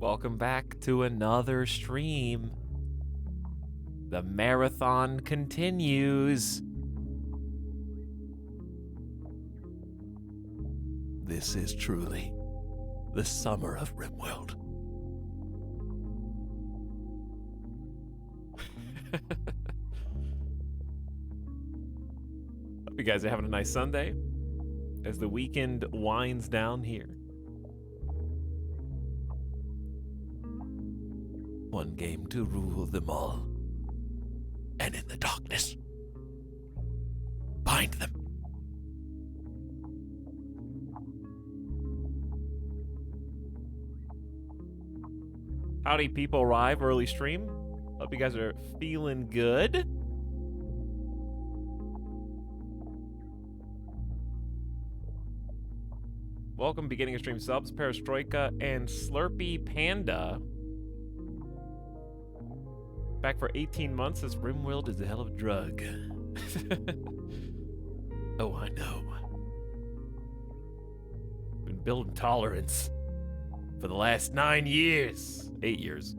Welcome back to another stream. The marathon continues. This is truly the summer of RimWorld. Hope you guys are having a nice Sunday as the weekend winds down here. One game to rule them all. And in the darkness, bind them. Howdy, people. Arrive early stream. Hope you guys are feeling good. Welcome, beginning of stream subs, Perestroika and Slurpy Panda. Back for 18 months, this RimWorld is a hell of a drug. Oh, I know. Been building tolerance for the last 9 years. 8 years.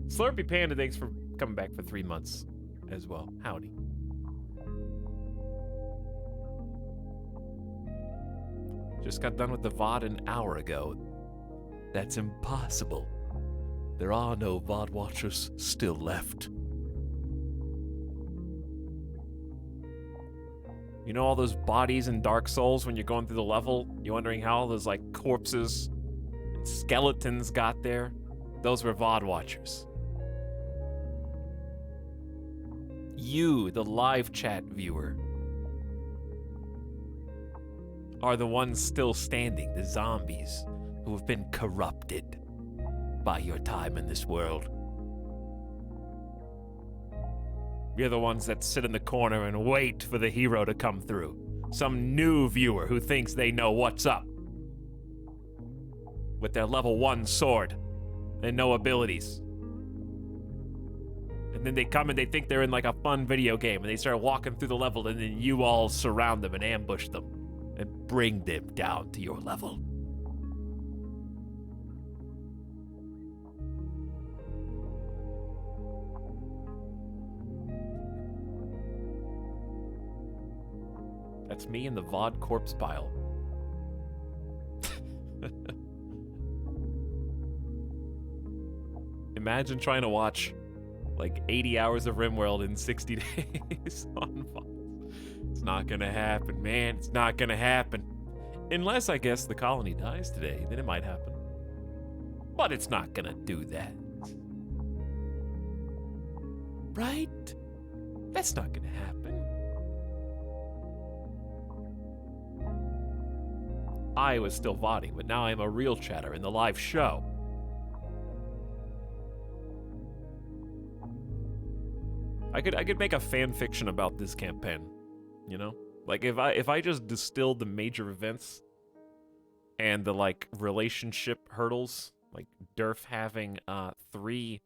Slurpy Panda, thanks for coming back for 3 months as well. Howdy. Just got done with the VOD an hour ago. That's impossible. There are no VOD watchers still left. You know all those bodies in Dark Souls when you're going through the level? You're wondering how all those, like, corpses and skeletons got there? Those were VOD watchers. You, the live chat viewer, are the ones still standing, the zombies who have been corrupted by your time in this world. You're the ones that sit in the corner and wait for the hero to come through. Some new viewer who thinks they know what's up. With their level 1 sword and no abilities. And then they come and they think they're in like a fun video game and they start walking through the level and then you all surround them and ambush them and bring them down to your level. That's me in the VOD corpse pile. Imagine trying to watch like 80 hours of RimWorld in 60 days on VOD. It's not gonna happen, man. It's not gonna happen. Unless, I guess, the colony dies today, then it might happen. But it's not gonna do that. Right? That's not gonna happen. I was still VODing, but now I'm a real chatter in the live show. I could make a fan fiction about this campaign, you know? Like if I just distilled the major events and the like relationship hurdles, like Durf having 3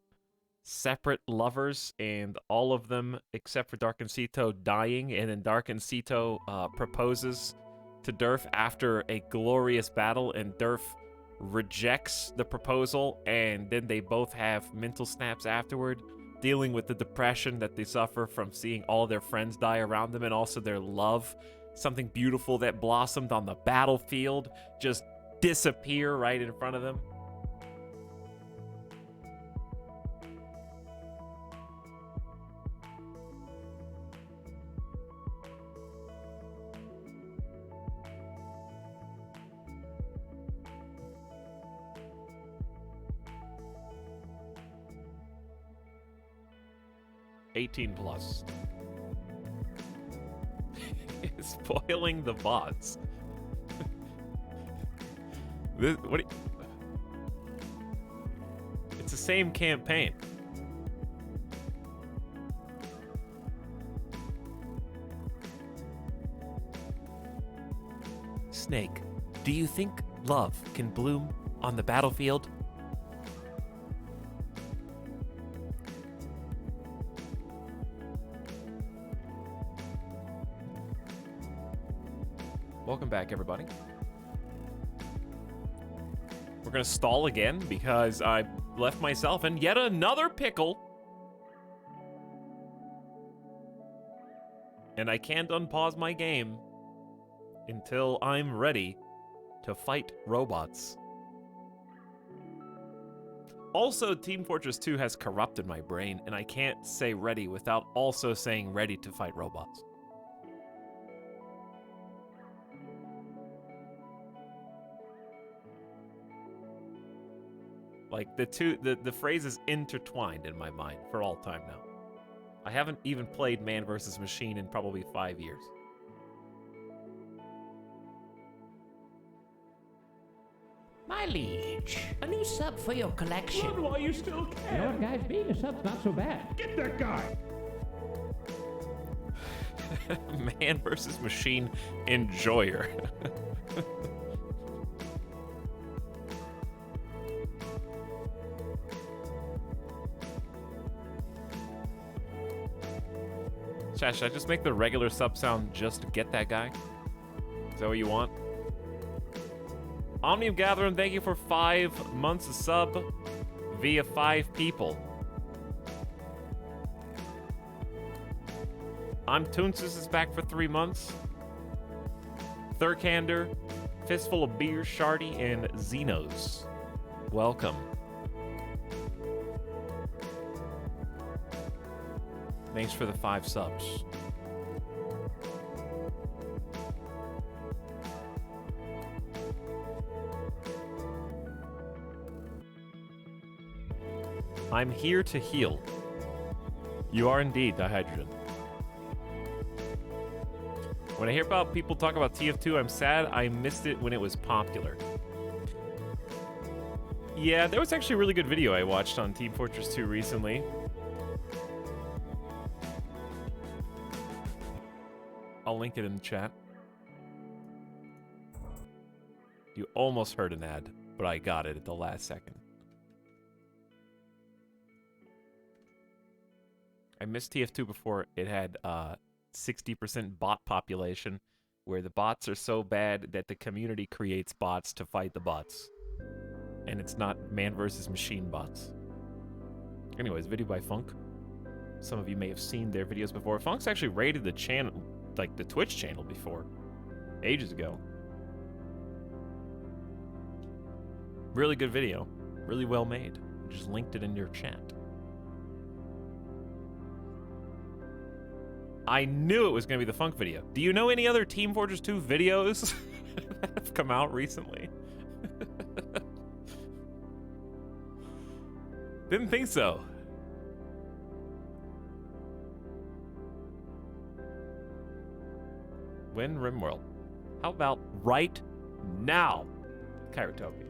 separate lovers and all of them except for Darkencito dying, and then Darkencito proposes to Durf after a glorious battle, and Durf rejects the proposal, and then they both have mental snaps afterward, dealing with the depression that they suffer from seeing all their friends die around them, and also their love, something beautiful that blossomed on the battlefield, just disappear right in front of them. +18. Spoiling the bots. It's the same campaign. Snake, do you think love can bloom on the battlefield? Welcome back, everybody. We're gonna stall again because I left myself in yet another pickle. And I can't unpause my game until I'm ready to fight robots. Also, Team Fortress 2 has corrupted my brain, and I can't say ready without also saying ready to fight robots. Like, the phrase is intertwined in my mind for all time now. I haven't even played Man vs. Machine in probably 5 years. My liege, a new sub for your collection. Blood while you still can. You know what, guys? Being a sub's not so bad. Get that guy. Man vs. Machine enjoyer. Chat, should I just make the regular sub sound just to get that guy? Is that what you want? Omnium Gathering, thank you for 5 months of sub via 5 people. I'm Toonsis is back for 3 months. Thurkander, Fistful of Beer, Shardy, and Xenos. Welcome. Thanks for the 5 subs. I'm here to heal. You are indeed, Dihydrogen. When I hear about people talk about TF2, I'm sad I missed it when it was popular. Yeah, there was actually a really good video I watched on Team Fortress 2 recently. I'll link it in the chat. You almost heard an ad, but I got it at the last second. I missed TF2 before it had 60% bot population, where the bots are so bad that the community creates bots to fight the bots. And it's not man versus machine bots. Anyways, video by Funk. Some of you may have seen their videos before. Funk's actually raided the channel, like the Twitch channel before, ages ago. Really good video, really well made. Just linked it in your chat. I knew it was going to be the Funk video. Do you know any other Team Fortress 2 videos that have come out recently? Didn't think so. When RimWorld? How about right now? Kairotobi.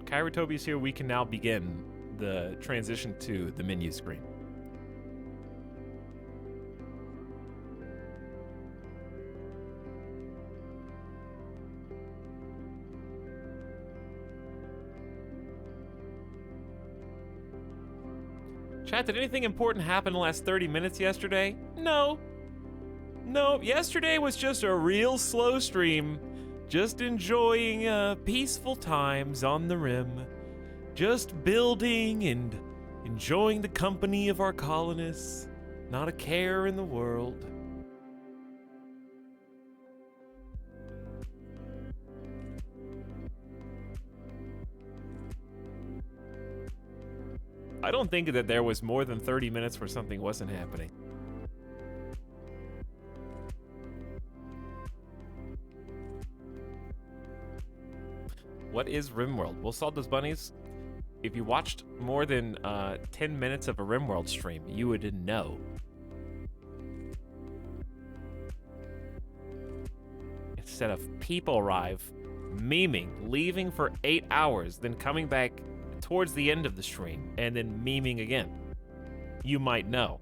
Kairotobi's here. We can now begin the transition to the menu screen. Chat, did anything important happen in the last 30 minutes yesterday? No. No, yesterday was just a real slow stream. Just enjoying peaceful times on the rim. Just building and enjoying the company of our colonists. Not a care in the world. I don't think that there was more than 30 minutes where something wasn't happening. What is RimWorld? Well, Salda's Bunnies, if you watched more than 10 minutes of a RimWorld stream, you would know. Instead of people arrive, memeing, leaving for 8 hours, then coming back towards the end of the stream, and then memeing again. You might know.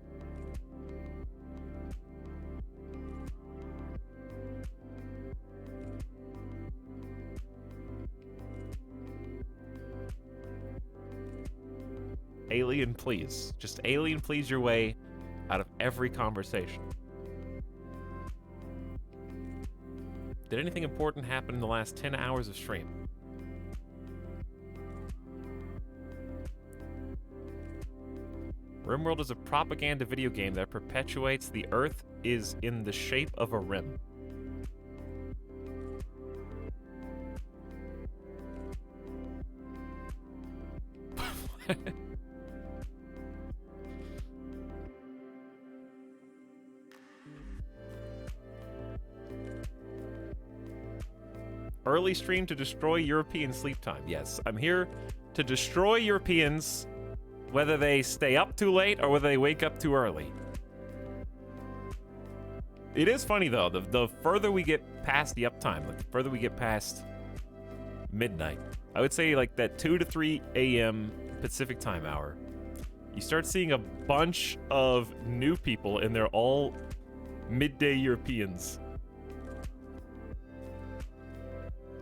Alien, please. Just alien, please your way out of every conversation. Did anything important happen in the last 10 hours of stream? RimWorld is a propaganda video game that perpetuates the Earth is in the shape of a rim. Early stream to destroy European sleep time. Yes, I'm here to destroy Europeans, whether they stay up too late or whether they wake up too early. It is funny though, the further we get past the uptime, like the further we get past midnight, I would say like that 2 to 3 a.m. Pacific time hour, you start seeing a bunch of new people and they're all midday Europeans.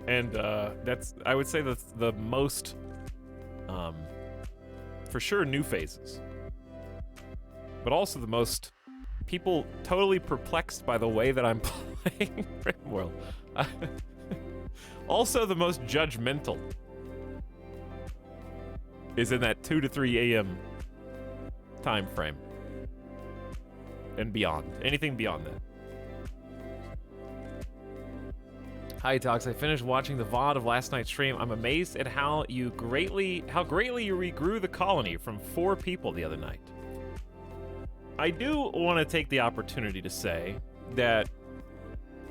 And that's, I would say, the most, for sure, new phases. But also the most people totally perplexed by the way that I'm playing RimWorld. Also the most judgmental is in that 2 to 3 a.m. time frame. And beyond. Anything beyond that. Hi, Etalyx. I finished watching the VOD of last night's stream. I'm amazed at how greatly you regrew the colony from 4 people the other night. I do want to take the opportunity to say that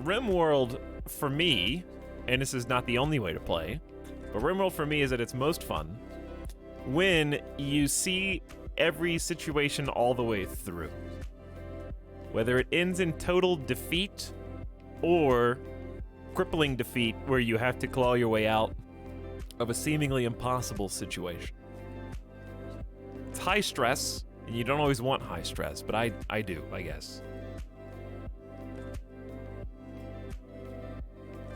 RimWorld, for me, and this is not the only way to play, but RimWorld for me is at its most fun when you see every situation all the way through. Whether it ends in total defeat or crippling defeat where you have to claw your way out of a seemingly impossible situation. It's high stress, and you don't always want high stress, but I do, I guess.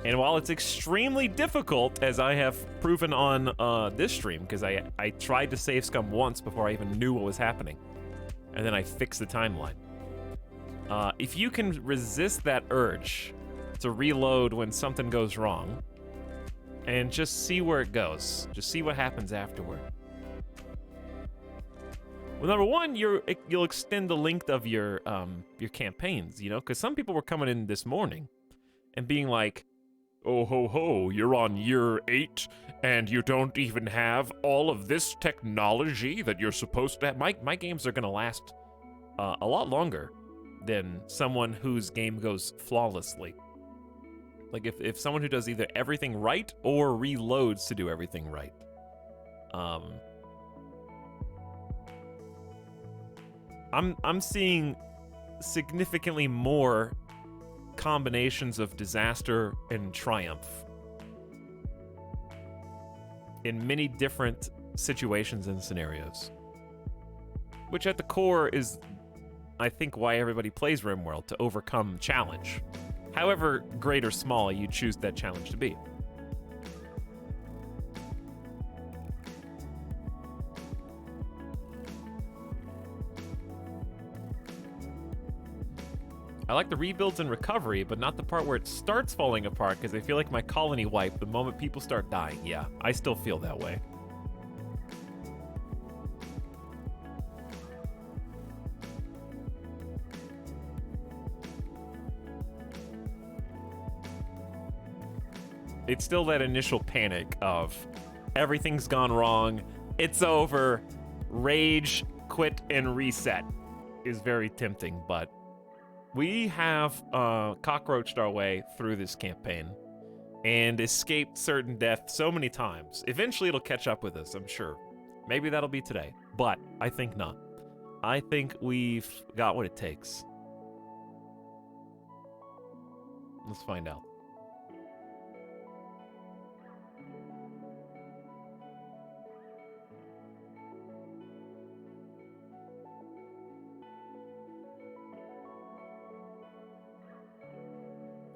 And while it's extremely difficult, as I have proven on this stream, because I tried to save scum once before I even knew what was happening, and then I fixed the timeline. If you can resist that urge to reload when something goes wrong, and just see where it goes. Just see what happens afterward. Well, number one, you'll extend the length of your campaigns, you know, because some people were coming in this morning and being like, "Oh ho ho, you're on year 8 and you don't even have all of this technology that you're supposed to have." My games are gonna last a lot longer than someone whose game goes flawlessly. Like if someone who does either everything right or reloads to do everything right. I'm seeing significantly more combinations of disaster and triumph in many different situations and scenarios. Which at the core is, I think, why everybody plays RimWorld, to overcome challenge. However great or small you choose that challenge to be. I like the rebuilds and recovery, but not the part where it starts falling apart, because I feel like my colony wiped the moment people start dying. Yeah, I still feel that way. It's still that initial panic of everything's gone wrong, it's over, rage, quit, and reset is very tempting, but we have cockroached our way through this campaign and escaped certain death so many times. Eventually it'll catch up with us, I'm sure. Maybe that'll be today, but I think not. I think we've got what it takes. Let's find out.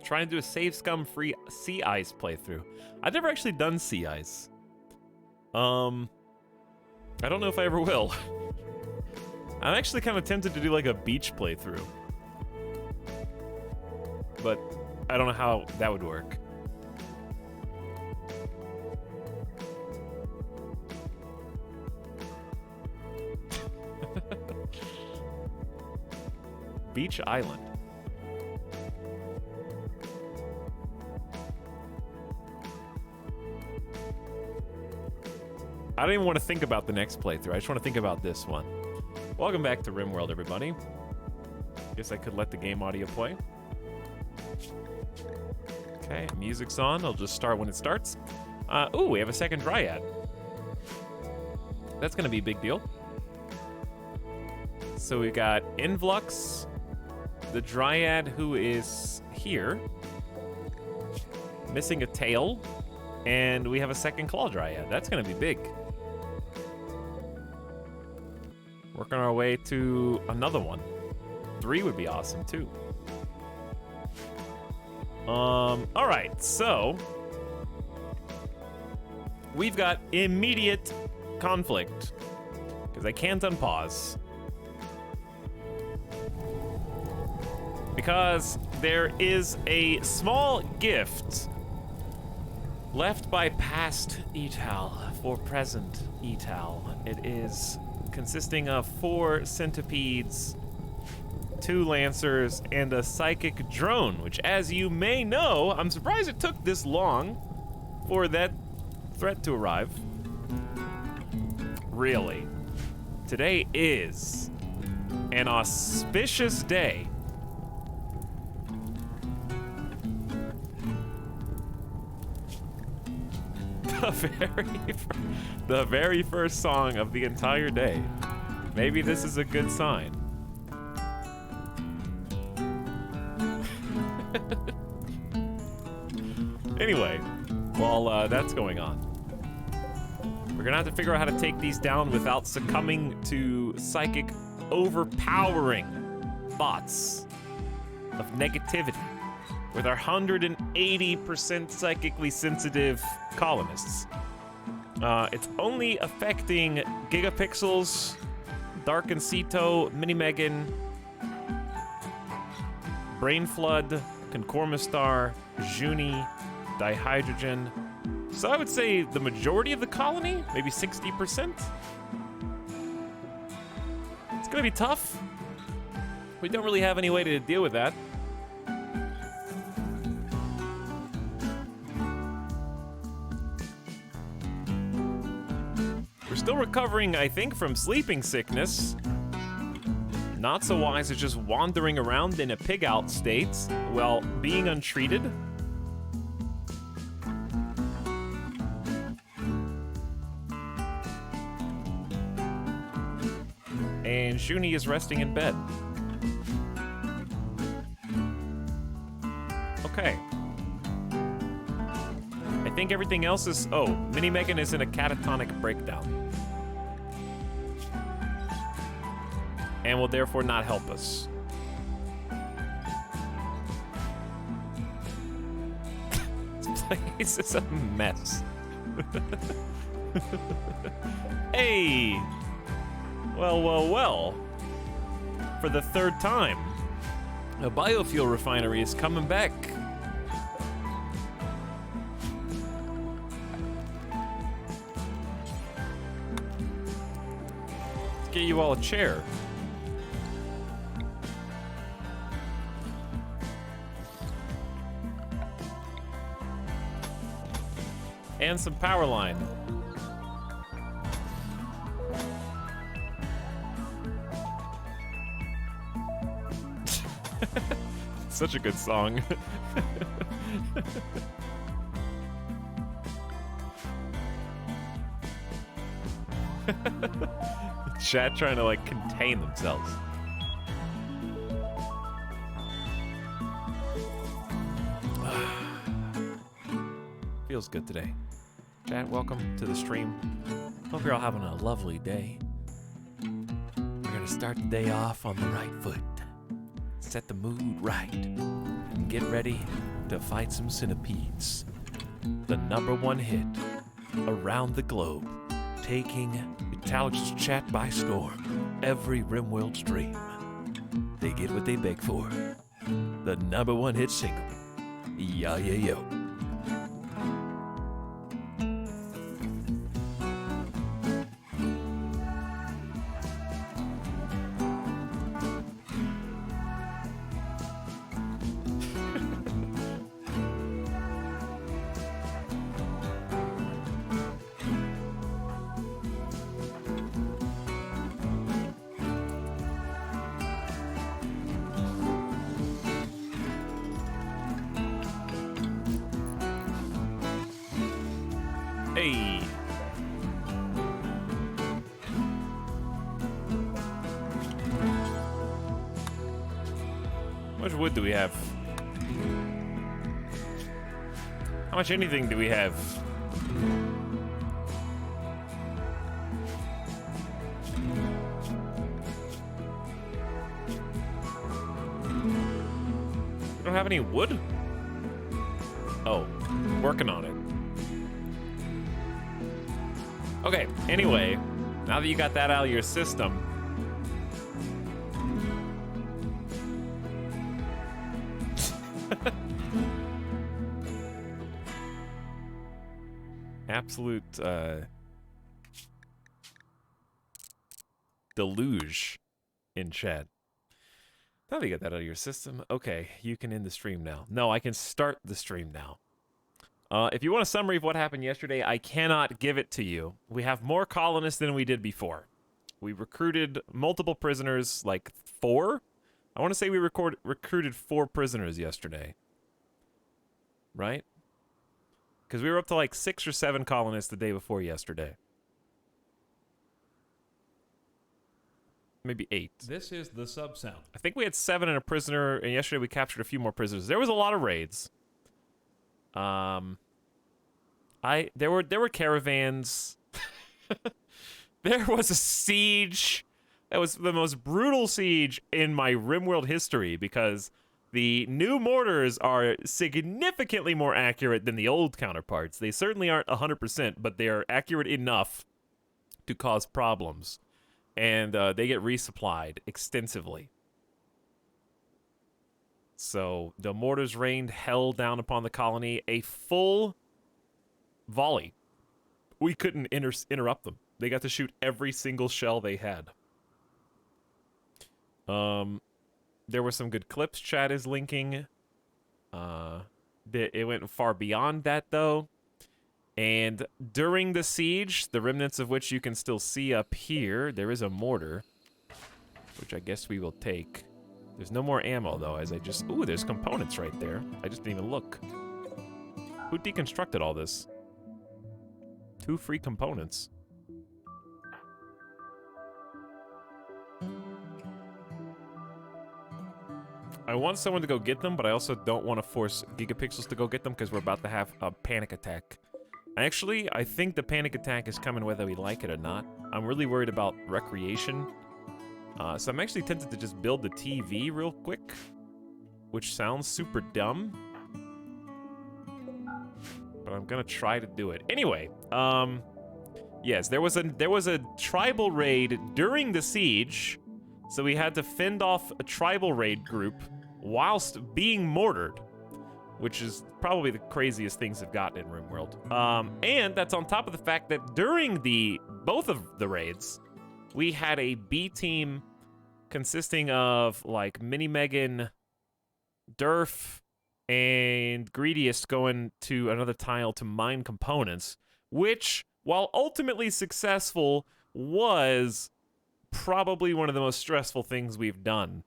Trying to do a save scum free sea ice playthrough. I've never actually done sea ice. I don't know if I ever will. I'm actually kind of tempted to do like a beach playthrough, but I don't know how that would work. Beach Island. I don't even want to think about the next playthrough. I just want to think about this one. Welcome back to RimWorld, everybody. Guess I could let the game audio play. Okay, music's on. I'll just start when it starts. Ooh, we have a second Dryad. That's gonna be a big deal. So we got Influx, the Dryad who is here, missing a tail, and we have a second Claw Dryad. That's gonna be big. Working our way to another one. 3 would be awesome too. All right, so we've got immediate conflict because I can't unpause because there is a small gift left by past Etal for present Etal. It is consisting of 4 centipedes, 2 lancers, and a psychic drone, which, as you may know, I'm surprised it took this long for that threat to arrive. Really. Today is an auspicious day. The very first song of the entire day. Maybe this is a good sign. Anyway, while that's going on, we're gonna have to figure out how to take these down without succumbing to psychic overpowering thoughts of negativity with our 180% psychically sensitive colonists. It's only affecting Gigapixels, Dark and Ceto, Mini Megan, Brain Flood, Concormistar, Juni, Dihydrogen. So I would say the majority of the colony, maybe 60%. It's gonna be tough. We don't really have any way to deal with that. We're still recovering, I think, from sleeping sickness. Not so wise as just wandering around in a pig-out state while being untreated. And Juni is resting in bed. Okay. I think everything else is... Oh, Mini Megan is in a catatonic breakdown. And will therefore not help us. This place is a mess. Hey! Well. For the 3rd time, a biofuel refinery is coming back. Let's get you all a chair. And some power line. Such a good song. Chat trying to like contain themselves. Feels good today. Chat, welcome to the stream. Hope you're all having a lovely day. We're gonna start the day off on the right foot. Set the mood right. And get ready to fight some centipedes. The #1 hit around the globe, taking Etalyx chat by storm. Every RimWorld stream. They get what they beg for. The #1 hit single. Yeah, yeah, yo. Hey. How much wood do we have? How much anything do we have? We don't have any wood? Oh, working on it. Okay, anyway, now that you got that out of your system, absolute deluge in chat. Now that you got that out of your system, okay, you can end the stream now. No, I can start the stream now. If you want a summary of what happened yesterday, I cannot give it to you. We have more colonists than we did before. We recruited multiple prisoners, like 4? I want to say we recruited 4 prisoners yesterday. Right? Because we were up to like 6 or 7 colonists the day before yesterday. Maybe 8. This is the sub sound. I think we had 7 and a prisoner, and yesterday we captured a few more prisoners. There was a lot of raids. There were caravans. There was a siege. That was the most brutal siege in my RimWorld history because the new mortars are significantly more accurate than the old counterparts. They certainly aren't 100%, but they are accurate enough to cause problems. And they get resupplied extensively. So the mortars rained hell down upon the colony. A full volley. We couldn't interrupt them. They got to shoot every single shell they had. There were some good clips chat is linking. It went far beyond that, though. And during the siege, the remnants of which you can still see up here, there is a mortar, which I guess we will take. There's no more ammo, though, as I just... Ooh, there's components right there. I just didn't even look. Who deconstructed all this? 2 free components. I want someone to go get them, but I also don't want to force Gigapixels to go get them because we're about to have a panic attack. Actually, I think the panic attack is coming whether we like it or not. I'm really worried about recreation. So I'm actually tempted to just build the TV real quick, which sounds super dumb. But I'm gonna try to do it. Anyway, yes, there was a tribal raid during the siege, so we had to fend off a tribal raid group whilst being mortared, which is probably the craziest things have gotten in RimWorld. And that's on top of the fact that during both of the raids, we had a B team consisting of like Mini Megan, Durf, and Greediest going to another tile to mine components, which, while ultimately successful, was probably one of the most stressful things we've done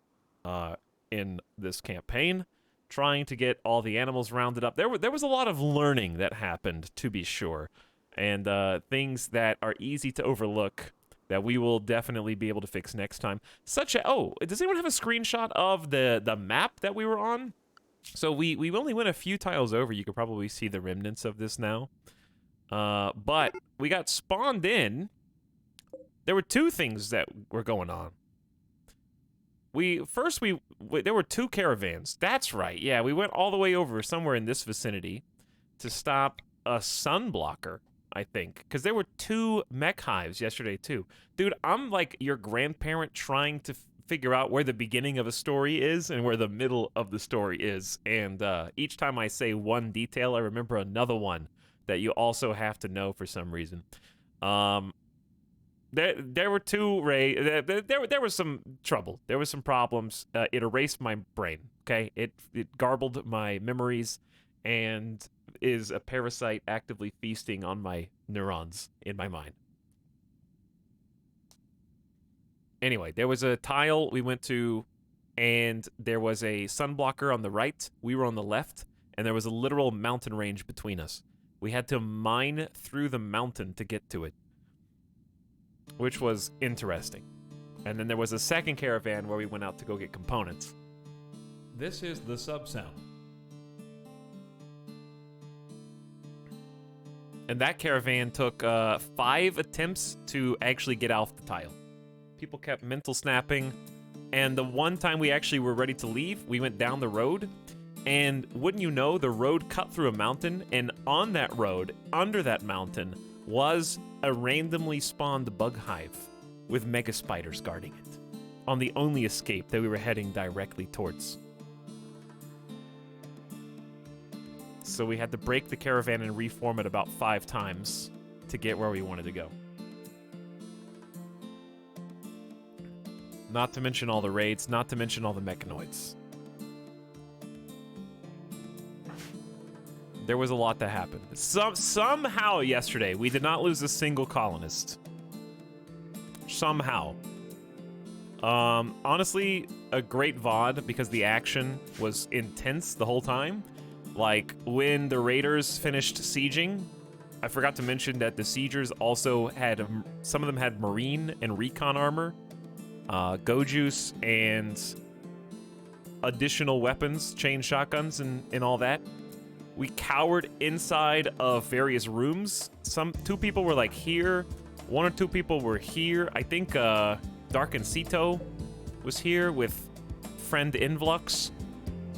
in this campaign. Trying to get all the animals rounded up. There was a lot of learning that happened, to be sure, and things that are easy to overlook that we will definitely be able to fix next time. Oh, does anyone have a screenshot of the map that we were on? So we only went a few tiles over. You could probably see the remnants of this now. But we got spawned in. There were 2 things that were going on. There were 2 caravans. That's right. Yeah, we went all the way over somewhere in this vicinity to stop a sunblocker, I think. Because there were 2 mech hives yesterday, too. Dude, I'm like your grandparent trying to figure out where the beginning of a story is and where the middle of the story is. And each time I say one detail, I remember another one that you also have to know for some reason. There were 2 there was some trouble. There was some problems. It erased my brain. Okay, it garbled my memories, and is a parasite actively feasting on my neurons in my mind. Anyway, there was a tile we went to, and there was a sunblocker on the right. We were on the left, and there was a literal mountain range between us. We had to mine through the mountain to get to it, which was interesting. And then there was a second caravan where we went out to go get components. This is the sub sound. And that caravan took 5 attempts to actually get off the tile. People kept mental snapping. And the one time we actually were ready to leave, we went down the road. And wouldn't you know, the road cut through a mountain. And on that road, under that mountain, was a randomly spawned bug hive with mega spiders guarding it. On the only escape that we were heading directly towards. So we had to break the caravan and reform it about 5 times to get where we wanted to go. Not to mention all the raids, not to mention all the mechanoids. There was a lot that happened. Somehow yesterday, we did not lose a single colonist. Somehow. Honestly, a great VOD because the action was intense the whole time. Like, when the raiders finished sieging, I forgot to mention that the siegers also had, some of them had marine and recon armor, Gojuice, and additional weapons, chain shotguns, and all that. We cowered inside of various rooms. 2 people were like here, 1 or 2 people were here. I think Dark and Sito was here with friend Influx.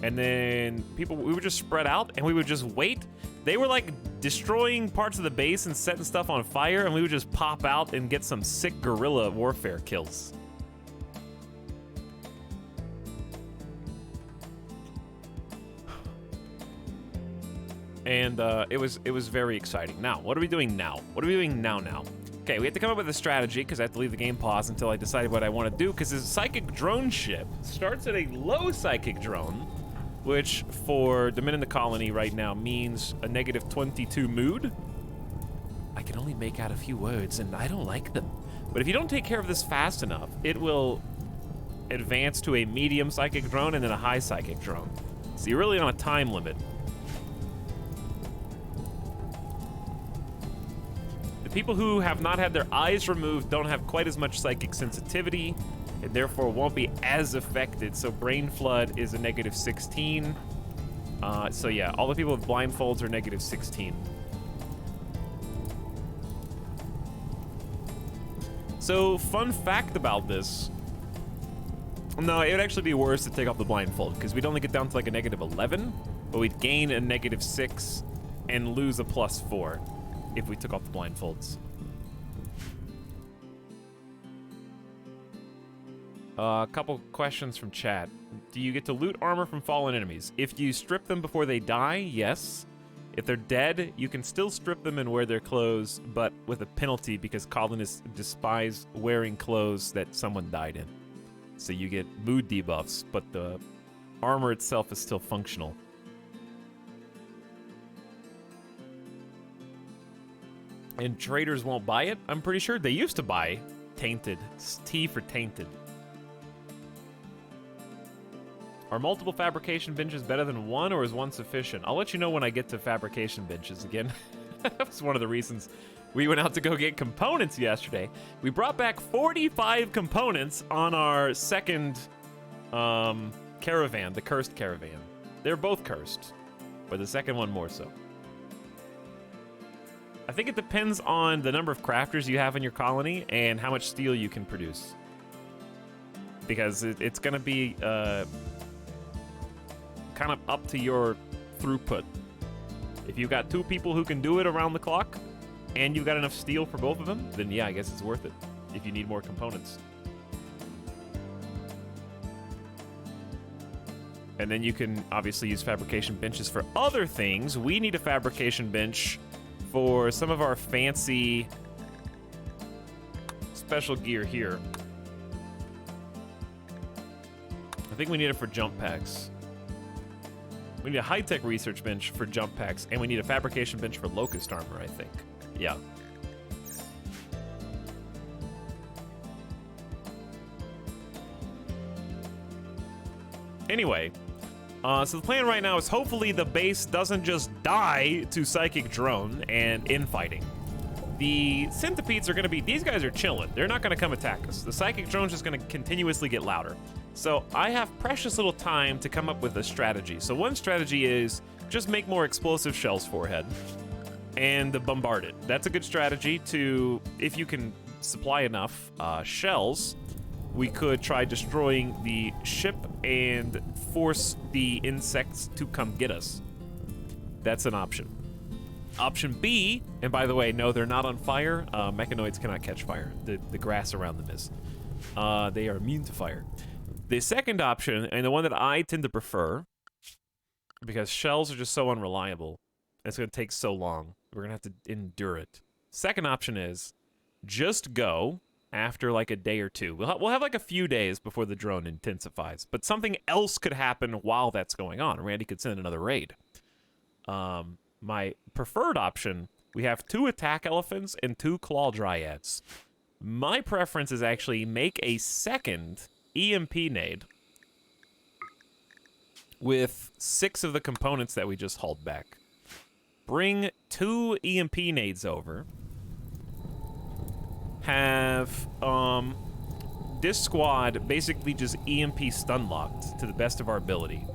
And then we were just spread out and we would just wait. They were like destroying parts of the base and setting stuff on fire, and we would just pop out and get some sick guerrilla warfare kills. And it was very exciting. Now, what are we doing now? What are we doing now? Okay, we have to come up with a strategy because I have to leave the game pause until I decide what I want to do, because this psychic drone ship starts at a low psychic drone, which for the men in the colony right now means a -22 mood. I can only make out a few words and I don't like them. But if you don't take care of this fast enough, it will advance to a medium psychic drone and then a high psychic drone. So you're really on a time limit. The people who have not had their eyes removed don't have quite as much psychic sensitivity, and therefore won't be as affected. So Brain Flood is a -16. So yeah, all the people with blindfolds are -16. So fun fact about this. No, it would actually be worse to take off the blindfold, because we'd only get down to like a -11, but we'd gain a -6 and lose a +4 if we took off the blindfolds. A couple questions from chat. Do you get to loot armor from fallen enemies? If you strip them before they die, yes. If they're dead, you can still strip them and wear their clothes, but with a penalty because colonists despise wearing clothes that someone died in. So you get mood debuffs, but the armor itself is still functional. And traders won't buy it, I'm pretty sure. They used to buy Tainted. It's T for Tainted. Are multiple fabrication benches better than one, or is one sufficient? I'll let you know when I get to fabrication benches again. That was one of the reasons we went out to go get components yesterday. We brought back 45 components on our second caravan, the cursed caravan. They're both cursed, but the second one more so. I think it depends on the number of crafters you have in your colony and how much steel you can produce. Because it's going to be kind of up to your throughput. If you've got 2 people who can do it around the clock, and you've got enough steel for both of them, then yeah, I guess it's worth it if you need more components. And then you can obviously use fabrication benches for other things. We need a fabrication bench for some of our fancy special gear here. I think we need it for jump packs. We need a high-tech research bench for jump packs, and we need a fabrication bench for locust armor, I think. Yeah. Anyway, So the plan right now is hopefully the base doesn't just die to Psychic Drone and infighting. The centipedes are going to be, these guys are chilling. They're not going to come attack us. The Psychic Drone's just going to continuously get louder. So I have precious little time to come up with a strategy. So one strategy is just make more explosive shells forehead and bombard it. That's a good strategy to, if you can supply enough shells, we could try destroying the ship and force the insects to come get us. That's an option. Option B, and by the way, no, they're not on fire. Mechanoids cannot catch fire. The grass around them is. They are immune to fire. The second option, and the one that I tend to prefer, because shells are just so unreliable, it's going to take so long, we're going to have to endure it. Second option is just go after like a day or two. We'll have like a few days before the drone intensifies, but something else could happen while that's going on. Randy could send another raid. My preferred option, we have 2 attack elephants and 2 claw dryads. My preference is actually make a second EMP nade with 6 of the components that we just hauled back. Bring 2 EMP nades over. Have this squad basically just EMP stun locked to the best of our ability.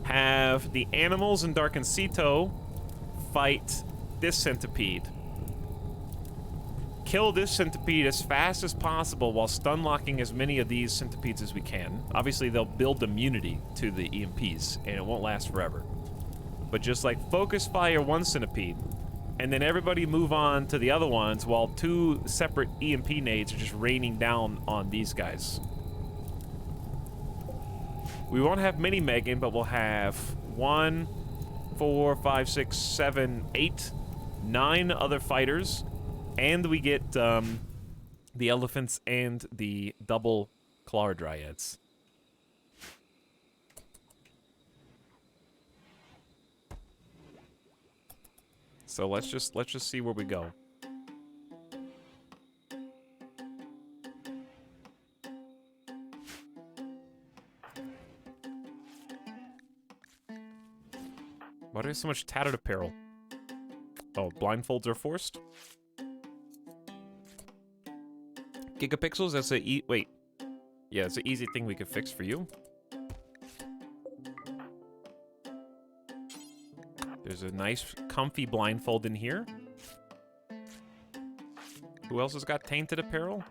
Have the animals in Darkencito fight this centipede. Kill this centipede as fast as possible while stun locking as many of these centipedes as we can. Obviously, they'll build immunity to the EMPs, and it won't last forever. But just like focus fire one centipede, and then everybody move on to the other ones while 2 separate EMP nades are just raining down on these guys. We won't have many Megan, but we'll have 1, 4, 5, 6, 7, 8, 9 other fighters, and we get the elephants and the double claw dryads. So let's just see where we go. Why do we have so much tattered apparel? Oh, blindfolds are forced? Gigapixels, that's a wait. Yeah, it's an easy thing we could fix for you. There's a nice, comfy blindfold in here. Who else has got tainted apparel?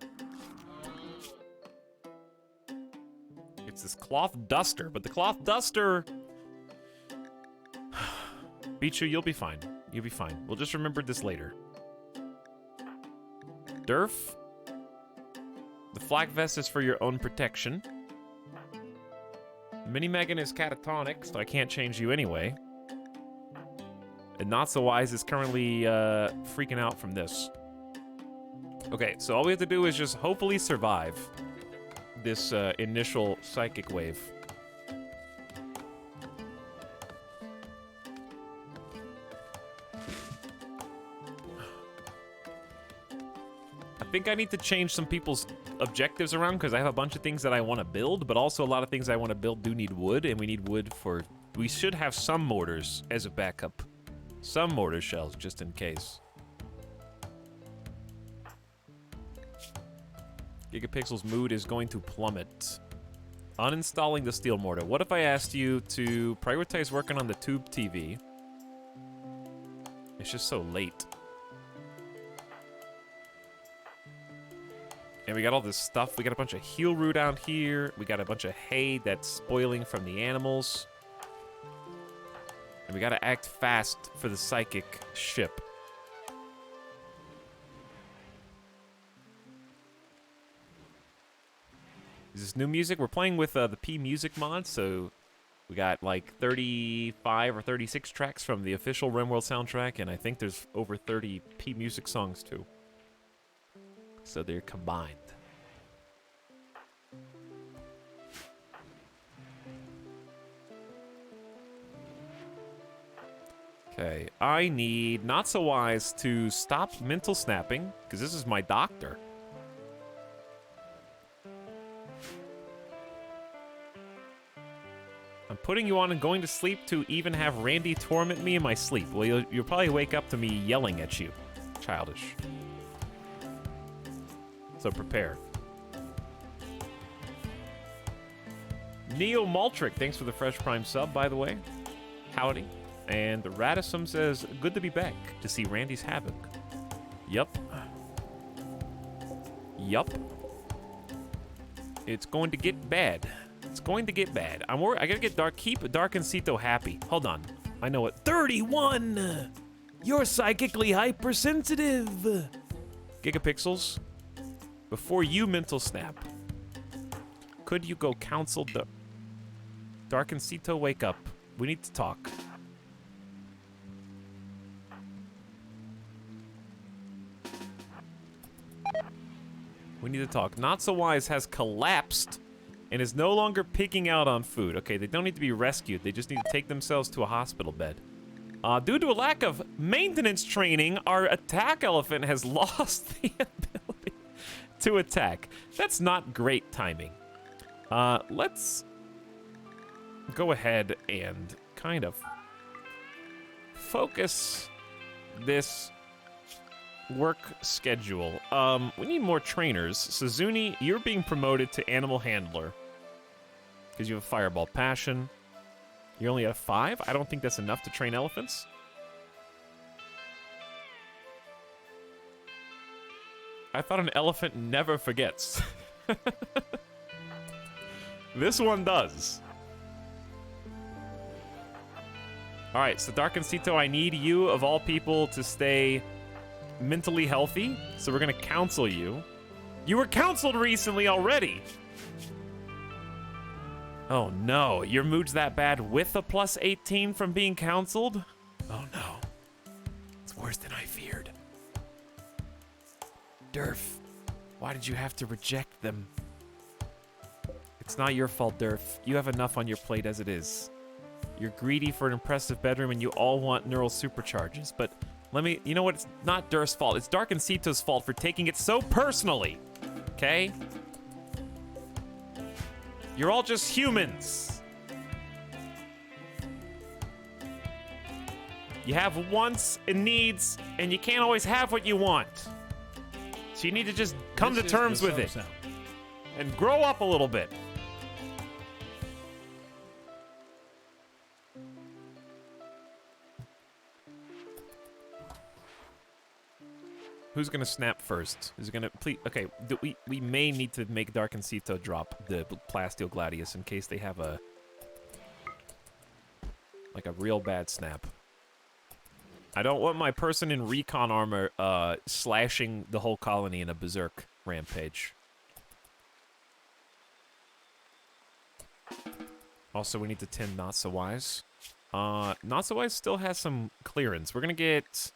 It's this cloth duster, but the cloth duster... Bichu, you'll be fine. You'll be fine. We'll just remember this later. Durf. The flak vest is for your own protection. Mini Megan is catatonic, so I can't change you anyway. And Not So Wise is currently freaking out from this. Okay, so all we have to do is just hopefully survive this initial psychic wave. I think I need to change some people's objectives around because I have a bunch of things that I want to build, but also a lot of things I want to build do need wood, and we need wood for... We should have some mortars as a backup. Some mortar shells, just in case. Gigapixel's mood is going to plummet. Uninstalling the steel mortar. What if I asked you to prioritize working on the tube TV? It's just so late. And we got all this stuff. We got a bunch of heel root out here. We got a bunch of hay that's spoiling from the animals. And we gotta act fast for the psychic ship. Is this new music? We're playing with the P Music mod, so we got like 35 or 36 tracks from the official RimWorld soundtrack, and I think there's over 30 P Music songs too. So they're combined. Okay, I need Not So Wise to stop mental snapping, because this is my doctor. I'm putting you on and going to sleep to even have Randy torment me in my sleep. Well, you'll probably wake up to me yelling at you. Childish. So prepare. Neo Maltrick, thanks for the Fresh Prime sub, by the way. Howdy. And Radissom says, good to be back to see Randy's Havoc. Yup. Yup. It's going to get bad. It's going to get bad. I gotta get Dark. Keep Darkencito happy. Hold on. I know it. 31! You're psychically hypersensitive. Gigapixels. Before you mental snap. Could you go counsel Darkencito, wake up. We need to talk. We need to talk. Not So Wise has collapsed and is no longer picking out on food. Okay, they don't need to be rescued. They just need to take themselves to a hospital bed. Due to a lack of maintenance training, our attack elephant has lost the ability to attack. That's not great timing. Let's go ahead and kind of focus this work schedule. We need more trainers. Suzuni, you're being promoted to animal handler because you have a fireball passion. You're only at 5. I don't think that's enough to train elephants. I thought an elephant never forgets. This one does. All right, so Darkencito, I need you, of all people, to stay mentally healthy. So we're going to counsel you. You were counseled recently already. Oh, no. Your mood's that bad with a plus 18 from being counseled? Oh, no. It's worse than I feared. Durf, why did you have to reject them? It's not your fault, Durf. You have enough on your plate as it is. You're greedy for an impressive bedroom and you all want neural supercharges, but you know what? It's not Durf's fault. It's Darkencito's fault for taking it so personally. Okay? You're all just humans. You have wants and needs, and you can't always have what you want. So you need to just come to terms with it. And grow up a little bit. Who's gonna snap first? Is it gonna please? Okay, we may need to make Darkencito drop the Plasteel Gladius in case they have a real bad snap. I don't want my person in recon armor slashing the whole colony in a berserk rampage. Also, we need to tend Not So Wise. Not So Wise still has some clearance. We're gonna get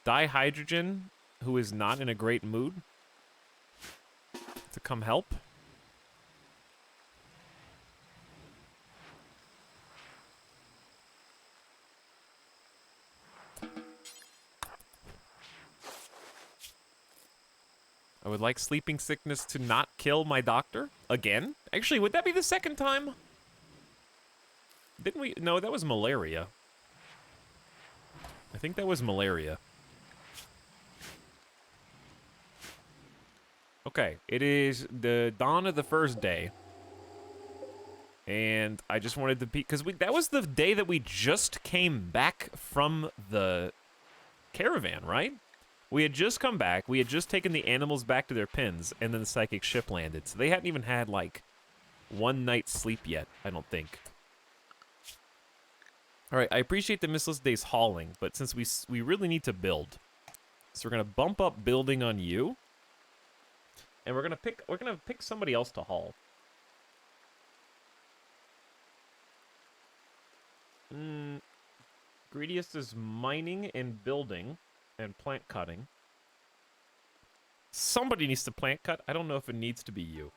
Dihydrogen, who is not in a great mood, to come help. I would like sleeping sickness to not kill my doctor again. Actually, would that be the second time? Didn't we? No, that was malaria. I think that was malaria. Okay, it is the dawn of the first day. And I just wanted to be, because that was the day that we just came back from the caravan, right? We had just come back, we had just taken the animals back to their pens, and then the psychic ship landed. So they hadn't even had, like, one night's sleep yet, I don't think. Alright, I appreciate the Missless Days hauling, but since we really need to build, so we're gonna bump up building on you. And we're gonna pick somebody else to haul. Greediest is mining and building and plant cutting. Somebody needs to plant cut. I don't know if it needs to be you.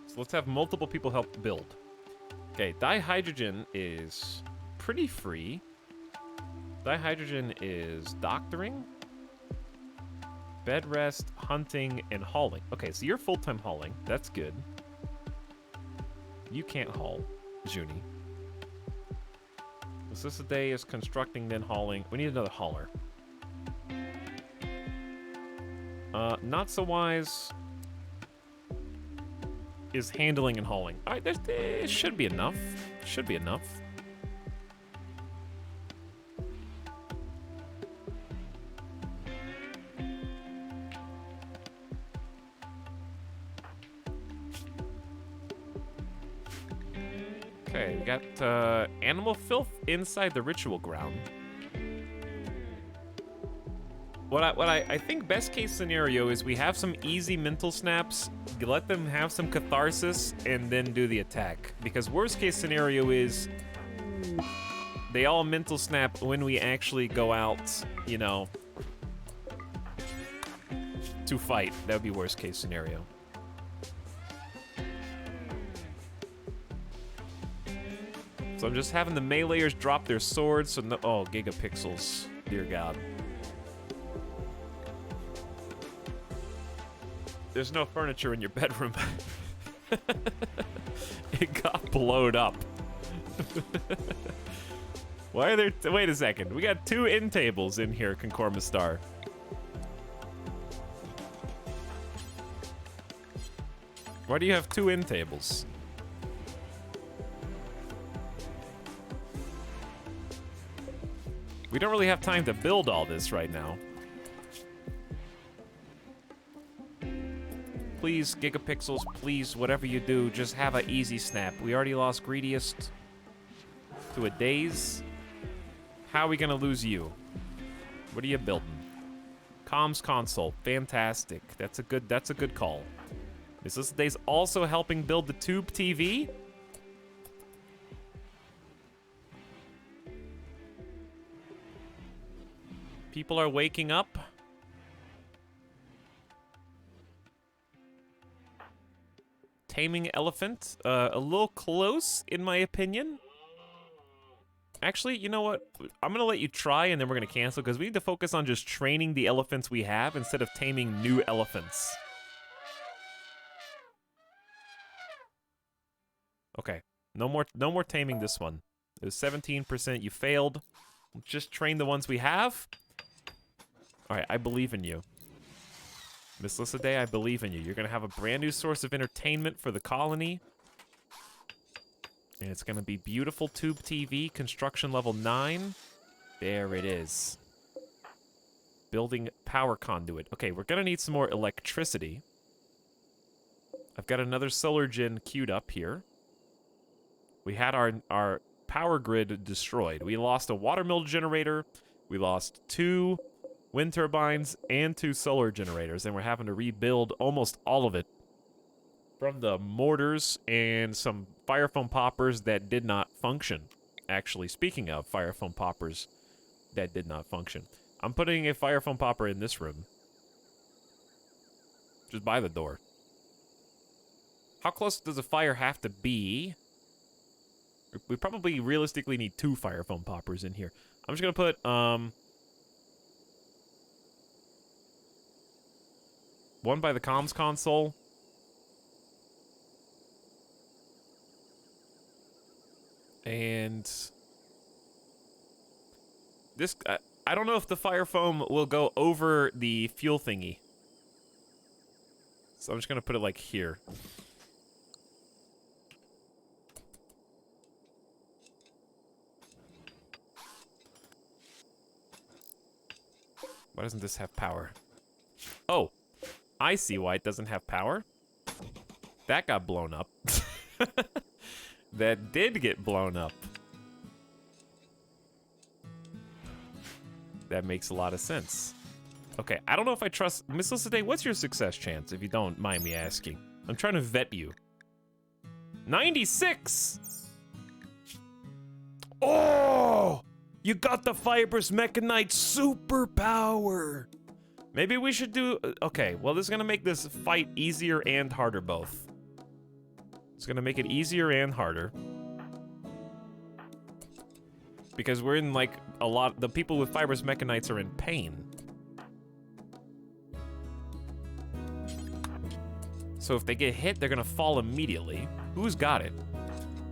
So let's have multiple people help build. Okay, Dihydrogen is pretty free. Dihydrogen is doctoring. Bed rest, hunting, and hauling. Okay, so you're full-time hauling. That's good. You can't haul, Junie. This day is constructing, then hauling. We need another hauler. Not so wise is handling and hauling. All right, there should be enough. Should be enough. Okay, we got animal filth inside the ritual ground. What I think best case scenario is we have some easy mental snaps, let them have some catharsis, and then do the attack. Because worst case scenario is they all mental snap when we actually go out, you know, to fight. That would be worst case scenario. So I'm just having the meleeers drop their swords, so no— oh, gigapixels, dear God. There's no furniture in your bedroom. It got blowed up. Why are there— wait a second. We got 2 end tables in here, Concormistar. Why do you have 2 end tables? We don't really have time to build all this right now. Please, gigapixels, please, whatever you do, just have an easy snap. We already lost Greediest to a daze. How are we gonna lose you? What are you building? Comms console, fantastic. That's a good call. Is this day's also helping build the tube TV? People are waking up. Taming elephant, a little close in my opinion. Actually, you know what? I'm gonna let you try and then we're gonna cancel because we need to focus on just training the elephants we have instead of taming new elephants. Okay, no more taming this one. It was 17%, you failed. Just train the ones we have. All right, I believe in you. Miss Lissaday, I believe in you. You're gonna have a brand new source of entertainment for the colony. And it's gonna be beautiful tube TV, construction level 9. There it is. Building power conduit. Okay, we're gonna need some more electricity. I've got another solar gen queued up here. We had our power grid destroyed. We lost a watermill generator. We lost 2 wind turbines and 2 solar generators, and we're having to rebuild almost all of it from the mortars and some fire foam poppers that did not function. Actually, speaking of fire foam poppers that did not function, I'm putting a fire foam popper in this room. Just by the door. How close does a fire have to be? We probably realistically need 2 fire foam poppers in here. I'm just gonna put, one by the comms console. And this, I don't know if the fire foam will go over the fuel thingy. So I'm just gonna put it like here. Why doesn't this have power? Oh, I see why it doesn't have power. That got blown up. That did get blown up. That makes a lot of sense. Okay, I don't know if I trust... Miss Lissaday, what's your success chance, if you don't mind me asking? I'm trying to vet you. 96! Oh! You got the Fibrous Mechanite superpower! Maybe we should do... Okay, well, this is gonna make this fight easier and harder both. It's gonna make it easier and harder. Because we're in, like, a lot... The people with Fibrous Mechanites are in pain. So if they get hit, they're gonna fall immediately. Who's got it?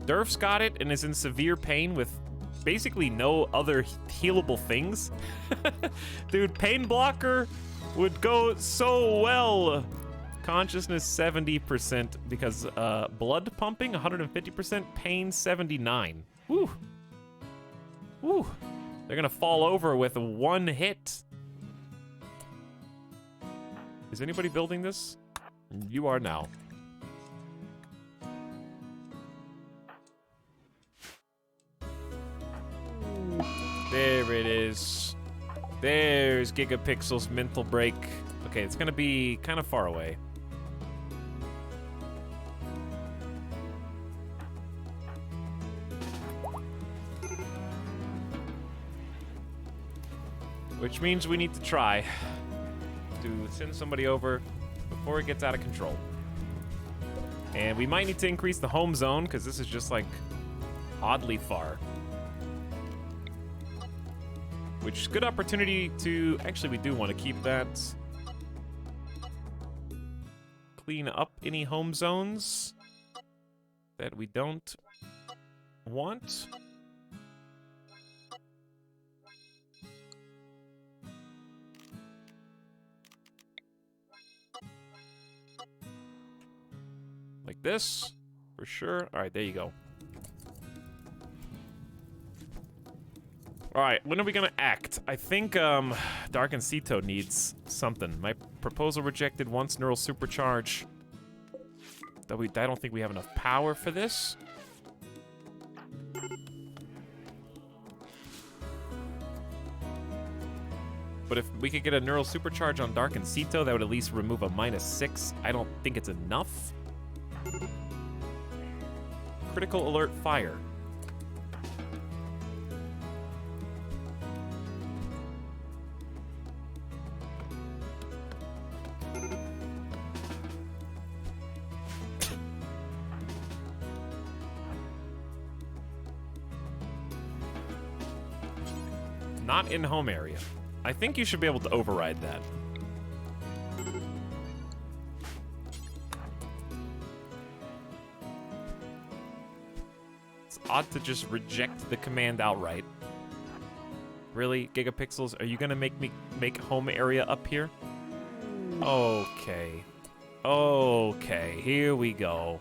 Durf's got it and is in severe pain with basically no other healable things. Dude, pain blocker would go so well. Consciousness 70% because blood pumping 150%, pain 79. Woo. Woo. They're gonna fall over with one hit. Is anybody building this? You are now. There it is. There's Gigapixel's mental break. Okay, it's gonna be kind of far away. Which means we need to try to send somebody over before it gets out of control. And we might need to increase the home zone because this is just like oddly far. Which is a good opportunity to, actually we do want to keep that. Clean up any home zones that we don't want. Like this, for sure. All right, there you go. All right, when are we gonna act? I think Dark and Cito needs something. My proposal rejected once, neural supercharge. I don't think we have enough power for this. But if we could get a neural supercharge on Dark and Cito, that would at least remove a -6. I don't think it's enough. Critical alert fire. Not in home area. I think you should be able to override that. It's odd to just reject the command outright. Really, Gigapixels, are you gonna make me make home area up here? Okay. Okay, here we go.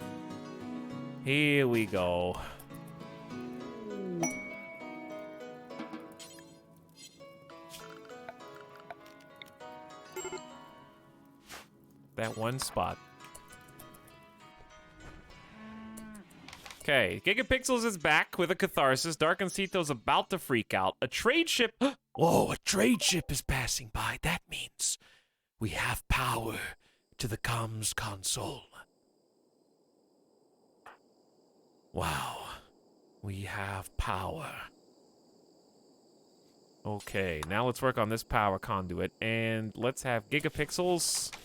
Here we go. That one spot. Okay, Gigapixels is back with a catharsis. Dark and Cito's about to freak out. A trade ship. Whoa, a trade ship is passing by. That means we have power to the comms console. Wow, we have power. Okay, now let's work on this power conduit, and let's have Gigapixels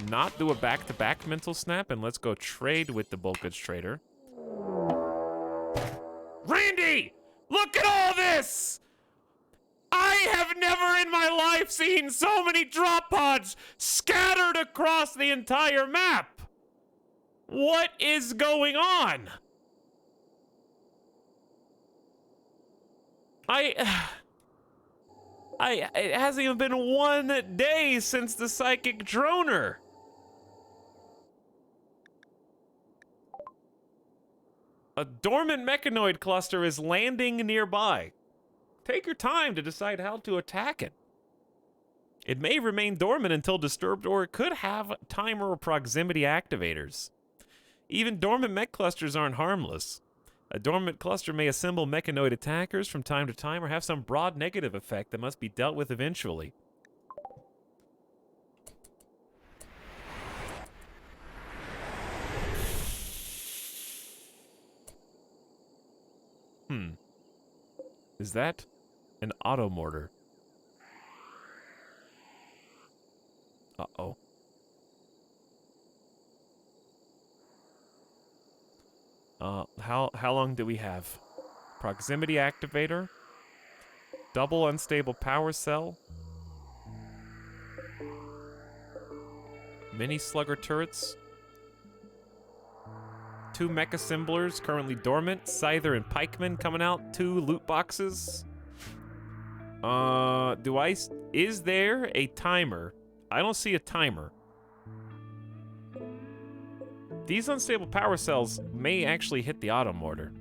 not do a back-to-back mental snap, and let's go trade with the bulk goods trader. Randy! Look at all this! I have never in my life seen so many drop pods scattered across the entire map! What is going on? It hasn't even been 1 day since the psychic droner. A dormant mechanoid cluster is landing nearby. Take your time to decide how to attack it. It may remain dormant until disturbed, or it could have timer or proximity activators. Even dormant mech clusters aren't harmless. A dormant cluster may assemble mechanoid attackers from time to time or have some broad negative effect that must be dealt with eventually. Is that an auto mortar? Uh-oh. How long do we have? Proximity activator, double unstable power cell, mini slugger turrets. 2 mecha assemblers currently dormant. Scyther and Pikeman coming out. 2 loot boxes. Is there a timer? I don't see a timer. These unstable power cells may actually hit the auto mortar.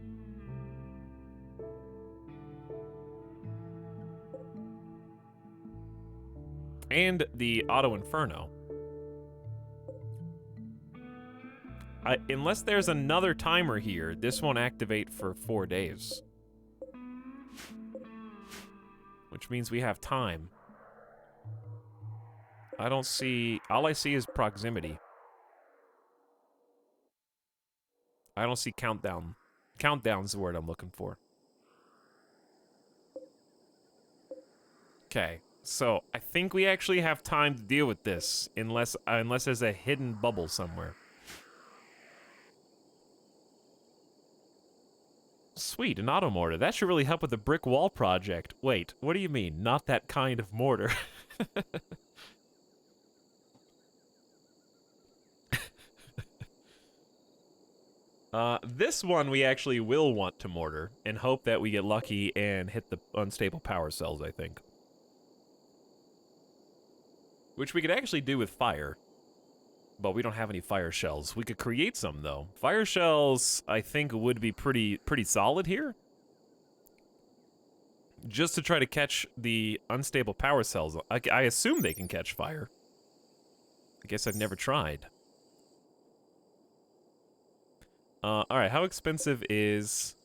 And the auto inferno. Unless there's another timer here, this won't activate for 4 days. Which means we have time. I don't see... All I see is proximity. I don't see countdown. Countdown's the word I'm looking for. Okay, so I think we actually have time to deal with this, unless there's a hidden bubble somewhere. Sweet, an auto mortar. That should really help with the brick wall project. Wait, what do you mean? Not that kind of mortar. This one we actually will want to mortar and hope that we get lucky and hit the unstable power cells, I think. Which we could actually do with fire. But we don't have any fire shells. We could create some, though. Fire shells, I think, would be pretty solid here. Just to try to catch the unstable power cells. I assume they can catch fire. I guess I've never tried. Alright, how expensive is...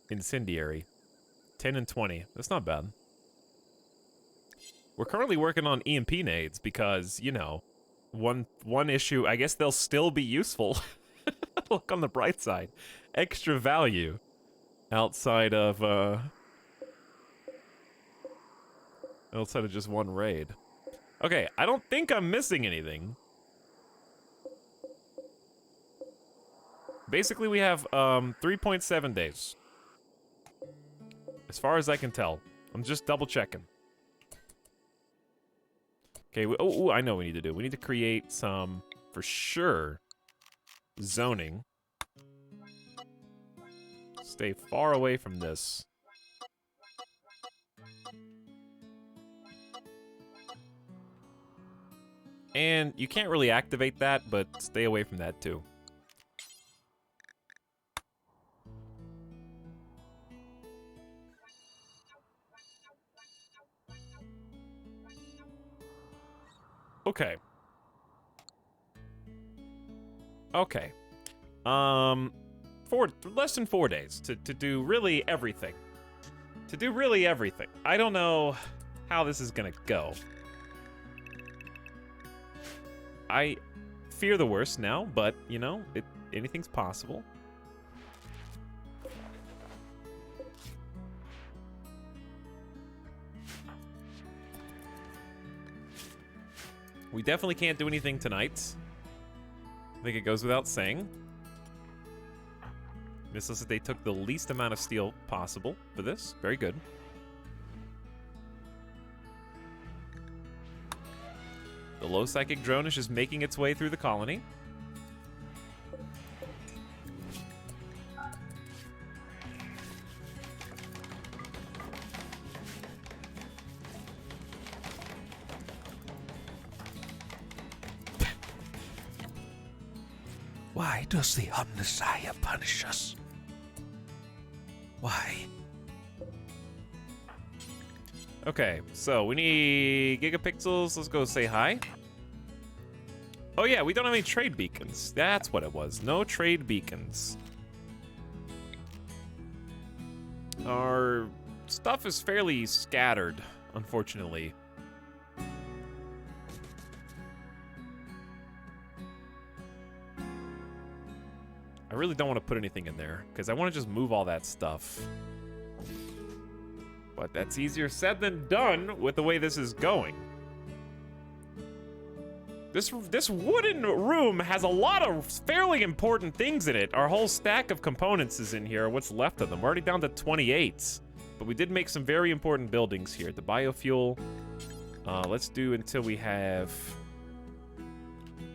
Incendiary? 10 and 20. That's not bad. We're currently working on EMP nades because, you know, one issue, I guess they'll still be useful. Look on the bright side. Extra value outside of just one raid. Okay, I don't think I'm missing anything. Basically, we have 3.7 days. As far as I can tell. I'm just double checking. Okay, I know what we need to do. We need to create some, for sure, zoning. Stay far away from this. And you can't really activate that, but stay away from that too. Okay. Okay. Less than 4 days to do really everything. To do really everything. I don't know how this is gonna go. I fear the worst now, but, you know, anything's possible. We definitely can't do anything tonight. I think it goes without saying. This is that they took the least amount of steel possible for this. Very good. The low psychic drone is just making its way through the colony. Why does the Omnissiah punish us? Why? Okay, so we need gigapixels. Let's go say hi. Oh yeah, we don't have any trade beacons. That's what it was. No trade beacons. Our stuff is fairly scattered, unfortunately. I really don't want to put anything in there, because I want to just move all that stuff. But that's easier said than done with the way this is going. This wooden room has a lot of fairly important things in it. Our whole stack of components is in here, what's left of them. We're already down to 28. But we did make some very important buildings here. The biofuel. Let's do until we have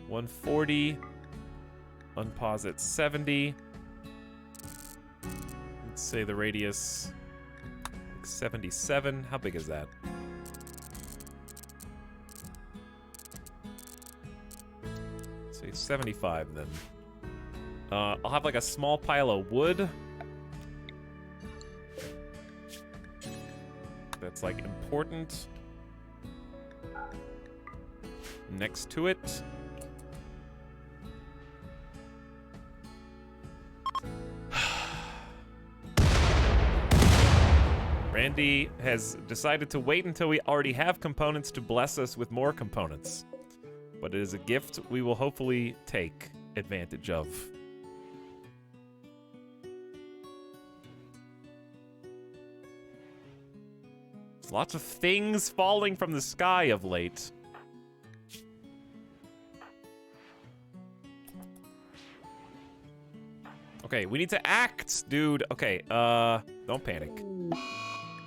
140. unpause at 70. Let's say the radius, like 77. How big is that? Say 75 then. I'll have like a small pile of wood. That's like important. Next to it. Randy has decided to wait until we already have components to bless us with more components. But it is a gift we will hopefully take advantage of. There's lots of things falling from the sky of late. Okay, we need to act, dude. Okay, don't panic.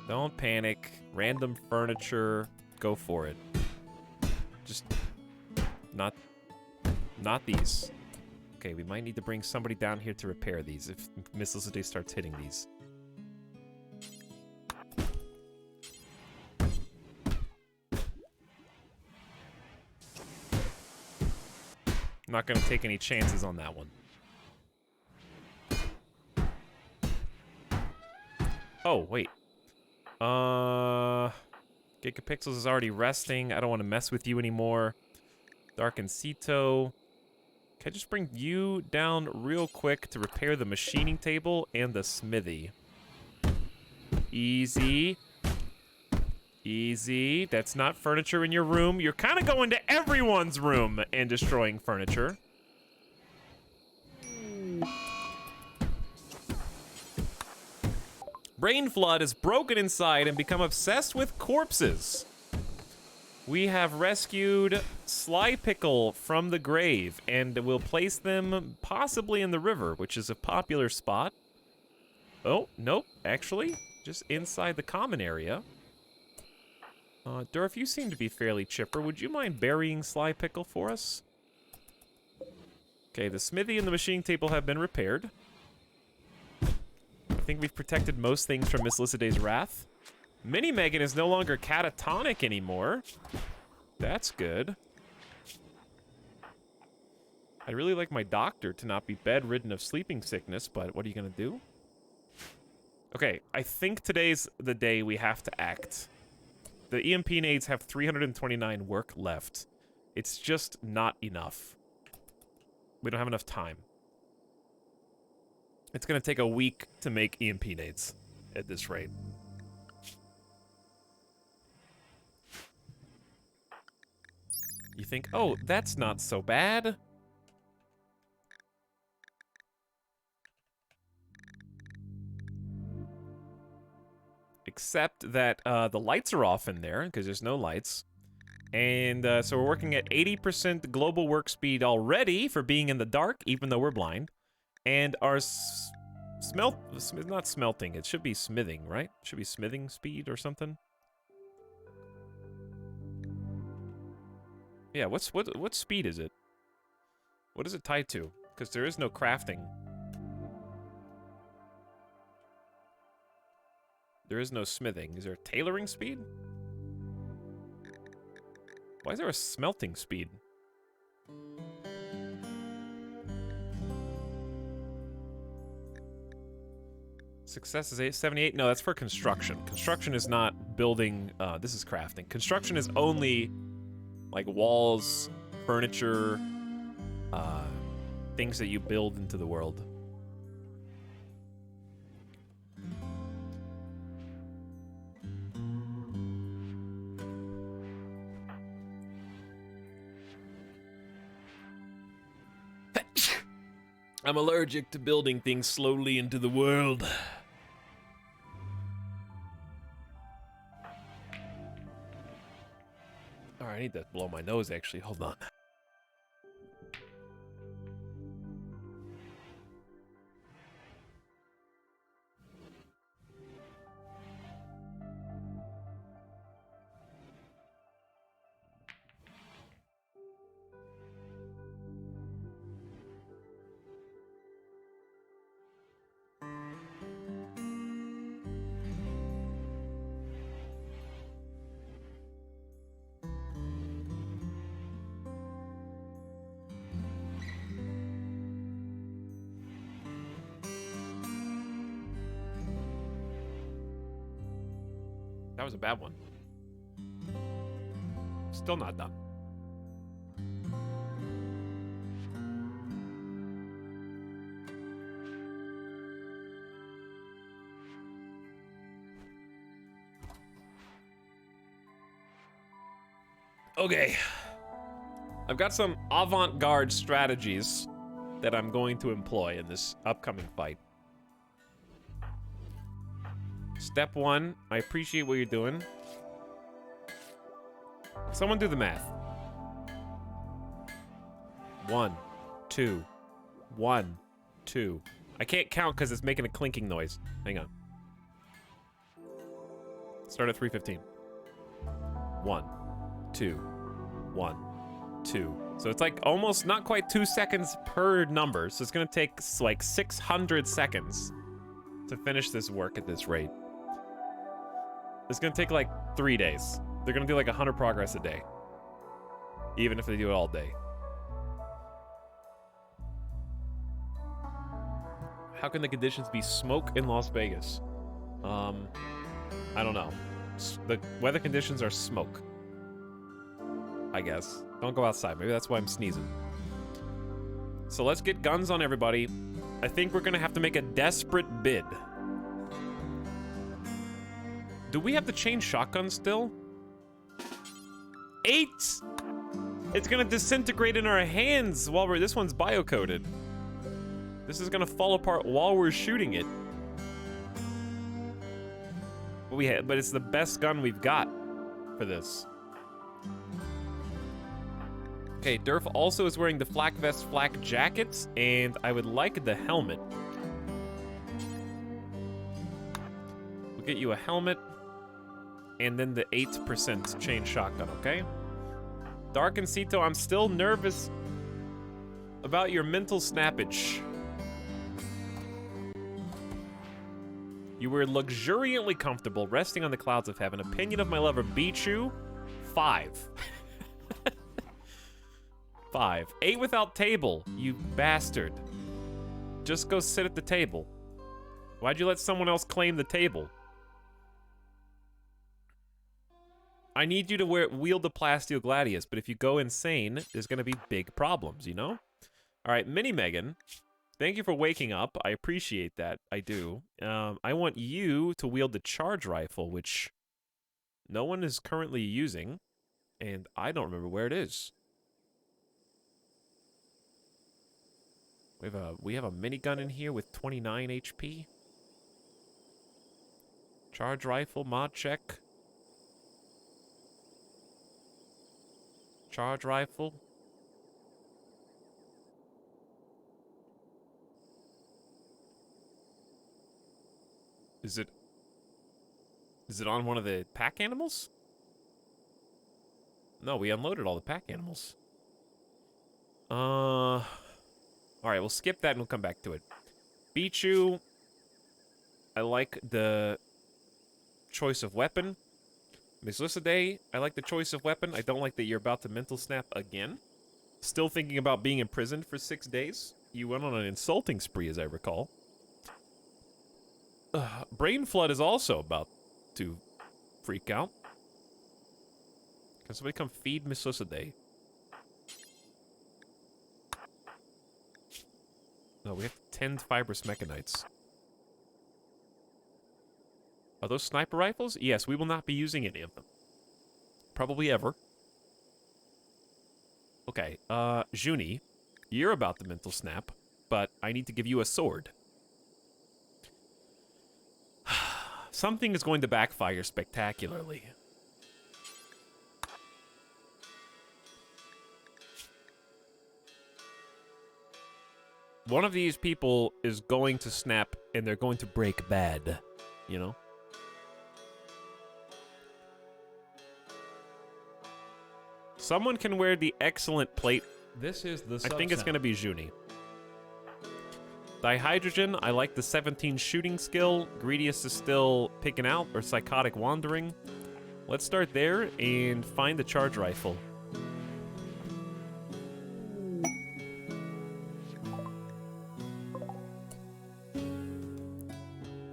Don't panic. Random furniture. Go for it. Just not these. Okay, we might need to bring somebody down here to repair these if Miss Felicity starts hitting these. I'm not gonna take any chances on that one. Oh, wait. Gigapixels is already resting. I don't want to mess with you anymore. Darkencito. Can I just bring you down real quick to repair the machining table and the smithy? Easy. Easy. That's not furniture in your room. You're kind of going to everyone's room and destroying furniture. Brain Flood is broken inside and become obsessed with corpses. We have rescued Sly Pickle from the grave and will place them possibly in the river, which is a popular spot. Oh, nope, actually, just inside the common area. Durf, you seem to be fairly chipper. Would you mind burying Sly Pickle for us? Okay, the smithy and the machine table have been repaired. I think we've protected most things from Miss Lyssiday's wrath. Mini Megan is no longer catatonic anymore. That's good. I'd really like my doctor to not be bedridden of sleeping sickness, but what are you gonna do? Okay, I think today's the day we have to act. The EMP nades have 329 work left. It's just not enough. We don't have enough time. It's gonna take a week to make EMP nades at this rate. You think, oh, that's not so bad. Except that the lights are off in there, because there's no lights. And so we're working at 80% global work speed already for being in the dark, even though we're blind. And our not smelting, it should be smithing, right? Should be smithing speed or something. Yeah, what speed is it? What is it tied to? Because there is no crafting. There is no smithing. Is there a tailoring speed? Why is there a smelting speed? Success is 78. No, that's for construction. Construction is not building. This is crafting. Construction is only like walls, furniture, things that you build into the world. I'm allergic to building things slowly into the world. Alright, I need to blow my nose, actually. Hold on. That was a bad one. Still not done. Okay. I've got some avant-garde strategies that I'm going to employ in this upcoming fight. Step 1, I appreciate what you're doing. Someone do the math. 1, 2, 1, 2. I can't count because it's making a clinking noise. Hang on. Start at 3:15. 1, 2, 1, 2. So it's like almost not quite 2 seconds per number. So it's gonna take like 600 seconds to finish this work at this rate. It's gonna take like 3 days. They're gonna do like 100 progress a day. Even if they do it all day. How can the conditions be smoke in Las Vegas? I don't know. The weather conditions are smoke. I guess. Don't go outside. Maybe that's why I'm sneezing. So let's get guns on everybody. I think we're gonna have to make a desperate bid. Do we have to change shotguns still? 8! It's gonna disintegrate in our hands while we're... This one's biocoded. This is gonna fall apart while we're shooting it. But it's the best gun we've got for this. Okay, Durf also is wearing the flak vest, flak jackets, and I would like the helmet. We'll get you a helmet, and then the 8% chain shotgun, okay? Dark and Cito, I'm still nervous about your mental snappage. You were luxuriantly comfortable, resting on the clouds of heaven. Opinion of my lover beat you. 5. 5. 8 without table, you bastard. Just go sit at the table. Why'd you let someone else claim the table? I need you to wield the Plasteel Gladius, but if you go insane, there's gonna be big problems, you know? Alright, Mini Megan. Thank you for waking up. I appreciate that. I do. I want you to wield the charge rifle, which no one is currently using, and I don't remember where it is. We have a minigun in here with 29 HP. Charge rifle, mod check. Charge rifle. Is it on one of the pack animals? No, we unloaded all the pack animals. Alright, we'll skip that and we'll come back to it. Bichu. I like the choice of weapon. Miss Lycidae, I like the choice of weapon. I don't like that you're about to mental snap again. Still thinking about being imprisoned for 6 days. You went on an insulting spree, as I recall. Brain Flood is also about to freak out. Can somebody come feed Miss Lycidae? No, we have to tend fibrous mechanites. Are those sniper rifles? Yes, we will not be using any of them. Probably ever. Okay, Juni, you're about the mental snap, but I need to give you a sword. Something is going to backfire spectacularly. One of these people is going to snap, and they're going to break bad, you know? Someone can wear the excellent plate. This is the I think it's going to be Juni. Dihydrogen, I like the 17 shooting skill. Greediest is still picking out, or Psychotic Wandering. Let's start there and find the charge rifle.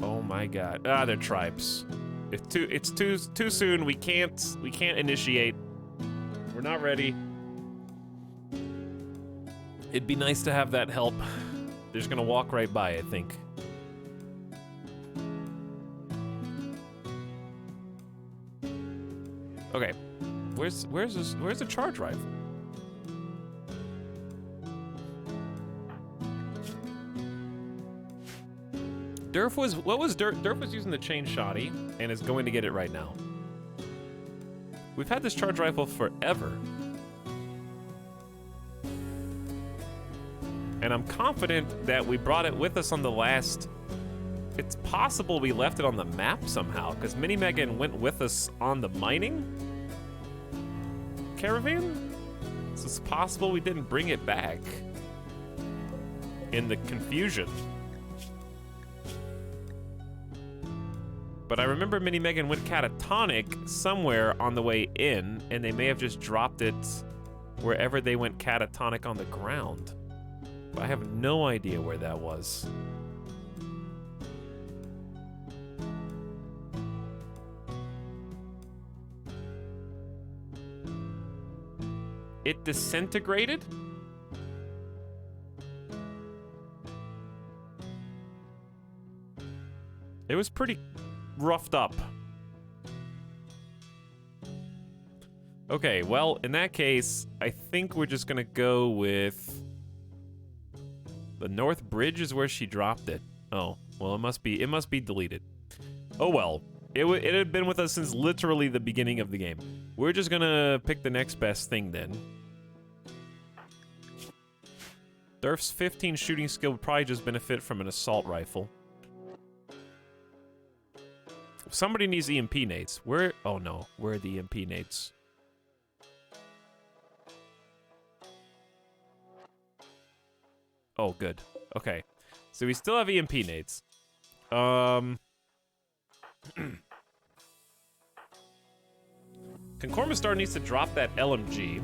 Oh my god. Ah, they're tribes. It's too soon. We can't initiate. We're not ready. It'd be nice to have that help. They're just gonna walk right by, I think. Okay, where's the charge rifle? Durf was using the chain shotty and is going to get it right now. We've had this charge rifle forever. And I'm confident that we brought it with us on the last... It's possible we left it on the map somehow, because Mini Megan went with us on the mining caravan? So it's possible we didn't bring it back in the confusion. But I remember Mini Megan went catatonic somewhere on the way in, and they may have just dropped it wherever they went catatonic on the ground. But I have no idea where that was. It disintegrated? It was pretty roughed up. Okay, well, in that case, I think we're just gonna go with... The North Bridge is where she dropped it. Oh, well, it must be deleted. Oh well, it had been with us since literally the beginning of the game. We're just gonna pick the next best thing then. Durf's 15 shooting skill would probably just benefit from an assault rifle. Somebody needs EMP nades. Where? Oh no, where are the EMP nades? Oh, good. Okay. So we still have EMP nades. Concormistar needs to drop that LMG.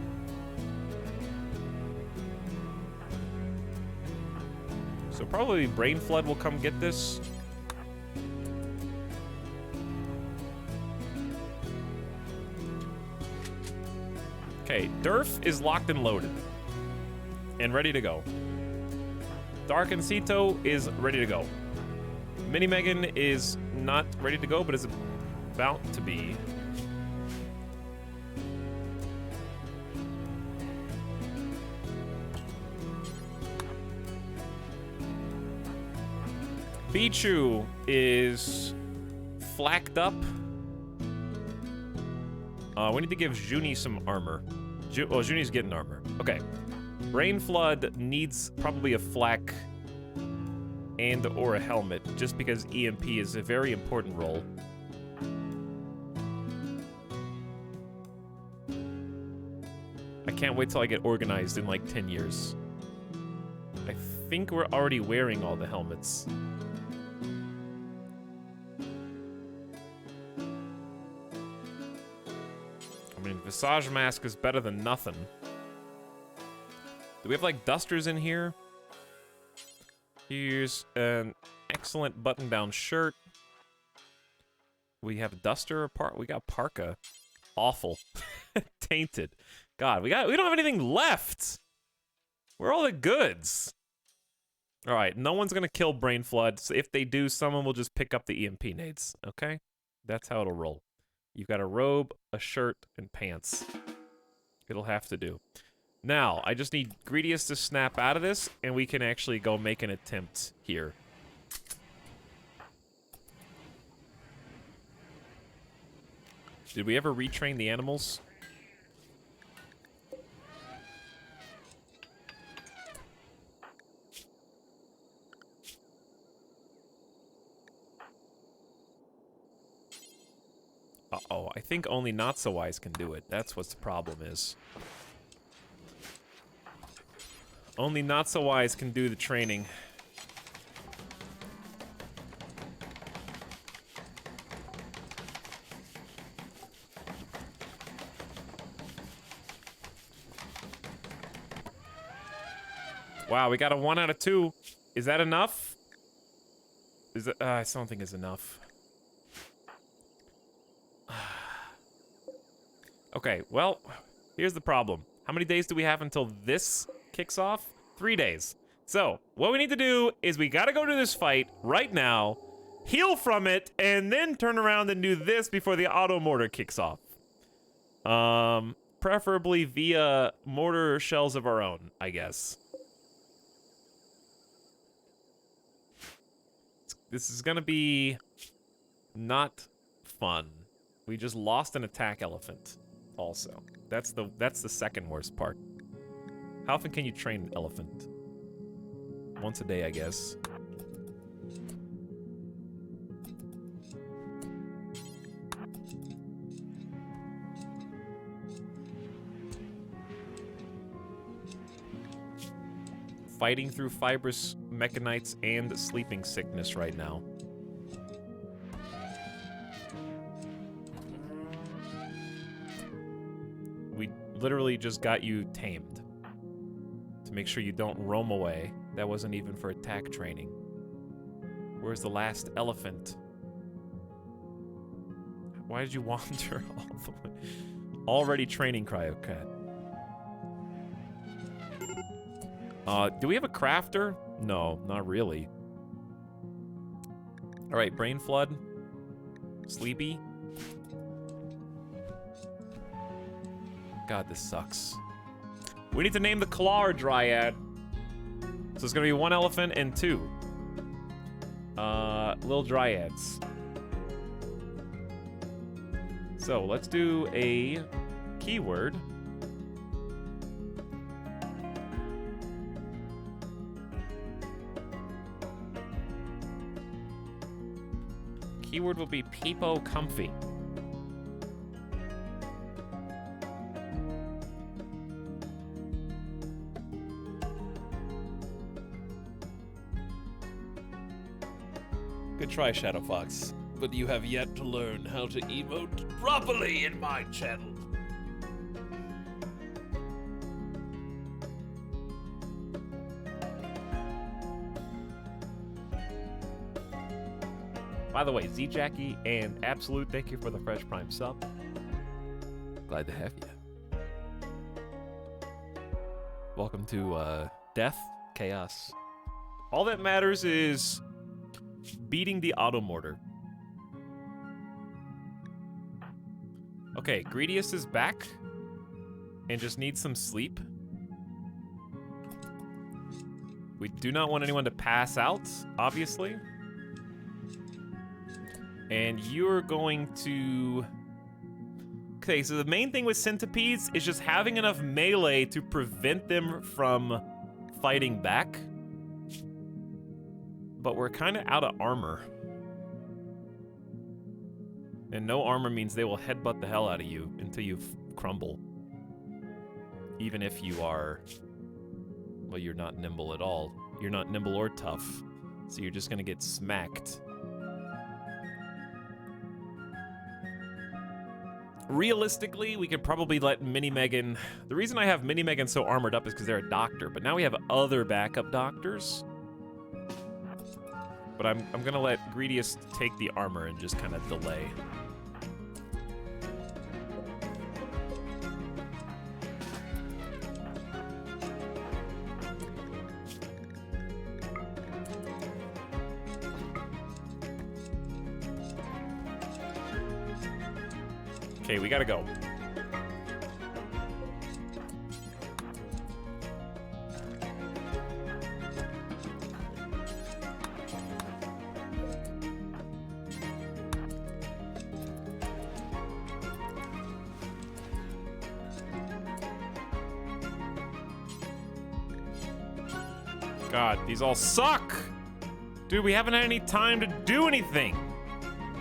So probably Brain Flood will come get this. Okay, Durf is locked and loaded. And ready to go. Dark and Cito is ready to go. Mini Megan is not ready to go, but is about to be. Pichu is flacked up. We need to give Junie some armor. Well, Junie's getting armor. Okay. Brain Flood needs probably a flak and or a helmet, just because EMP is a very important role. I can't wait till I get organized in like 10 years. I think we're already wearing all the helmets. I mean, Visage Mask is better than nothing. Do we have, like, dusters in here? Here's an excellent button-down shirt. We have a duster apart. We got parka. Awful. Tainted. God, we don't have anything left. Where are all the goods? All right, no one's gonna kill Brain Flood. So if they do, someone will just pick up the EMP nades. Okay, that's how it'll roll. You've got a robe, a shirt, and pants. It'll have to do. Now, I just need Greedius to snap out of this, and we can actually go make an attempt here. Did we ever retrain the animals? Uh-oh, I think only Not So Wise can do it. That's what the problem is. Only Not So Wise can do the training. Wow, we got a 1 out of 2. Is that enough? Is that? I don't think it's enough. Okay, well, here's the problem. How many days do we have until this kicks off? 3 days. So, what we need to do is we gotta go to this fight right now, heal from it, and then turn around and do this before the auto mortar kicks off. Preferably via mortar shells of our own, I guess. This is gonna be not fun. We just lost an attack elephant also. That's the second worst part. How often can you train an elephant? Once a day, I guess. Fighting through fibrous mechanites and sleeping sickness right now. We literally just got you tamed. To make sure you don't roam away. That wasn't even for attack training. Where's the last elephant? Why did you wander all the way? Already training Cryocat. Do we have a crafter? No, not really. Alright, Brain Flood. Sleepy. God, this sucks. We need to name the Claw Dryad. So it's gonna be 1 elephant and 2. Little Dryads. So let's do a keyword. Keyword will be Peepo Comfy. Good try, Shadow Fox. But you have yet to learn how to emote properly in my channel. By the way, Z Jackie and Absolute, thank you for the Fresh Prime sub. Glad to have you. Welcome to Death, Chaos. All that matters is beating the auto mortar. Okay, Greedius is back and just needs some sleep. We do not want anyone to pass out, obviously. And you're going to... Okay, so the main thing with centipedes is just having enough melee to prevent them from fighting back. But we're kind of out of armor. And no armor means they will headbutt the hell out of you until you crumble. Even if you are... Well, you're not nimble at all. You're not nimble or tough. So you're just gonna get smacked. Realistically, we could probably let Mini Megan... The reason I have Mini Megan so armored up is because they're a doctor, but now we have other backup doctors. But I'm gonna let Greedius take the armor and just kind of delay. Okay, we gotta go. God, these all suck! Dude, we haven't had any time to do anything!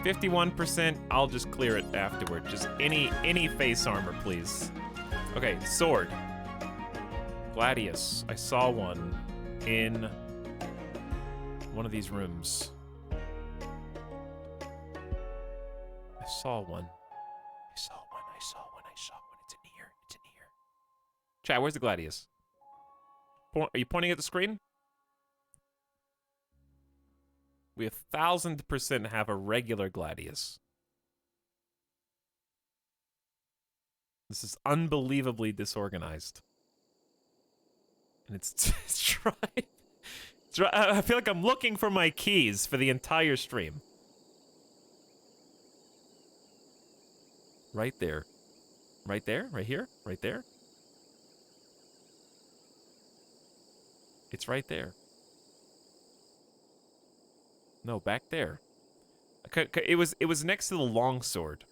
51%, I'll just clear it afterward. Just any face armor, please. Okay, sword. Gladius. I saw one in one of these rooms. I saw one. I saw one. It's in here. Chat, where's the Gladius? Are you pointing at the screen? We 1,000% have a regular Gladius. This is unbelievably disorganized. And it's trying. I feel like I'm looking for my keys for the entire stream. Right there. Right there? Right here? Right there? It's right there. No, back there. It was next to the longsword.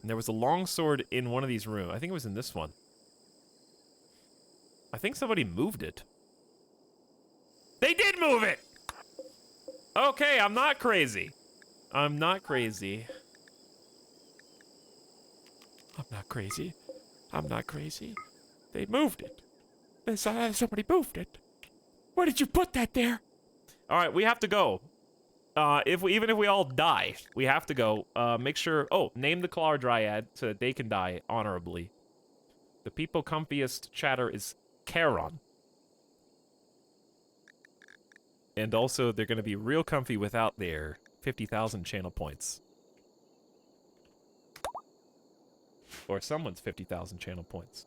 And there was a longsword in one of these rooms. I think it was in this one. I think somebody moved it. They did move it! Okay, I'm not crazy. I'm not crazy. I'm not crazy. I'm not crazy. They moved it. Somebody moved it. Where did you put that there? All right, we have to go. Even if we all die, we have to go. Make sure. Oh, name the Claw Dryad so that they can die honorably. The people comfiest chatter is Charon. And also, they're going to be real comfy without their 50,000 channel points. Or someone's 50,000 channel points.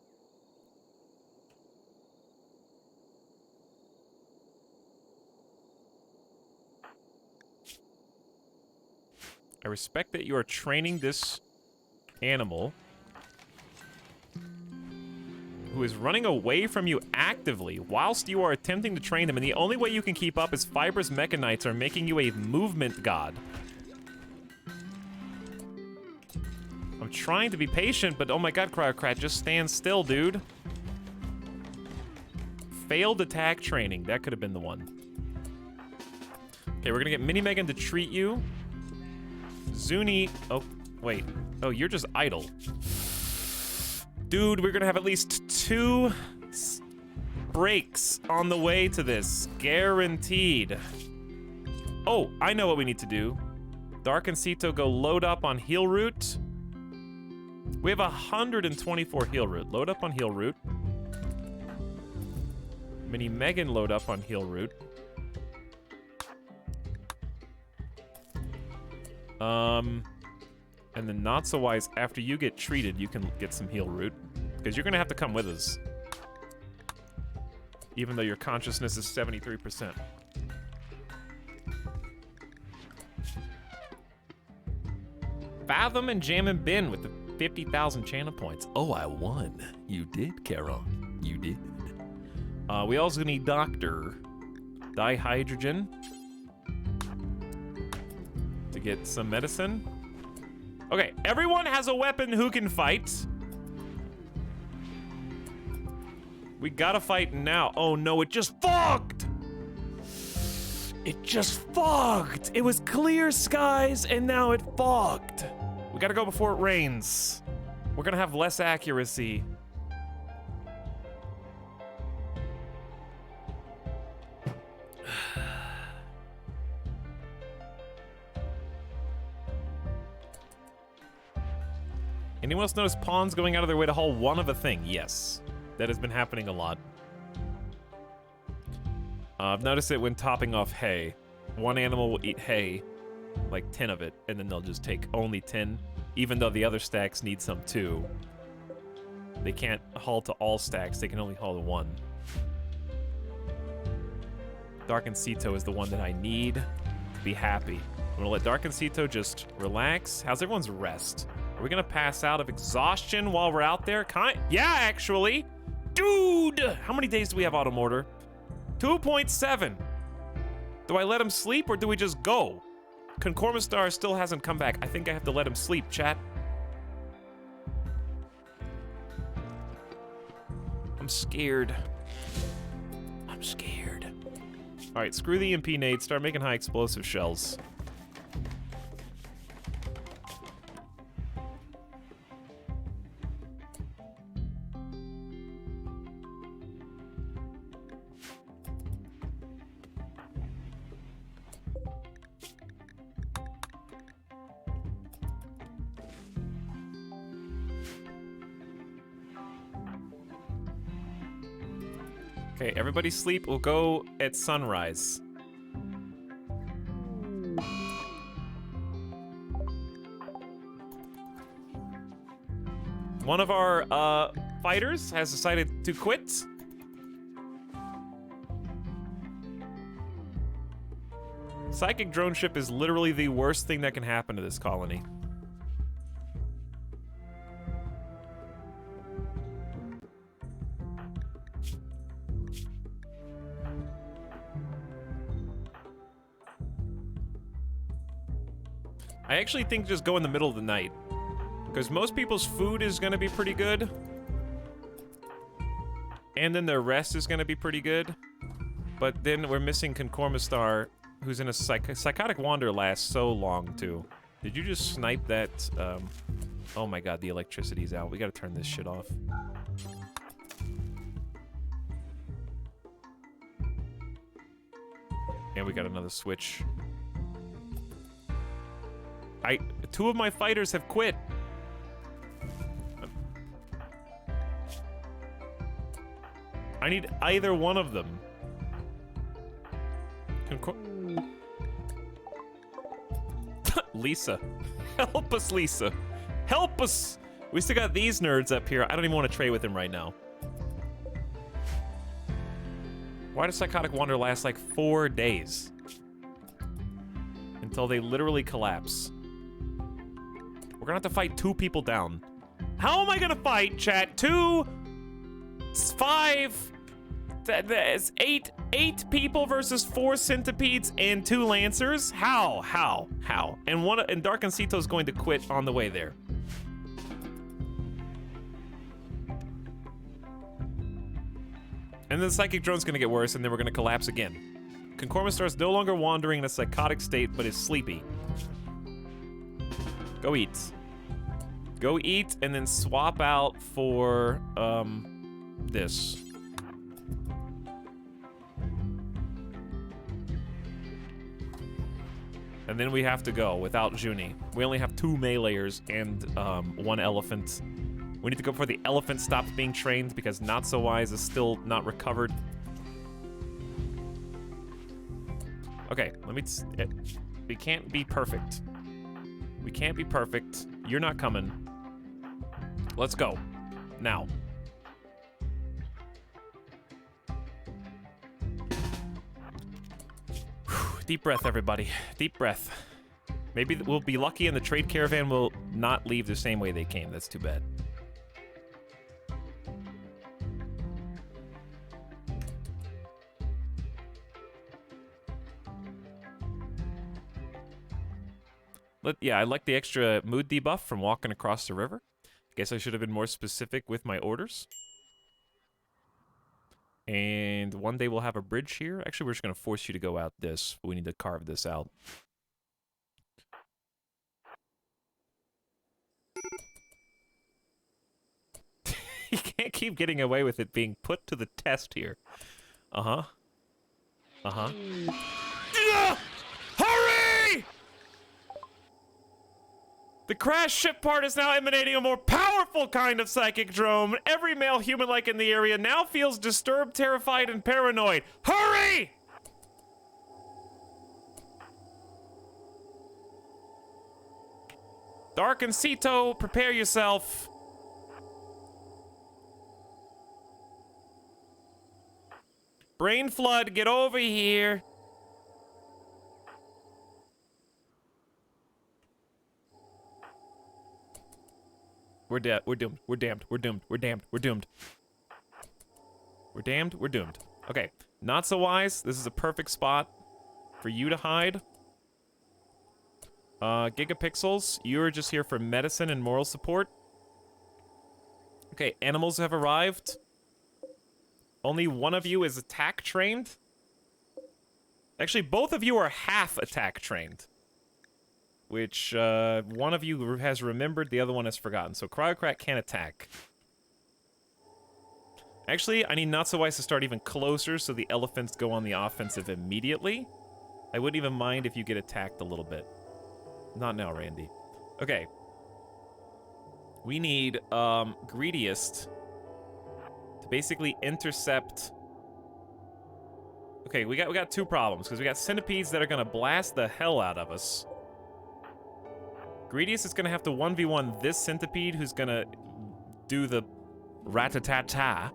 I respect that you are training this animal who is running away from you actively whilst you are attempting to train them, and the only way you can keep up is fibrous mechanites are making you a movement god. I'm trying to be patient, but oh my god, Cryocrat, just stand still, dude. Failed attack training. That could have been the one. Okay, we're gonna get Mini Megan to treat you. Zuni. Oh, wait. Oh, you're just idle. Dude, we're gonna have at least 2 breaks on the way to this. Guaranteed. Oh, I know what we need to do. Dark and Sito go load up on Heal Root. We have 124 Heal Root. Load up on Heal Root. Mini Megan load up on Heal Root. And then Not So Wise, after you get treated, you can get some Heal Root. Because you're gonna have to come with us. Even though your consciousness is 73%. Fathom and Jam and Bin with the 50,000 channel points. Oh, I won. You did, Charon. You did. We also need Doctor Dihydrogen to get some medicine. Okay, everyone has a weapon who can fight. We gotta fight now. Oh no, it just fogged! It just fogged! It was clear skies and now it fogged. We gotta go before it rains. We're gonna have less accuracy. Anyone else notice pawns going out of their way to haul one of a thing? Yes. That has been happening a lot. I've noticed it when topping off hay. One animal will eat hay, like 10 of it, and then they'll just take only 10, even though the other stacks need some too. They can't haul to all stacks, they can only haul to one. Dark and Sito is the one that I need to be happy. I'm gonna let Dark and Sito just relax. How's everyone's rest? Are we gonna pass out of exhaustion while we're out there? Yeah, actually. Dude! How many days do we have auto mortar? 2.7. Do I let him sleep or do we just go? Concormistar still hasn't come back. I think I have to let him sleep, chat. I'm scared. I'm scared. All right, screw the EMP nade. Start making high explosive shells. Okay, everybody sleep. We'll go at sunrise. One of our fighters has decided to quit. Psychic drone ship is literally the worst thing that can happen to this colony. I actually think just go in the middle of the night, because most people's food is going to be pretty good. And then their rest is going to be pretty good. But then we're missing Concormistar, who's in a psychotic wander lasts so long, too. Did you just snipe that? Oh my god, the electricity's out. We gotta turn this shit off. And we got another switch. Two of my fighters have quit. I need either one of them. Lisa. Help us, Lisa. Help us! We still got these nerds up here. I don't even want to trade with him right now. Why does Psychotic Wander last like 4 days? Until they literally collapse. We're gonna have to fight 2 people down. How am I gonna fight, chat? 2, 5, that's 8 people versus 4 centipedes and 2 lancers? How? And Dark Ancito's going to quit on the way there. And then the Psychic Drone's gonna get worse, and then we're gonna collapse again. Concormistar is no longer wandering in a psychotic state, but is sleepy. Go eat. Go eat, and then swap out for, this. And then we have to go without Junie. We only have 2 meleeers and, 1 elephant. We need to go before the elephant stops being trained because Not So Wise is still not recovered. Okay, we can't be perfect. We can't be perfect. You're not coming. Let's go. Now. Deep breath, everybody. Deep breath. Maybe we'll be lucky and the trade caravan will not leave the same way they came. That's too bad. Yeah, I like the extra mood debuff from walking across the river. Guess I should have been more specific with my orders. And one day we'll have a bridge here. Actually, we're just going to force you to go out this. We need to carve this out. You can't keep getting away with it being put to the test here. Uh-huh. Uh-huh. Hurry! The crash ship part is now emanating a more powerful kind of psychic drone. Every male human-like in the area now feels disturbed, terrified, and paranoid. Hurry! Dark and Cito, prepare yourself. Brain Flood, get over here. We're dead. We're doomed. We're damned. We're doomed. We're damned. We're doomed. We're damned. We're doomed. Okay. Not So Wise. This is a perfect spot for you to hide. Gigapixels, you're just here for medicine and moral support. Okay, animals have arrived. Only one of you is attack trained. Actually, both of you are half attack trained. Which, one of you has remembered, the other one has forgotten. So Cryocrat can't attack. Actually, I need Not So Wise to start even closer so the elephants go on the offensive immediately. I wouldn't even mind if you get attacked a little bit. Not now, Randy. Okay. We need, Greediest to basically intercept... Okay, we got 2 problems, because we got centipedes that are gonna blast the hell out of us. Greediest is gonna have to 1v1 this centipede who's gonna do the rat-a-tat-ta.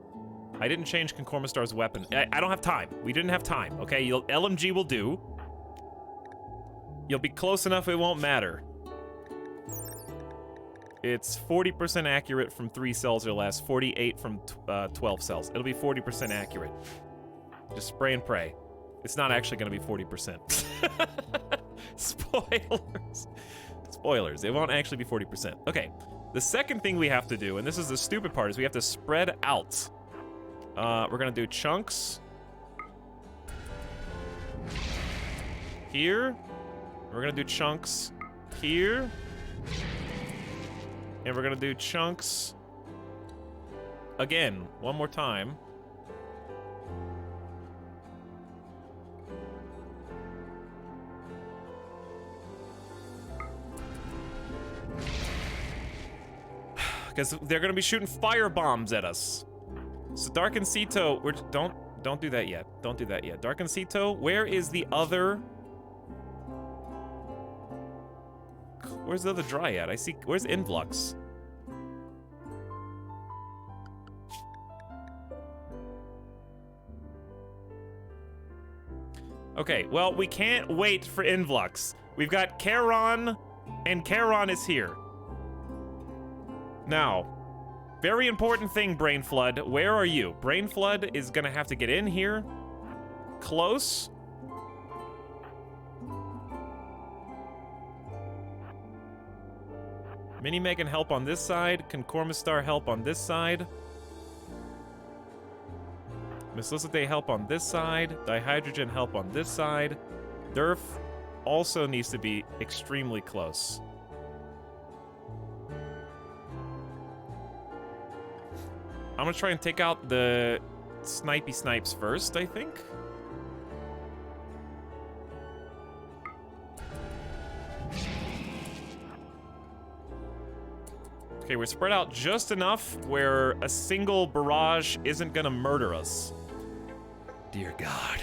I didn't change Concormistar's weapon. I don't have time. We didn't have time, okay? LMG will do. You'll be close enough, it won't matter. It's 40% accurate from 3 cells or less, 48 from 12 cells. It'll be 40% accurate. Just spray and pray. It's not actually going to be 40%. Spoilers. Spoilers. It won't actually be 40%. Okay. The second thing we have to do, and this is the stupid part, is we have to spread out. We're going to do chunks. Here. We're going to do chunks here. And we're going to do chunks again, one more time. Because they're going to be shooting fire bombs at us. So Darkencito, don't do that yet. Don't do that yet. Darkencito, where is the other... Where's the other Dryad? I see... Where's Influx? Okay, well, we can't wait for Influx. We've got Charon, and Charon is here. Now, very important thing, Brain Flood. Where are you? Brain Flood is gonna have to get in here. Close. Mini-Meg can help on this side. Concormistar help on this side. Mislicite help on this side. Dihydrogen help on this side. Durf also needs to be extremely close. I'm gonna try and take out the snipey snipes first, I think. Okay, we're spread out just enough where a single barrage isn't gonna murder us. Dear God,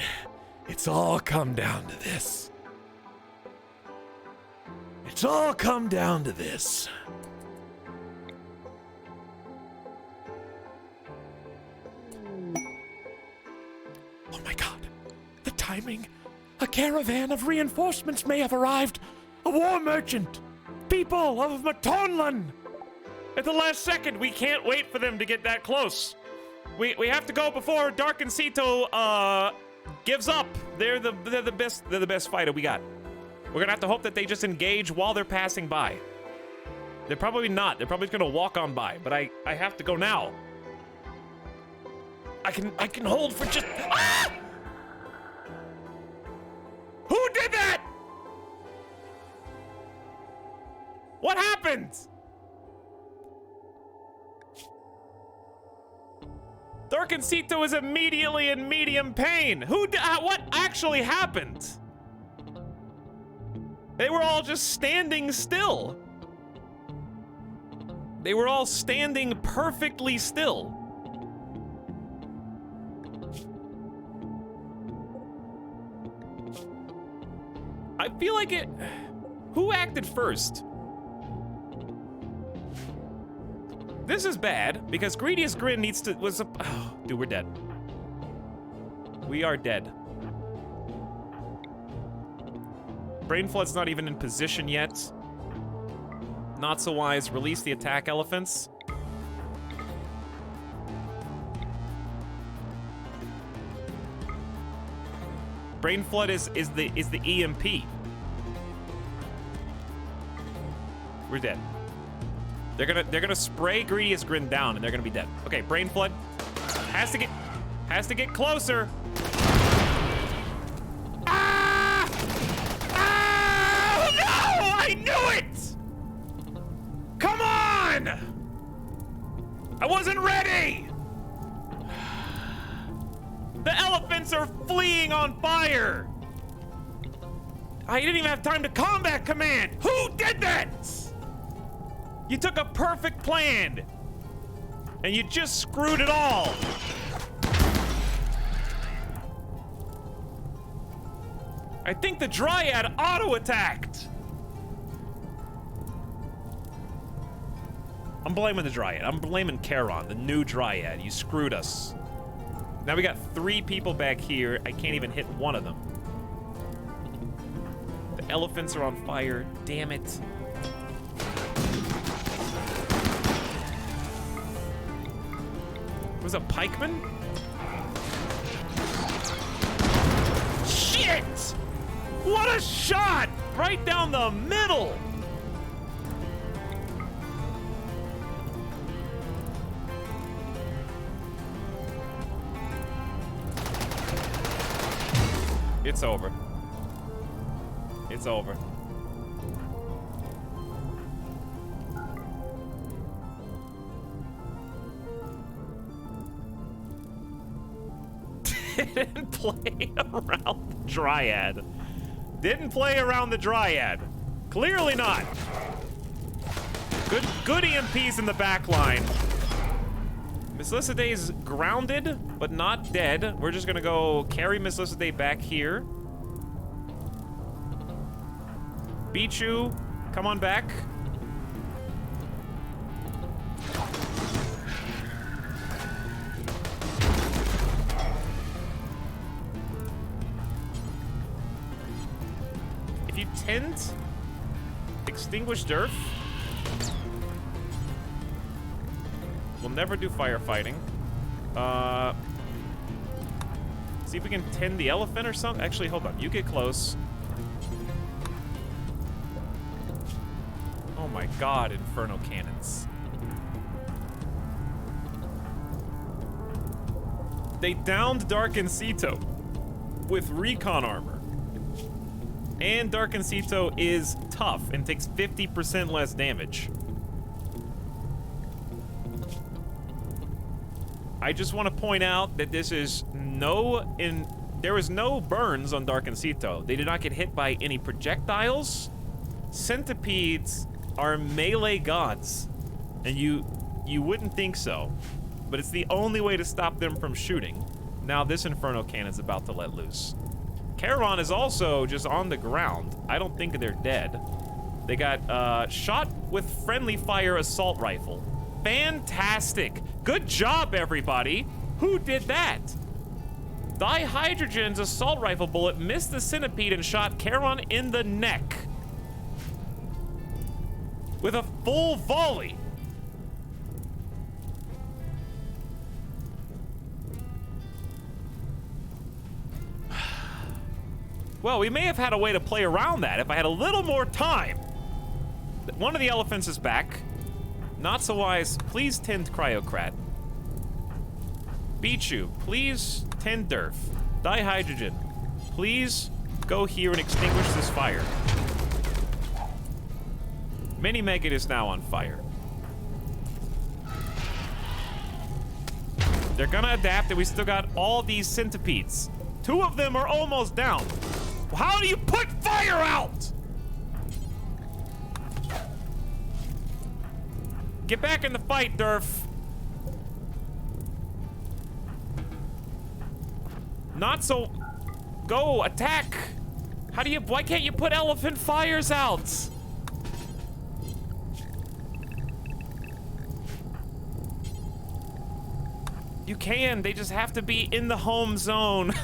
it's all come down to this. It's all come down to this. Oh my God, the timing. A caravan of reinforcements may have arrived. A war merchant. People of Matonlan. At the last second, we can't wait for them to get that close. We have to go before Darkencito gives up. They're the best fighter we got. We're gonna have to hope that they just engage while they're passing by. They're probably not. They're probably just gonna walk on by. But I have to go now. I can hold for just. Ah! Who did that? What happened? Darkencito is immediately in medium pain. What actually happened? They were all just standing still. They were all standing perfectly still. I feel like it... Who acted first? This is bad, because Greediest Grin needs to... Oh, dude, we're dead. We are dead. Brain Flood's not even in position yet. Not so wise. Release the attack elephants. Brain Flood is the EMP. We're dead. They're gonna spray Greediest Grin down and they're gonna be dead. Okay, Brain Flood has to get closer. Ah! Ah! No! I knew it! Come on! I wasn't ready! The elephants are fleeing on fire! I didn't even have time to combat command! Who did that? You took a perfect plan, and you just screwed it all. I think the Dryad auto-attacked. I'm blaming the Dryad. I'm blaming Charon, the new Dryad. You screwed us. Now we got 3 people back here. I can't even hit one of them. The elephants are on fire. Damn it. Was it pikeman? Shit! What a shot! Right down the middle! It's over. It's over. Didn't play around the Dryad. Didn't play around the Dryad. Clearly not. Good EMPs in the back line. Miss Lyssiday's grounded, but not dead. We're just gonna go carry Miss Lyssiday back here. Bichu, come on back. If you tent, extinguish Durf. We'll never do firefighting. See if we can tend the elephant or something. Actually, hold on. You get close. Oh my god, Inferno cannons. They downed Darkencito with recon armor. And Darkencito is tough and takes 50% less damage. I just want to point out that this is there was no burns on Darkencito. They did not get hit by any projectiles. Centipedes are melee gods, and you wouldn't think so, but it's the only way to stop them from shooting. Now this Inferno Cannon's about to let loose. Charon is also just on the ground. I don't think they're dead. They got shot with friendly fire assault rifle. Fantastic. Good job, everybody. Who did that? Dihydrogen's assault rifle bullet missed the centipede and shot Charon in the neck with a full volley. Well, we may have had a way to play around that if I had a little more time. One of the elephants is back. Not so wise. Please tend Cryocrat. Bichu, please tend Durf. Dihydrogen, please go here and extinguish this fire. Mini Megat is now on fire. They're gonna adapt, and we still got all these centipedes. 2 of them are almost down. How do you put fire out? Get back in the fight, Durf. Not so... Go, attack. Why can't you put elephant fires out? You can, they just have to be in the home zone.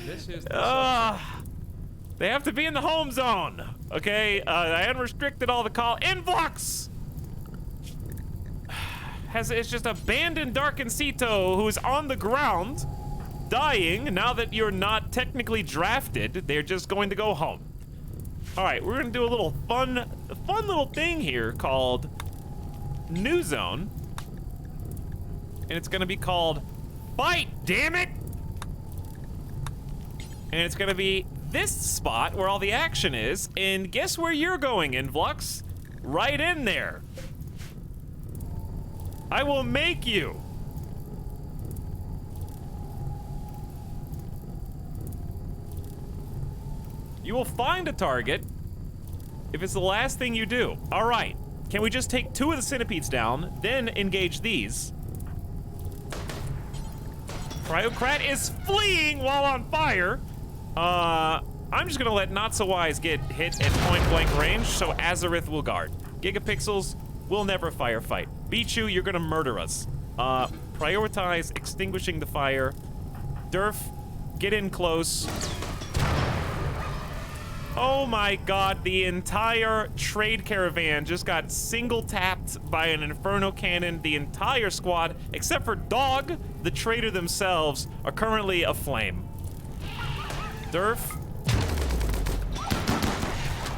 This is the They have to be in the home zone. Okay, I unrestricted all the call. Influx! It's just abandoned Darkencito, who's on the ground, dying. Now that you're not technically drafted, they're just going to go home. All right, we're gonna do a little fun little thing here called New Zone. And it's gonna be called Fight, damn it! And it's gonna be this spot where all the action is, and guess where you're going, Influx? Right in there. I will make you. You will find a target if it's the last thing you do. All right, can we just take 2 of the centipedes down, then engage these? Cryocrat is fleeing while on fire. I'm just gonna let Not So Wise get hit at point blank range, so Azareth will guard. Gigapixels will never firefight. Bichu, you're gonna murder us. Prioritize extinguishing the fire. Durf, get in close. Oh my god, the entire trade caravan just got single tapped by an Inferno Cannon. The entire squad, except for Dog, the trader themselves, are currently aflame. Durf.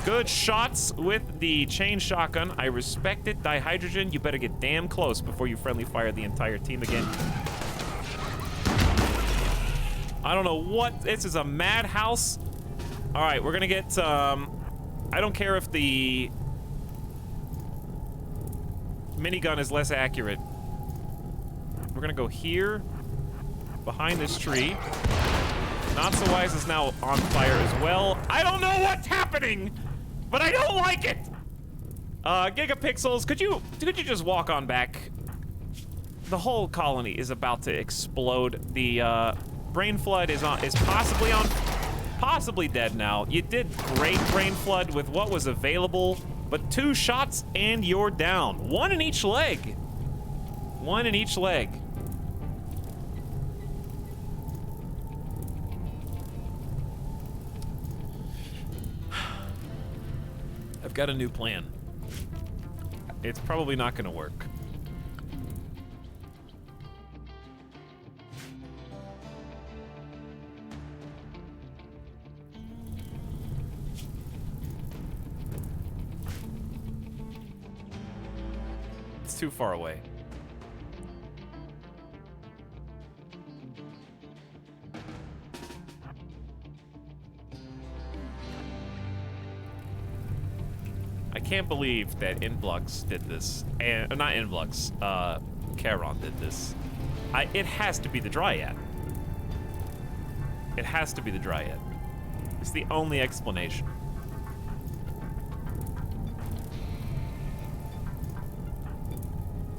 Good shots with the chain shotgun. I respect it. Dihydrogen, you better get damn close before you friendly fire the entire team again. I don't know what, this is a madhouse. All right, we're gonna get, I don't care if the minigun is less accurate. We're gonna go here, behind this tree. Not So Wise is now on fire as well. I don't know what's happening, but I don't like it. Gigapixels, could you just walk on back? The whole colony is about to explode. The brain flood is possibly dead now. You did great, brain flood, with what was available, but 2 shots and you're down. 1 in each leg. 1 in each leg. I've got a new plan. It's probably not gonna work. It's too far away. I can't believe that Influx did this, and not Influx, Charon did this. It has to be the Dryad. It has to be the Dryad. It's the only explanation.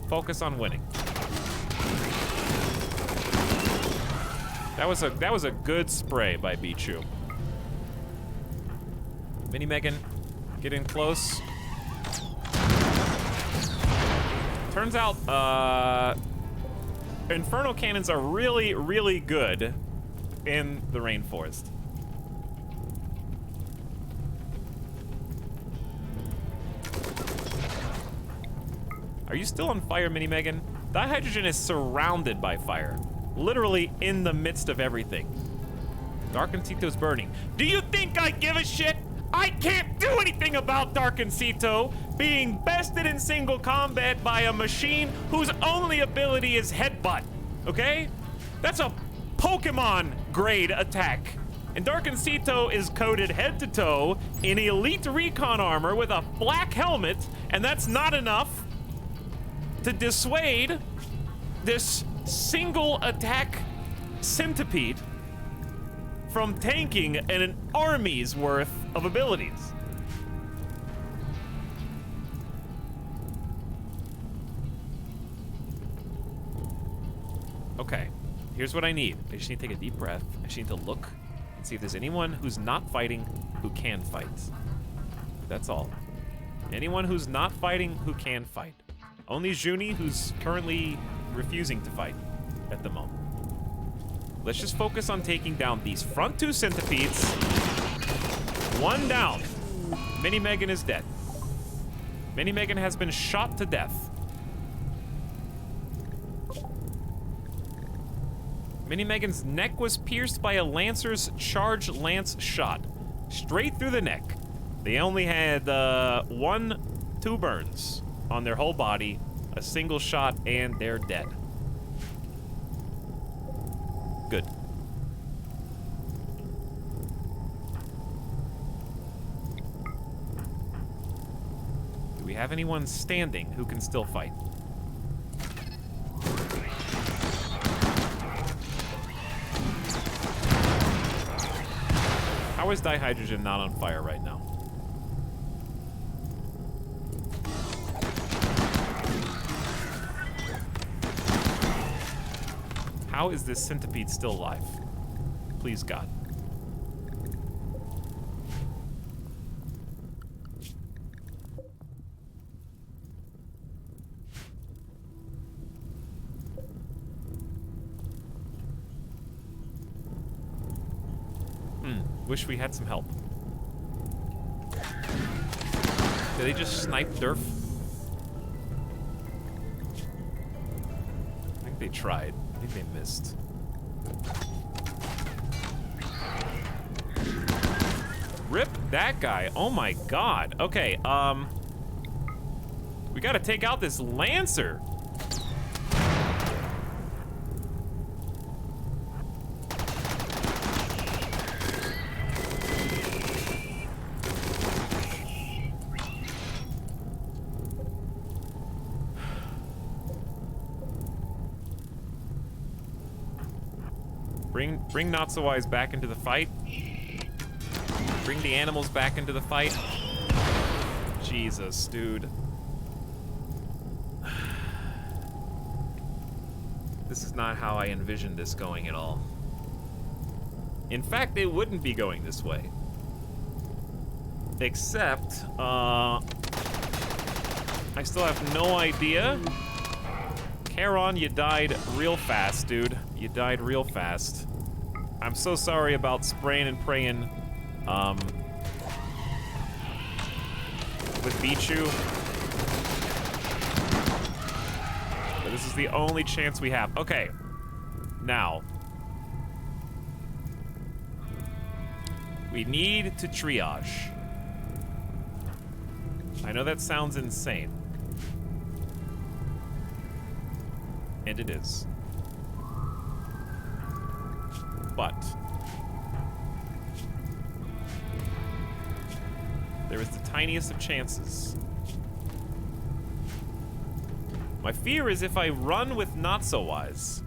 Focus on winning. That was a good spray by Bichu. Mini Megan, get in close. Turns out, Inferno Cannons are really, really good in the rainforest. Are you still on fire, Mini Megan? Dihydrogen is surrounded by fire. Literally in the midst of everything. Darkencito's burning. Do you think I give a shit? I can't do anything about Darkencito being bested in single combat by a machine whose only ability is headbutt, okay? That's a Pokemon grade attack. And Darkencito is coated head to toe in elite recon armor with a black helmet, and that's not enough to dissuade this single attack centipede from tanking an army's worth of abilities. Okay, here's what I need. I just need to take a deep breath. I just need to look and see if there's anyone who's not fighting who can fight. That's all. Anyone who's not fighting who can fight. Only Juni, who's currently refusing to fight at the moment. Let's just focus on taking down these front 2 centipedes. 1 down. Mini Megan is dead. Mini Megan has been shot to death. Mini Megan's neck was pierced by a Lancer's charge lance shot. Straight through the neck. They only had 2 burns on their whole body, a single shot, and they're dead. Good. Do we have anyone standing who can still fight? How is Dihydrogen not on fire right now? How is this centipede still alive? Please, God. Wish we had some help. Did they just snipe Durf? I think they tried. I think they missed. Rip that guy. Oh my god. Okay, we gotta take out this Lancer. Bring Not So Wise back into the fight. Bring the animals back into the fight. Jesus, dude. This is not how I envisioned this going at all. In fact, it wouldn't be going this way. Except, I still have no idea. Charon, you died real fast, dude. You died real fast. I'm so sorry about spraying and praying, with Bichu. But this is the only chance we have. Okay. Now. We need to triage. I know that sounds insane. And it is. But there is the tiniest of chances. My fear is if I run with Not So Wise.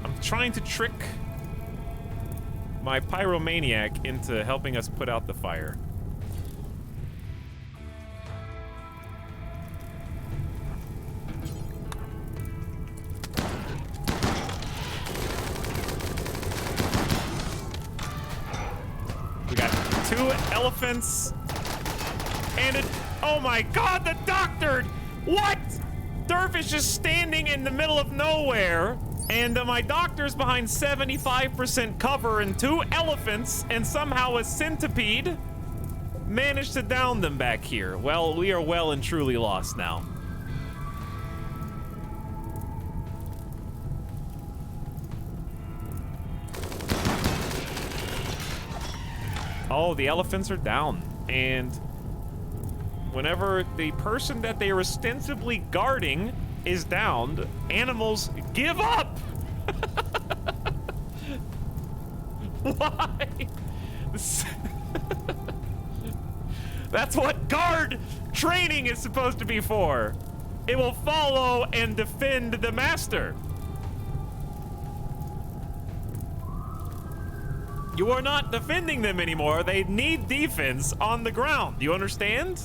I'm trying to trick my pyromaniac into helping us put out the fire. We got 2 elephants and a... Oh my god, the doctor! What? Durf is just standing in the middle of nowhere. And my doctor's behind 75% cover and 2 elephants, and somehow a centipede managed to down them back here. Well, we are well and truly lost now. Oh, the elephants are down. And whenever the person that they are ostensibly guarding is downed, animals give up! Why? That's what guard training is supposed to be for. It will follow and defend the master. You are not defending them anymore. They need defense on the ground. Do you understand?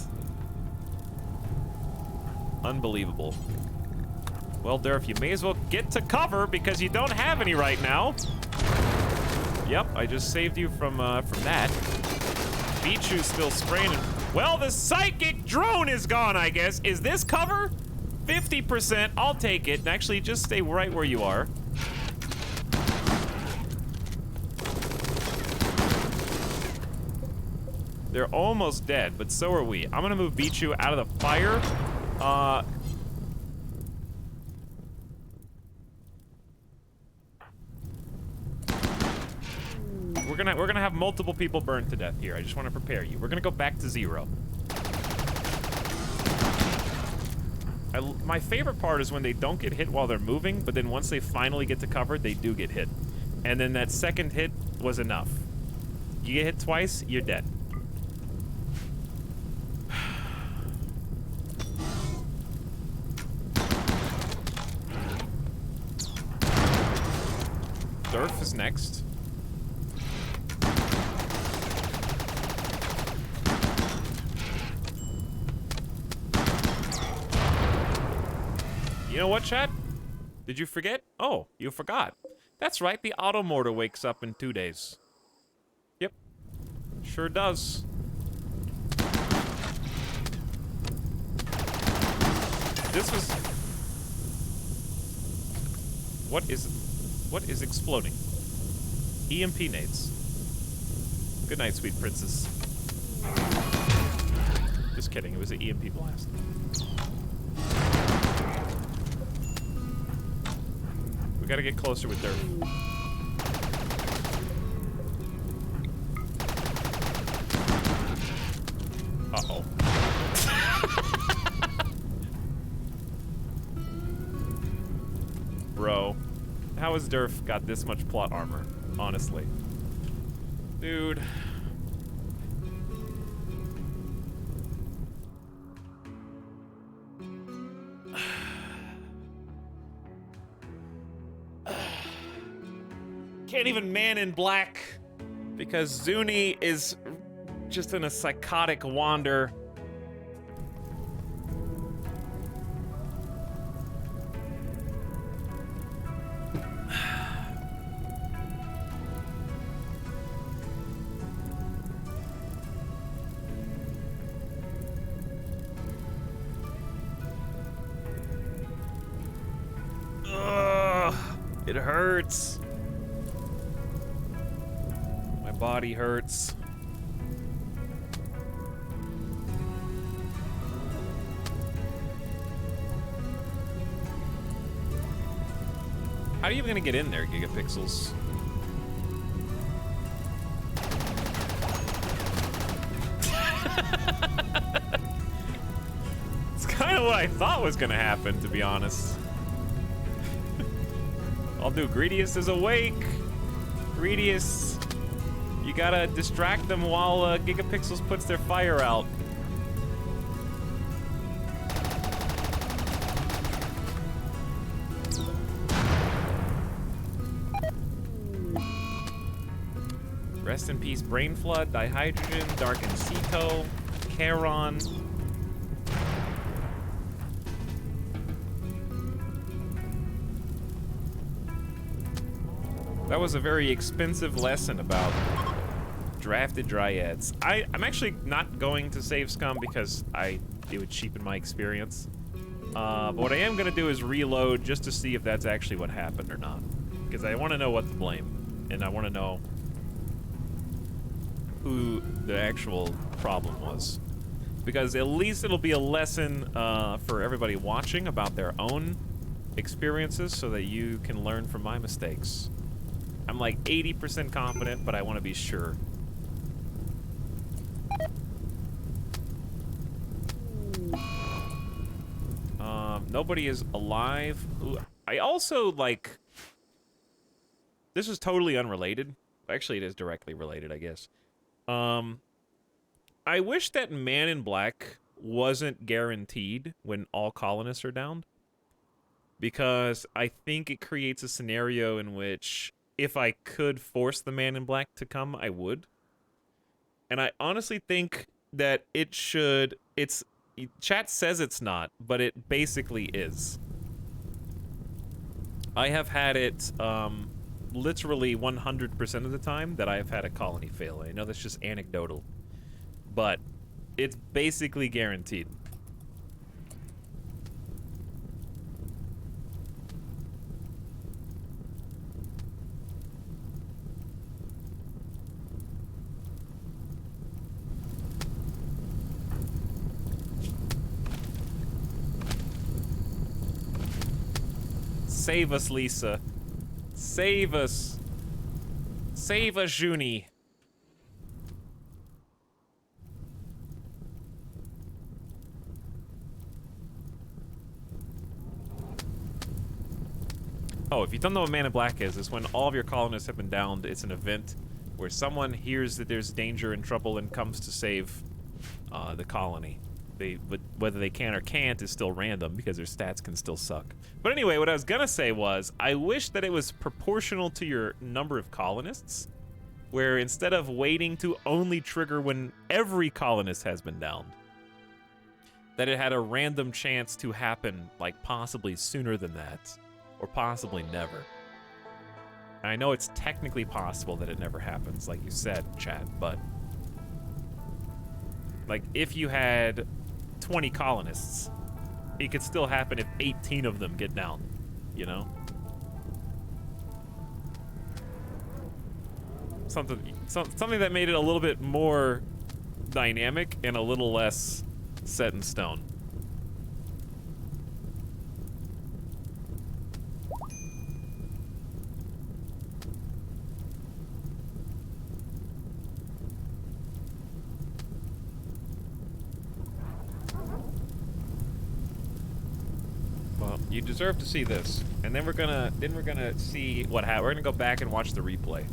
Unbelievable. Well, Durf, you may as well get to cover because you don't have any right now. Yep, I just saved you from that. Bichu's still spraying. Well, the psychic drone is gone, I guess. Is this cover? 50%, I'll take it. And actually, just stay right where you are. They're almost dead, but so are we. I'm gonna move Bichu out of the fire. We're gonna have multiple people burned to death here. I just want to prepare you. We're gonna go back to 0. My favorite part is when they don't get hit while they're moving, but then once they finally get to cover, they do get hit. And then that second hit was enough. You get hit twice, you're dead. Durf is next. You know what, chat? Did you forget? Oh, you forgot. That's right, the auto mortar wakes up in 2 days. Yep. Sure does. This was... What is exploding? EMP nades. Good night, sweet princess. Just kidding, it was an EMP blast. We gotta get closer with dirt. Uh-oh. Bro, how has Durf got this much plot armor? Honestly. Dude. Can't even man in black because Zuni is just in a psychotic wander. Ugh, it hurts. My body hurts. How are you even gonna get in there, Gigapixels? It's kind of what I thought was gonna happen, to be honest. I'll do Greedius is awake. Greedius, you gotta distract them while Gigapixels puts their fire out. Rest in peace, Brain Flood, Dihydrogen, Dark and Ceto, Charon. That was a very expensive lesson about drafted dryads. I'm actually not going to save Scum because it would cheapen my experience. But what I am going to do is reload just to see if that's actually what happened or not. Because I want to know what to blame. And I want to know who the actual problem was. Because at least it'll be a lesson for everybody watching about their own experiences so that you can learn from my mistakes. I'm like 80% confident, but I want to be sure. Nobody is alive. Ooh, I also, like... This is totally unrelated. Actually, it is directly related, I guess. I wish that Man in Black wasn't guaranteed when all colonists are downed. Because I think it creates a scenario in which if I could force the Man in Black to come, I would. And I honestly think that it should... Chat says it's not, but it basically is. I have had it, literally 100% of the time that I've had a colony fail. I know that's just anecdotal, but it's basically guaranteed. Save us, Lisa. Save us. Save us, Juni. Oh, if you don't know what Man in Black is when all of your colonists have been downed. It's an event where someone hears that there's danger and trouble and comes to save the colony. But whether they can or can't is still random because their stats can still suck. But anyway, what I was gonna say was, I wish that it was proportional to your number of colonists, where instead of waiting to only trigger when every colonist has been downed, that it had a random chance to happen, like possibly sooner than that, or possibly never. And I know it's technically possible that it never happens, like you said, chat, but Like, if you had 20 colonists, it could still happen if 18 of them get down, you know? Something that made it a little bit more dynamic and a little less set in stone. Well, you deserve to see this, and then we're gonna see what happened. We're gonna go back and watch the replay.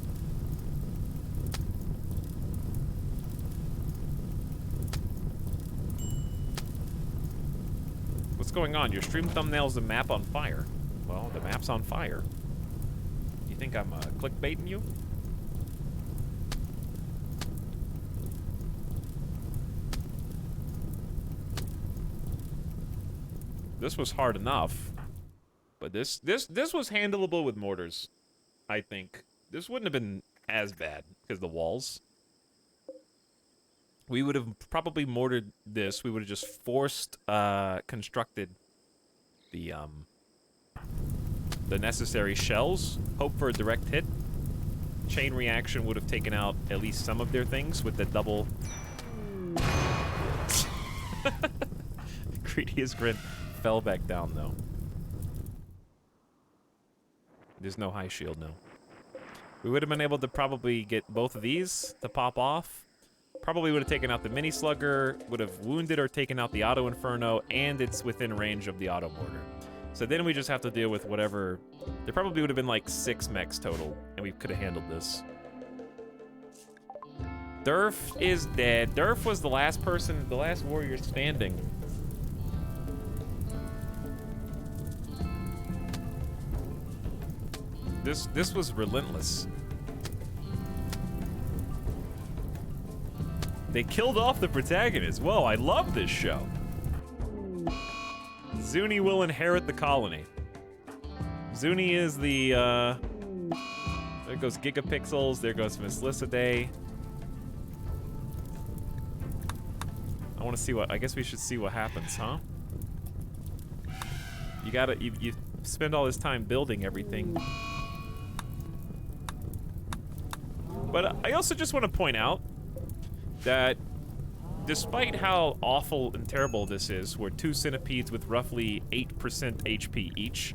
What's going on? Your stream thumbnail's the map on fire. Well, the map's on fire. You think I'm clickbaiting you? This was hard enough, but this was handleable with mortars, I think. This wouldn't have been as bad because the walls. We would have probably mortared this. We would have just forced constructed the necessary shells. Hope for a direct hit. Chain reaction would have taken out at least some of their things with the double. Greediest grin fell back down though. There's no high shield, no. We would have been able to probably get both of these to pop off. Probably would have taken out the mini slugger, would have wounded or taken out the auto inferno, and it's within range of the auto mortar. So then we just have to deal with whatever. There probably would have been like 6 mechs total, and we could have handled this. Durf is dead. Durf was the last person, the last warrior standing. This was relentless. They killed off the protagonist. Whoa, I love this show. Zuni will inherit the colony. Zuni is the, there goes Gigapixels, there goes Miss Lycidae. I want to see what, I guess we should see what happens, huh? You gotta, you spend all this time building everything. But I also just want to point out that despite how awful and terrible this is, where 2 centipedes with roughly 8% HP each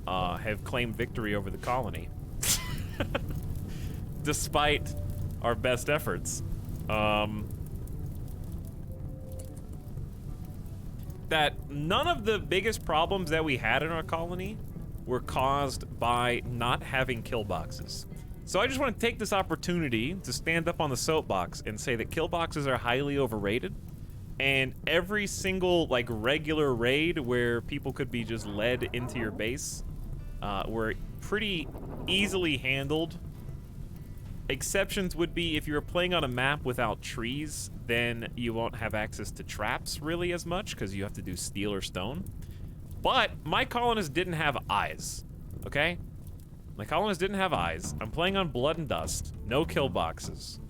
have claimed victory over the colony, despite our best efforts, that none of the biggest problems that we had in our colony were caused by not having kill boxes. So I just want to take this opportunity to stand up on the soapbox and say that kill boxes are highly overrated, and every single like regular raid where people could be just led into your base were pretty easily handled. Exceptions would be if you were playing on a map without trees, then you won't have access to traps really as much because you have to do steel or stone. But my colonists didn't have eyes, okay? My colonists didn't have eyes. I'm playing on blood and dust. No kill boxes.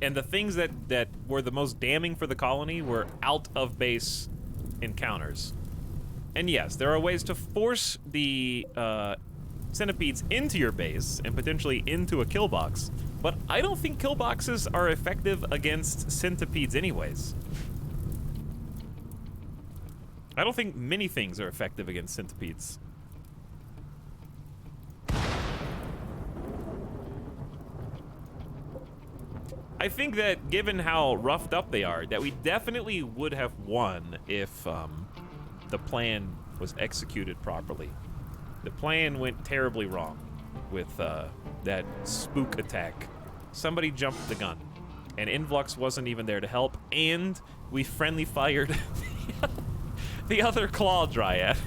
And the things that were the most damning for the colony were out-of-base encounters. And yes, there are ways to force the centipedes into your base and potentially into a kill box, but I don't think kill boxes are effective against centipedes anyways. I don't think many things are effective against centipedes. I think that given how roughed up they are, that we definitely would have won if the plan was executed properly. The plan went terribly wrong with that spook attack. Somebody jumped the gun, and Influx wasn't even there to help, and we friendly fired the other Claw Dryad.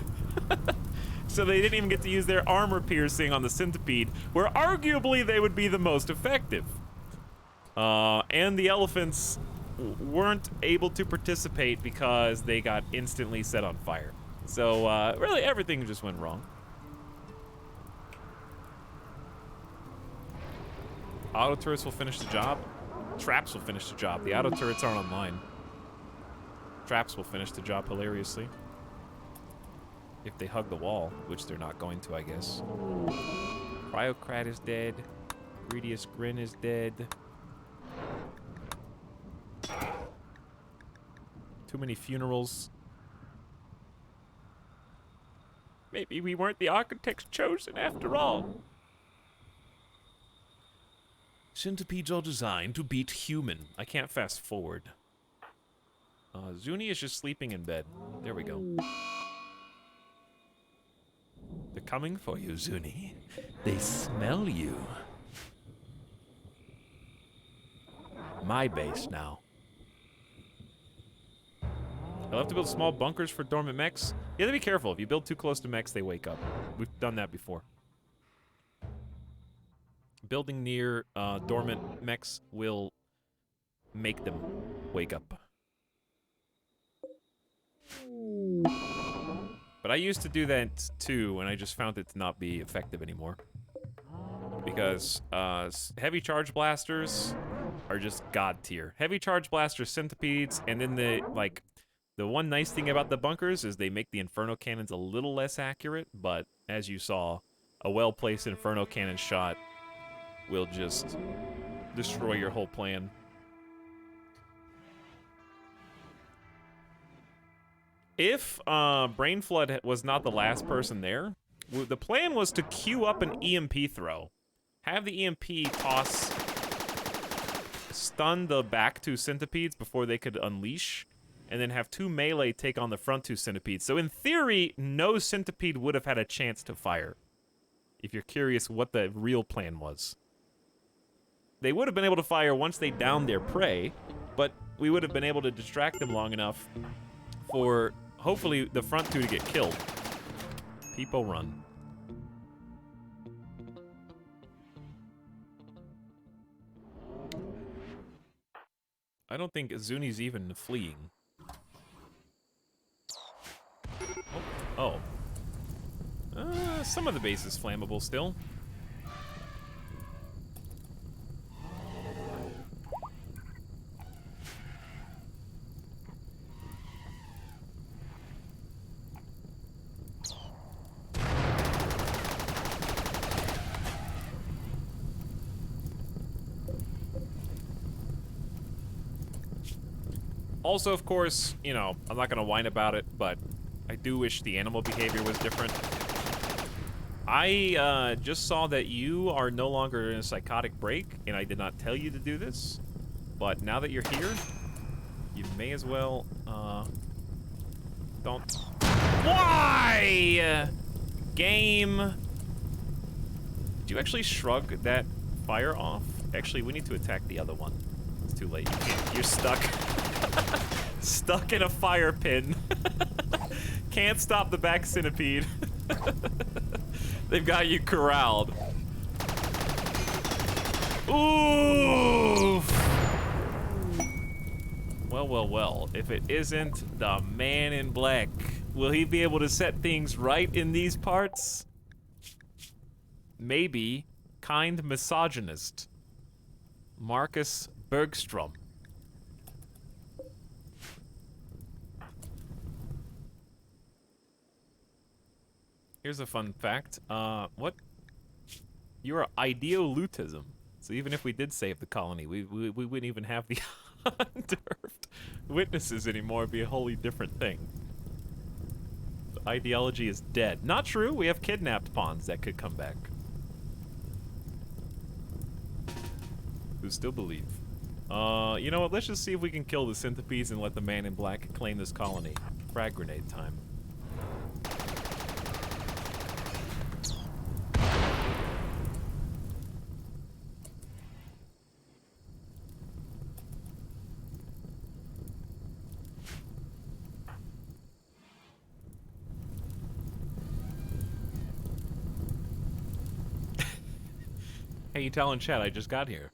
So they didn't even get to use their armor piercing on the centipede, where arguably they would be the most effective. And the elephants weren't able to participate because they got instantly set on fire. So really everything just went wrong. Auto turrets will finish the job. Traps will finish the job. The auto turrets aren't online. Traps will finish the job hilariously. If they hug the wall, which they're not going to, I guess. Cryocrat is dead. Greediest Grin is dead. Too many funerals. Maybe we weren't the architects chosen after all. Centipedes are designed to beat human. I can't fast forward. Zuni is just sleeping in bed. There we go. They're coming for you, Zuni. They smell you. My base now. I'll have to build small bunkers for dormant mechs. You have to be careful. If you build too close to mechs, they wake up. We've done that before. Building near dormant mechs will make them wake up. But I used to do that too, and I just found it to not be effective anymore. Because heavy charge blasters are just god tier. Heavy charge blasters, centipedes, and then the one nice thing about the bunkers is they make the inferno cannons a little less accurate, but as you saw, a well-placed inferno cannon shot will just destroy your whole plan. If Brain Flood was not the last person there, the plan was to queue up an EMP throw. Have the EMP toss, stun the back two centipedes before they could unleash, and then have two melee take on the front two centipedes. So in theory, no centipede would have had a chance to fire. If you're curious what the real plan was. They would have been able to fire once they downed their prey, but we would have been able to distract them long enough for hopefully the front two to get killed. People run. I don't think Zuni's even fleeing. Oh. Some of the base is flammable still. Also, of course, you know, I'm not gonna whine about it, but I do wish the animal behavior was different. I just saw that you are no longer in a psychotic break, and I did not tell you to do this. But now that you're here, you may as well, don't... Why? Game. Did you actually shrug that fire off? Actually, we need to attack the other one. It's too late. You can't, you're stuck. Stuck in a fire pin. Can't stop the back centipede. They've got you corralled. Oof. Well, well, well. If it isn't the man in black, will he be able to set things right in these parts? Maybe. Kind misogynist. Marcus Bergstrom. Here's a fun fact. What? You're ideolutism. So even if we did save the colony, we wouldn't even have the unnerved witnesses anymore. It'd be a wholly different thing. The ideology is dead. Not true. We have kidnapped pawns that could come back. Who still believe. You know what? Let's just see if we can kill the centipedes and let the man in black claim this colony. Frag grenade time. Hey, you telling chat I just got here.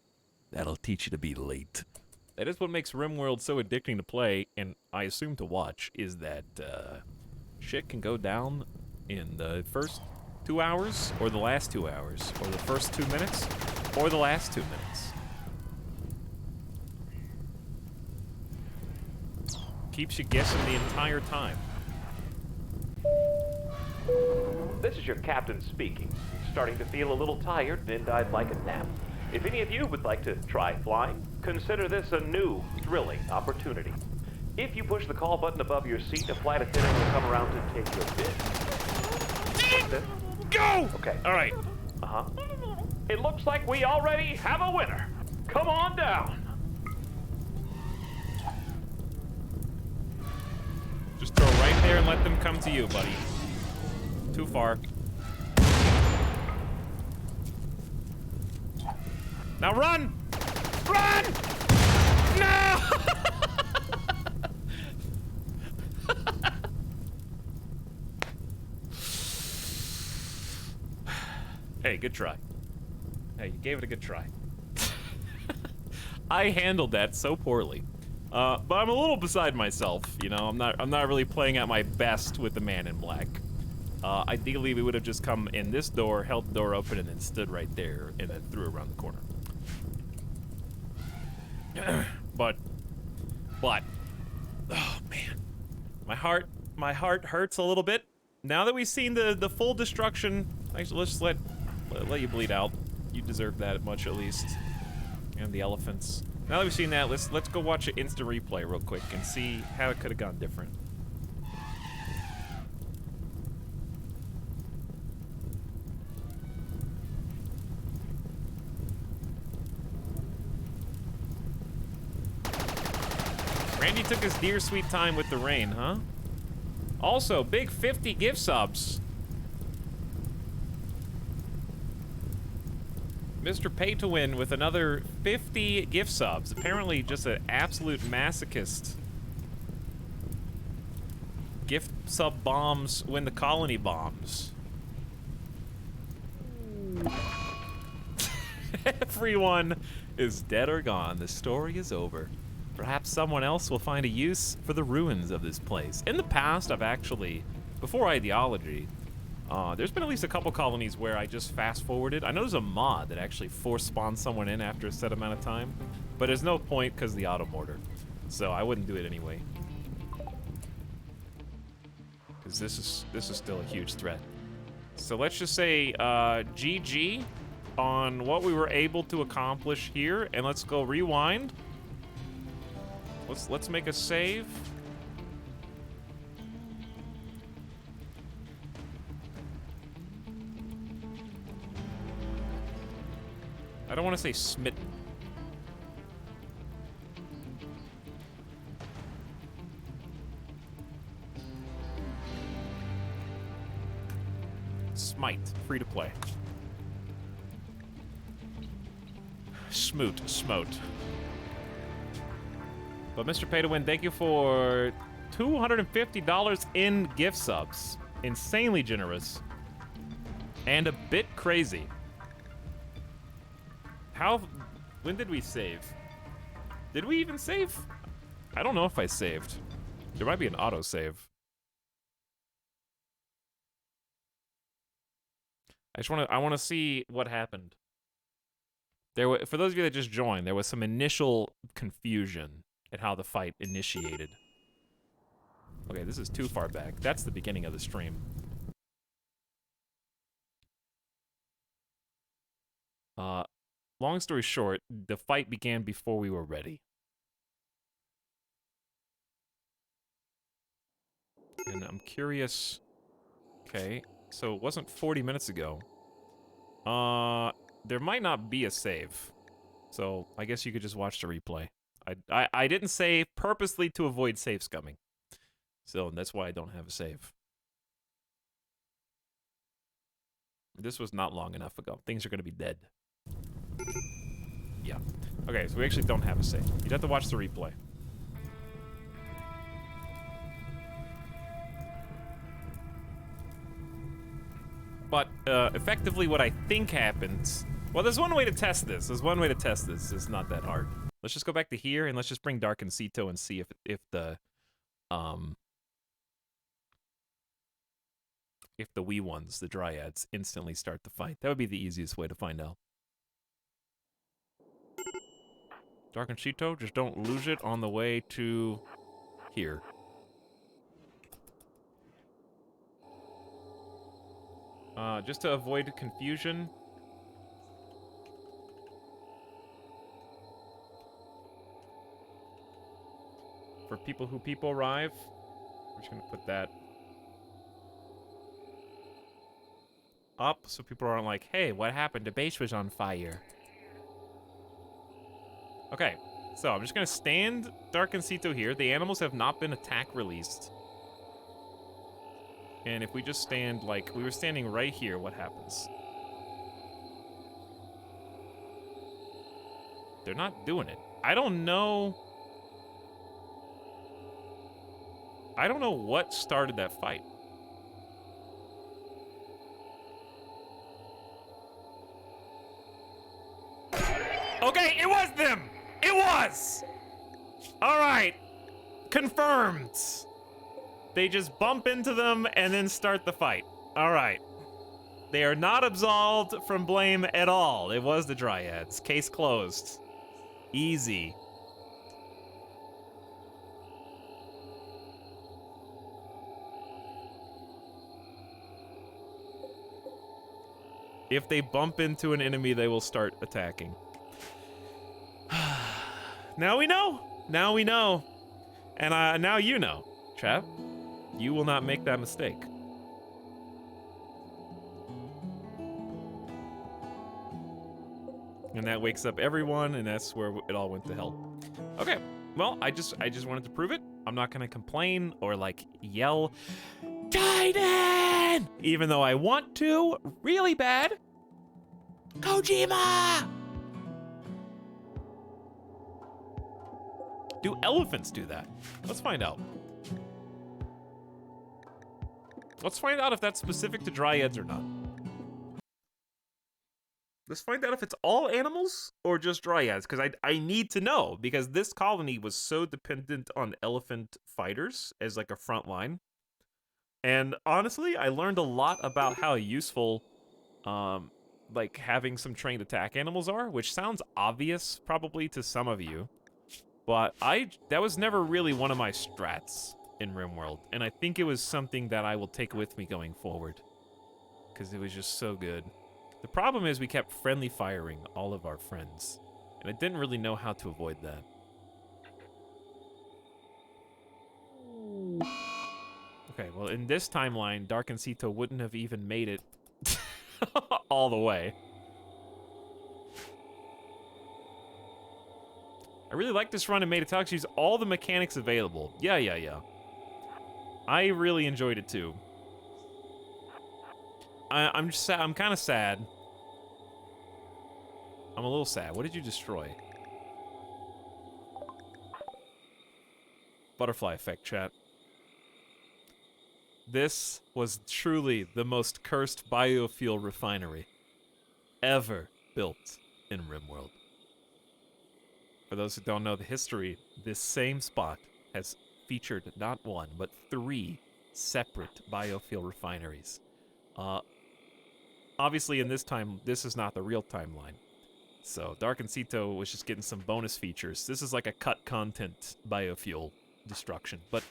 That'll teach you to be late. That is what makes RimWorld so addicting to play, and I assume to watch, is that shit can go down in the first 2 hours, or the last 2 hours, or the first 2 minutes. Or the last 2 minutes. Keeps you guessing the entire time. This is your captain speaking. Starting to feel a little tired, and I'd like a nap. If any of you would like to try flying, consider this a new, thrilling opportunity. If you push the call button above your seat, a flight attendant will come around to take your bid. What's this? Go! Okay. All right. Uh-huh. It looks like we already have a winner. Come on down. Just throw right there and let them come to you, buddy. Too far. Now run! Run! No! Hey, good try. Hey, you gave it a good try. I handled that so poorly. But I'm a little beside myself, you know. I'm not really playing at my best with the man in black. Ideally, we would have just come in this door, held the door open, and then stood right there, and then threw around the corner. but, oh man, my heart hurts a little bit. Now that we've seen the full destruction, actually, let's just let you bleed out. You deserve that much at least. And the elephants. Now that we've seen that, let's go watch an instant replay real quick and see how it could have gone different. Randy took his dear sweet time with the rain, huh? Also, big 50 gift subs. Mr. Pay to Win with another 50 gift subs. Apparently just an absolute masochist. Gift sub bombs when the colony bombs. Everyone is dead or gone. The story is over. Perhaps someone else will find a use for the ruins of this place. In the past, I've actually, before Ideology, there's been at least a couple colonies where I just fast-forwarded. I know there's a mod that actually force-spawns someone in after a set amount of time, but there's no point because of the auto-mortar. So I wouldn't do it anyway. Because this is still a huge threat. So let's just say GG on what we were able to accomplish here, and let's go rewind. Let's make a save. I don't want to say smitten. Smite, free to play. Smote. But Mr. Pay to Win, thank you for $250 in gift subs. Insanely generous. And a bit crazy. When did we save? Did we even save? I don't know if I saved. There might be an autosave. I want to see what happened. For those of you that just joined, there was some initial confusion at how the fight initiated. Okay, this is too far back. That's the beginning of the stream. Long story short, the fight began before we were ready. And I'm curious... Okay, so it wasn't 40 minutes ago. There might not be a save. So, I guess you could just watch the replay. I didn't save purposely to avoid save scumming. So, that's why I don't have a save. This was not long enough ago. Things are going to be dead. Yeah. Okay, so we actually don't have a save. You'd have to watch the replay. But, effectively what I think happens... Well, there's one way to test this. It's not that hard. Let's just go back to here, and let's just bring Dark and Cito and see if the wee ones, the dryads, instantly start the fight. That would be the easiest way to find out. Darkenshito, just don't lose it on the way to here. Just to avoid confusion. For people who arrive, we're just gonna put that up so people aren't like, hey, what happened? The base was on fire. Okay, so I'm just gonna stand Darkencito here. The animals have not been attack released. And if we just stand like we were standing right here, what happens? They're not doing it. I don't know what started that fight. Okay, it was them! It was! Alright. Confirmed. They just bump into them and then start the fight. Alright. They are not absolved from blame at all. It was the Dryads. Case closed. Easy. If they bump into an enemy, they will start attacking. Now we know. Now we know. And now you know, chat. You will not make that mistake. And that wakes up everyone, and that's where it all went to hell. Okay, well, I just wanted to prove it. I'm not gonna complain or like yell, Titan! Even though I want to really bad. Kojima! Do elephants do that? Let's find out. Let's find out if that's specific to dryads or not. Let's find out if it's all animals or just dryads, because I need to know, because this colony was so dependent on elephant fighters as like a front line. And honestly, I learned a lot about how useful like having some trained attack animals are, which sounds obvious probably to some of you. But that was never really one of my strats in RimWorld, and I think it was something that I will take with me going forward, because it was just so good. The problem is we kept friendly firing all of our friends, and I didn't really know how to avoid that. Okay, well, in this timeline, Darkencito wouldn't have even made it all the way. I really like this run and made Etalyx use all the mechanics available. Yeah. I really enjoyed it too. I'm kind of sad. I'm a little sad. What did you destroy? Butterfly effect, chat. This was truly the most cursed biofuel refinery ever built in RimWorld. For those who don't know the history, this same spot has featured not one, but 3 separate biofuel refineries. Obviously, in this time, this is not the real timeline. So, Darkencito was just getting some bonus features. This is like a cut content biofuel destruction. But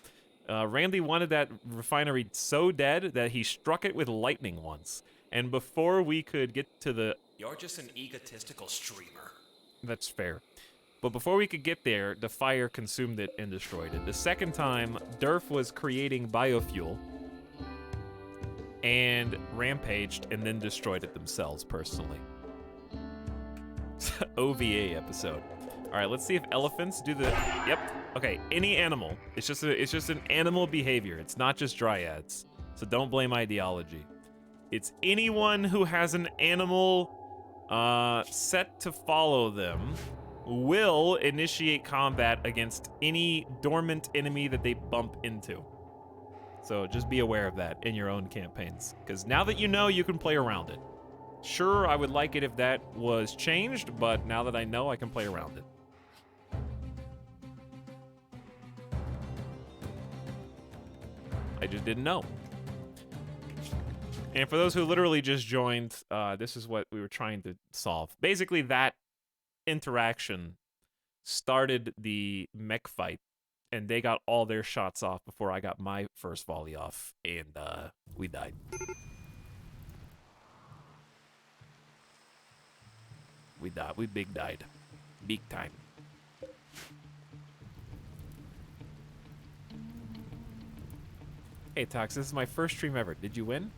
Randy wanted that refinery so dead that he struck it with lightning once. And before we could get to the... You're just an egotistical streamer. That's fair. But before we could get there, the fire consumed it and destroyed it. The second time, Durf was creating biofuel and rampaged and then destroyed it themselves personally. OVA episode. All right, let's see if elephants do the... Yep. Okay, any animal. It's just an animal behavior. It's not just dryads. So don't blame ideology. It's anyone who has an animal set to follow them will initiate combat against any dormant enemy that they bump into. So just be aware of that in your own campaigns, because now that you know, you can play around it. Sure, I would like it if that was changed, but now that I know, I can play around it. I just didn't know. And for those who literally just joined, this is what we were trying to solve. Basically, that interaction started the mech fight, and they got all their shots off before I got my first volley off, and we died. We died. We big died. Big time. Hey, Tox, this is my first stream ever. Did you win?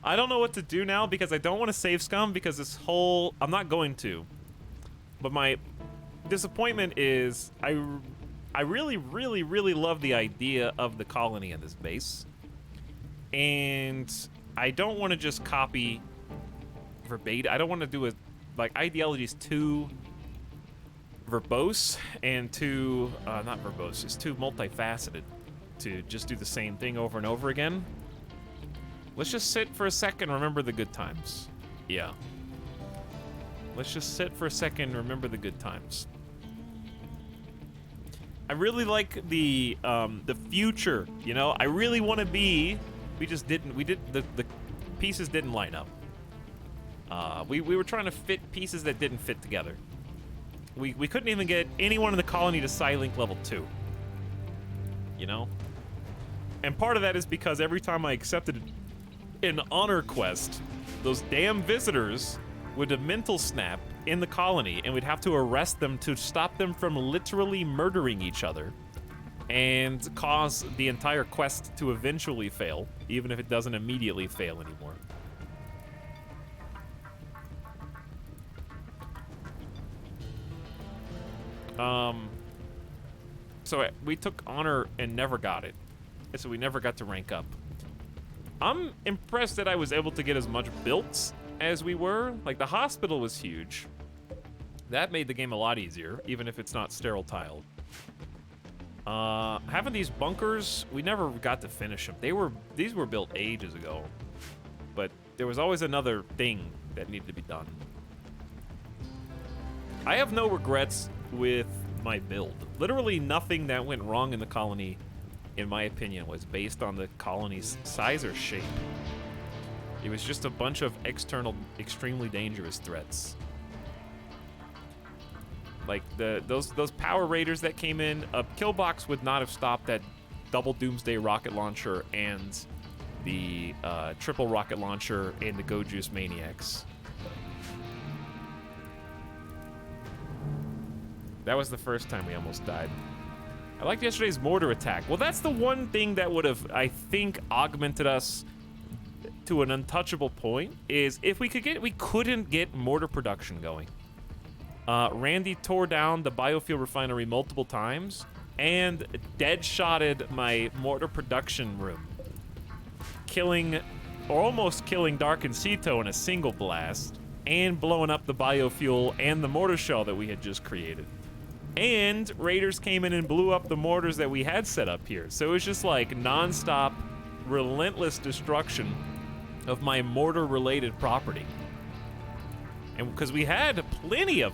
I don't know what to do now because I don't want to save scum because this whole... I'm not going to. But my disappointment is I really, really, really love the idea of the colony in this base. And I don't want to just copy verbatim. I don't want to do it... Like, ideology is too verbose and too... not verbose. It's too multifaceted to just do the same thing over and over again. Let's just sit for a second and remember the good times. Yeah. Let's just sit for a second and remember the good times. I really like the future, you know? I really want to be... the pieces didn't line up. We were trying to fit pieces that didn't fit together. We couldn't even get anyone in the colony to Psylink level 2. You know? And part of that is because every time I accepted an honor quest, those damn visitors would have mental snap in the colony, and we'd have to arrest them to stop them from literally murdering each other and cause the entire quest to eventually fail, even if it doesn't immediately fail anymore. So we took honor and never got it. So we never got to rank up. I'm impressed that I was able to get as much built as we were. Like, the hospital was huge. That made the game a lot easier, even if it's not sterile tiled. Having these bunkers, we never got to finish them. These were built ages ago. But there was always another thing that needed to be done. I have no regrets with my build. Literally nothing that went wrong in the colony, in my opinion, was based on the colony's size or shape. It was just a bunch of external, extremely dangerous threats. Like those Power Raiders that came in, a Killbox would not have stopped that double Doomsday rocket launcher and the triple rocket launcher and the Go Juice Maniacs. That was the first time we almost died. I liked yesterday's mortar attack. Well, that's the one thing that would have, I think, augmented us to an untouchable point, is if we couldn't get mortar production going. Randy tore down the biofuel refinery multiple times and dead-shotted my mortar production room, almost killing Dark and Cito in a single blast, and blowing up the biofuel and the mortar shell that we had just created. And raiders came in and blew up the mortars that we had set up here. So it was just like non-stop, relentless destruction of my mortar-related property. And because we had plenty of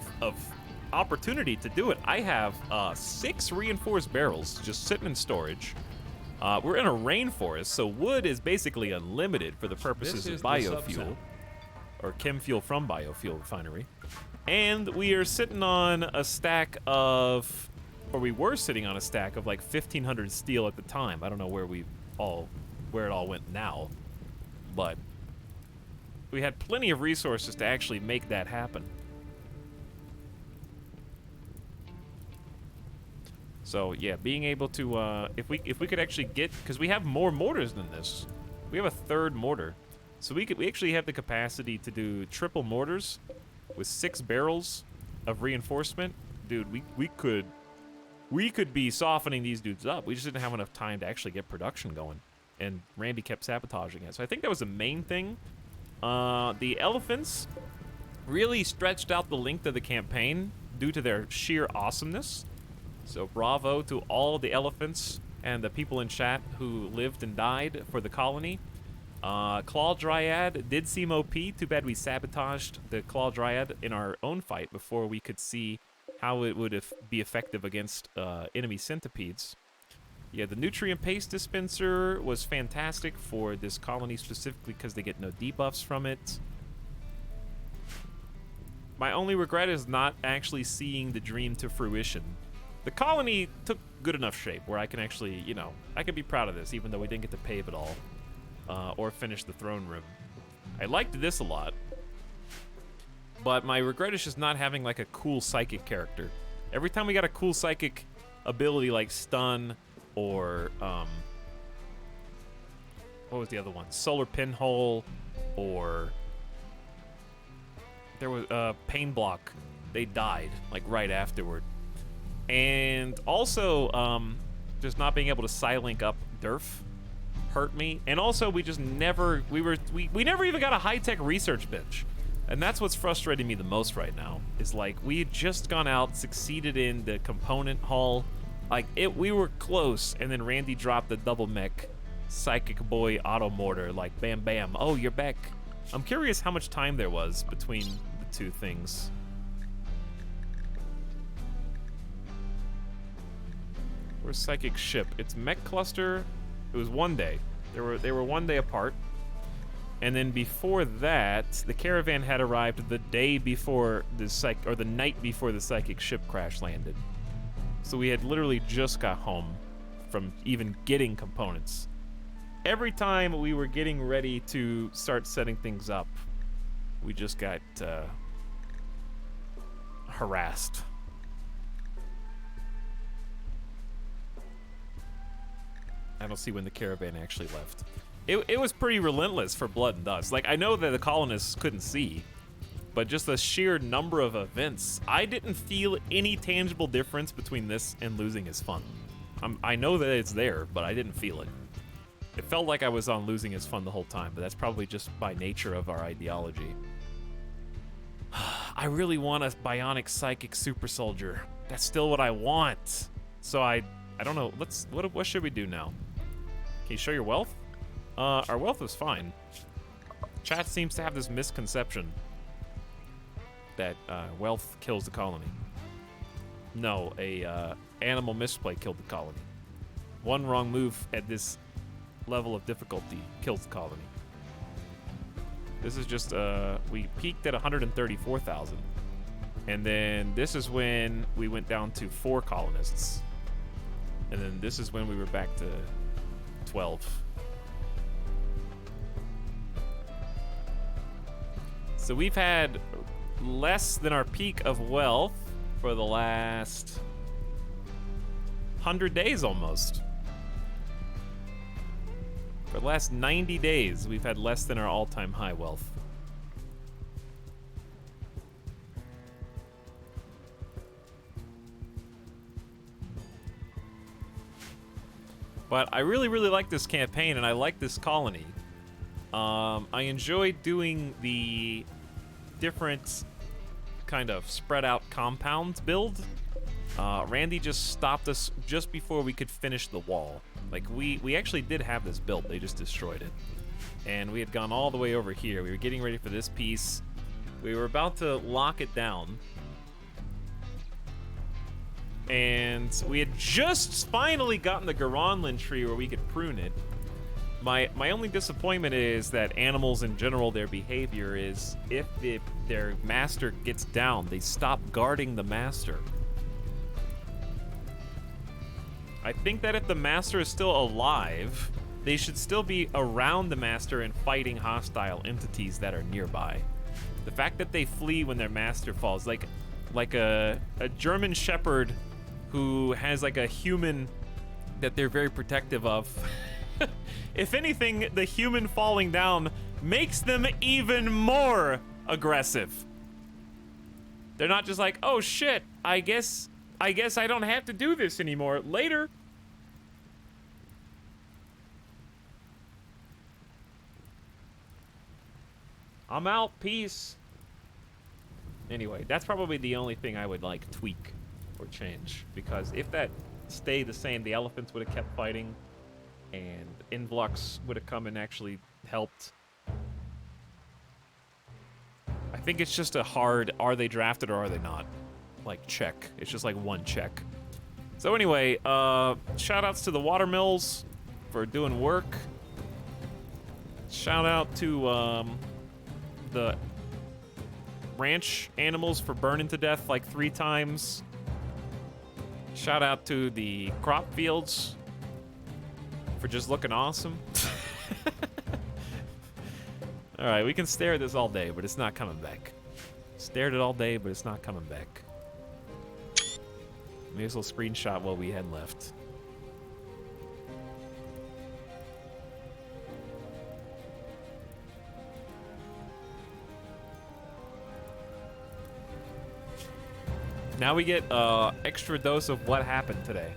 opportunity to do it. I have 6 reinforced barrels just sitting in storage. We're in a rainforest, so wood is basically unlimited for the purposes of biofuel. Or chem fuel from biofuel refinery. And we are sitting on a stack of, or we were sitting on a stack of like 1,500 steel at the time. I don't know where it all went now, but we had plenty of resources to actually make that happen. So yeah, being able to, if we could actually get, because we have more mortars than this, we have a 3rd mortar, so we actually have the capacity to do triple mortars. With 6 barrels of reinforcement, dude, we could be softening these dudes up. We just didn't have enough time to actually get production going, and Randy kept sabotaging it. So I think that was the main thing. The elephants really stretched out the length of the campaign due to their sheer awesomeness. So bravo to all the elephants and the people in chat who lived and died for the colony. Claw Dryad did seem OP. Too bad we sabotaged the Claw Dryad in our own fight before we could see how it would be effective against enemy centipedes. Yeah, the nutrient paste dispenser was fantastic for this colony specifically because they get no debuffs from it. My only regret is not actually seeing the dream to fruition. The colony took good enough shape where I can actually, you know, I can be proud of this, even though we didn't get to pave it all or finish the throne room. I liked this a lot, but my regret is just not having like a cool psychic character. Every time we got a cool psychic ability like stun or what was the other one? Solar pinhole, or there was pain block. They died like right afterward. And also just not being able to Psylink up Durf hurt me. And also we just never we never even got a high-tech research bench. And that's what's frustrating me the most right now. Is like we had just gone out, succeeded in the component haul. Like we were close, and then Randy dropped the double mech Psychic Boy auto mortar, like bam bam. Oh, you're back. I'm curious how much time there was between the two things. Where's Psychic Ship? It's Mech Cluster. It was 1 day. They were 1 day apart. And then before that, the caravan had arrived the day before the night before the Psychic Ship crash landed. So we had literally just got home from even getting components. Every time we were getting ready to start setting things up, we just got harassed. I don't see when the caravan actually left. It was pretty relentless for Blood and Dust. Like, I know that the colonists couldn't see, but just the sheer number of events, I didn't feel any tangible difference between this and Losing His Fun. I know that it's there, but I didn't feel it. It felt like I was on Losing His Fun the whole time, but that's probably just by nature of our ideology. I really want a bionic psychic super soldier. That's still what I want. So I don't know. What should we do now? Can you show your wealth? Our wealth is fine. Chat seems to have this misconception that wealth kills the colony. No, animal misplay killed the colony. One wrong move at this level of difficulty kills the colony. This is just, we peaked at 134,000. And then this is when we went down to 4 colonists. And then this is when we were back to 12. So we've had less than our peak of wealth for the last 100 days almost. For the last 90 days, we've had less than our all-time high wealth. But I really, really like this campaign, and I like this colony. I enjoyed doing the different kind of spread out compounds build. Randy just stopped us just before we could finish the wall. Like, we actually did have this built, they just destroyed it. And we had gone all the way over here. We were getting ready for this piece. We were about to lock it down. And we had just finally gotten the Garanlin tree where we could prune it. My only disappointment is that animals in general, their behavior is if their master gets down, they stop guarding the master. I think that if the master is still alive, they should still be around the master and fighting hostile entities that are nearby. The fact that they flee when their master falls, like a German shepherd who has like a human that they're very protective of. If anything, the human falling down makes them even more aggressive. They're not just like, oh shit, I guess I don't have to do this anymore. Later. I'm out. Peace. Anyway, that's probably the only thing I would like tweak or change, because if that stayed the same, the elephants would have kept fighting and Influx would have come and actually helped. I think it's just a hard, are they drafted or are they not? Like, check. It's just like one check. So anyway, shout outs to the Watermills for doing work. Shout out to the ranch animals for burning to death like 3 times. Shout out to the crop fields for just looking awesome. All right, we can stare at this all day, but it's not coming back. Stared at it all day, but it's not coming back. May as well screenshot what we had left. Now we get extra dose of what happened today.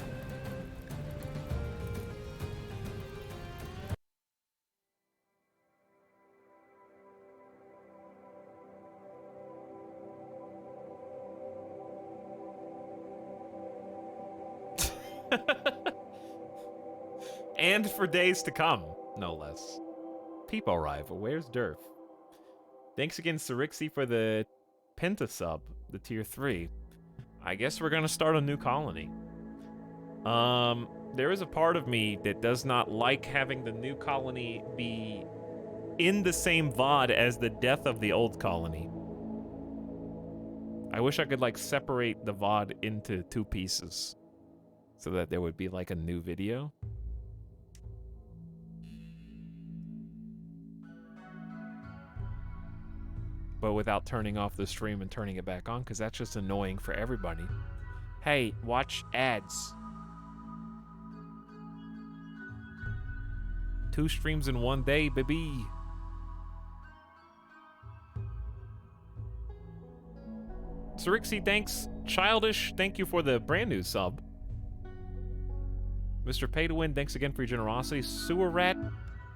And for days to come, no less. Peepo arrive. Where's Durf? Thanks again, Sarixi, for the Penta sub, the tier 3. I guess we're gonna start a new colony. There is a part of me that does not like having the new colony be in the same VOD as the death of the old colony. I wish I could like separate the VOD into 2 pieces so that there would be like a new video. But without turning off the stream and turning it back on, because that's just annoying for everybody. Hey, watch ads. 2 streams in 1 day, baby. Sarixi, thanks. Childish, thank you for the brand new sub. Mr. Pay to Win, thanks again for your generosity. Sewer Rat,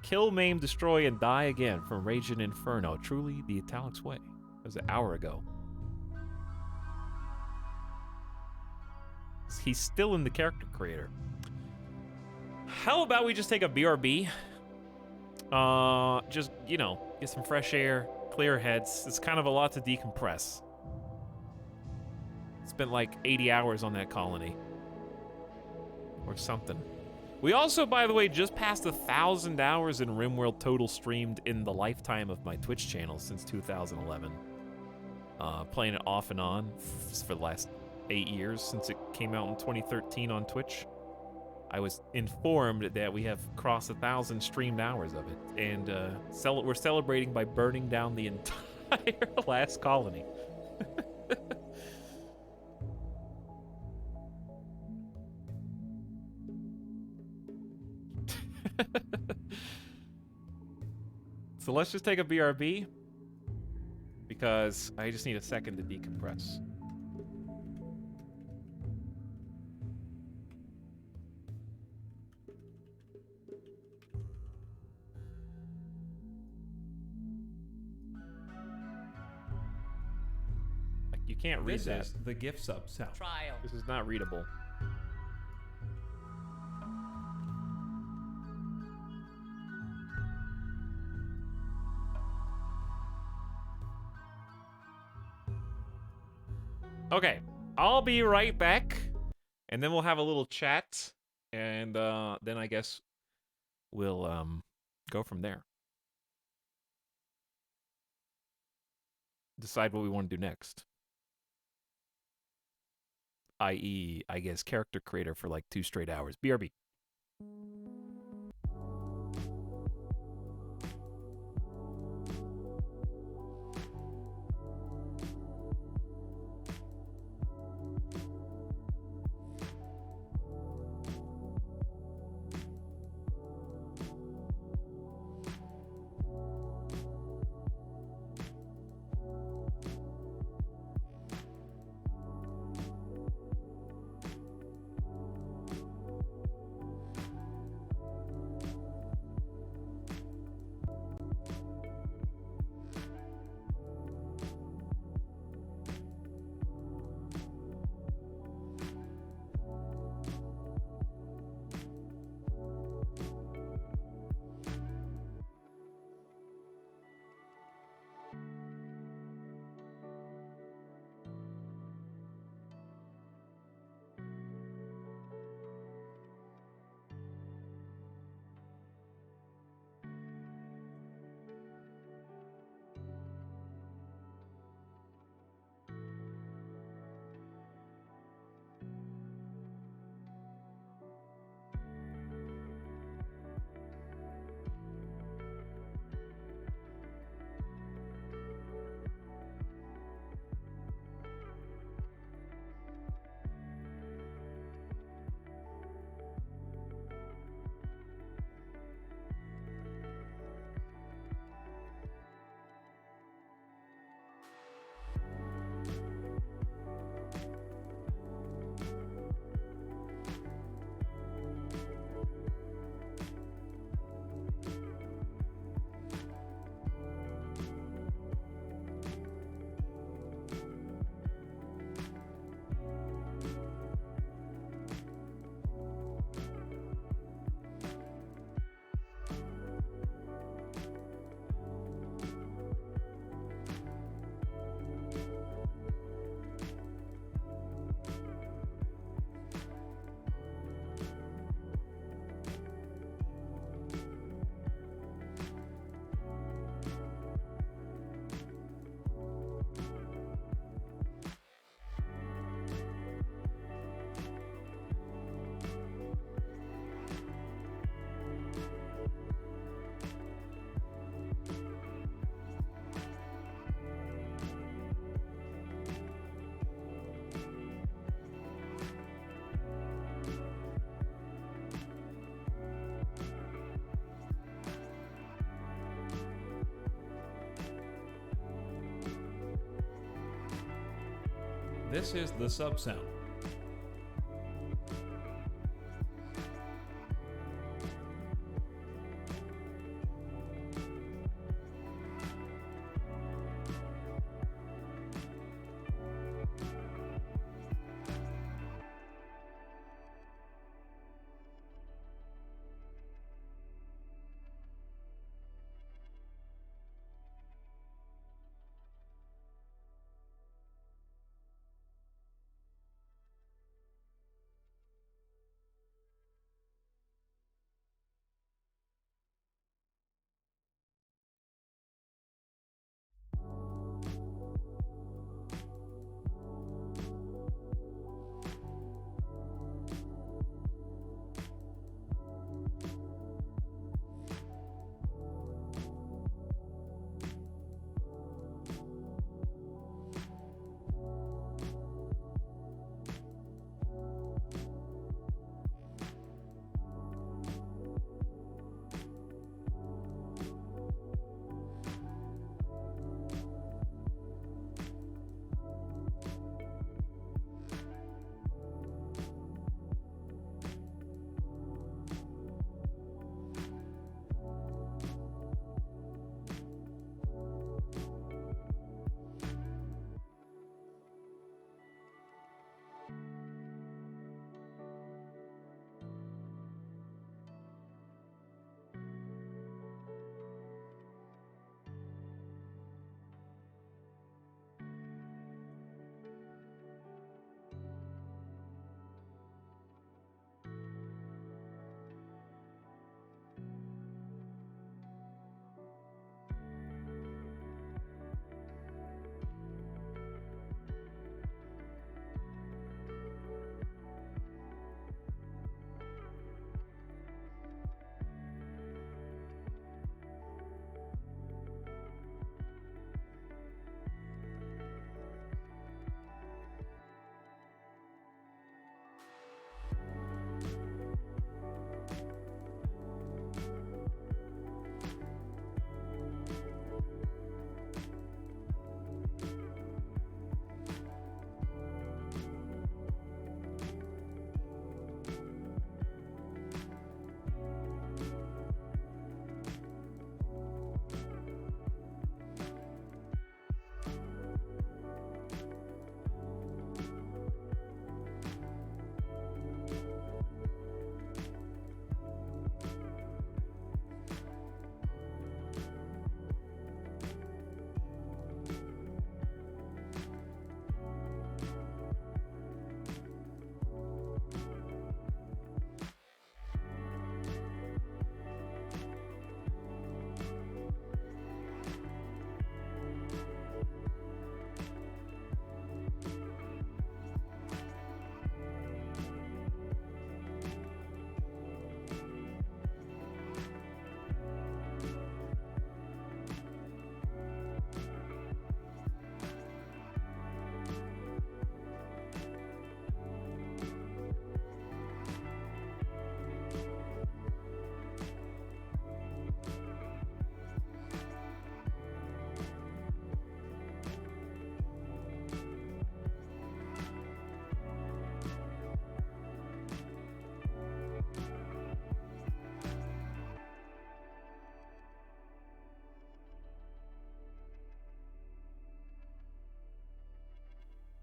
kill, maim, destroy, and die again from Raging Inferno. Truly the Etalyx way. That was an hour ago. He's still in the character creator. How about we just take a BRB? Just, you know, get some fresh air, clear heads. It's kind of a lot to decompress. Spent like 80 hours on that colony. Or something. We also, by the way, just passed 1,000 hours in RimWorld total streamed in the lifetime of my Twitch channel since 2011. Playing it off and on for the last 8 years since it came out in 2013 on Twitch. I was informed that we have crossed 1,000 streamed hours of it, and we're celebrating by burning down the entire last colony. So let's just take a BRB, because I just need a second to decompress. Like, you can't read This that. is the gift sub sound. Trial. This is not readable. Okay, I'll be right back, and then we'll have a little chat, and then I guess we'll go from there. Decide what we want to do next. I.e., I guess character creator for like 2 straight hours. BRB. This is the sub sound.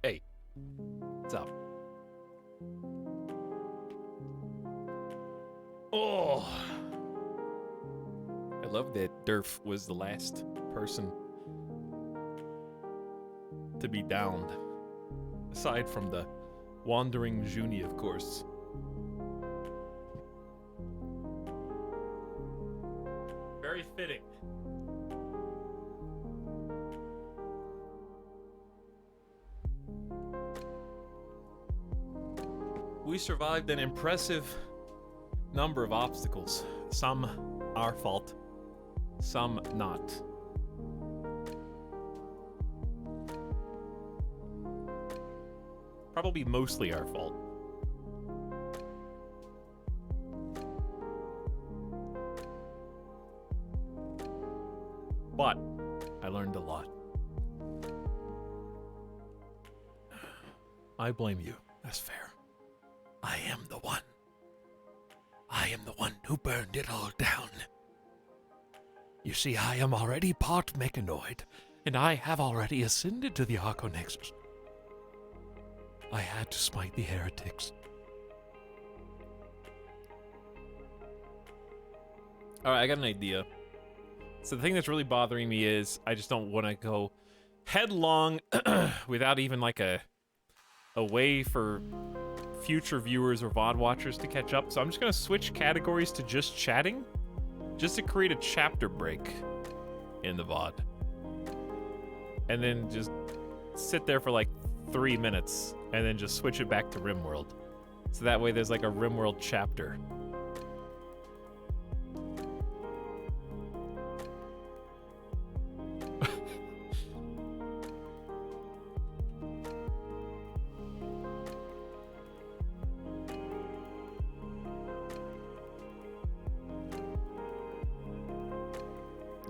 Hey, what's up? Oh, I love that Durf was the last person to be downed, aside from the wandering Junie, of course. Very fitting. We survived an impressive number of obstacles. Some our fault, some not. Probably mostly our fault. But I learned a lot. I blame you. That's fair. I am the one. I am the one who burned it all down. You see, I am already part mechanoid, and I have already ascended to the Arconexus. I had to smite the heretics. Alright, I got an idea. So the thing that's really bothering me is I just don't want to go headlong without even like a way for future viewers or VOD watchers to catch up. So I'm just going to switch categories to just chatting, just to create a chapter break in the VOD. And then just sit there for like 3 minutes and then just switch it back to RimWorld. So that way there's like a RimWorld chapter.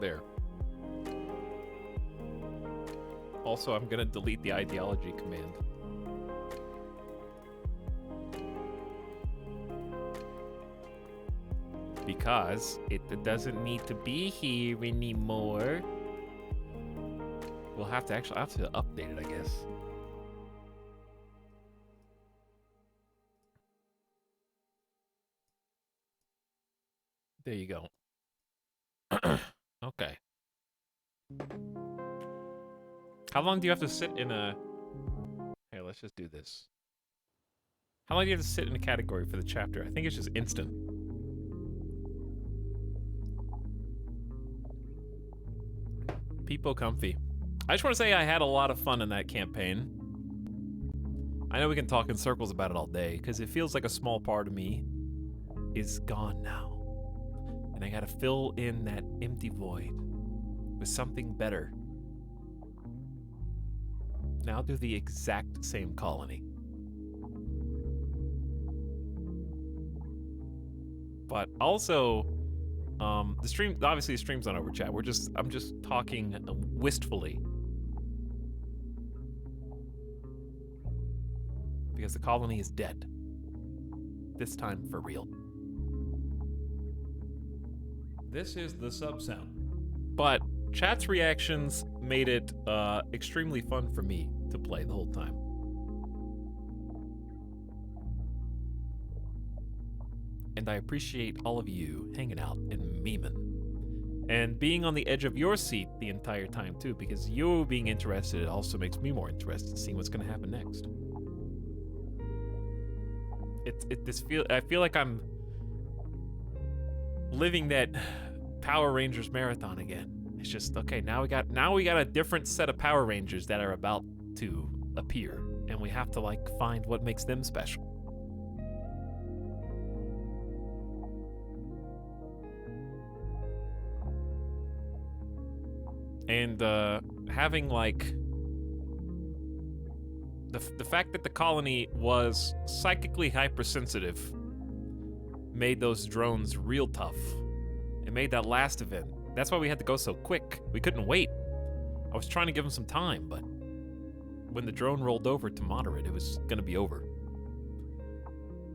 There. Also, I'm gonna delete the ideology command. Because it doesn't need to be here anymore. We'll have to actually, I'll have to update it, I guess. There you go. Okay. How long do you have to sit in a... Hey, let's just do this. How long do you have to sit in a category for the chapter? I think it's just instant. People comfy. I just want to say I had a lot of fun in that campaign. I know we can talk in circles about it all day, because it feels like a small part of me is gone now. And I gotta fill in that empty void with something better. Now do the exact same colony. But also, the stream, obviously the stream's not over, chat. I'm just talking wistfully. Because the colony is dead. This time for real. This is the sub sound. But chat's reactions made it extremely fun for me to play the whole time. And I appreciate all of you hanging out and memeing. And being on the edge of your seat the entire time too, because you being interested also makes me more interested in seeing what's gonna happen next. I feel like I'm living that Power Rangers marathon again. It's just, okay, now we got a different set of Power Rangers that are about to appear, and we have to like find what makes them special. And having like the fact that the colony was psychically hypersensitive made those drones real tough. It made that last event. That's why we had to go so quick. We couldn't wait. I was trying to give them some time, but when the drone rolled over to moderate, it was gonna be over.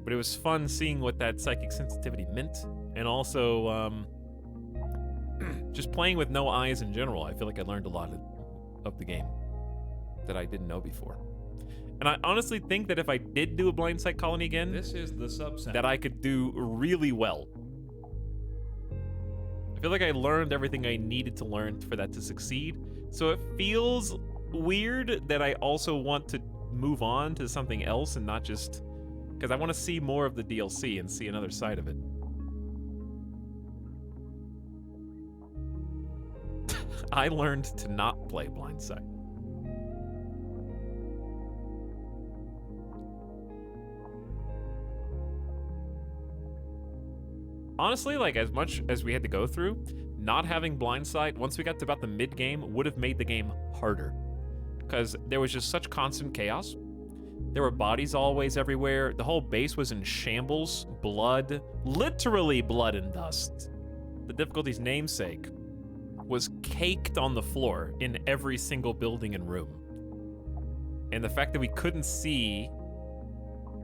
But it was fun seeing what that psychic sensitivity meant, and also just playing with no eyes in general. I feel like I learned a lot of the game that I didn't know before. And I honestly think that if I did do a blind sight colony again, This is the sub sound. that I could do really well. I feel like I learned everything I needed to learn for that to succeed. So it feels weird that I also want to move on to something else and not just... Because I want to see more of the DLC and see another side of it. I learned to not play blind sight. Honestly, like, as much as we had to go through, not having blind sight, once we got to about the mid-game, would have made the game harder. Because there was just such constant chaos. There were bodies always everywhere. The whole base was in shambles. Blood. Literally blood and dust. The difficulty's namesake was caked on the floor in every single building and room. And the fact that we couldn't see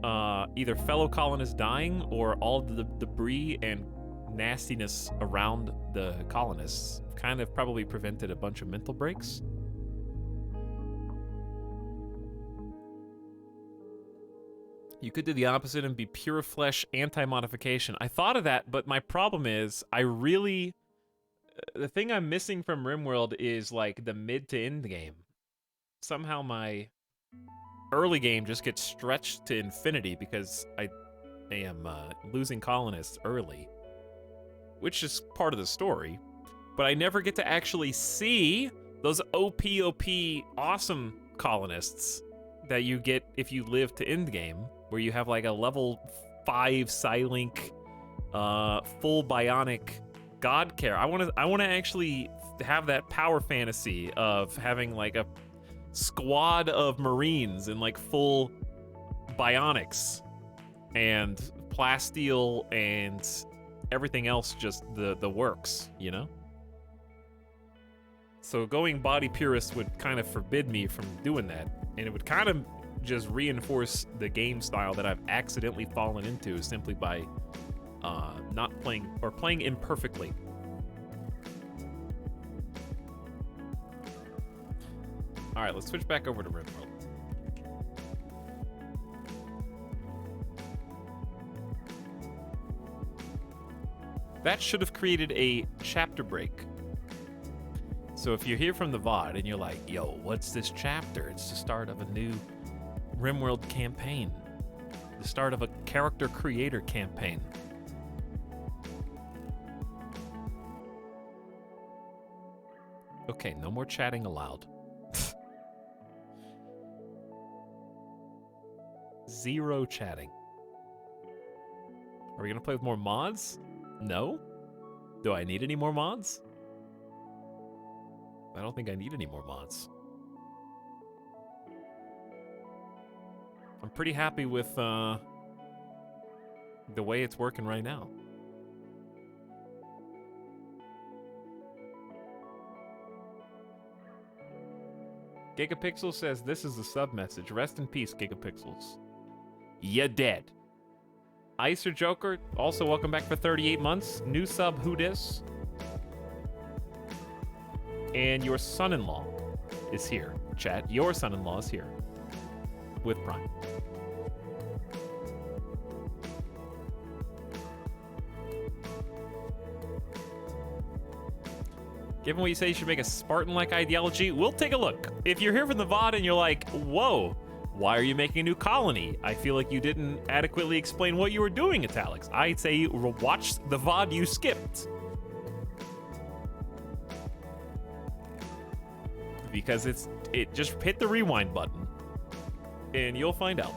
either fellow colonists dying or all the debris and nastiness around the colonists kind of probably prevented a bunch of mental breaks. You could do the opposite and be pure flesh anti-modification. I thought of that, but my problem is the thing I'm missing from RimWorld is like the mid to end game. Somehow my early game just gets stretched to infinity because I am losing colonists early, which is part of the story. But I never get to actually see those OP awesome colonists that you get if you live to end game, where you have like a level 5 Psylink, full bionic god care. I want to actually have that power fantasy of having like a squad of Marines in like full bionics and plasteel and everything else, just the works, you know? So going body purist would kind of forbid me from doing that, and it would kind of just reinforce the game style that I've accidentally fallen into simply by not playing or playing imperfectly. All right, let's switch back over to RimWorld. That should have created a chapter break. So if you're here from the VOD and you're like, yo, what's this chapter? It's the start of a new RimWorld campaign. The start of a character creator campaign. Okay, no more chatting aloud. 0 chatting. Are we gonna play with more mods? No? Do I need any more mods? I don't think I need any more mods. I'm pretty happy with the way it's working right now. Gigapixel says this is the sub message. Rest in peace, Gigapixels. Ya dead. Icer Joker, also welcome back for 38 months. New sub, who dis? And your son-in-law is here, chat. Your son-in-law is here with Prime. Given what you say, you should make a Spartan-like ideology. We'll take a look. If you're here from the VOD and you're like, whoa, why are you making a new colony? I feel like you didn't adequately explain what you were doing, Etalyx. I'd say watch the VOD you skipped. Because it just hit the rewind button and you'll find out.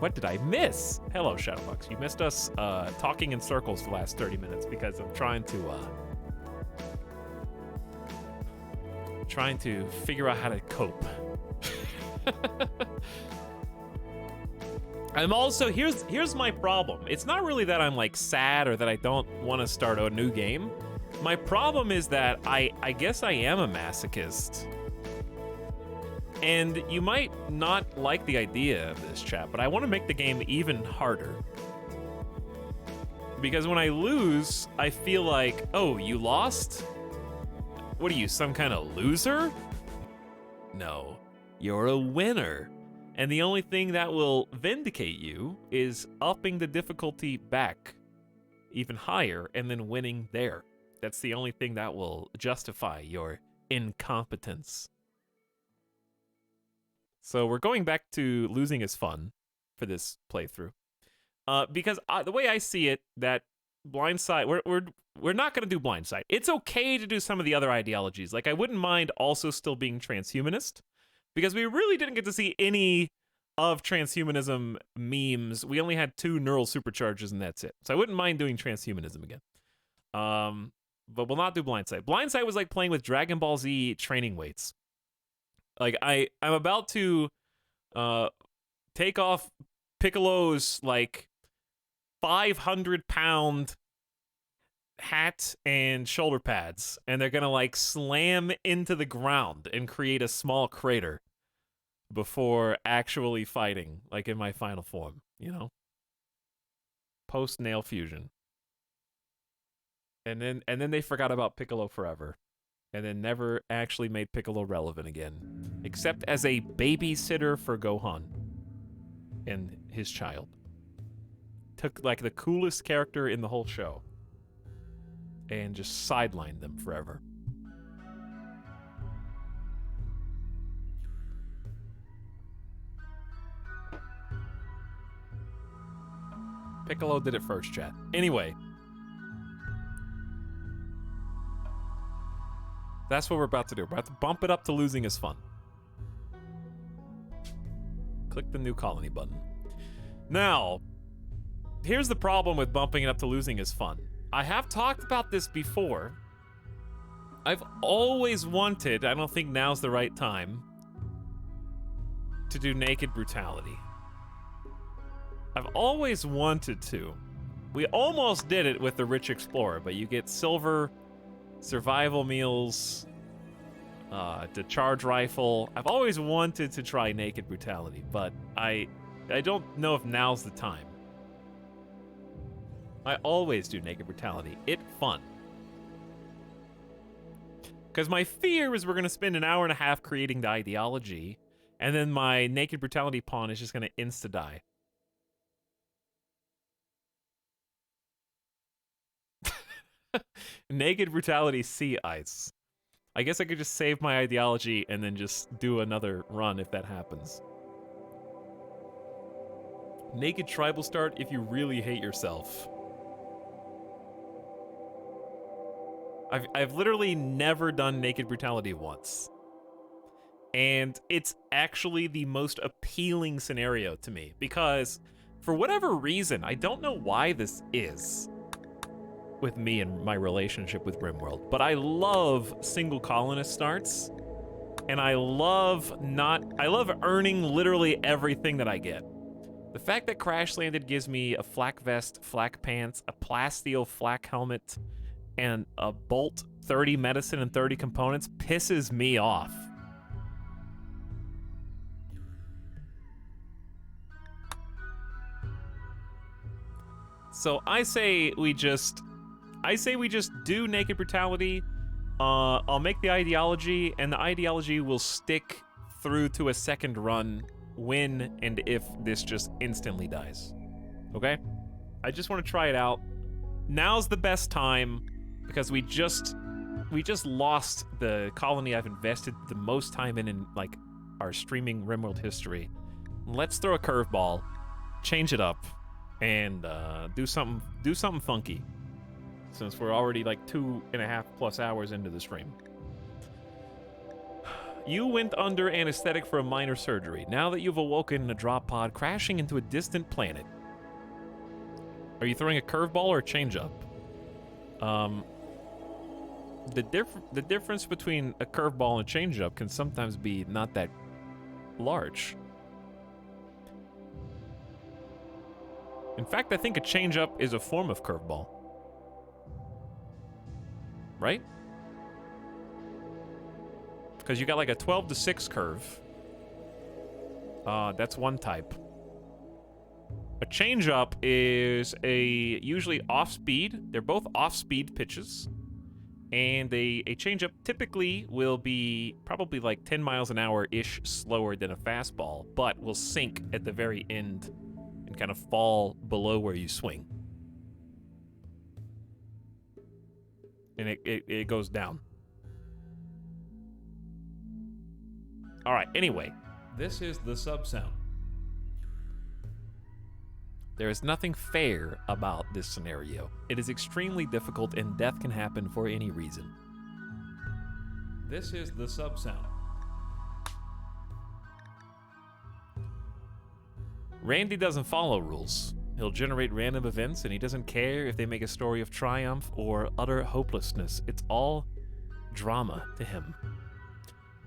What did I miss? Hello, Shadowbox. You missed us talking in circles for the last 30 minutes because I'm trying to figure out how to cope. I'm also here's my problem. It's not really that I'm like sad or that I don't want to start a new game. My problem is that I guess I am a masochist. And you might not like the idea of this, chat, but I want to make the game even harder. Because when I lose, I feel like, oh, you lost? What are you, some kind of loser? No, you're a winner. And the only thing that will vindicate you is upping the difficulty back even higher and then winning there. That's the only thing that will justify your incompetence. So we're going back to losing is fun for this playthrough. Because the way I see it, that Blindside, we're not going to do Blindside. It's okay to do some of the other ideologies. Like, I wouldn't mind also still being transhumanist, because we really didn't get to see any of transhumanism memes. We only had 2 neural supercharges and that's it. So I wouldn't mind doing transhumanism again. But we'll not do Blindside. Blindside was like playing with Dragon Ball Z training weights. Like, I'm about to take off Piccolo's like 500-pound hat and shoulder pads, and they're gonna like slam into the ground and create a small crater before actually fighting, like in my final form, you know? Post nail fusion. And then they forgot about Piccolo forever. And then never actually made Piccolo relevant again. Except as a babysitter for Gohan and his child. Took like the coolest character in the whole show and just sidelined them forever. Piccolo did it first, chat. Anyway. That's what we're about to do. We're about to bump it up to losing is fun. Click the new colony button. Now, here's the problem with bumping it up to losing is fun. I have talked about this before. I've always wanted, I don't think now's the right time, to do naked brutality. I've always wanted to. We almost did it with the Rich Explorer, but you get silver, survival meals, the charge rifle. I've always wanted to try naked brutality, but I don't know if now's the time. I always do naked brutality. It's fun. Because my fear is we're going to spend an hour and a half creating the ideology, and then my naked brutality pawn is just going to insta-die. Naked brutality sea ice. I guess I could just save my ideology and then just do another run if that happens. Naked tribal start if you really hate yourself. I've literally never done naked brutality once. And it's actually the most appealing scenario to me because for whatever reason, I don't know why this is with me and my relationship with RimWorld, but I love single colonist starts, and I love earning literally everything that I get. The fact that Crash Landed gives me a flak vest, flak pants, a plasteel flak helmet, and a bolt, 30 medicine, and 30 components pisses me off. So I say we just do naked brutality. I'll make the ideology, and the ideology will stick through to a second run when and if this just instantly dies. Okay? I just want to try it out. Now's the best time because we just lost the colony I've invested the most time in like our streaming RimWorld history. Let's throw a curveball, change it up, and do something funky. Since we're already like 2.5+ hours into the stream. You went under anesthetic for a minor surgery. Now that you've awoken in a drop pod crashing into a distant planet. Are you throwing a curveball or a changeup? The difference between a curveball and a changeup can sometimes be not that large. In fact, I think a changeup is a form of curveball. Right? Because you got like a 12-to-6 curve. That's one type. A changeup is usually off-speed. They're both off-speed pitches. And a changeup typically will be probably like 10 miles an hour-ish slower than a fastball, but will sink at the very end and kind of fall below where you swing. And it goes down. All right, anyway. This is the sub sound. There is nothing fair about this scenario. It is extremely difficult and death can happen for any reason. This is the sub sound. Randy doesn't follow rules. He'll generate random events, and he doesn't care if they make a story of triumph or utter hopelessness. It's all drama to him.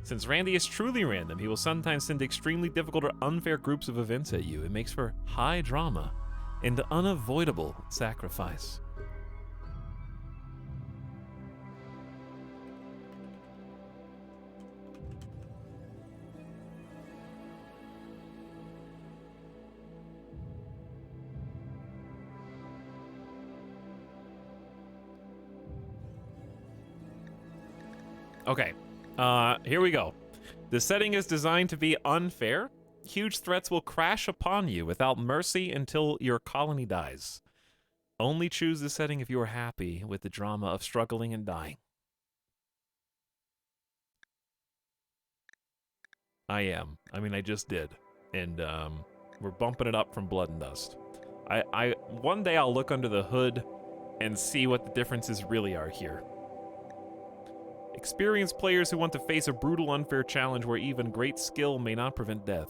Since Randy is truly random, he will sometimes send extremely difficult or unfair groups of events at you. It makes for high drama and unavoidable sacrifice. Okay. Here we go. The setting is designed to be unfair. Huge threats will crash upon you without mercy until your colony dies. Only choose the setting if you are happy with the drama of struggling and dying. I am. I mean, I just did. And, we're bumping it up from Blood and Dust. One day I'll look under the hood and see what the differences really are here. Experienced players who want to face a brutal, unfair challenge where even great skill may not prevent death.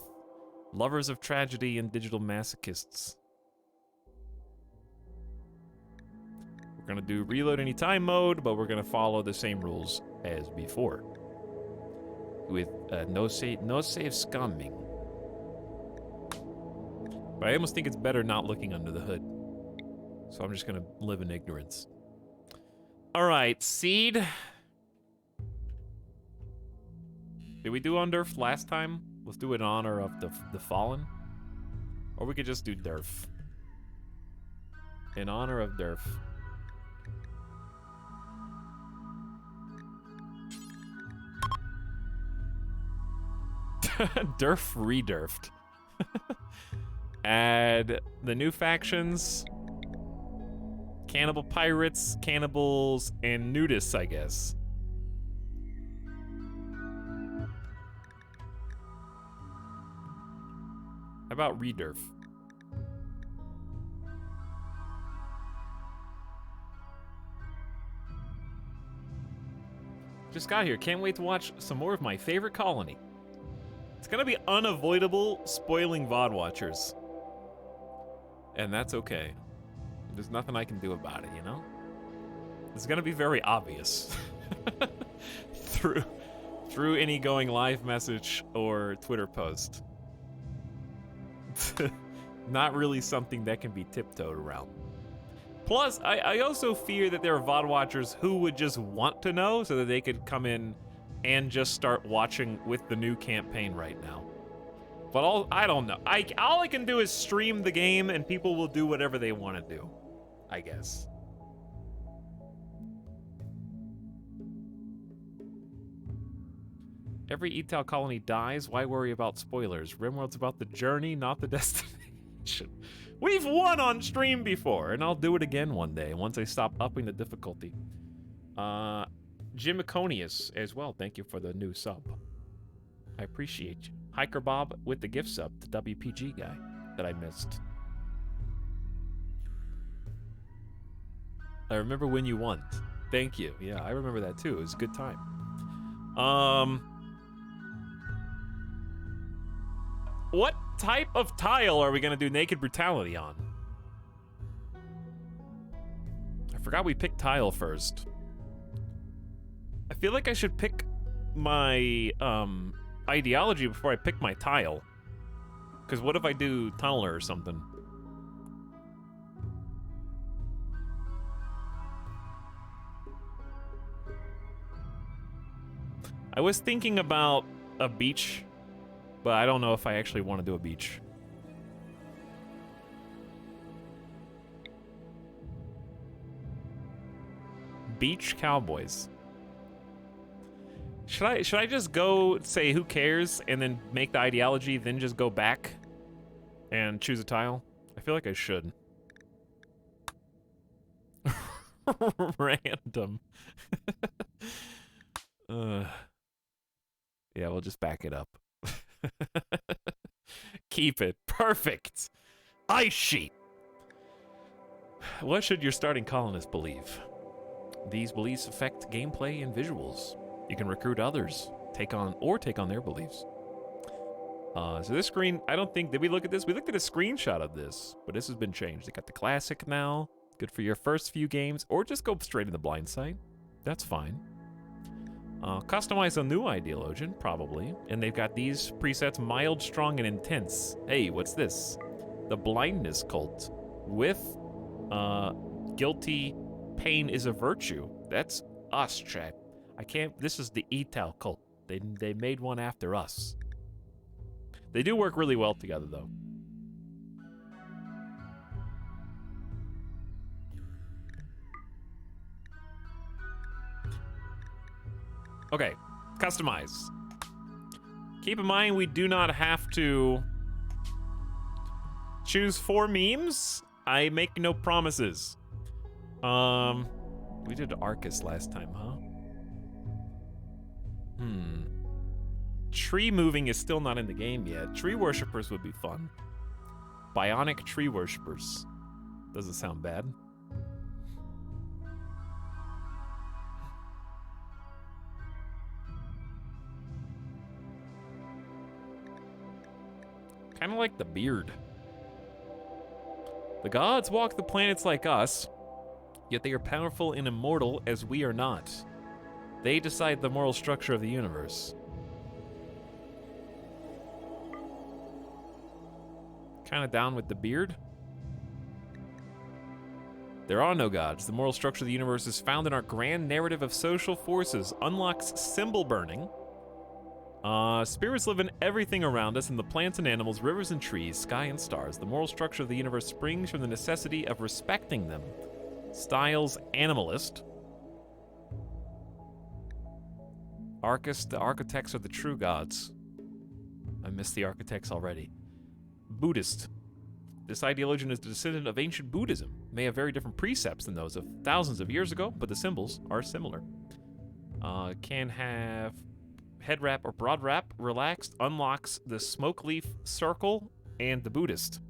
Lovers of tragedy and digital masochists. We're gonna do reload anytime mode, but we're gonna follow the same rules as before. With no save scumming. But I almost think it's better not looking under the hood. So I'm just gonna live in ignorance. Alright, Seed. Did we do Underf last time? Let's do it in honor of the Fallen. Or we could just do Derf. In honor of Derf. Derf re-derfed. Add the new factions. Cannibal pirates, cannibals, and nudists, I guess. How about re-derf? Just got here. Can't wait to watch some more of my favorite colony. It's gonna be unavoidable spoiling VOD watchers. And that's okay. There's nothing I can do about it, you know? It's gonna be very obvious. through any going live message or Twitter post. Not really something that can be tiptoed around. Plus, I also fear that there are VOD watchers who would just want to know so that they could come in and just start watching with the new campaign right now. But I don't know. All I can do is stream the game and people will do whatever they want to do, I guess. Every Etal colony dies. Why worry about spoilers? RimWorld's about the journey, not the destination. We've won on stream before, and I'll do it again one day once I stop upping the difficulty. Jim Iconius as well. Thank you for the new sub. I appreciate you. Hiker Bob with the gift sub, the WPG guy that I missed. I remember when you won. Thank you. Yeah, I remember that too. It was a good time. What type of tile are we gonna do Naked Brutality on? I forgot we picked tile first. I feel like I should pick my ideology before I pick my tile. Because what if I do tunneler or something? I was thinking about a beach, but I don't know if I actually want to do a beach. Beach Cowboys. Should I just go say who cares and then make the ideology, then just go back and choose a tile? I feel like I should. Random. Yeah, we'll just back it up. Keep it. Perfect. Ice sheet. What should your starting colonists believe? These beliefs affect gameplay and visuals. You can recruit others, take on their beliefs. So this screen, I don't think, did we look at this? We looked at a screenshot of this, but this has been changed. They got the classic now, good for your first few games, or just go straight in the blind side. That's fine. Customize a new ideologian, probably. And they've got these presets, mild, strong, and intense. Hey, what's this? The blindness cult with guilty pain is a virtue. That's us, chat. I can't, this is the Etal cult. They made one after us. They do work really well together, though. Okay, customize. Keep in mind, we do not have to choose 4 memes. I make no promises. We did Arcus last time, huh? Tree moving is still not in the game yet. Tree worshippers would be fun. Bionic tree worshippers. Doesn't sound bad. Kind of like the beard. The gods walk the planets like us, yet they are powerful and immortal as we are not. They decide the moral structure of the universe. Kind of down with the beard. There are no gods. The moral structure of the universe is found in our grand narrative of social forces. Unlocks symbol burning. Spirits live in everything around us, in the plants and animals, rivers and trees, sky and stars. The moral structure of the universe springs from the necessity of respecting them. Styles animalist. Arcus, the architects are the true gods. I missed the architects already. Buddhist. This ideology is a descendant of ancient Buddhism. May have very different precepts than those of thousands of years ago, but the symbols are similar. Can have head wrap or broad wrap. Relaxed unlocks the smoke leaf circle and the Buddhist.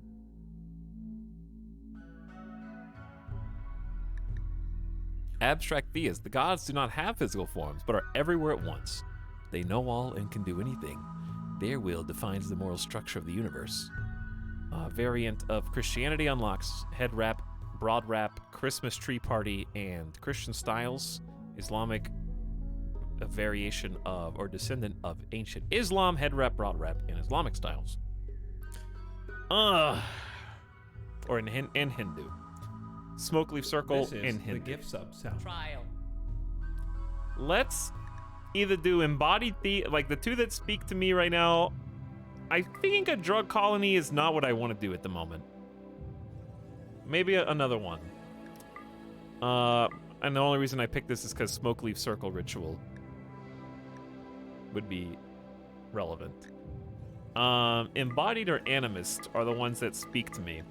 Abstract theist. The gods do not have physical forms, but are everywhere at once. They know all and can do anything. Their will defines the moral structure of the universe. Variant of Christianity unlocks head wrap, broad wrap, Christmas tree party, and Christian styles. Islamic, a variation of or descendant of ancient Islam, head wrap, broad wrap, and Islamic styles. Or in Hindu. Smoke leaf circle This is in the Hindu. gift sub sound. Trial. Let's either do embodied like the two that speak to me right now. I think a drug colony is not what I want to do at the moment. Maybe another one. And the only reason I picked this is because smoke leaf circle ritual would be relevant. Embodied or animist are the ones that speak to me.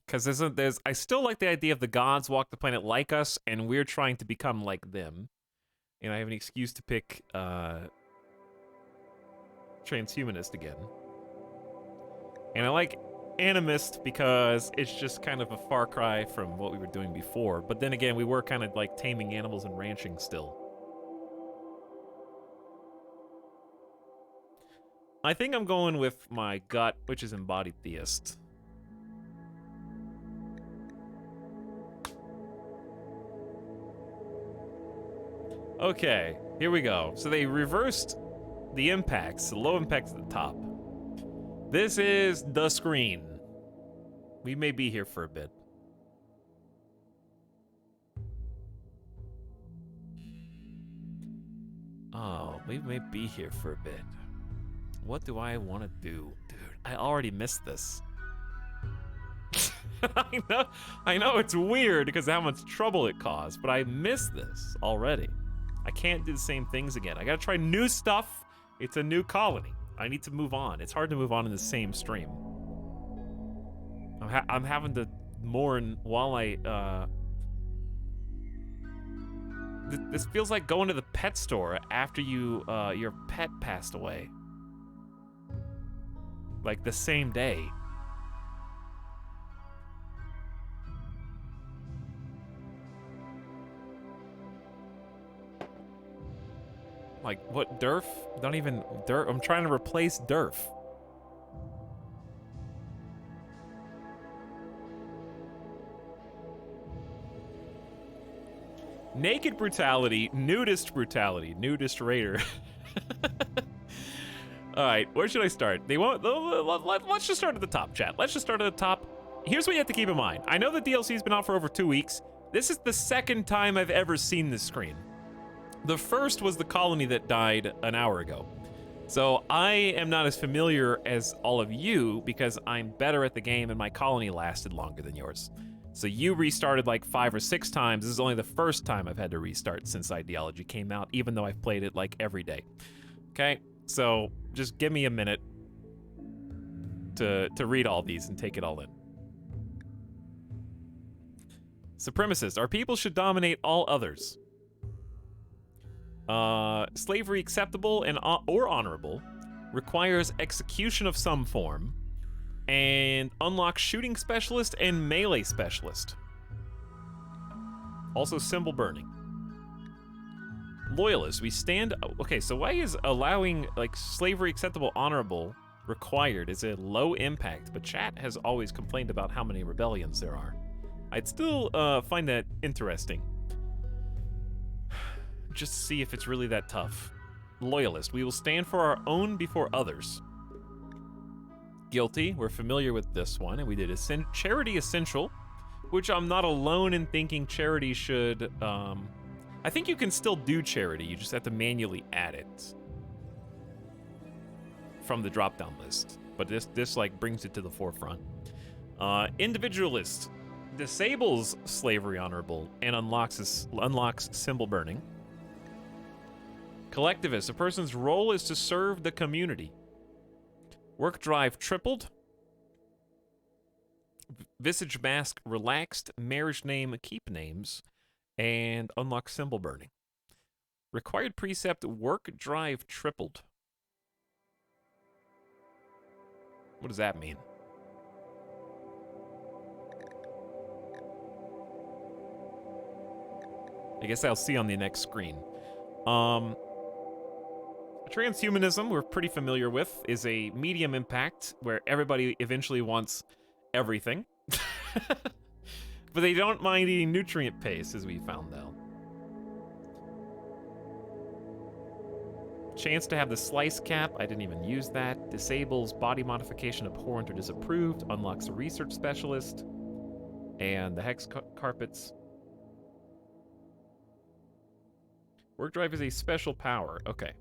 Because I still like the idea of the gods walk the planet like us, and we're trying to become like them. And I have an excuse to pick transhumanist again. And I like animist because it's just kind of a far cry from what we were doing before. But then again, we were kind of like taming animals and ranching still. I think I'm going with my gut, which is embodied theist. Okay, here we go. So they reversed the impacts, the low impacts at the top. This is the screen. We may be here for a bit. Oh, we may be here for a bit. What do I want to do? Dude, I already missed this. I know it's weird because of how much trouble it caused, but I missed this already. I can't do the same things again. I gotta try new stuff. It's a new colony. I need to move on. It's hard to move on in the same stream. I'm having to mourn while I, This feels like going to the pet store after your pet passed away. Like the same day. Like, what, Durf? Don't even, Durf, I'm trying to replace Durf. Naked brutality, nudist raider. Alright, where should I start? Let's just start at the top, chat. Let's just start at the top. Here's what you have to keep in mind. I know the DLC's been out for over 2 weeks. This is the second time I've ever seen this screen. The first was the colony that died an hour ago. So I am not as familiar as all of you because I'm better at the game and my colony lasted longer than yours. So you restarted like 5 or 6 times. This is only the first time I've had to restart since Ideology came out, even though I've played it like every day. Okay, so just give me a minute to read all these and take it all in. Supremacist. Our people should dominate all others. Slavery acceptable and or honorable. Requires execution of some form. And unlocks shooting specialist and melee specialist. Also symbol burning. Loyalists. We stand... Okay, so why is allowing like slavery acceptable honorable required is a low impact, but chat has always complained about how many rebellions there are. I'd still find that interesting. Just to see if it's really that tough. Loyalist. We will stand for our own before others. Guilty. We're familiar with this one, and we did Charity Essential, which I'm not alone in thinking charity should... I think you can still do charity, you just have to manually add it from the drop-down list. But this like brings it to the forefront. Individualist. Disables slavery honorable and unlocks symbol burning. Collectivist. A person's role is to serve the community. Work drive tripled. Visage mask relaxed. Marriage name keep names. And unlock symbol burning. Required precept work drive tripled. What does that mean? I guess I'll see on the next screen. Transhumanism, we're pretty familiar with, is a medium impact where everybody eventually wants everything. But they don't mind eating nutrient paste, as we found out. Chance to have the slice cap, I didn't even use that. Disables body modification abhorrent or disapproved. Unlocks a research specialist. And the hex carpets. Work drive is a special power. Okay.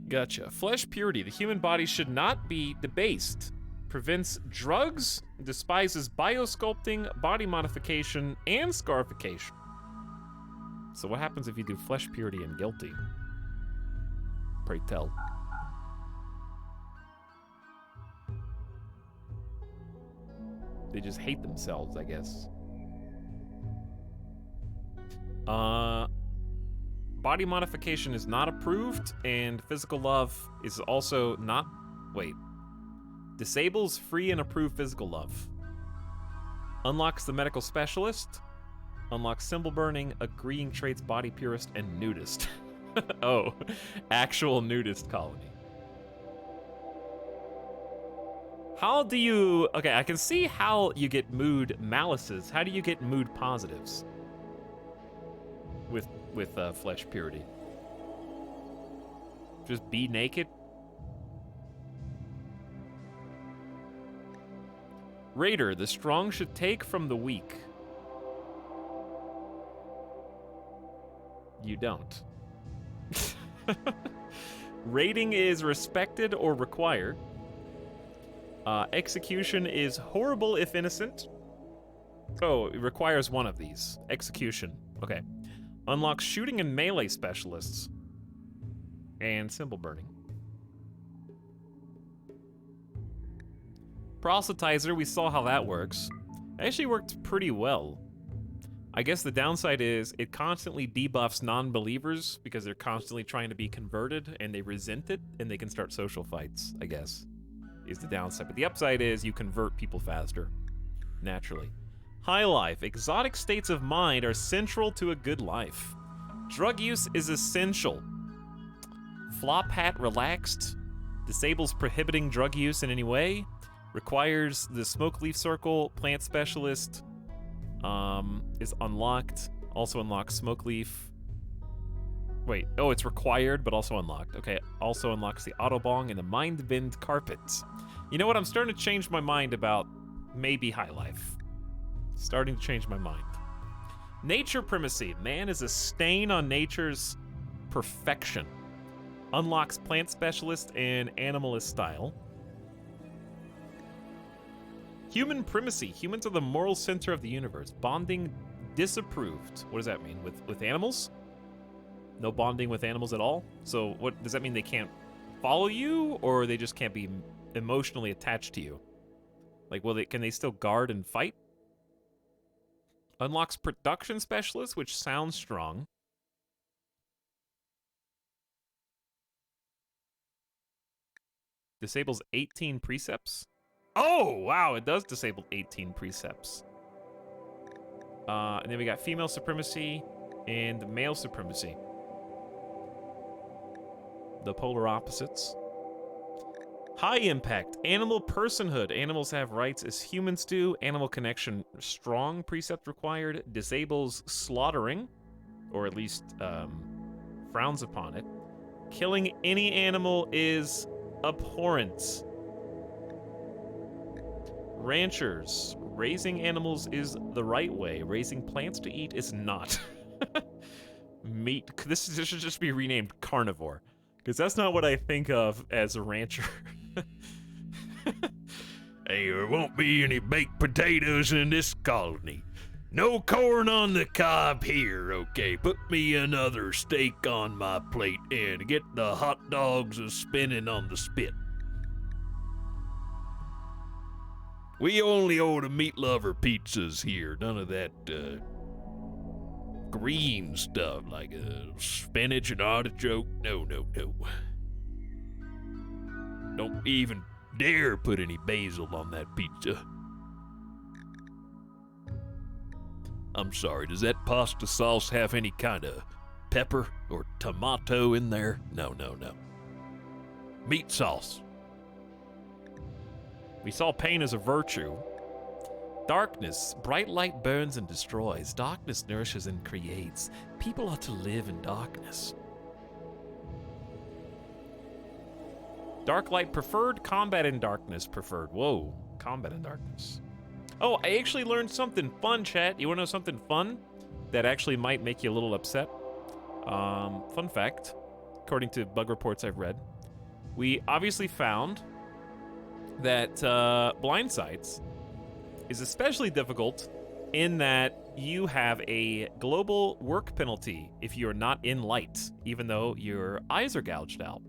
Gotcha. Flesh purity. The human body should not be debased. Prevents drugs. Despises biosculpting, body modification, and scarification. So what happens if you do flesh purity and guilty? Pray tell. They just hate themselves, I guess. Body modification is not approved, and physical love is also not... Wait. Disables free and approved physical love. Unlocks the medical specialist. Unlocks symbol burning, agreeing traits, body purist, and nudist. Oh, actual nudist colony. How do you... Okay, I can see how you get mood malices. How do you get mood positives? With flesh purity. Just be naked? Raider, the strong should take from the weak. You don't. Rating is respected or required. Execution is horrible if innocent. Oh, it requires one of these. Execution. Okay. Unlocks shooting and melee specialists. And symbol burning. Proselytizer, we saw how that works. It actually worked pretty well. I guess the downside is it constantly debuffs non-believers because they're constantly trying to be converted and they resent it and they can start social fights, I guess, is the downside. But the upside is you convert people faster, naturally. High life. Exotic states of mind are central to a good life. Drug use is essential. Flop hat relaxed. Disables prohibiting drug use in any way. Requires the smoke leaf circle. Plant specialist is unlocked. Also unlocks smoke leaf. Wait, oh, it's required, but also unlocked. Okay, also unlocks the autobong and the mind bend carpet. You know what? I'm starting to change my mind about maybe high life. Starting to change my mind. Nature primacy. Man is a stain on nature's perfection. Unlocks plant specialist and animalist style. Human primacy. Humans are the moral center of the universe. Bonding disapproved. What does that mean? With animals? No bonding with animals at all? So what does that mean? They can't follow you, or they just can't be emotionally attached to you? Like, can they still guard and fight? Unlocks production specialist, which sounds strong. Disables 18 precepts. Oh, wow, it does disable 18 precepts. And then we got female supremacy and male supremacy. The polar opposites. High impact. Animal personhood. Animals have rights as humans do. Animal connection strong. Precept required. Disables slaughtering, or at least frowns upon it. Killing any animal is abhorrent. Ranchers. Raising animals is the right way. Raising plants to eat is not. Meat. This should just be renamed carnivore. Because that's not what I think of as a rancher. Hey, there won't be any baked potatoes in this colony. No corn on the cob here, okay? Put me another steak on my plate and get the hot dogs a-spinning on the spit. We only order meat lover pizzas here. None of that, green stuff like spinach and artichoke. No, no, no. Don't even dare put any basil on that pizza. I'm sorry, does that pasta sauce have any kind of pepper or tomato in there? No, no, no. Meat sauce. We saw pain as a virtue. Darkness. Bright light burns and destroys. Darkness nourishes and creates. People ought to live in darkness. Dark light preferred. Combat in darkness preferred. Whoa. Combat in darkness. Oh, I actually learned something fun, chat. You want to know something fun that actually might make you a little upset? Fun fact, according to bug reports I've read, we obviously found that blind sights is especially difficult in that you have a global work penalty if you're not in light, even though your eyes are gouged out.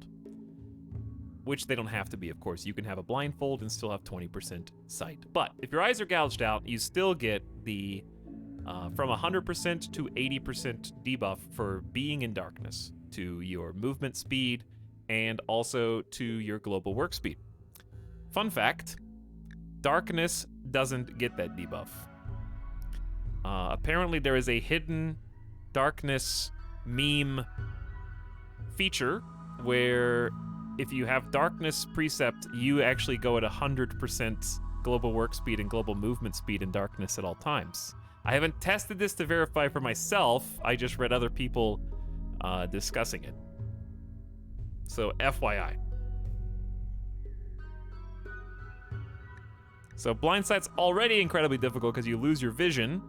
Which they don't have to be, of course. You can have a blindfold and still have 20% sight. But if your eyes are gouged out, you still get the from 100% to 80% debuff for being in darkness to your movement speed and also to your global work speed. Fun fact, darkness doesn't get that debuff. Apparently there is a hidden darkness meme feature where if you have darkness precept, you actually go at 100% global work speed and global movement speed in darkness at all times. I haven't tested this to verify for myself. I just read other people discussing it. So FYI. So blind sight's already incredibly difficult because you lose your vision,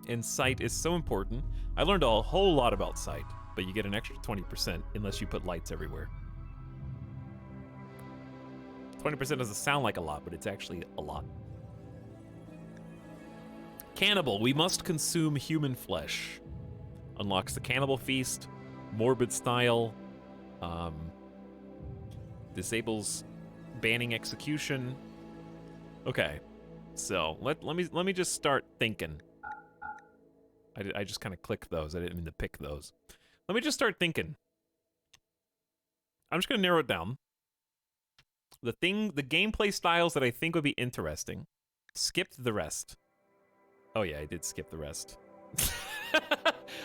and sight is so important. I learned a whole lot about sight, but you get an extra 20% unless you put lights everywhere. 20% doesn't sound like a lot, but it's actually a lot. Cannibal. We must consume human flesh. Unlocks the cannibal feast. Morbid style. Disables banning execution. Okay, so let me just start thinking. I just kind of clicked those. I didn't mean to pick those. Let me just start thinking. I'm just gonna narrow it down. The gameplay styles that I think would be interesting. Skipped the rest. Oh yeah, I did skip the rest.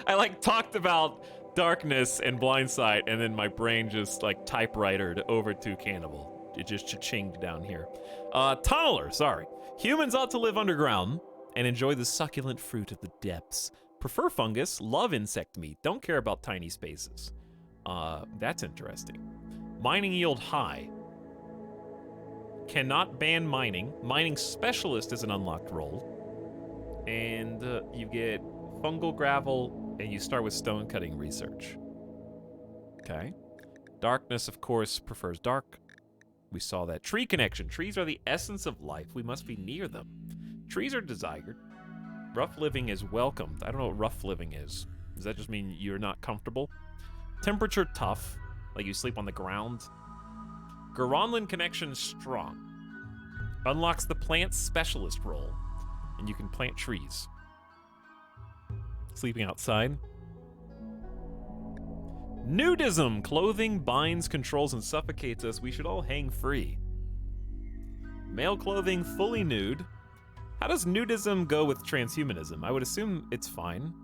I talked about darkness and blindsight, and then my brain just typewritered over to cannibal. It just cha-chinged down here. Tunneler, sorry. Humans ought to live underground and enjoy the succulent fruit of the depths. Prefer fungus, love insect meat, don't care about tiny spaces. That's interesting. Mining yield high. Cannot ban mining. Mining specialist is an unlocked role. And you get fungal gravel, and you start with stone cutting research. Okay. Darkness, of course, prefers dark. We saw that. Tree connection. Trees are the essence of life. We must be near them. Trees are desired. Rough living is welcomed. I don't know what rough living is. Does that just mean you're not comfortable? Temperature tough, like you sleep on the ground. Garanlan connection strong. Unlocks the plant specialist role, and you can plant trees. Sleeping outside. Nudism. Clothing binds, controls, and suffocates us. We should all hang free. Male clothing fully nude. How does nudism go with transhumanism? I would assume it's fine.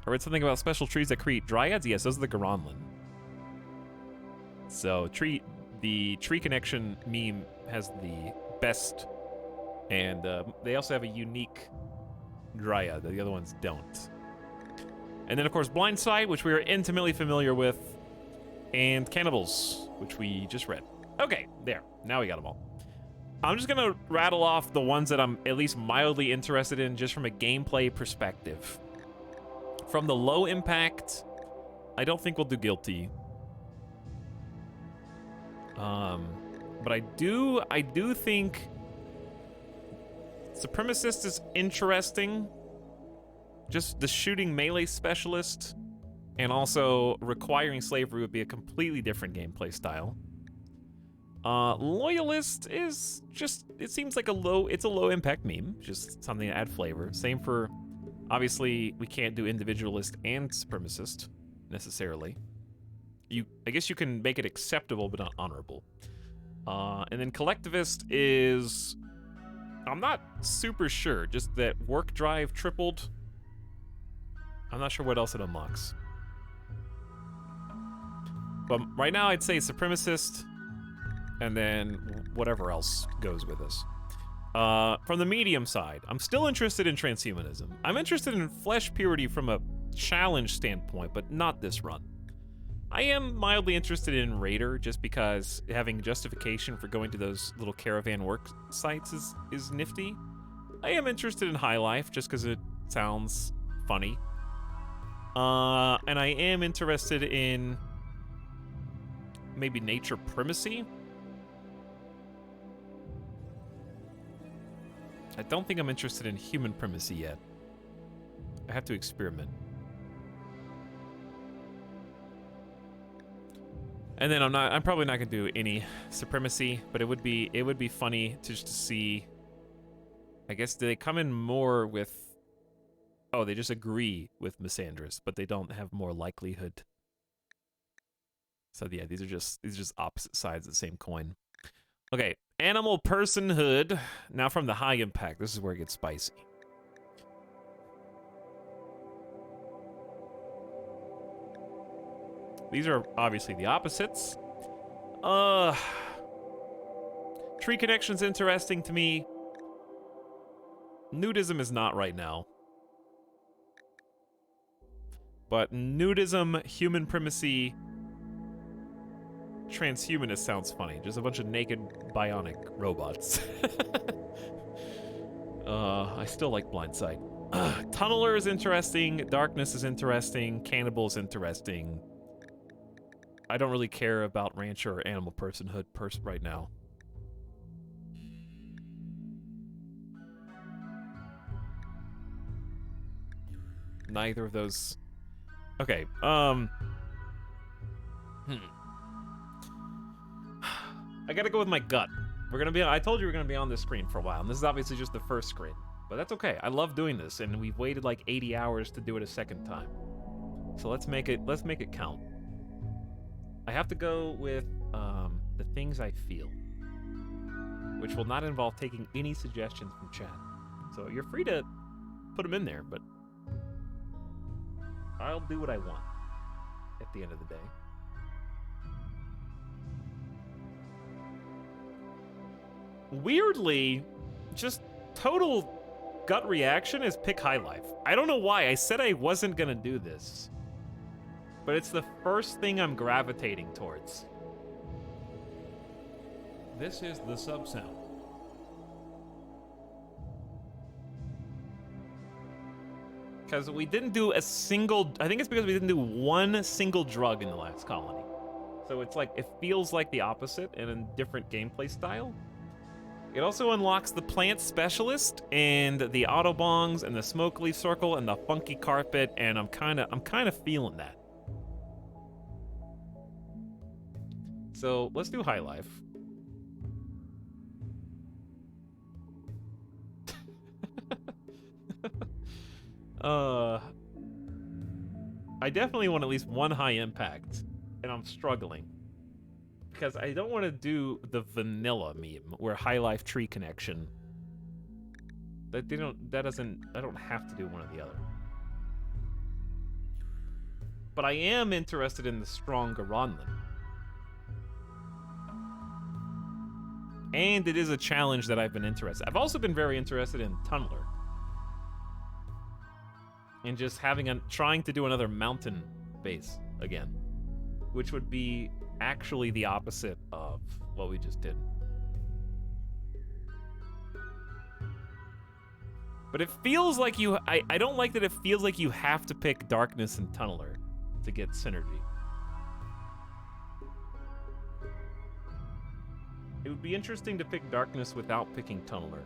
I read something about special trees that create dryads. Yes, those are the Garanlan. So the tree connection meme has the best, and they also have a unique dryad. The other ones don't. And then, of course, Blind Sight, which we are intimately familiar with, and Cannibals, which we just read. Okay, there. Now we got them all. I'm just gonna rattle off the ones that I'm at least mildly interested in just from a gameplay perspective. From the low impact, I don't think we'll do Guilty. But I do think Supremacist is interesting. Just the shooting melee specialist and also requiring slavery would be a completely different gameplay style. Loyalist is just, it seems like it's a low impact meme, just something to add flavor. Same for, obviously, we can't do individualist and supremacist, necessarily. I guess you can make it acceptable, but not honorable. And then collectivist is, I'm not super sure, just that work drive tripled. I'm not sure what else it unlocks. But right now I'd say supremacist, and then whatever else goes with this. From the medium side, I'm still interested in transhumanism. I'm interested in flesh purity from a challenge standpoint, but not this run. I am mildly interested in Raider just because having justification for going to those little caravan work sites is nifty. I am interested in High Life just because it sounds funny. And I am interested in maybe nature primacy. I don't think I'm interested in human primacy yet. I have to experiment. And then I'm probably not gonna do any supremacy, but it would be funny to just see. I guess do they come in more with? Oh, they just agree with Misandrous, but they don't have more likelihood. So yeah, these are just opposite sides of the same coin. Okay, animal personhood. Now from the high impact, this is where it gets spicy. These are obviously the opposites. Tree connection's interesting to me. Nudism is not right now. But nudism, human primacy, transhumanist sounds funny. Just a bunch of naked bionic robots. I still like Blind Sight. Tunneler is interesting. Darkness is interesting. Cannibal is interesting. I don't really care about rancher or animal personhood right now. Neither of those. Okay, I gotta go with my gut. I told you we're gonna be on this screen for a while, and this is obviously just the first screen. But that's okay. I love doing this, and we've waited like 80 hours to do it a second time. So let's make it count. I have to go with the things I feel, which will not involve taking any suggestions from chat. So you're free to put them in there, but I'll do what I want at the end of the day. Weirdly, just total gut reaction is pick High Life. I don't know why. I said I wasn't gonna do this, but it's the first thing I'm gravitating towards. This is the sub sound. Because we didn't do a single... I think it's because we didn't do one single drug in the last colony. So it's like, it feels like the opposite and a different gameplay style. It also unlocks the plant specialist and the autobongs and the smoke leaf circle and the funky carpet, and I'm kind of feeling that. So let's do high life. I definitely want at least one high impact, and I'm struggling. Because I don't want to do the vanilla meme, where high life tree connection. I don't have to do one or the other. But I am interested in the strong Garanlan. And it is a challenge that I've been interested. I've also been very interested in Tunneler. And just trying to do another mountain base again. Which would be actually the opposite of what we just did. But it feels like I don't like that it feels like you have to pick Darkness and Tunneler to get synergy. It would be interesting to pick Darkness without picking Tunneler.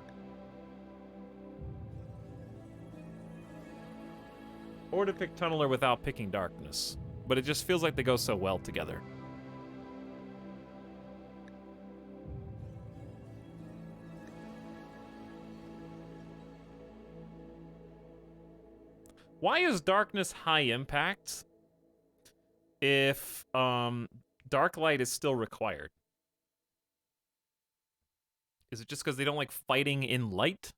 Or to pick Tunneler without picking Darkness. But it just feels like they go so well together. Why is Darkness high impact if Dark Light is still required? Is it just because they don't like fighting in light?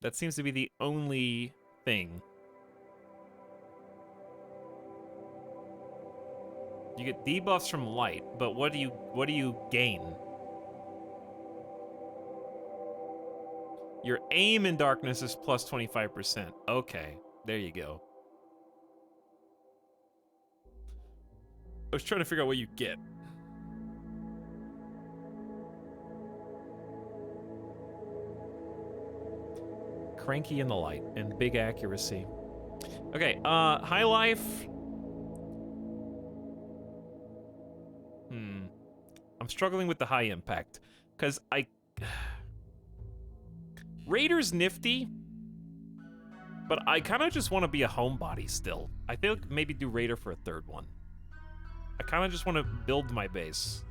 That seems to be the only thing. You get debuffs from light, but what do you gain? Your aim in Darkness is plus 25%. Okay, there you go. I was trying to figure out what you get. Cranky in the light and big accuracy. Okay, high life. I'm struggling with the high impact because Raider's nifty, but I kind of just want to be a homebody still. I think maybe do Raider for a third one. I kind of just want to build my base.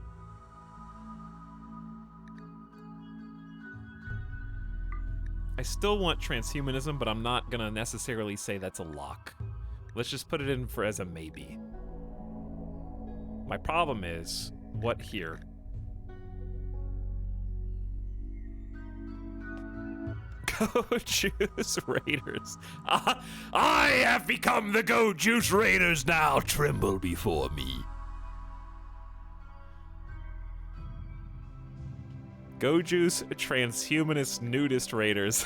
I still want transhumanism, but I'm not gonna necessarily say that's a lock. Let's just put it in as a maybe. My problem is, what here? Go Juice Raiders. I have become the Go Juice Raiders now. Tremble before me. Go Juice Transhumanist Nudist Raiders.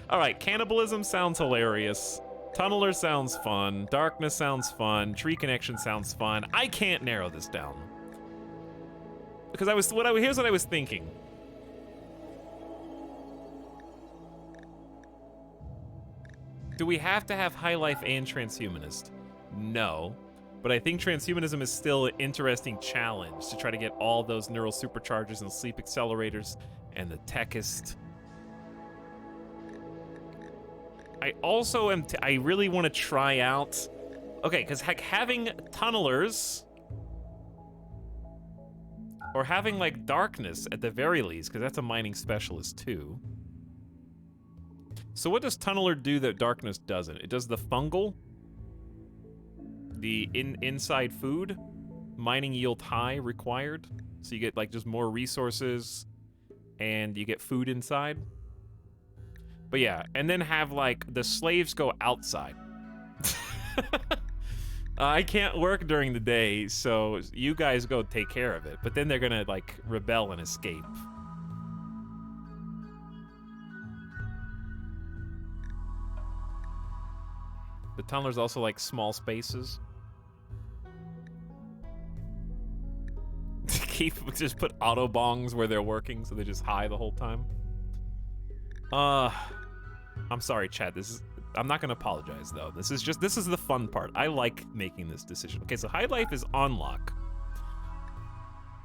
Alright, Cannibalism sounds hilarious. Tunneler sounds fun. Darkness sounds fun. Tree Connection sounds fun. I can't narrow this down. Because here's what I was thinking. Do we have to have High Life and Transhumanist? No. But I think Transhumanism is still an interesting challenge to try to get all those neural superchargers and sleep accelerators and the techist. I also I really want to try out... Okay, because having tunnelers... Or having, like, darkness at the very least, because that's a mining specialist, too. So what does Tunneler do that Darkness doesn't? It does the fungal, the inside food, mining yield high required. So you get like just more resources and you get food inside. But yeah, and then have like the slaves go outside. I can't work during the day, so you guys go take care of it. But then they're gonna like rebel and escape. The tunnelers also like small spaces. Just put auto bongs where they're working so they just high the whole time. I'm sorry, Chad. I'm not gonna apologize though. This is the fun part. I like making this decision. Okay, so High Life is on lock.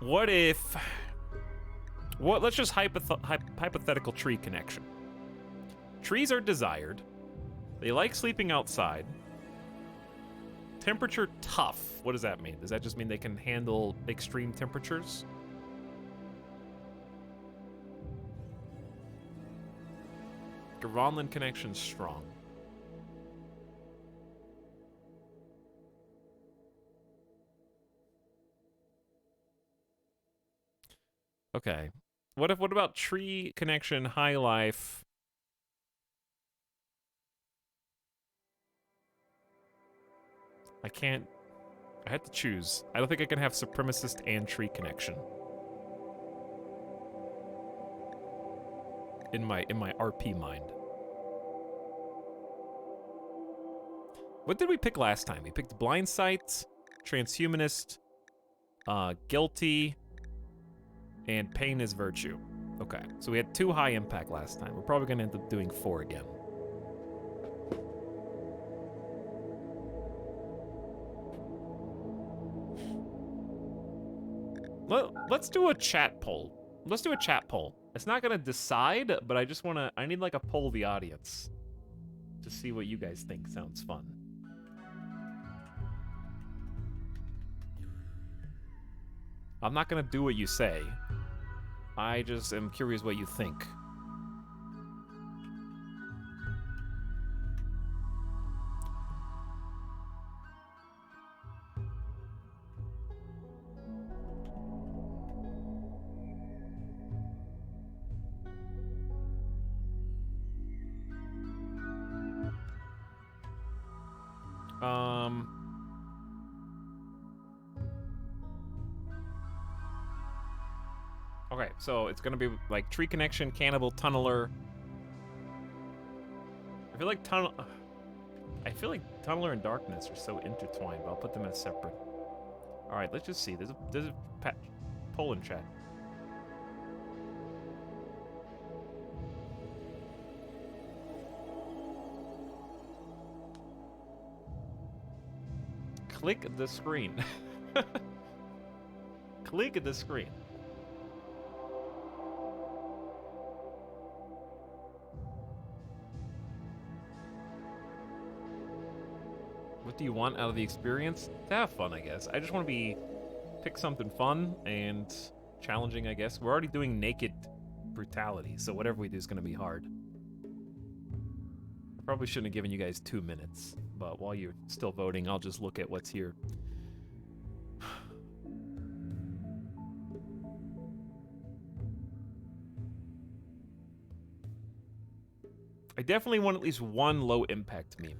What if... let's just hypothetical tree connection. Trees are desired. They like sleeping outside. Temperature tough. What does that mean? Does that just mean they can handle extreme temperatures? Garonland connection strong. Okay. What about tree connection, high life? I had to choose. I don't think I can have supremacist and tree connection. In my RP mind. What did we pick last time? We picked blind sight, transhumanist, guilty, and pain is virtue. Okay, so we had 2 high impact last time. We're probably gonna end up doing 4 again. Let's do a chat poll. Let's do a chat poll. It's not gonna decide, but I need like a poll of the audience to see what you guys think sounds fun. I'm not gonna do what you say. I just am curious what you think. Okay, so it's gonna be like tree connection, cannibal, tunneler. I feel like tunneler and darkness are so intertwined, but I'll put them as separate. All right, let's just see. There's a poll in chat. Click the screen. Click the screen. What do you want out of the experience? To have fun, I guess. I just want to pick something fun and challenging, I guess. We're already doing naked brutality, so whatever we do is going to be hard. Probably shouldn't have given you guys 2 minutes, but while you're still voting, I'll just look at what's here. I definitely want at least one low impact meme.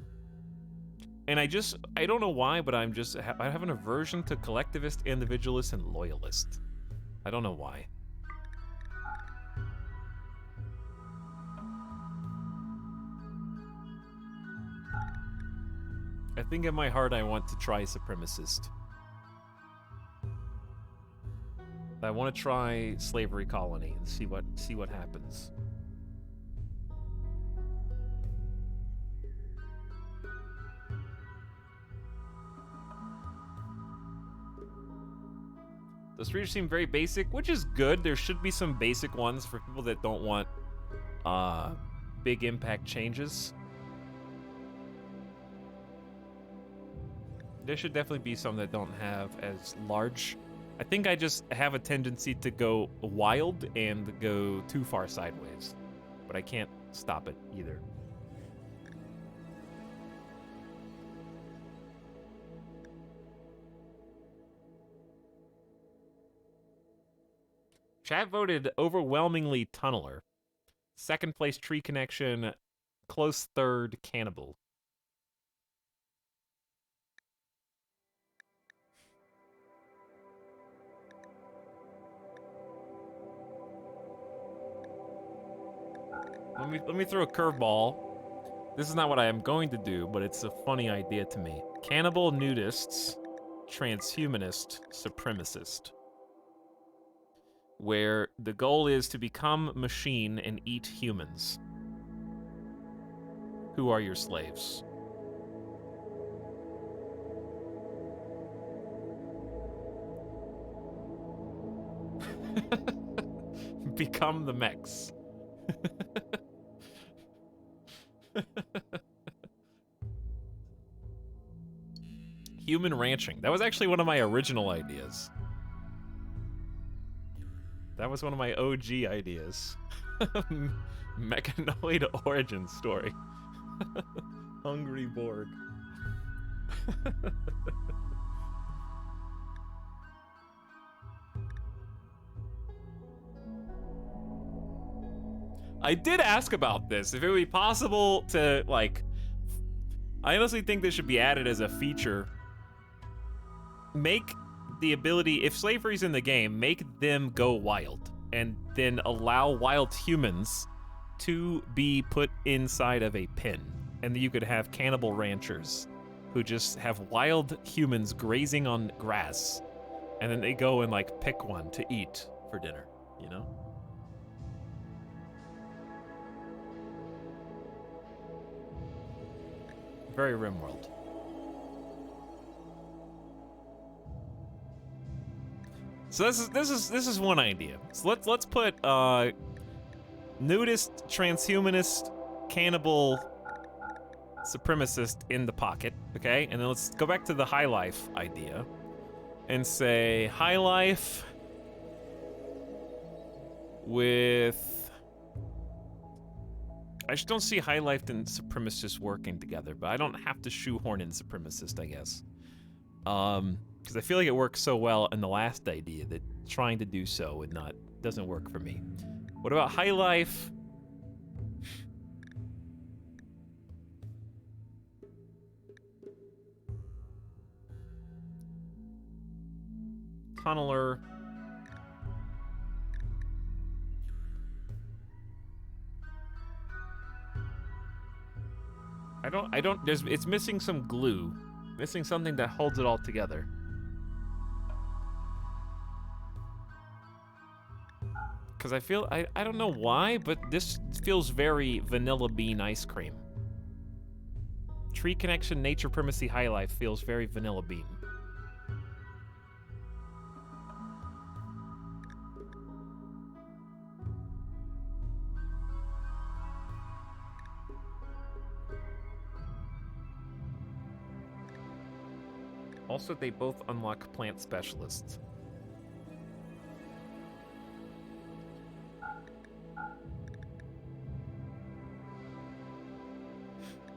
And I don't know why, but I have an aversion to collectivist, individualist, and loyalist. I don't know why. I think in my heart I want to try supremacist. I want to try slavery colony and see what happens. Those three seem very basic, which is good. There should be some basic ones for people that don't want big impact changes. There should definitely be some that don't have as large. I think I just have a tendency to go wild and go too far sideways, but I can't stop it either. Chat voted overwhelmingly tunneler. Second place tree connection. Close third cannibal. Let me throw a curveball. This is not what I am going to do, but it's a funny idea to me. Cannibal, nudists, transhumanist, supremacist. Where the goal is to become machine and eat humans. Who are your slaves? Become the mechs. Human ranching. That was actually one of my original ideas. That was one of my OG ideas. Mechanoid origin story. Hungry Borg. I did ask about this, if it would be possible to, like... I honestly think this should be added as a feature. Make the ability, if slavery's in the game, make them go wild. And then allow wild humans to be put inside of a pen. And then you could have cannibal ranchers who just have wild humans grazing on grass. And then they go and, like, pick one to eat for dinner, you know? Very RimWorld. So this is one idea. So let's put nudist, transhumanist, cannibal, supremacist in the pocket, okay? And then let's go back to the high life idea and say high life with... I just don't see high life and supremacist working together, but I don't have to shoehorn in supremacist, I guess. Because I feel like it works so well in the last idea that trying to do so doesn't work for me. What about high life? Tunneler. It's missing some glue. Missing something that holds it all together. Because I don't know why, but this feels very vanilla bean ice cream. Tree connection, nature, primacy, high life feels very vanilla bean. Also, they both unlock plant specialists.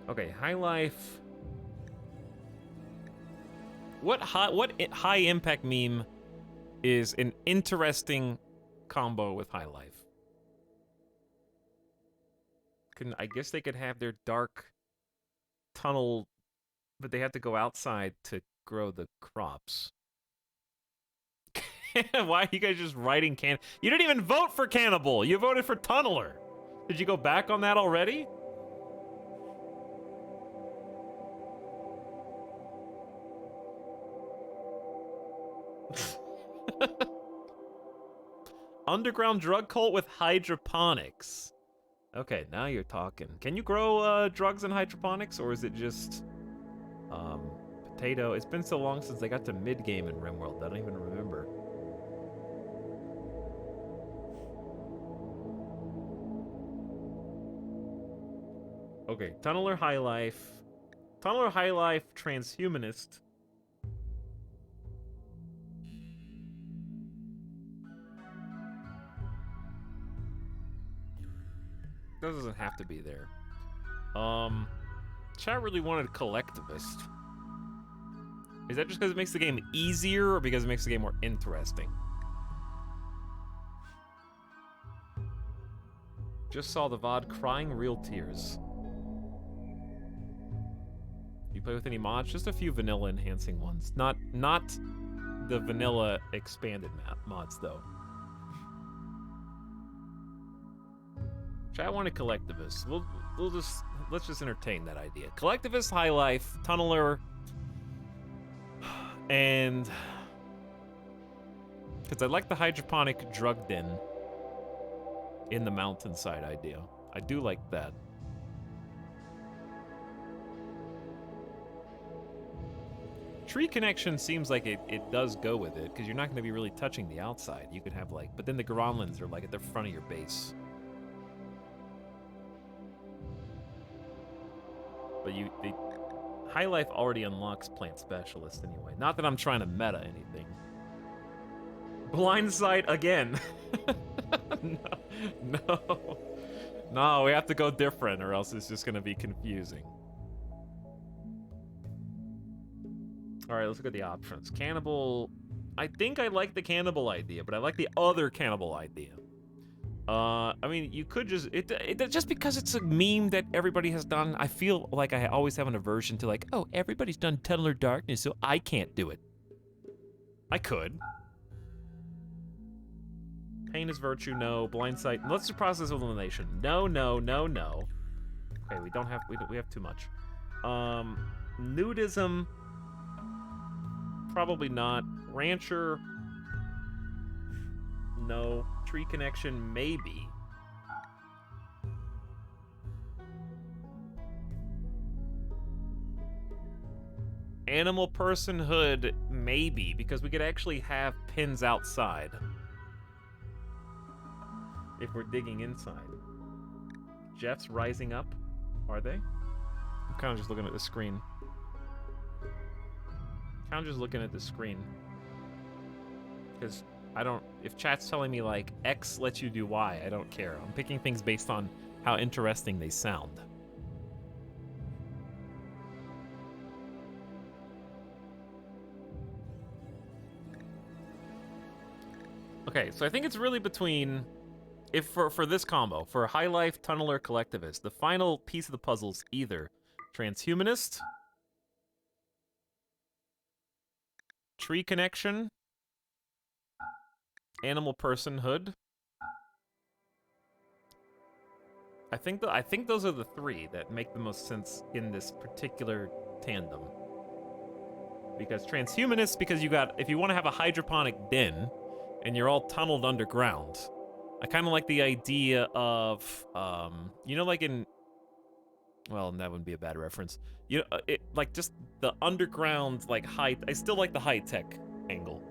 Okay, high life. What high impact meme is an interesting combo with high life? I guess they could have their dark tunnel, but they have to go outside to grow the crops. Why are you guys just writing You didn't even vote for Cannibal! You voted for Tunneler! Did you go back on that already? Underground drug cult with hydroponics. Okay, now you're talking. Can you grow drugs in hydroponics, or is it just potato? It's been so long since I got to mid-game in RimWorld, I don't even remember. Okay, Tunneler High Life. Tunneler High Life Transhumanist. That doesn't have to be there. Chat really wanted collectivist. Is that just because it makes the game easier, or because it makes the game more interesting? Just saw the VOD crying real tears. You play with any mods? Just a few vanilla enhancing ones. Not the vanilla expanded mods though. Chat wanted collectivist. Let's just entertain that idea. Collectivist, high life, tunneler, and because I like the hydroponic drug den in the mountainside idea. I do like that. tree connection seems like it does go with it, because you're not going to be really touching the outside. You could have, like... But then the Gronlins are, like, at the front of your base. But High Life already unlocks Plant Specialist anyway. Not that I'm trying to meta anything. Blindside again. No. No, we have to go different or else it's just going to be confusing. Alright, let's look at the options. Cannibal... I think I like the cannibal idea, but I like the other cannibal idea. I mean, you could just... just because it's a meme that everybody has done, I feel like I always have an aversion to, like, oh, everybody's done Tunnel of Darkness, so I can't do it. I could. Pain is virtue, no. Blindsight. Let's do process of elimination. No, no, no, no. Okay, we don't have... We have too much. Nudism... Probably not. Rancher... No. Tree connection, maybe. Animal personhood, maybe, because we could actually have pins outside. If we're digging inside. Jeff's rising up. Are they? I'm kind of just looking at the screen. Kind of just looking at the screen. Because... I don't... If chat's telling me, like, X lets you do Y, I don't care. I'm picking things based on how interesting they sound. Okay, so I think it's really between... If for this combo, for High Life, Tunneler, Collectivist, the final piece of the puzzle is either Transhumanist, Tree Connection, Animal personhood. I think those are the three that make the most sense in this particular tandem. Because transhumanist, because you got, if you want to have a hydroponic den and you're all tunneled underground, I kind of like the idea of, you know, like in, well, that wouldn't be a bad reference. You know, like just the underground, like I still like the high tech angle.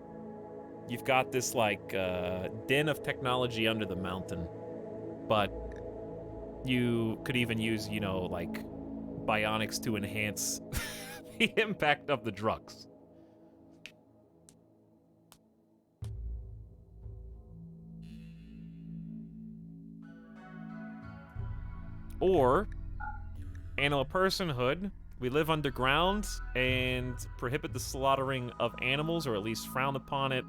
You've got this, like, den of technology under the mountain, but you could even use, you know, like, bionics to enhance the impact of the drugs. Or, animal personhood. We live underground and prohibit the slaughtering of animals, or at least frown upon it.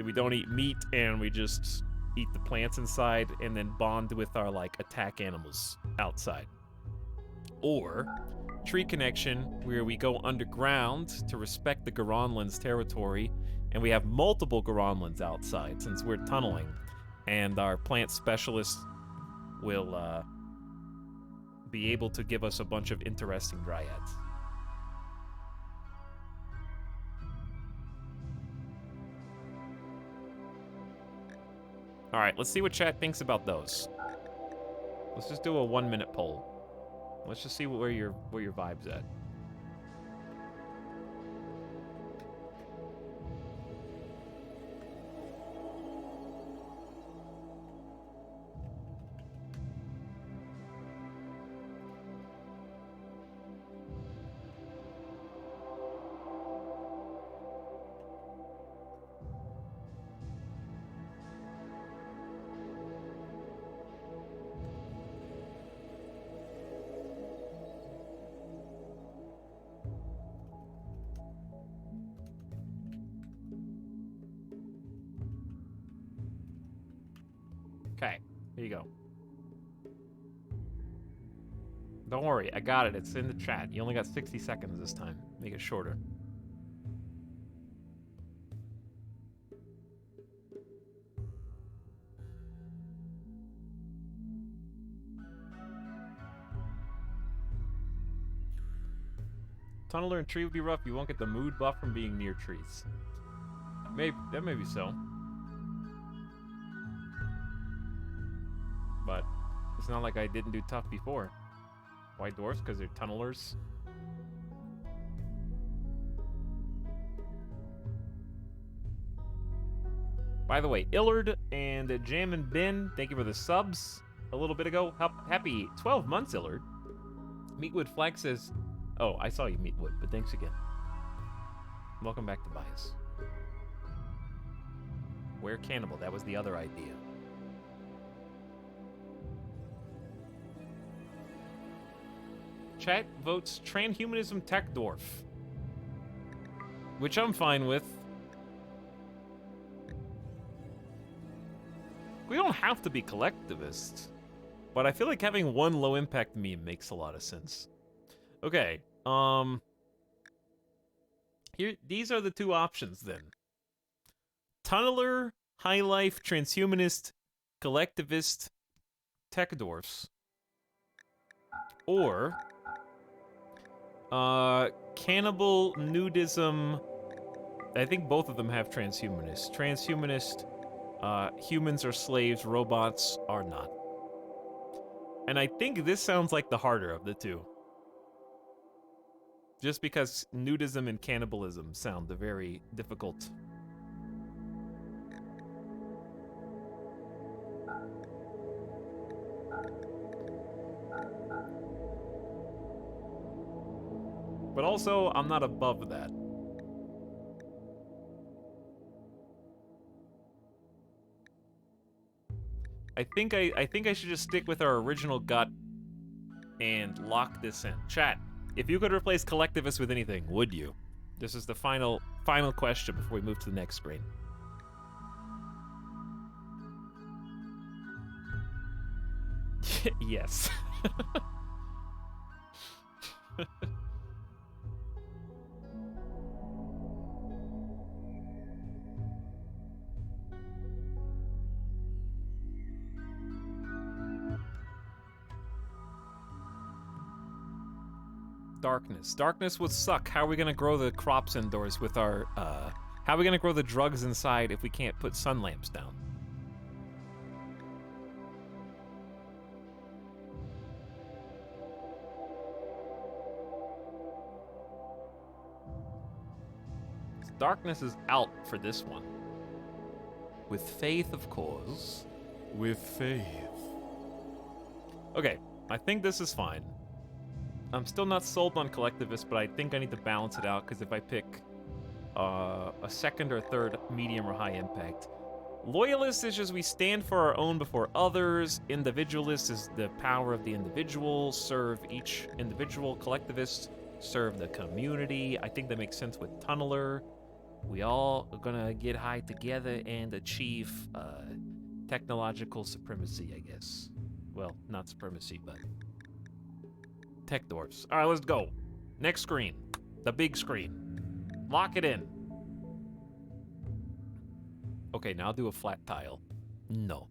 We don't eat meat, and we just eat the plants inside, and then bond with our, like, attack animals outside. Or, tree connection, where we go underground to respect the Gronlin's territory, and we have multiple Gronlins outside, since we're tunneling. And our plant specialist will, be able to give us a bunch of interesting dryads. All right, let's see what chat thinks about those. Let's just do a 1-minute poll. Let's just see where your vibe's at. Okay, here you go. Don't worry, I got it. It's in the chat. You only got 60 seconds this time. Make it shorter. Tunneler and tree would be rough. You won't get the mood buff from being near trees. That may be so. But it's not like I didn't do tough before. White dwarfs, because they're tunnelers. By the way, Illard and Jam and Ben, thank you for the subs a little bit ago. Happy 12 months, Illard. Meatwood Flag says, oh, I saw you, Meatwood, but thanks again. Welcome back to Bias. Where Cannibal? That was the other idea. Chat votes transhumanism tech dwarf, which I'm fine with. We don't have to be collectivists, but I feel like having one low impact meme makes a lot of sense. Okay, here, these are the two options then. Tunneler, high life, transhumanist, collectivist, tech dwarfs. Or cannibal, nudism. I think both of them have transhumanist. Transhumanist, humans are slaves, robots are not. And I think this sounds like the harder of the two. Just because nudism and cannibalism sound very difficult. But also, I'm not above that. I think I should just stick with our original gut and lock this in. Chat, if you could replace collectivist with anything, would you? This is the final question before we move to the next screen. Yes. Darkness. Darkness would suck. How are we gonna grow the crops indoors with our, how are we gonna grow the drugs inside if we can't put sun lamps down? Darkness is out for this one. With faith, of course. With faith. Okay, I think this is fine. I'm still not sold on collectivist, but I think I need to balance it out, because if I pick a second or third medium or high impact. Loyalist is just we stand for our own before others. Individualist is the power of the individual, serve each individual. Collectivist, serve the community. I think that makes sense with Tunneler. We all are gonna get high together and achieve technological supremacy, I guess. Well, not supremacy, but tech dwarfs. All right, let's go. Next screen. The big screen. Lock it in. Okay, now do a flat tile. No.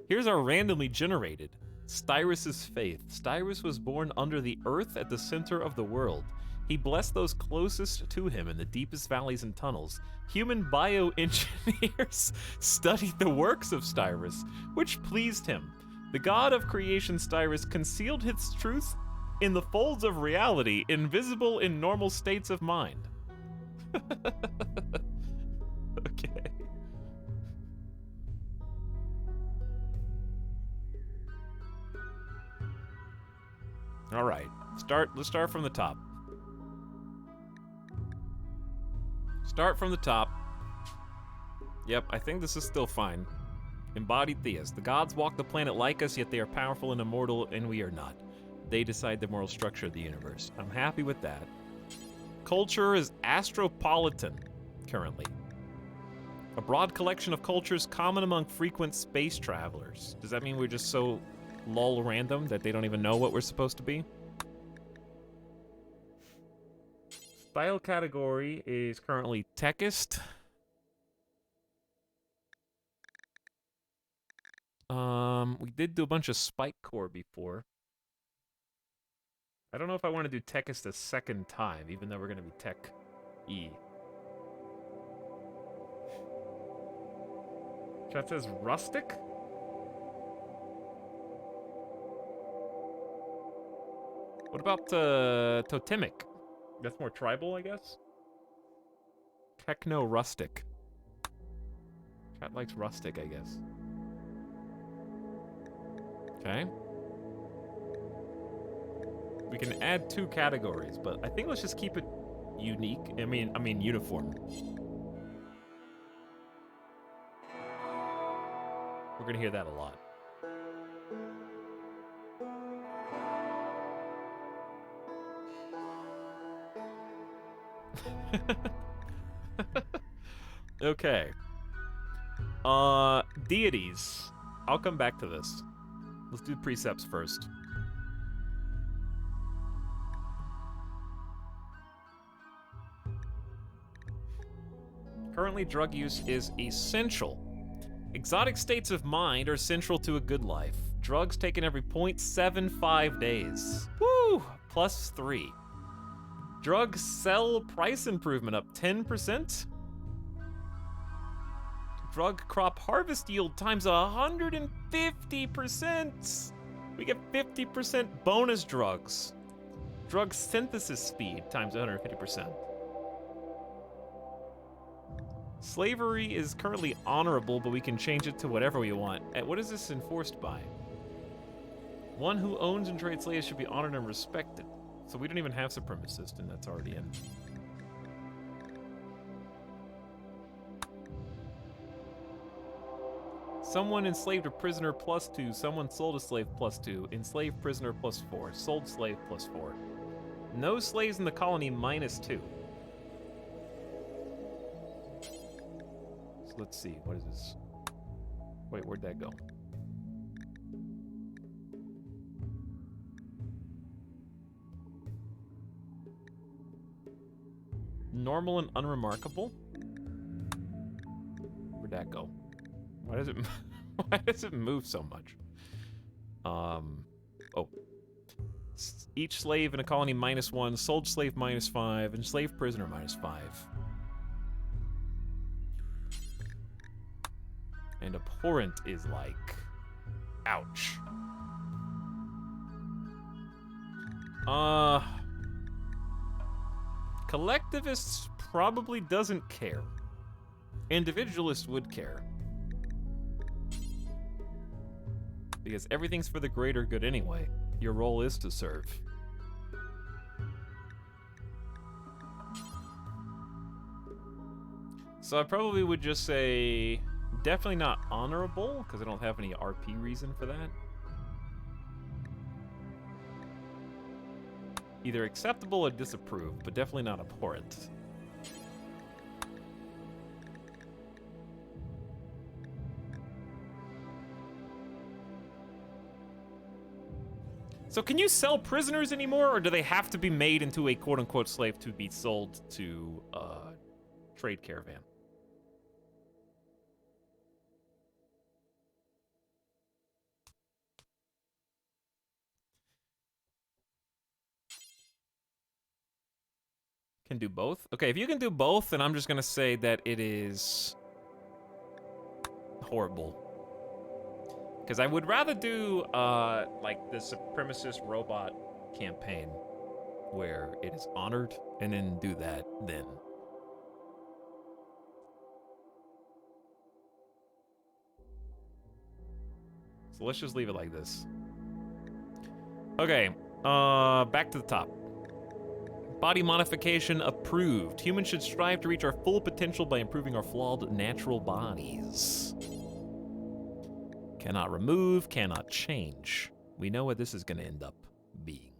Here's our randomly generated. Styrus's faith. Styrus was born under the earth at the center of the world. He blessed those closest to him in the deepest valleys and tunnels. Human bioengineers studied the works of Styrus, which pleased him. The god of creation Styrus concealed his truth in the folds of reality, invisible in normal states of mind. Okay. All right. Let's start from the top. Start from the top. Yep, I think this is still fine. Embodied theist. The gods walk the planet like us, yet they are powerful and immortal, and we are not. They decide the moral structure of the universe. I'm happy with that. Culture is astropolitan, currently. A broad collection of cultures common among frequent space travelers. Does that mean we're just so lol random that they don't even know what we're supposed to be? Style category is currently techist. We did do a bunch of spike core before. I don't know if I want to do techist a second time, even though we're going to be tech E. Chat says rustic? What about totemic? That's more tribal, I guess? Techno rustic. Chat likes rustic, I guess. Okay. We can add 2 categories, but I think let's just keep it unique. I mean uniform. We're gonna hear that a lot. Okay. Deities. I'll come back to this. Let's do precepts first. Currently, drug use is essential. Exotic states of mind are central to a good life. Drugs taken every 0.75 days. Woo! +3. Drug sell price improvement up 10%. Drug crop harvest yield times 150%. We get 50% bonus drugs. Drug synthesis speed times 150%. Slavery is currently honorable, but we can change it to whatever we want. And what is this enforced by? One who owns and trades slaves should be honored and respected. So we don't even have supremacist, and that's already in. Someone enslaved a prisoner +2. Someone sold a slave +2. Enslaved prisoner +4. Sold slave +4. No slaves in the colony -2. So let's see, what is this? Wait, where'd that go? Normal and unremarkable? Where'd that go? Why does it why does it move so much? Oh. Each slave in a colony -1, sold slave -5, enslaved prisoner -5. And abhorrent is like, ouch. Collectivists probably doesn't care. Individualists would care. Because everything's for the greater good anyway. Your role is to serve. So I probably would just say, definitely not honorable, because I don't have any RP reason for that. Either acceptable or disapproved, but definitely not abhorrent. So can you sell prisoners anymore, or do they have to be made into a quote-unquote slave to be sold to a trade caravan? Can do both? Okay, if you can do both, then I'm just gonna say that it is horrible. Because I would rather do, like, the supremacist robot campaign, where it is honored, and then do that then. So let's just leave it like this. Okay, back to the top. Body modification approved. Humans should strive to reach our full potential by improving our flawed natural bodies. Cannot remove, cannot change. We know what this is going to end up being.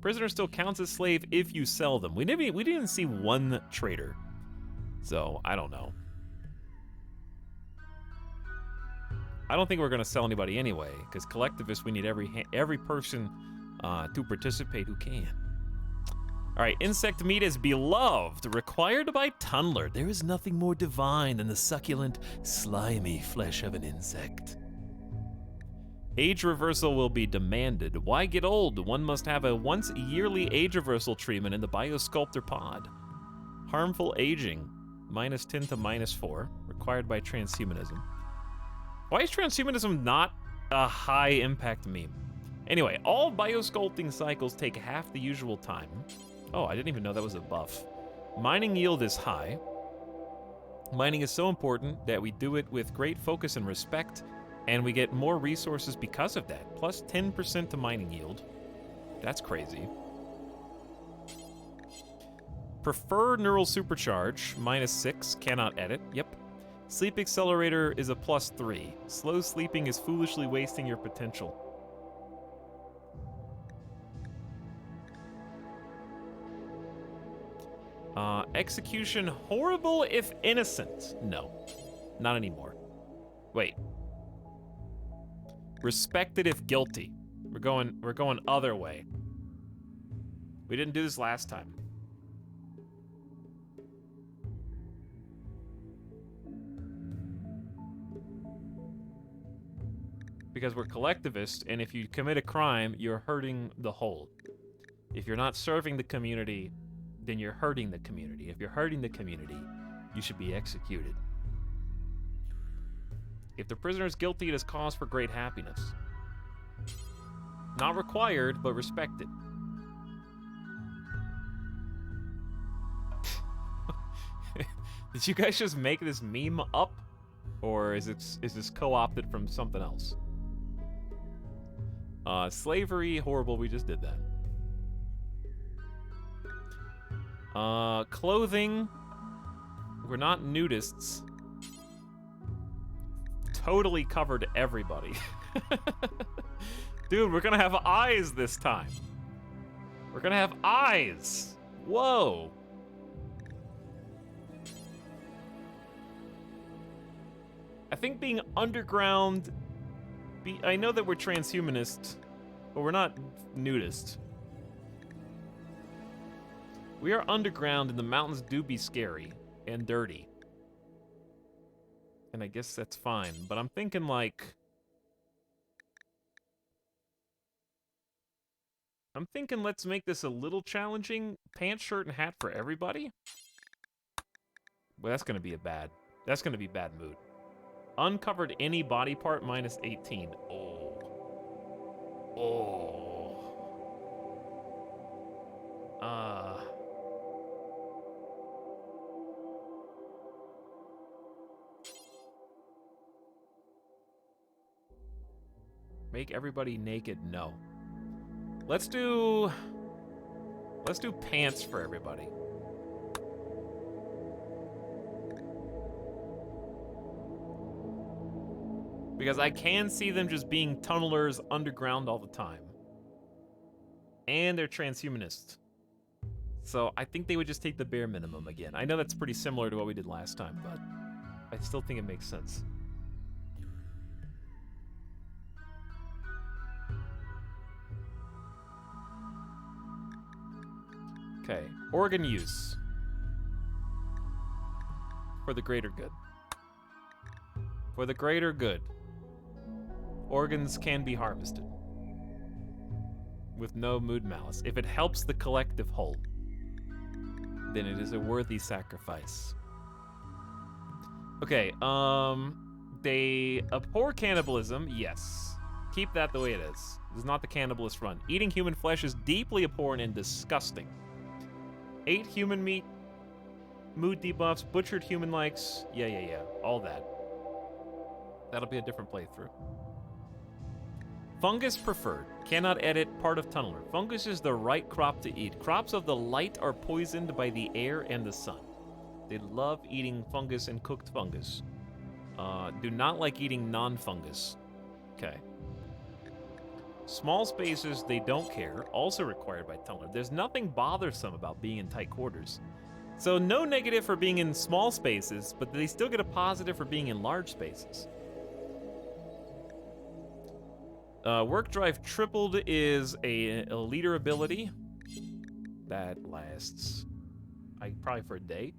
Prisoner still counts as slave if you sell them. We didn't even see one trader. So, I don't know. I don't think we're going to sell anybody anyway, because collectivists, we need every person to participate who can. All right, insect meat is beloved, required by Tunneler. There is nothing more divine than the succulent, slimy flesh of an insect. Age reversal will be demanded. Why get old? One must have a once-yearly age reversal treatment in the Biosculptor pod. Harmful aging, -10 to -4, required by transhumanism. Why is transhumanism not a high-impact meme? Anyway, all biosculpting cycles take half the usual time. Oh, I didn't even know that was a buff. Mining yield is high. Mining is so important that we do it with great focus and respect, and we get more resources because of that. Plus 10% to mining yield. That's crazy. Prefer neural supercharge, -6, cannot edit. Yep. Sleep accelerator is a +3. Slow sleeping is foolishly wasting your potential. Execution horrible if innocent. No, not anymore. Wait. Respected if guilty. We're going other way. We didn't do this last time. Because we're collectivist, and if you commit a crime, you're hurting the whole. If you're not serving the community, then you're hurting the community. If you're hurting the community, you should be executed. If the prisoner is guilty, it is cause for great happiness. Not required, but respected. Did you guys just make this meme up? Or is this co-opted from something else? Slavery, horrible, we just did that. Clothing, we're not nudists. Totally covered everybody. Dude, we're gonna have eyes this time. We're gonna have eyes. Whoa. I think being underground... I know that we're transhumanist, but we're not nudist. We are underground, and the mountains do be scary and dirty. And I guess that's fine, but I'm thinking, like... I'm thinking let's make this a little challenging. Pants, shirt, and hat for everybody? Well, that's gonna be bad mood. Uncovered any body part, -18. Oh. Make everybody naked? No. Let's do pants for everybody. Because I can see them just being tunnelers underground all the time. And they're transhumanists. So I think they would just take the bare minimum again. I know that's pretty similar to what we did last time, but I still think it makes sense. Okay, organ use. For the greater good. For the greater good. Organs can be harvested. With no mood malice. If it helps the collective whole, then it is a worthy sacrifice. Okay, they abhor cannibalism, yes. Keep that the way it is. This is not the cannibalist run. Eating human flesh is deeply abhorrent and disgusting. 8 human meat, mood debuffs, butchered human likes, yeah, all that. That'll be a different playthrough. Fungus preferred. Cannot edit, part of tunneler. Fungus is the right crop to eat. Crops of the light are poisoned by the air and the sun. They love eating fungus and cooked fungus. Do not like eating non-fungus. Okay. Small spaces, they don't care. Also required by tunneler. There's nothing bothersome about being in tight quarters. So no negative for being in small spaces, but they still get a positive for being in large spaces. Work drive tripled is a leader ability that lasts, probably for a day.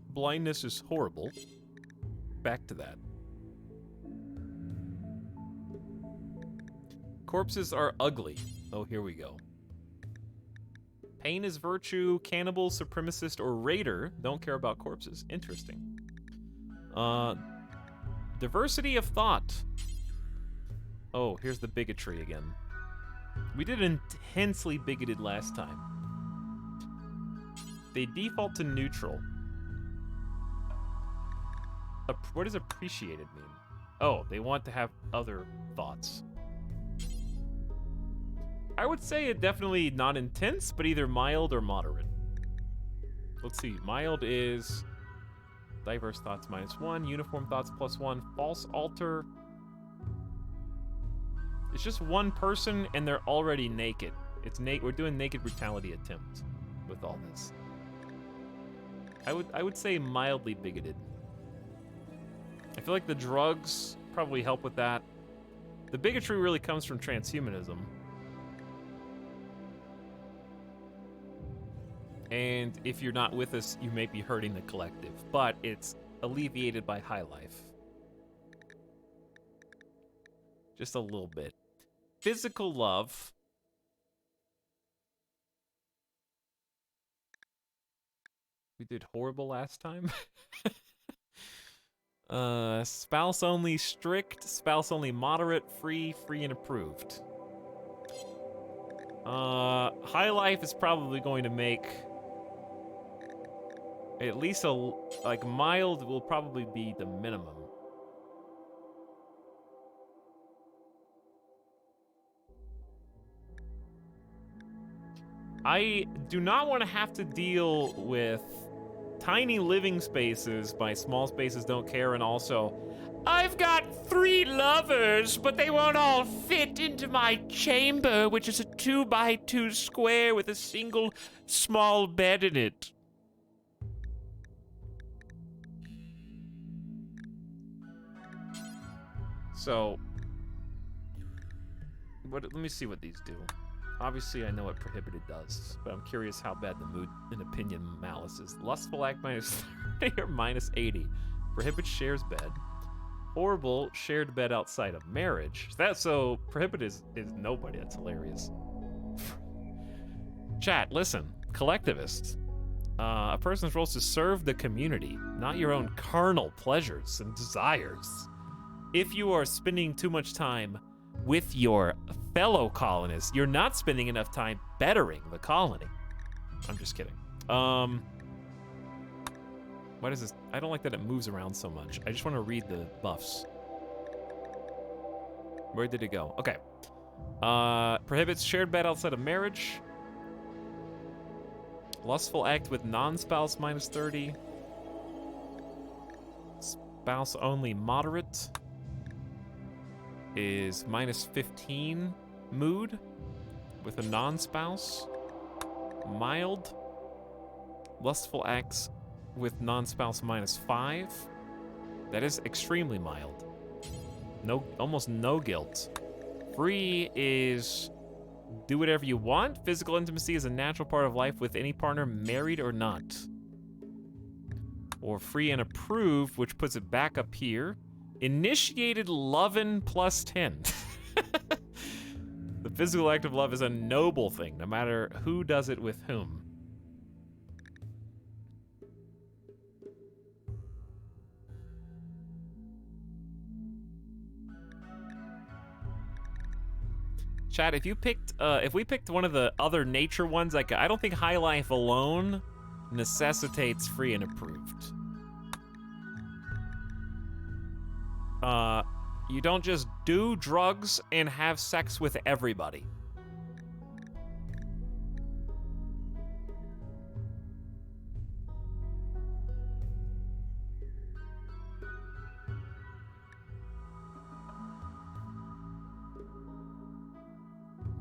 Blindness is horrible. Back to that. Corpses are ugly. Oh, here we go. Pain is virtue. Cannibal, supremacist, or raider don't care about corpses. Interesting. Diversity of thought. Oh, here's the bigotry again. We did intensely bigoted last time. They default to neutral. what does appreciated mean? Oh, they want to have other thoughts. I would say it definitely not intense, but either mild or moderate. Let's see. Mild is diverse thoughts -1, uniform thoughts +1, false altar. It's just one person and they're already naked. It's we're doing naked brutality attempt with all this. I would say mildly bigoted. I feel like the drugs probably help with that. The bigotry really comes from transhumanism. And if you're not with us, you may be hurting the collective, but it's alleviated by high life. Just a little bit. Physical love. We did horrible last time. Spouse only strict, spouse only moderate, free and approved. High life is probably going to make at least like mild will probably be the minimum. I do not want to have to deal with tiny living spaces by small spaces don't care, and also, I've got 3 lovers, but they won't all fit into my chamber, which is a 2x2 square with a single small bed in it. so let me see what these do. Obviously, I know what prohibited does, but I'm curious how bad the mood and opinion malice is. Lustful act -30 or -80. Prohibit shares bed. Horrible shared bed outside of marriage. So prohibit is nobody. That's hilarious. Chat, listen. Collectivists. A person's role is to serve the community, not your own carnal pleasures and desires. If you are spending too much time with your fellow colonists, you're not spending enough time bettering the colony. I'm just kidding. What is this? I don't like that it moves around so much. I just want to read the buffs. Where did it go? Okay. Prohibits shared bed outside of marriage. Lustful act with non-spouse -30. Spouse only moderate is -15 mood with a non-spouse. Mild. Lustful acts with non-spouse -5. That is extremely mild. No, almost no guilt. Free is do whatever you want. Physical intimacy is a natural part of life with any partner, married or not. Or free and approved, which puts it back up here. Initiated lovin' +10. The physical act of love is a noble thing, no matter who does it with whom. Chad, if we picked one of the other nature ones, like I don't think high life alone necessitates free and approved. You don't just do drugs and have sex with everybody.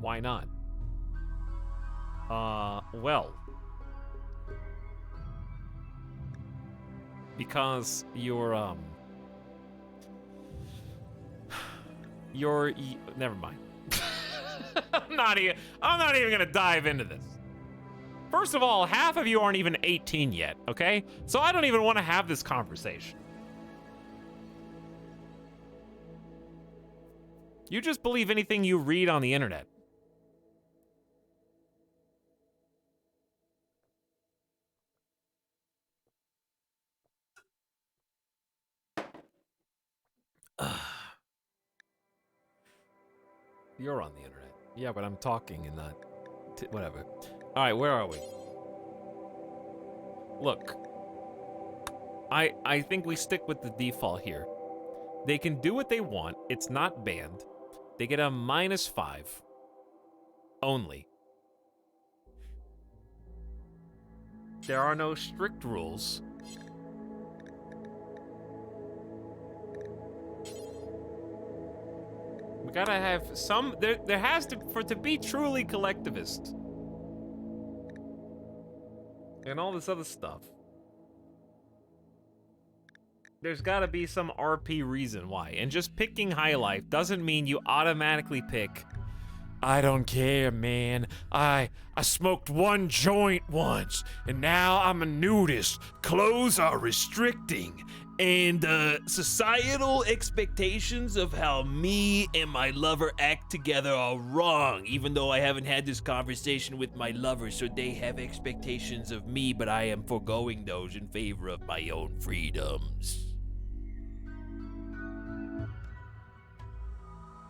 Why not? Well, because never mind. I'm not even gonna dive into this. First of all, half of you aren't even 18 yet, okay? So I don't even want to have this conversation. You just believe anything you read on the internet. You're on the internet. Yeah, but I'm talking and not... whatever. Alright, where are we? Look. I think we stick with the default here. They can do what they want. It's not banned. They get a -5 only. There are no strict rules. We gotta have some. There has to be truly collectivist, and all this other stuff. There's gotta be some RP reason why, and just picking High Life doesn't mean you automatically pick. I don't care, man. I smoked one joint once, and now I'm a nudist. Clothes are restricting, and societal expectations of how me and my lover act together are wrong, even though I haven't had this conversation with my lover, so they have expectations of me, but I am foregoing those in favor of my own freedoms.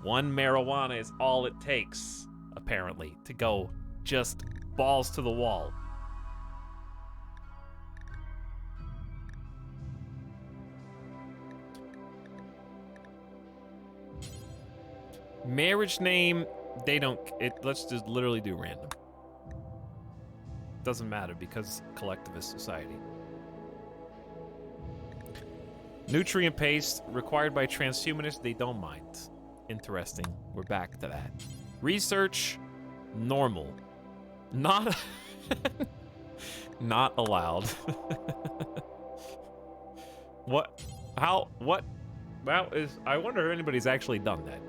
One marijuana is all it takes, apparently, to go just balls to the wall. Marriage name, they don't, let's just literally do random. Doesn't matter because collectivist society. Nutrient paste required by transhumanists, they don't mind. Interesting. We're back to that. Research, normal. Not not allowed. What? How? What? Well, I wonder if anybody's actually done that.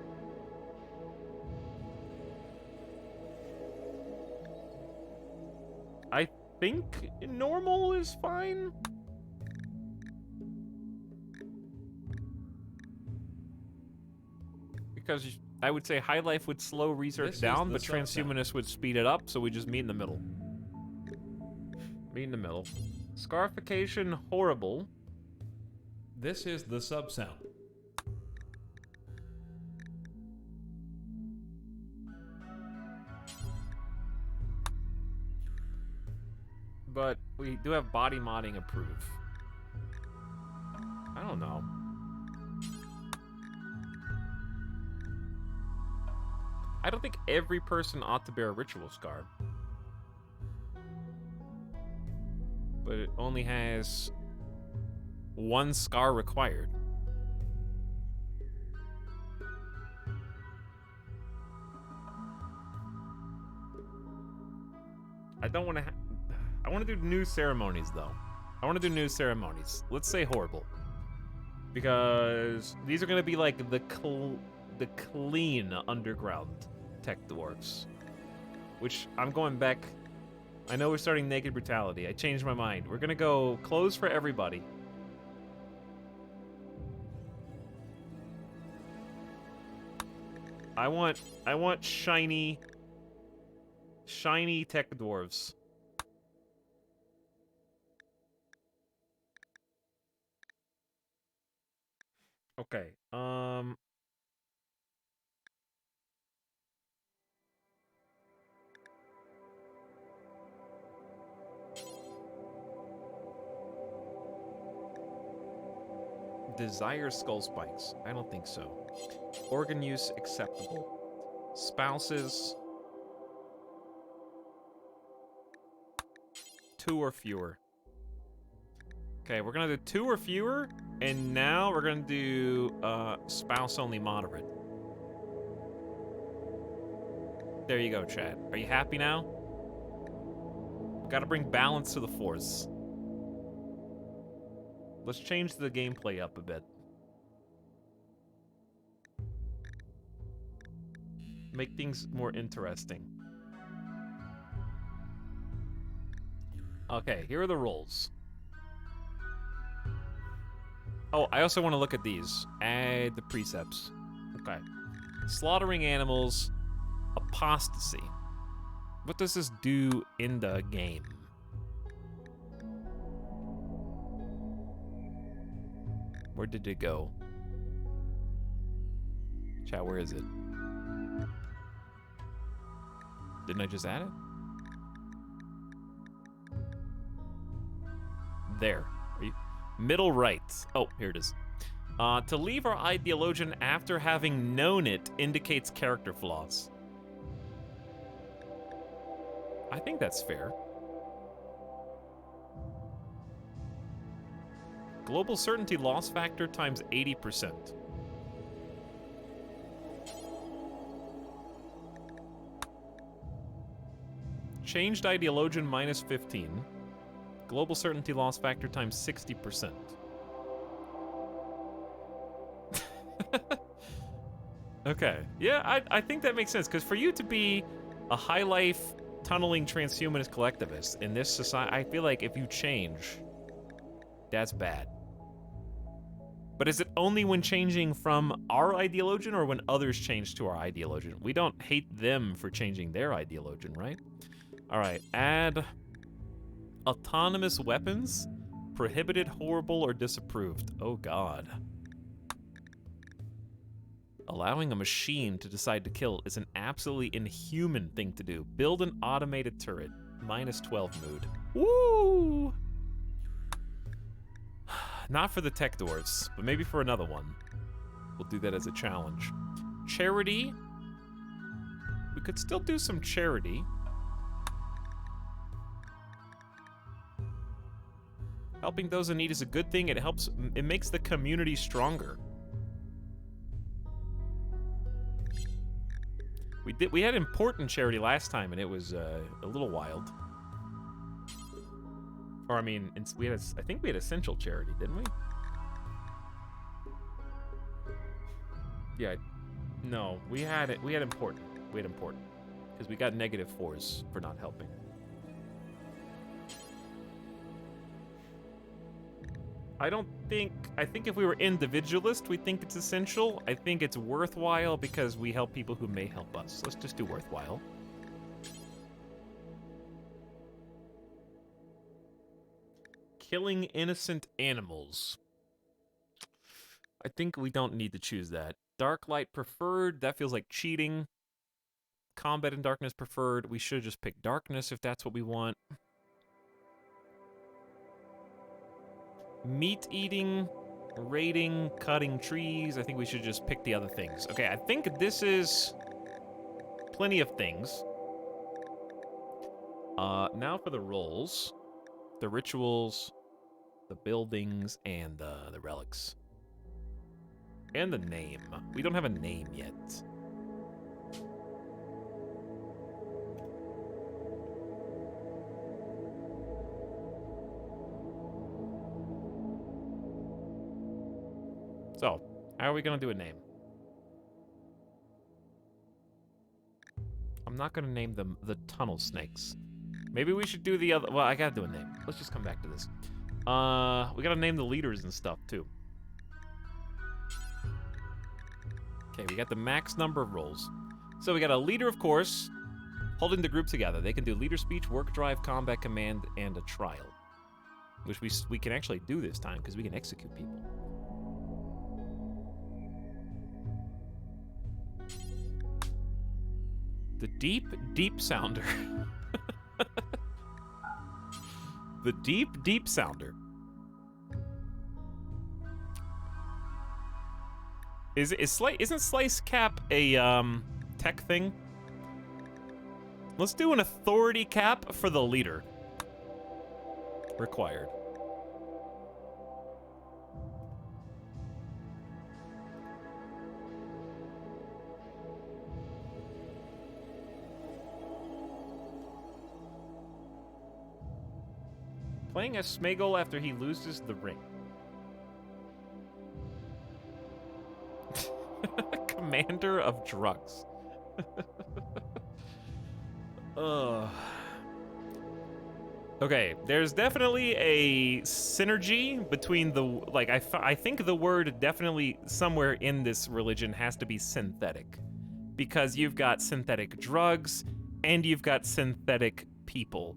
I think normal is fine. Because I would say High Life would slow research down, but transhumanists would speed it up, so we just meet in the middle. Meet in the middle. Scarification, horrible. This is the sub-sound. But we do have body modding approved. I don't know. I don't think every person ought to bear a ritual scar. But it only has one scar required. I don't want to I want to do new ceremonies, though. I want to do new ceremonies. Let's say horrible. Because these are going to be like the clean underground tech dwarves. Which, I'm going back. I know we're starting Naked Brutality. I changed my mind. We're going to go clothes for everybody. I want shiny tech dwarves. Okay. Desire skull spikes. I don't think so. Organ use acceptable. Spouses. 2 or fewer. Okay, we're gonna do 2 or fewer, and now we're gonna do spouse only moderate. There you go, chat. Are you happy now? We gotta bring balance to the force. Let's change the gameplay up a bit. Make things more interesting. Okay, here are the rules. Oh, I also want to look at these. Add the precepts. Okay. Slaughtering animals. Apostasy. What does this do in the game? Where did it go? Chat, where is it? Didn't I just add it? There. Middle right. Oh, here it is. To leave our ideologian after having known it indicates character flaws. I think that's fair. Global certainty loss factor times 80%. Changed ideologian minus 15. Global certainty loss factor times 60%. Okay. Yeah, I think that makes sense, because for you to be a high life, tunneling transhumanist collectivist in this society, I feel like if you change, that's bad. But is it only when changing from our ideologian or when others change to our ideologian? We don't hate them for changing their ideologian, right? All right, add autonomous weapons, prohibited, horrible, or disapproved. Oh God. Allowing a machine to decide to kill is an absolutely inhuman thing to do. Build an automated turret. Minus 12 mood. Woo! Not for the tech dwarves, but maybe for another one. We'll do that as a challenge. Charity. We could still do some charity. Helping those in need is a good thing. It makes the community stronger. We had important charity last time, and it was a little wild. Or I mean, I think we had essential charity, didn't we? Yeah, no, we had important. We had important because we got -4s for not helping. I think if we were individualist, we think it's essential. I think it's worthwhile because we help people who may help us. Let's just do worthwhile. Killing innocent animals. I think we don't need to choose that. Dark light preferred, that feels like cheating. Combat in darkness preferred. We should just pick darkness if that's what we want. Meat eating, raiding, cutting trees. I think we should just pick the other things. Okay, I think this is plenty of things. Now for the roles. The rituals, the buildings, and the relics. And the name. We don't have a name yet. So, how are we gonna do a name? I'm not gonna name them the tunnel snakes. Maybe we should do the other. Well, I gotta do a name. Let's just come back to this. We gotta name the leaders and stuff too. Okay, we got the max number of roles. So we got a leader, of course, holding the group together. They can do leader speech, work drive, combat command, and a trial, which we can actually do this time because we can execute people. The deep, deep sounder. The deep, deep sounder. Isn't Slice Cap a tech thing? Let's do an authority cap for the leader. Required. Playing as Smeagol after he loses the ring. Commander of drugs. Okay, there's definitely a synergy between the, like, I think the word definitely somewhere in this religion has to be synthetic. Because you've got synthetic drugs, and you've got synthetic people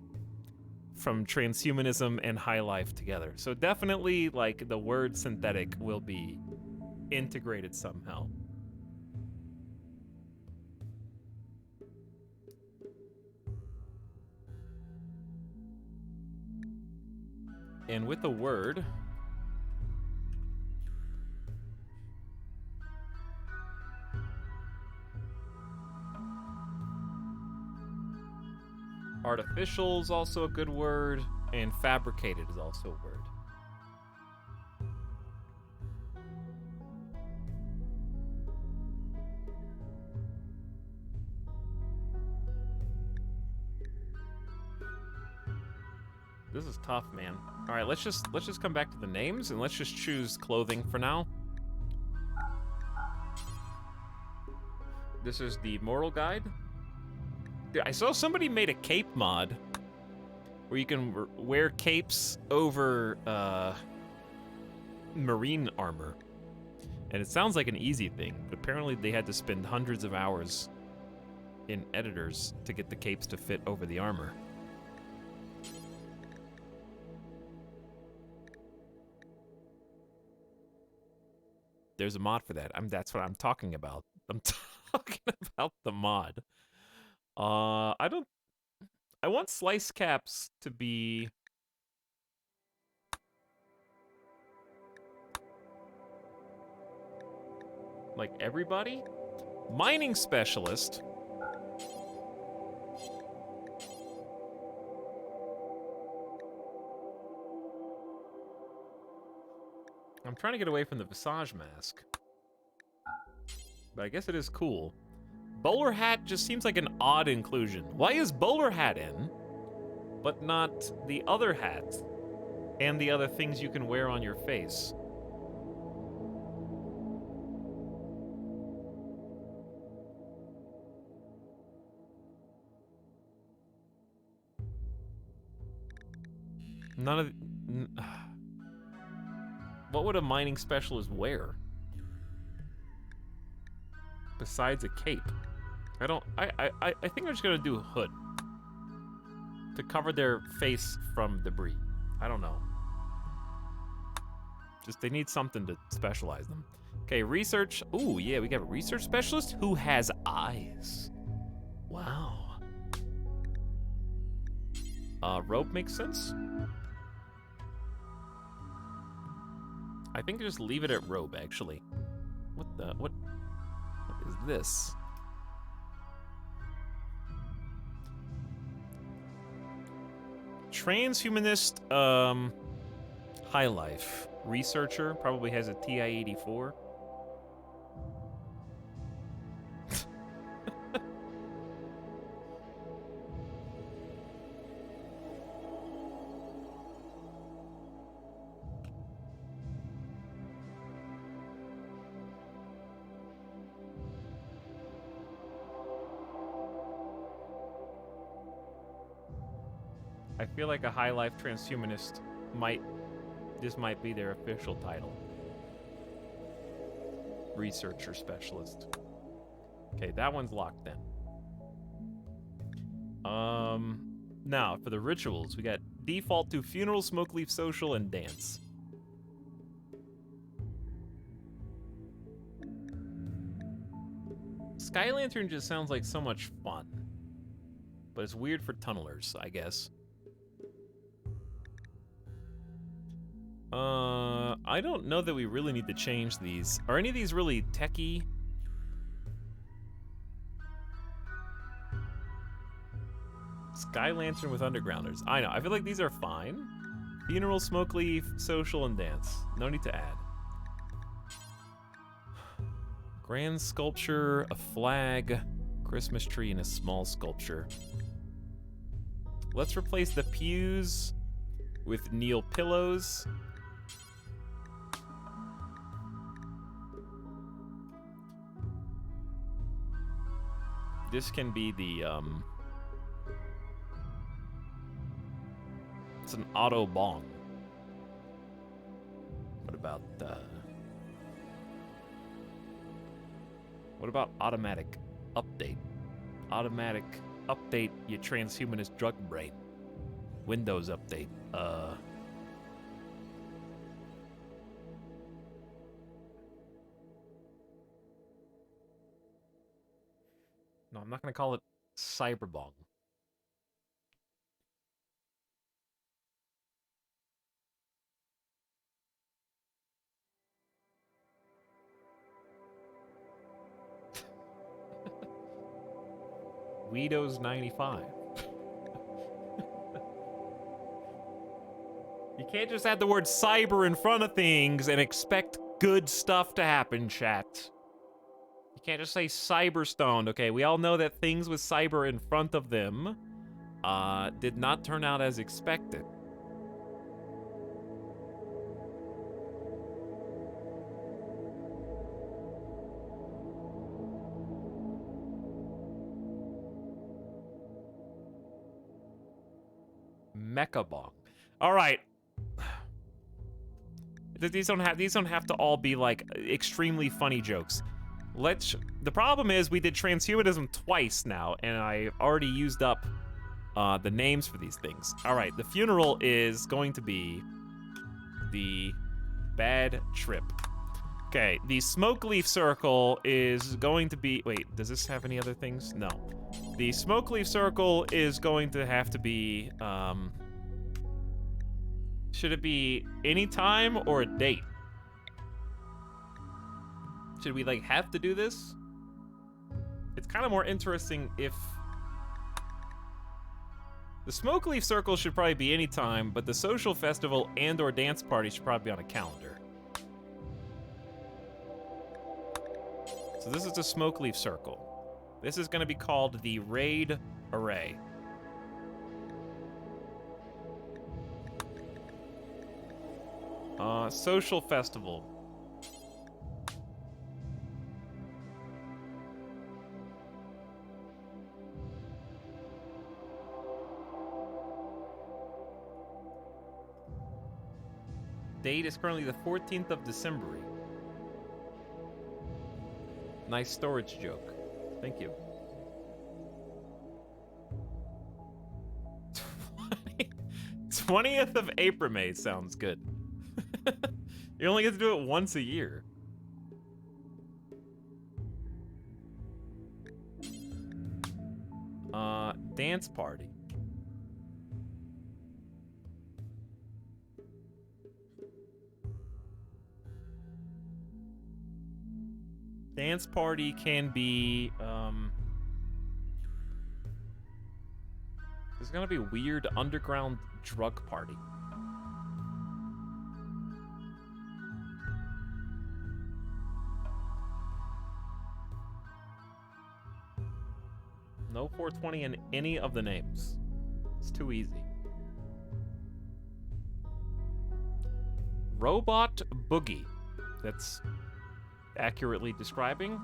from transhumanism and high life together. So definitely, like, the word synthetic will be integrated somehow. And with the word, Artificial is also a good word, and fabricated is also a word. This is tough, man. All right, let's just come back to the names and let's just choose clothing for now. This is the moral guide. Dude, I saw somebody made a cape mod where you can wear capes over marine armor. And it sounds like an easy thing, but apparently they had to spend hundreds of hours in editors to get the capes to fit over the armor. There's a mod for that. That's what I'm talking about. I'm talking about the mod. I want slice caps to be like everybody. Mining specialist. I'm trying to get away from the visage mask. But I guess it is cool. Bowler hat just seems like an odd inclusion. Why is bowler hat in, but not the other hats and the other things you can wear on your face? None of... What would a mining specialist wear? Besides a cape. I think I'm just gonna do a hood. To cover their face from debris. I don't know. Just, they need something to specialize them. Okay, research. Ooh, yeah, we got a research specialist who has eyes. Wow. Rope makes sense. I think just leave it at robe, actually. What is this? Transhumanist, high life. Researcher, probably has a TI-84. I feel like a high life transhumanist this might be their official title. Researcher specialist. Okay, that one's locked then. Now for the rituals, we got default to funeral, smoke leaf, social, and dance. Sky Lantern just sounds like so much fun. But it's weird for tunnelers, I guess. I don't know that we really need to change these. Are any of these really techie? Sky Lantern with Undergrounders. I know, I feel like these are fine. Funeral, smoke leaf, social, and dance. No need to add. Grand sculpture, a flag, Christmas tree, and a small sculpture. Let's replace the pews with Neil pillows. This can be the, it's an auto bong. What about automatic update? Automatic update your transhumanist drug brain. Windows update. No, I'm not gonna call it Cyberbong. Weedos 95. can't just add the word cyber in front of things and expect good stuff to happen, chat. You can't just say cyberstoned, okay? We all know that things with cyber in front of them did not turn out as expected. Mechabong. All right. These don't have to all be like extremely funny jokes. The problem is we did transhumanism twice now, and I already used up the names for these things. All right, the funeral is going to be the bad trip. Okay, the smoke leaf circle is going to be, wait, does this have any other things? No. The smoke leaf circle is going to have to be, should it be any time or a date? Should we, like, have to do this? It's kind of more interesting if... The smoke leaf circle should probably be any time, but the social festival and or dance party should probably be on a calendar. So this is the smoke leaf circle. This is going to be called the raid array. Social festival. Date is currently the 14th of December. Nice storage joke. Thank you. 20th of April, May sounds good. You only get to do it once a year. Dance party. Dance party can be, there's gonna be weird underground drug party. No 420 in any of the names. It's too easy. Robot Boogie. That's accurately describing.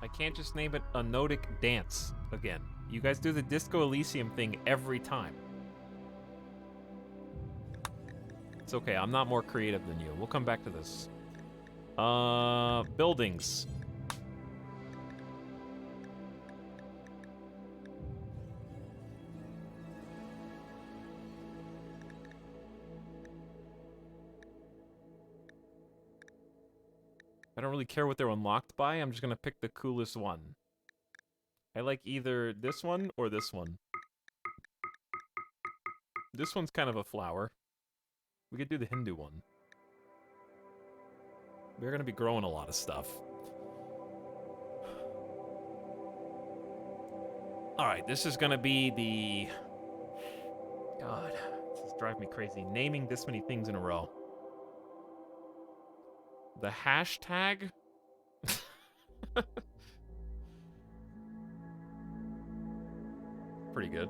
I can't just name it a Nodic dance again. You guys do the Disco Elysium thing every time. It's okay, I'm not more creative than you. We'll come back to this. Buildings. I don't really care what they're unlocked by. I'm just gonna pick the coolest one. I like either this one or this one. This one's kind of a flower. We could do the Hindu one. We're gonna be growing a lot of stuff. Alright, this is gonna be the... God, this is driving me crazy. Naming this many things in a row. The hashtag? Pretty good.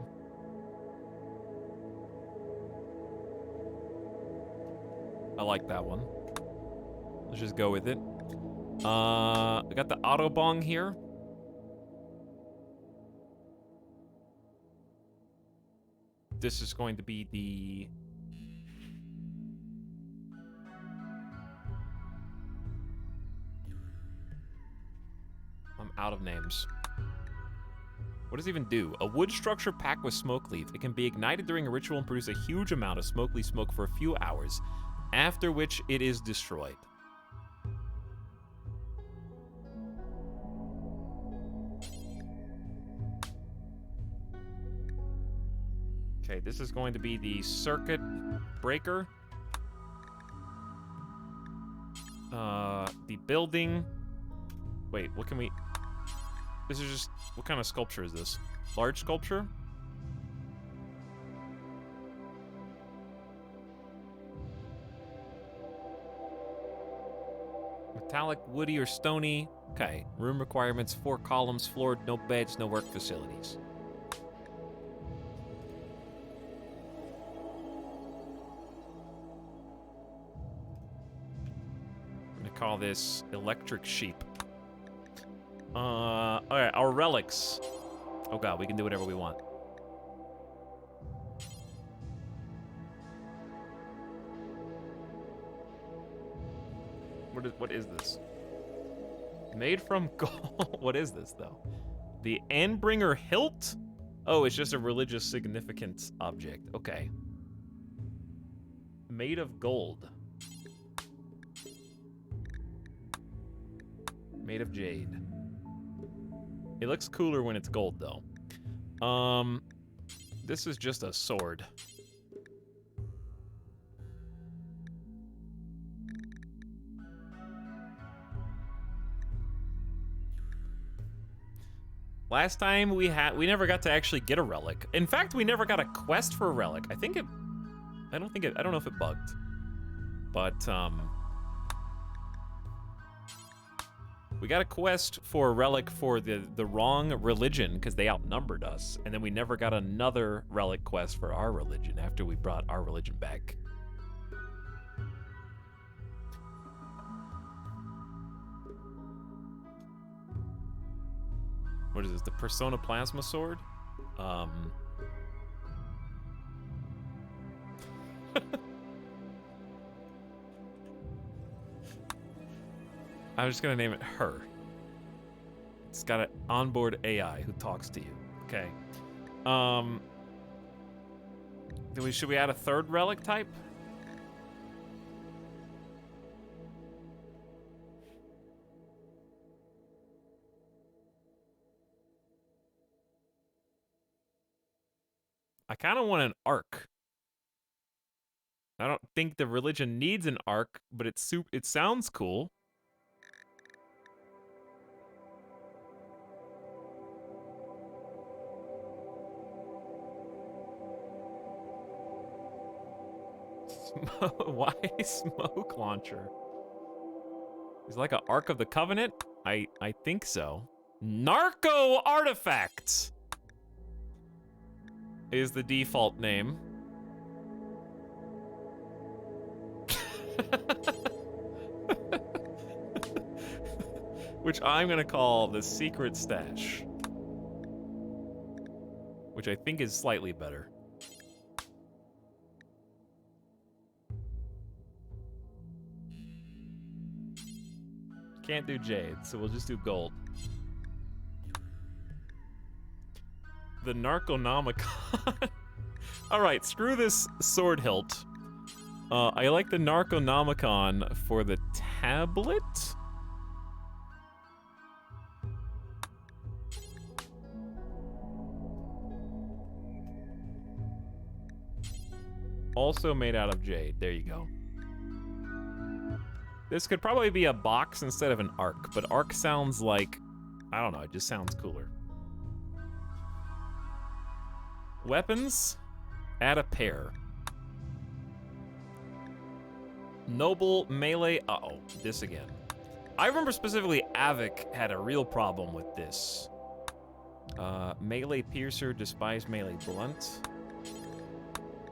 I like that one. Let's just go with it. I got the Autobong here. This is going to be the... I'm out of names. What does it even do? A wood structure packed with smoke leaf. It can be ignited during a ritual and produce a huge amount of smoke leaf smoke for a few hours, after which it is destroyed. Okay, this is going to be the circuit breaker. The building. Wait, what can we... This is just... What kind of sculpture is this? Large sculpture? Metallic, woody, or stony. Okay. Room requirements, 4 columns, floored, no beds, no work facilities. I'm gonna call this electric sheep. Alright, our relics. Oh god, we can do whatever we want. What is this? Made from gold. What is this, though? The Anbringer hilt? Oh, it's just a religious significance object. Okay. Made of gold. Made of jade. It looks cooler when it's gold, though. This is just a sword. Last time we never got to actually get a relic. In fact, we never got a quest for a relic. I don't know if it bugged. But, we got a quest for a relic for the wrong religion because they outnumbered us. And then we never got another relic quest for our religion after we brought our religion back. What is this? The Persona Plasma Sword? I was just gonna name it Her. It's got an onboard AI who talks to you. Okay. Should we add a third relic type? I kind of want an arc. I don't think the religion needs an arc, but it sounds cool. Why smoke launcher? Is it like an Ark of the Covenant? I think so. Narco Artifacts is the default name. Which I'm gonna call the Secret Stash. Which I think is slightly better. Can't do jade, so we'll just do gold. The Narconomicon. Alright, screw this sword hilt. I like the Narconomicon for the tablet. Also made out of jade. There you go. This could probably be a box instead of an arc, but arc sounds like... I don't know, it just sounds cooler. Weapons, add a pair. Noble, melee, uh-oh, this again. I remember specifically Avic had a real problem with this. Melee piercer, despise melee blunt.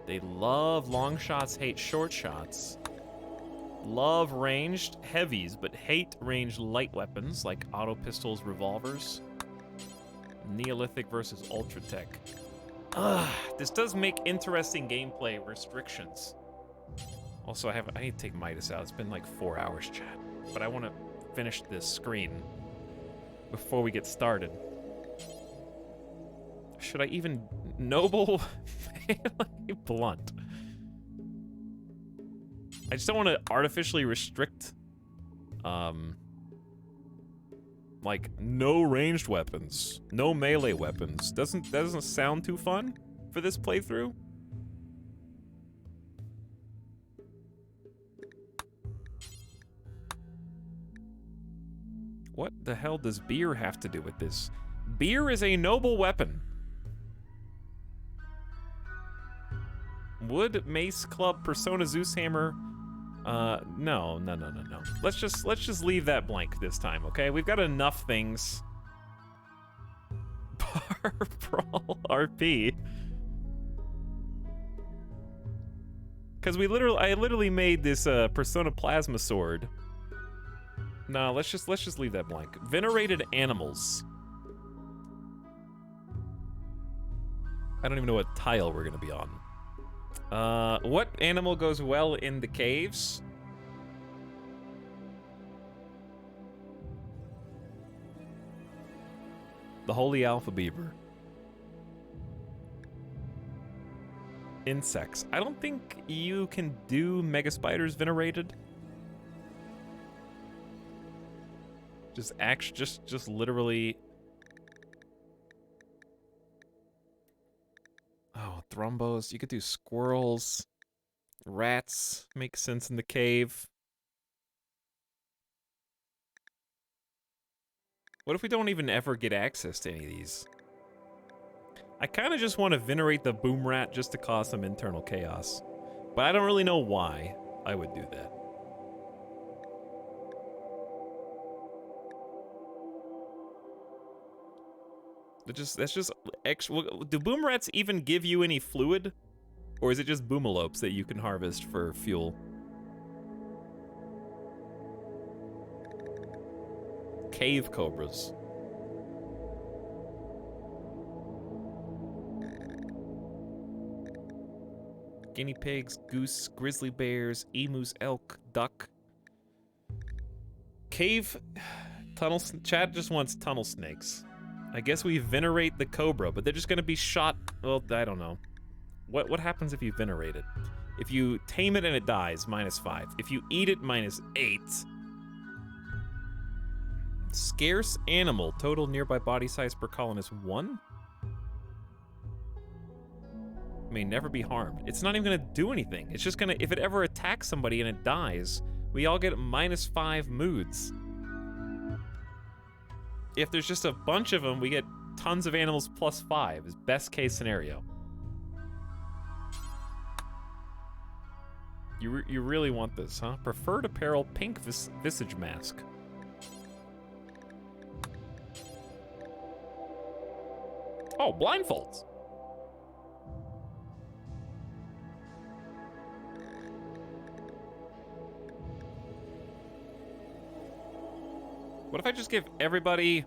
They love long shots, hate short shots. Love ranged heavies, but hate ranged light weapons like auto pistols, revolvers. Neolithic versus Ultratech. This does make interesting gameplay restrictions. Also, I need to take Midas out. It's been like 4 hours, chat. But I want to finish this screen before we get started. Should I even... Noble melee blunt. I just don't want to artificially restrict, like, no ranged weapons, no melee weapons. Doesn't sound too fun for this playthrough. What the hell does beer have to do with this? Beer is a noble weapon. Wood, mace, club, persona, Zeus hammer. No. Let's just leave that blank this time, okay? We've got enough things. Bar brawl RP. Because I literally made this persona plasma sword. No, let's just leave that blank. Venerated animals. I don't even know what tile we're gonna be on. What animal goes well in the caves? The holy alpha beaver. Insects. I don't think you can do mega spiders venerated. Just literally. Oh, thrombos. You could do squirrels. Rats make sense in the cave. What if we don't even ever get access to any of these? I kind of just want to venerate the boom rat just to cause some internal chaos. But I don't really know why I would do that. That's just extra. Do boom rats even give you any fluid? Or is it just boomalopes that you can harvest for fuel? Cave cobras. Guinea pigs, goose, grizzly bears, emus, elk, duck. Cave tunnel. Chad just wants tunnel snakes. I guess we venerate the cobra, but they're just gonna be shot. Well, I don't know. What happens if you venerate it? If you tame it and it dies, -5. If you eat it, -8. Scarce animal. Total nearby body size per colonist 1? May never be harmed. It's not even gonna do anything. It's just gonna, if it ever attacks somebody and it dies, we all get -5 moods. If there's just a bunch of them, we get tons of animals +5 is best case scenario. You really want this, huh? Preferred apparel, pink visage mask. Oh, blindfolds. What if I just give everybody...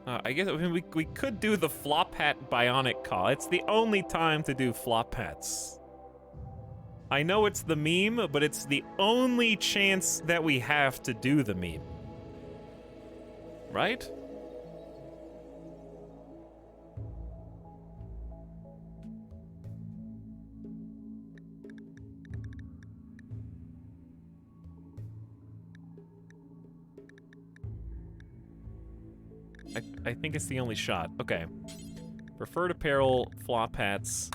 I guess we could do the flop hat bionic call. It's the only time to do flop hats. I know it's the meme, but it's the only chance that we have to do the meme. Right? I think it's the only shot. Okay. Preferred apparel, flop hats.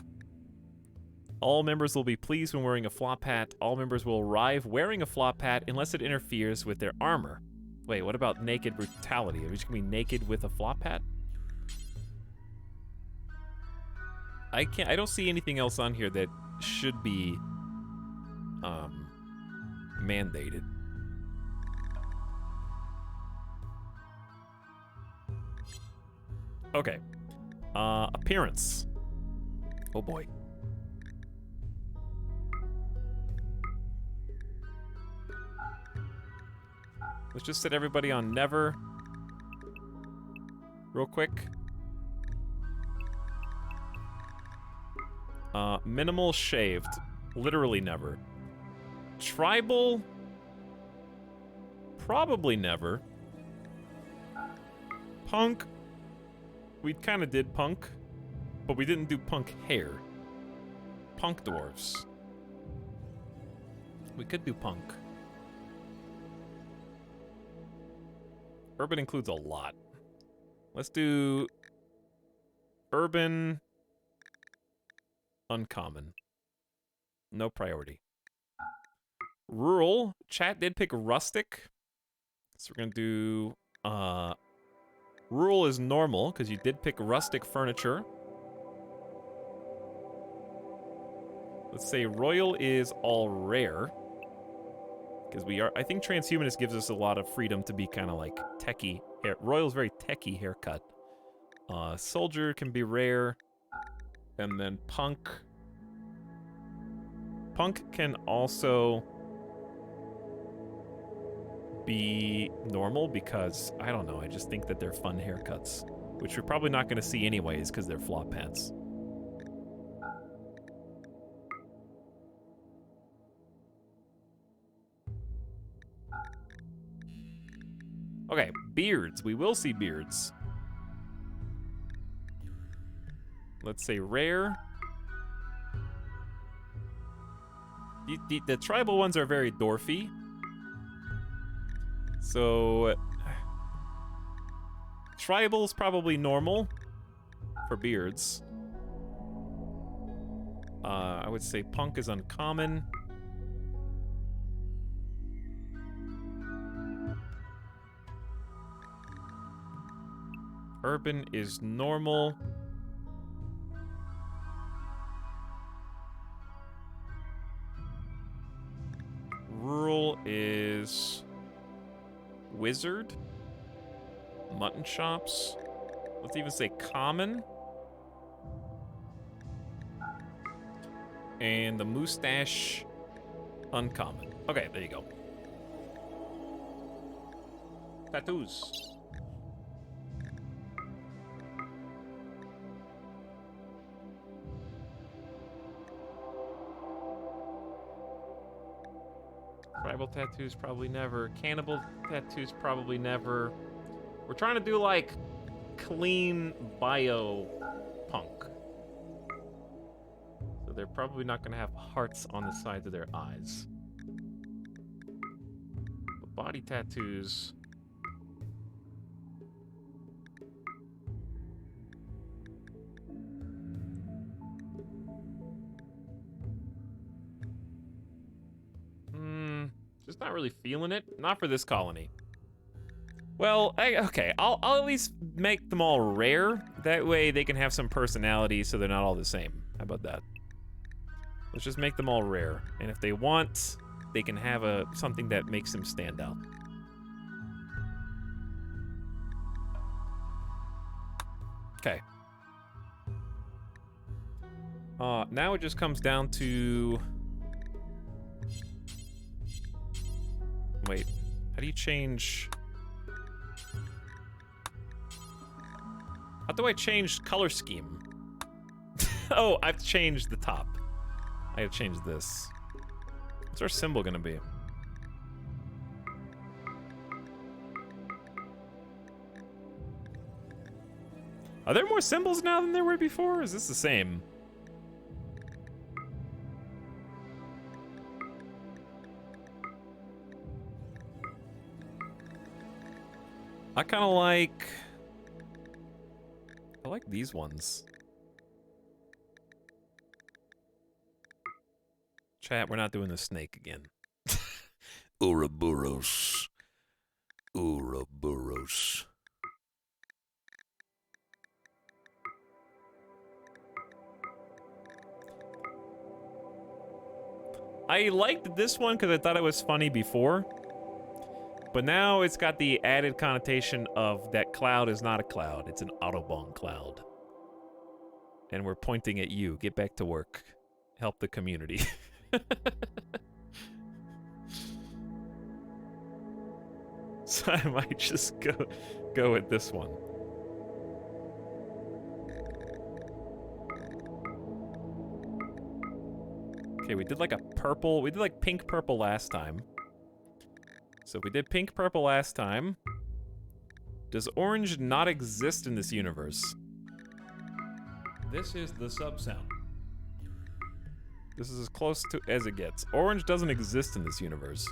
All members will be pleased when wearing a flop hat. All members will arrive wearing a flop hat unless it interferes with their armor. Wait, what about naked brutality? Are we just gonna be naked with a flop hat? I don't see anything else on here that should be mandated. Okay. Appearance. Oh boy. Let's just set everybody on never. Real quick. Minimal shaved. Literally never. Tribal. Probably never. Punk. We kind of did punk, but we didn't do punk hair. Punk dwarves. We could do punk. Urban includes a lot. Let's do urban uncommon. No priority. rural. Chat did pick rustic. So we're gonna do rural is normal, because you did pick rustic furniture. Let's say royal is all rare. Because I think transhumanist gives us a lot of freedom to be kind of like techie. Royal's very techie haircut. Soldier can be rare. And then punk. Punk can also be normal because, I don't know, I just think that they're fun haircuts. Which we're probably not going to see anyways because they're flop pants. Okay, beards. We will see beards. Let's say rare. The tribal ones are very dwarfy. So... tribal's probably normal for beards. I would say punk is uncommon. Urban is normal. Rural is wizard. Mutton chops. Let's even say common. And the mustache, uncommon. Okay, there you go. Tattoos. Tribal tattoos, probably never. Cannibal tattoos, probably never. We're trying to do, like, clean bio punk. So they're probably not going to have hearts on the sides of their eyes. But body tattoos... just not really feeling it. Not for this colony. Well, okay, I'll at least make them all rare. That way they can have some personality so they're not all the same. How about that? Let's just make them all rare. And if they want, they can have something that makes them stand out. Okay. Now it just comes down to... Wait, how do you change... How do I change color scheme? Oh, I've changed the top. I gotta change this. What's our symbol gonna be? Are there more symbols now than there were before? Or is this the same? I kind of like... I like these ones. Chat, we're not doing the snake again. Ouroboros. Ouroboros. I liked this one because I thought it was funny before. But now it's got the added connotation of that cloud is not a cloud, it's an Autobahn cloud. And we're pointing at you. Get back to work. Help the community. So I might just go with this one. Okay, we did like a purple, we did like pink purple last time. So we did pink purple last time. Does orange not exist in this universe? This is the sub-sound. This is as close to as it gets. Orange doesn't exist in this universe.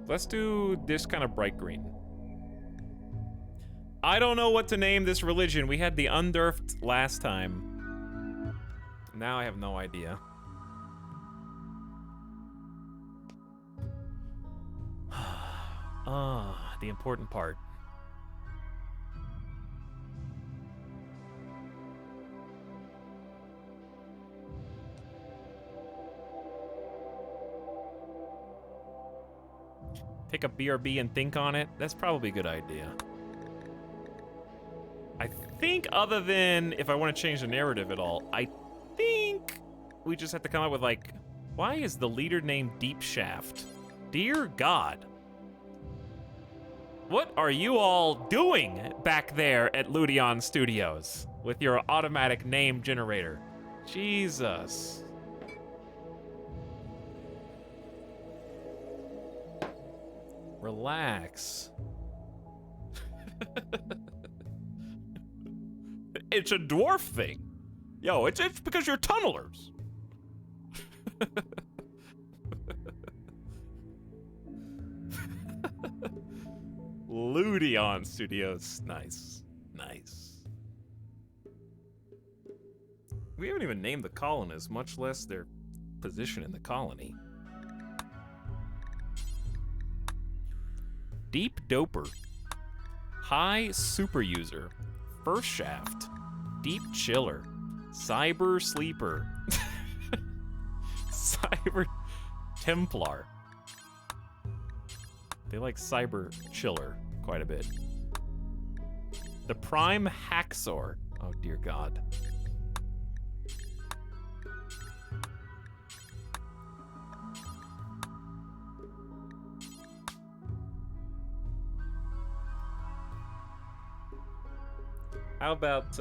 Let's do this kind of bright green. I don't know what to name this religion. We had the Undurft last time. Now I have no idea. Ah, the important part. Take a BRB and think on it. That's probably a good idea. I think other than if I want to change the narrative at all, I think we just have to come up with like, why is the leader named Deep Shaft? Dear God. What are you all doing back there at Ludion Studios with your automatic name generator? Jesus. Relax. It's a dwarf thing. Yo, it's because you're tunnelers. Ludion Studios. Nice. Nice. We haven't even named the colonists, much less their position in the colony. Deep Doper. High Super User. First Shaft. Deep Chiller. Cyber Sleeper. Cyber Templar. They like Cyber Chiller quite a bit. The Prime Haxor. Oh dear God. How about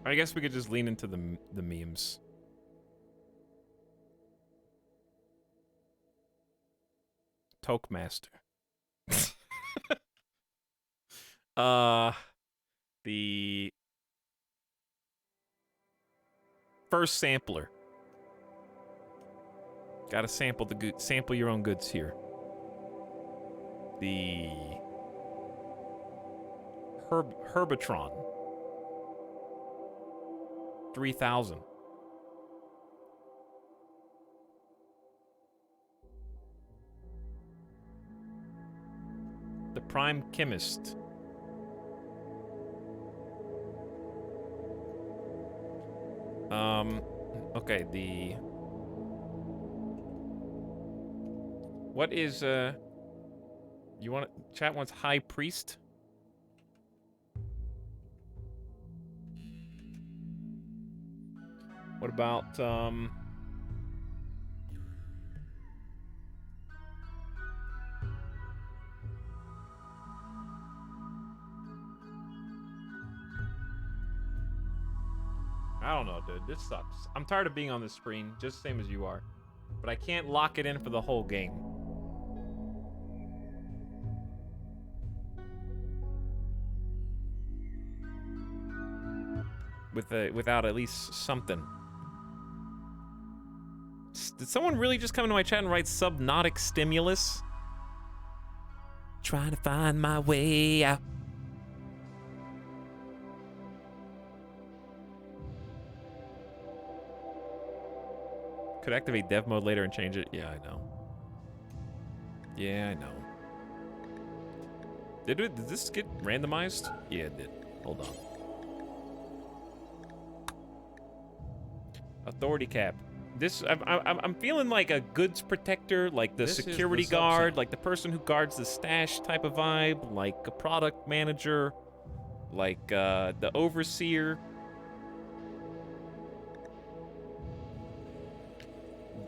I guess we could just lean into the memes. Tokemaster. The first sampler. Gotta sample sample your own goods here. The Herbatron. 3000. The Prime Chemist. Okay, what is, you want, chat wants High Priest? What about, I don't know, dude. This sucks. I'm tired of being on this screen, just the same as you are. But I can't lock it in for the whole game. Without at least something. Did someone really just come into my chat and write subnautic stimulus? Trying to find my way out. Could activate dev mode later and change it. Yeah, I know. Yeah, I know. Did this get randomized? Yeah, it did. Hold on. Authority cap. This I'm feeling like a goods protector, like the security guard, like the person who guards the stash type of vibe, like a product manager, like the overseer.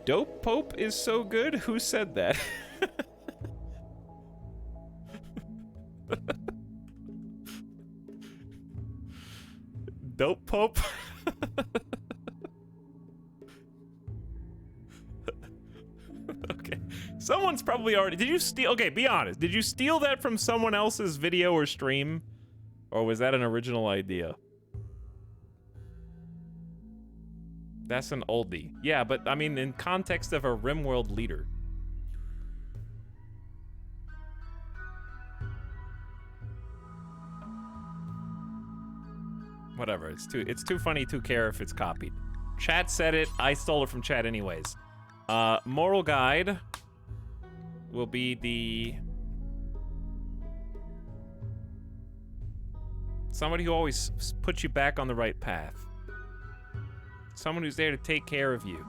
Dope Pope is so good? Who said that? Dope Pope? Okay. Someone's probably already... Did you steal... Okay, be honest. Did you steal that from someone else's video or stream? Or was that an original idea? That's an oldie. Yeah, but I mean in context of a RimWorld leader. Whatever, it's too funny to care if it's copied. Chat said it, I stole it from chat anyways. Moral guide will be the... somebody who always puts you back on the right path. Someone who's there to take care of you,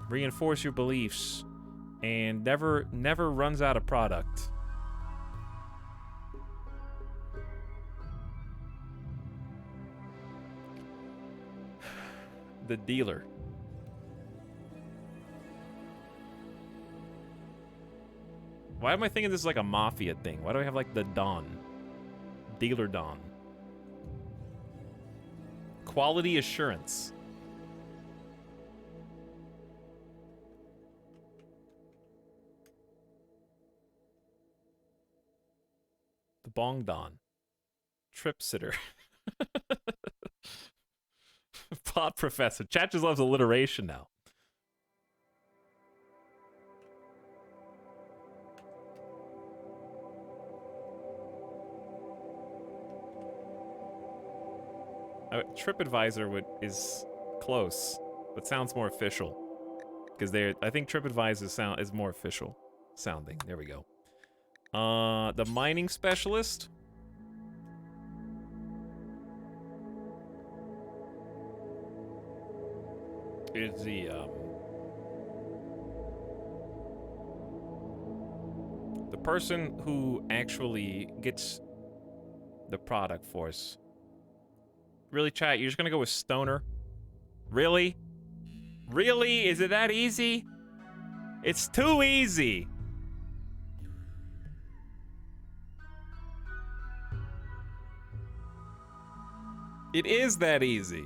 reinforce your beliefs, and never runs out of product. The dealer. Why am I thinking this is like a mafia thing? Why do I have like the Don? Dealer Don. Quality assurance. The Bong Don. Trip sitter. Pot professor. Chat just loves alliteration now. TripAdvisor is close, but sounds more official. Because I think TripAdvisor is more official sounding. There we go. The mining specialist. Is the person who actually gets the product for us. Really, chat? You're just gonna go with stoner? Really? Really? Is it that easy? It's too easy. It is that easy.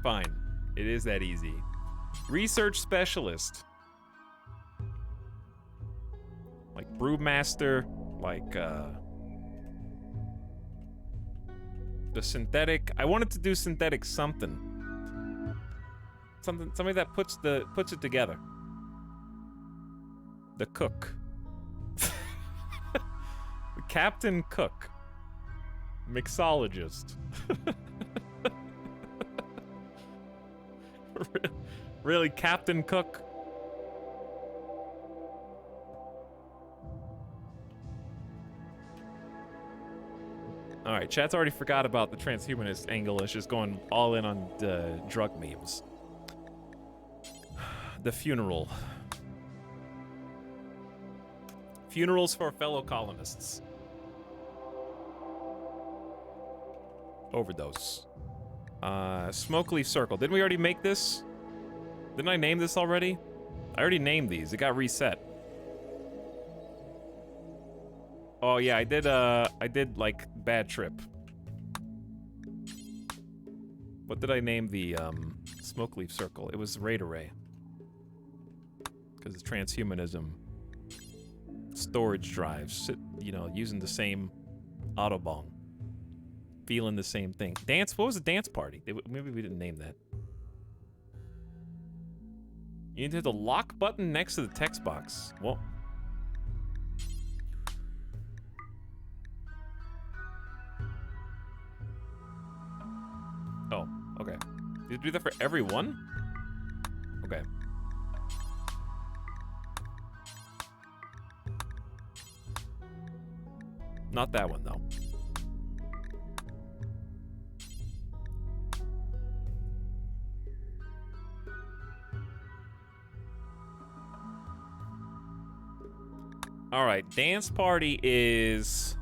Fine. It is that easy. Research specialist. Like brewmaster, like the synthetic. I wanted to do synthetic something. Somebody that puts it together. The cook. The Captain Cook. Mixologist. Really, Captain Cook? Alright, chat's already forgot about the transhumanist angle. It's just going all in on drug memes. The funeral. Funerals for fellow colonists. Overdose. Smoke Leaf Circle. Didn't we already make this? Didn't I name this already? I already named these. It got reset. Oh yeah, I did like Bad Trip. What did I name the Smoke Leaf Circle? It was Raid Array. Because it's transhumanism. Storage drives, you know, using the same Autobong. Feeling the same thing. Dance, what was the dance party? Maybe we didn't name that. You need to hit the lock button next to the text box. Well. Oh, okay. Did you do that for everyone? Okay. Not that one, though. All right, dance party is...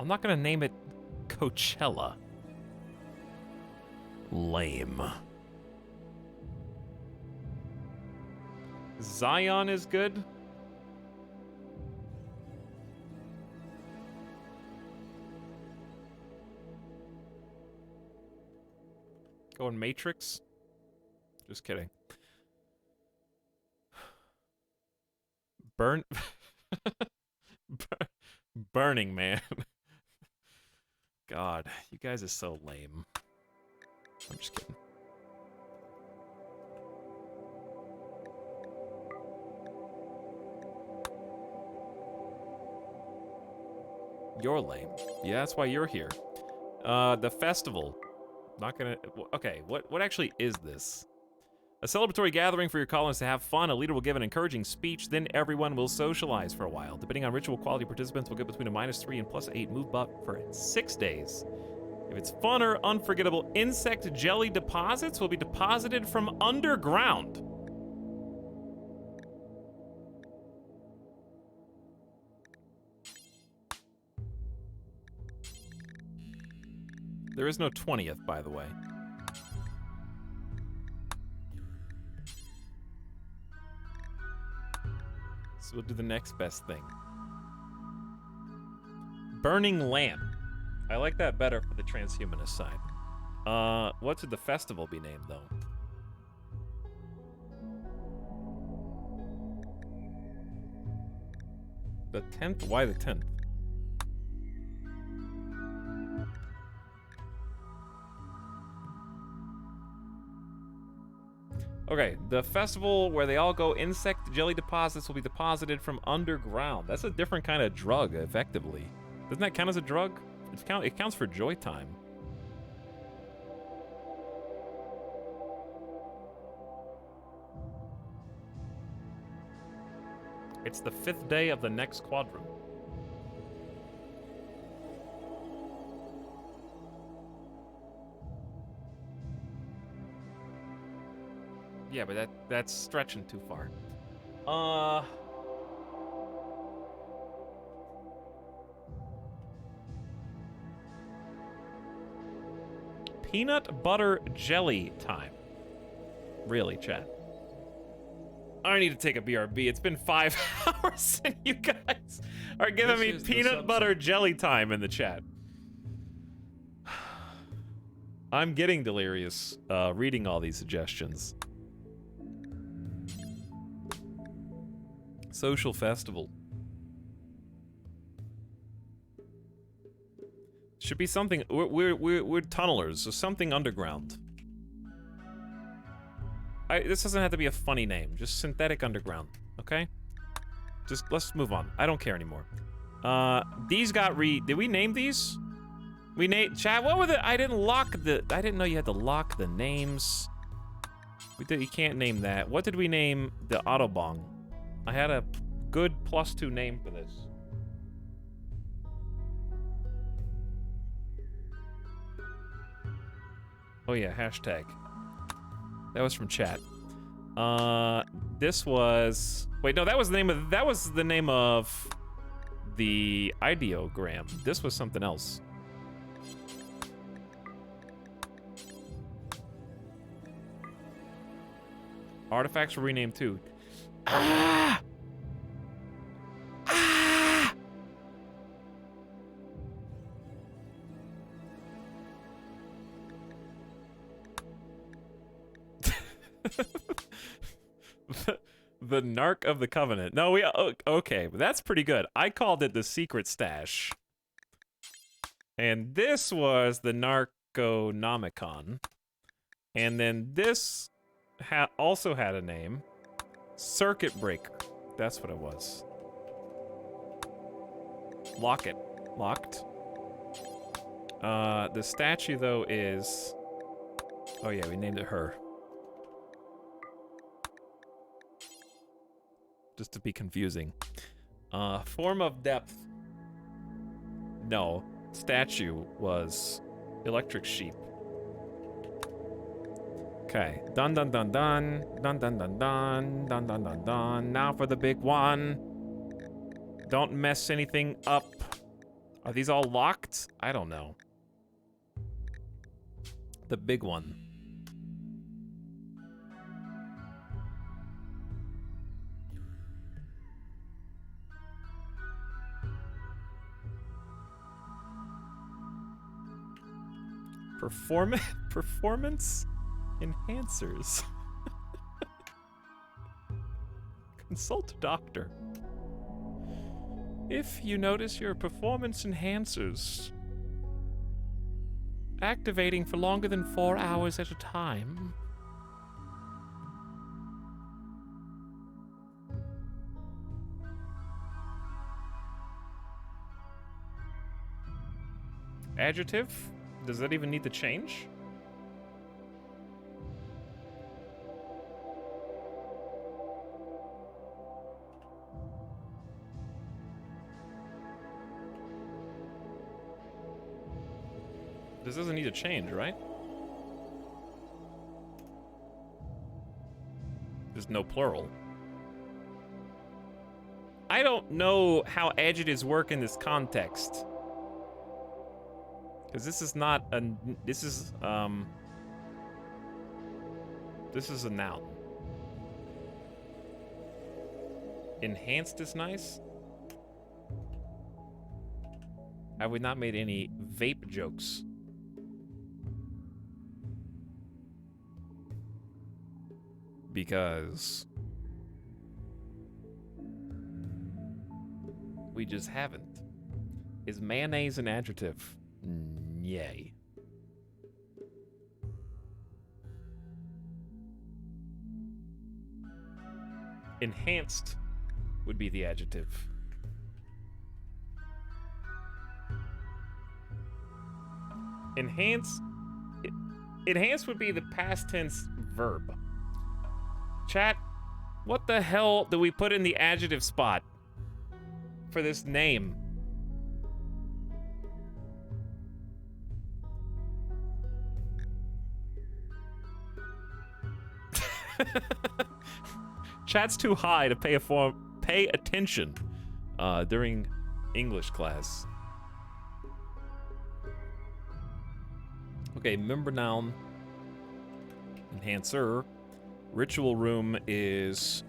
I'm not gonna name it Coachella. Lame. Zion is good. Going Matrix? Just kidding. Burn... Burning Man. God, you guys are so lame. I'm just kidding. You're lame. Yeah, that's why you're here. The festival. Not gonna... Okay, what actually is this? A celebratory gathering for your colonists to have fun. A leader will give an encouraging speech, then everyone will socialize for a while. Depending on ritual quality, participants will get between a -3 and +8 move buff for 6 days. If it's fun or unforgettable, insect jelly deposits will be deposited from underground. There is no 20th, by the way. So we'll do the next best thing. Burning Lamp. I like that better for the transhumanist side. What should the festival be named, though? The 10th? Why the 10th? Okay, the festival where they all go, insect jelly deposits will be deposited from underground. That's a different kind of drug, effectively. Doesn't that count as a drug? It counts for joy time. It's the 5th day of the next quadrant. Yeah, but that's stretching too far. Peanut butter jelly time. Really, chat. I need to take a BRB. It's been 5 hours and you guys are giving me peanut butter jelly time in the chat. I'm getting delirious reading all these suggestions. Social festival. Should be something. We're tunnelers, so something underground. This doesn't have to be a funny name. Just synthetic underground. Okay. Just let's move on. I don't care anymore. These got Did we name these? We named chat. What were the? I didn't know you had to lock the names. You can't name that. What did we name the Autobong? I had a good +2 name for this. Oh yeah, hashtag. That was from chat. This was... Wait, no, that was the name of the ideogram. This was something else. Artifacts were renamed too. Ah! Ah! The Narc of the Covenant. No, okay, but that's pretty good. I called it the Secret Stash. And this was the Narconomicon. And then this also had a name. Circuit Breaker. That's what it was. Lock it. Locked. The statue, though, is... Oh, yeah, we named it her. Just to be confusing. Form of Depth. No. Statue was Electric Sheep. Okay. Dun dun dun dun. Dun dun dun dun. Dun dun dun dun. Now for the big one. Don't mess anything up. Are these all locked? I don't know. The big one. Performance enhancers. Consult a doctor. If you notice your performance enhancers activating for longer than 4 hours at a time, adjective? Does that even need to change? This doesn't need to change, right? There's no plural. I don't know how adjectives work in this context. Because this is not a... This is a noun. Enhanced is nice. Have we not made any vape jokes? Because we just haven't. Is mayonnaise an adjective? Yay. Enhanced would be the adjective. Enhanced would be the past tense verb. Chat, what the hell do we put in the adjective spot for this name? Chat's too high to pay attention during English class. Okay, member noun, enhancer. Ritual room is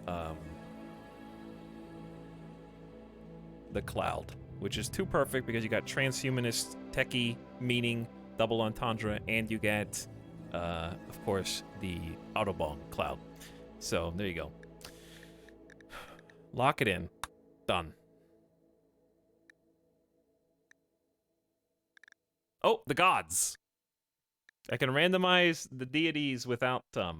the cloud, which is too perfect because you got transhumanist, techie, meaning, double entendre, and you get, of course, the Autobahn cloud. So there you go. Lock it in. Done. Oh, the gods. I can randomize the deities without the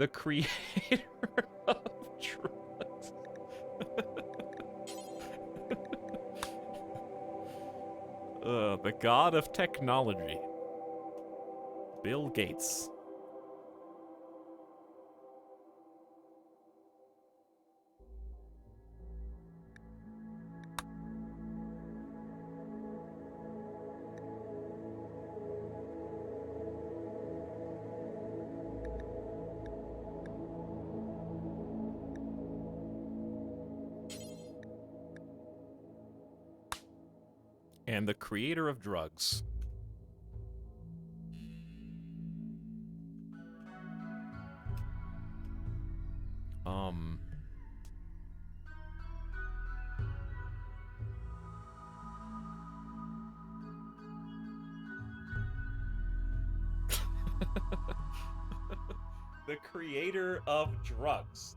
creator of drugs. The god of technology. Bill Gates. And the creator of drugs. The creator of drugs.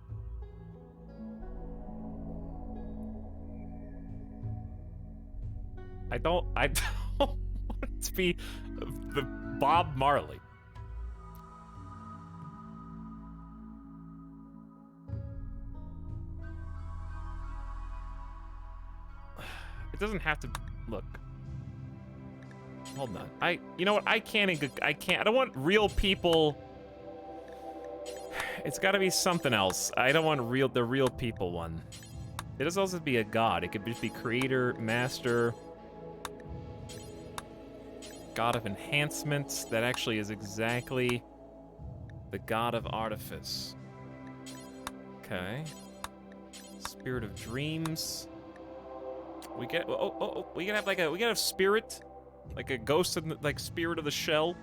I don't want it to be the Bob Marley. It doesn't have to look. Hold on. You know what? I can't. I don't want real people. It's got to be something else. I don't want the real people one. It doesn't also be a god. It could just be creator, master, god of enhancements. That actually is exactly the god of artifice. Okay. Spirit of dreams. We get we can have spirit, like a ghost in the, like spirit of the shell.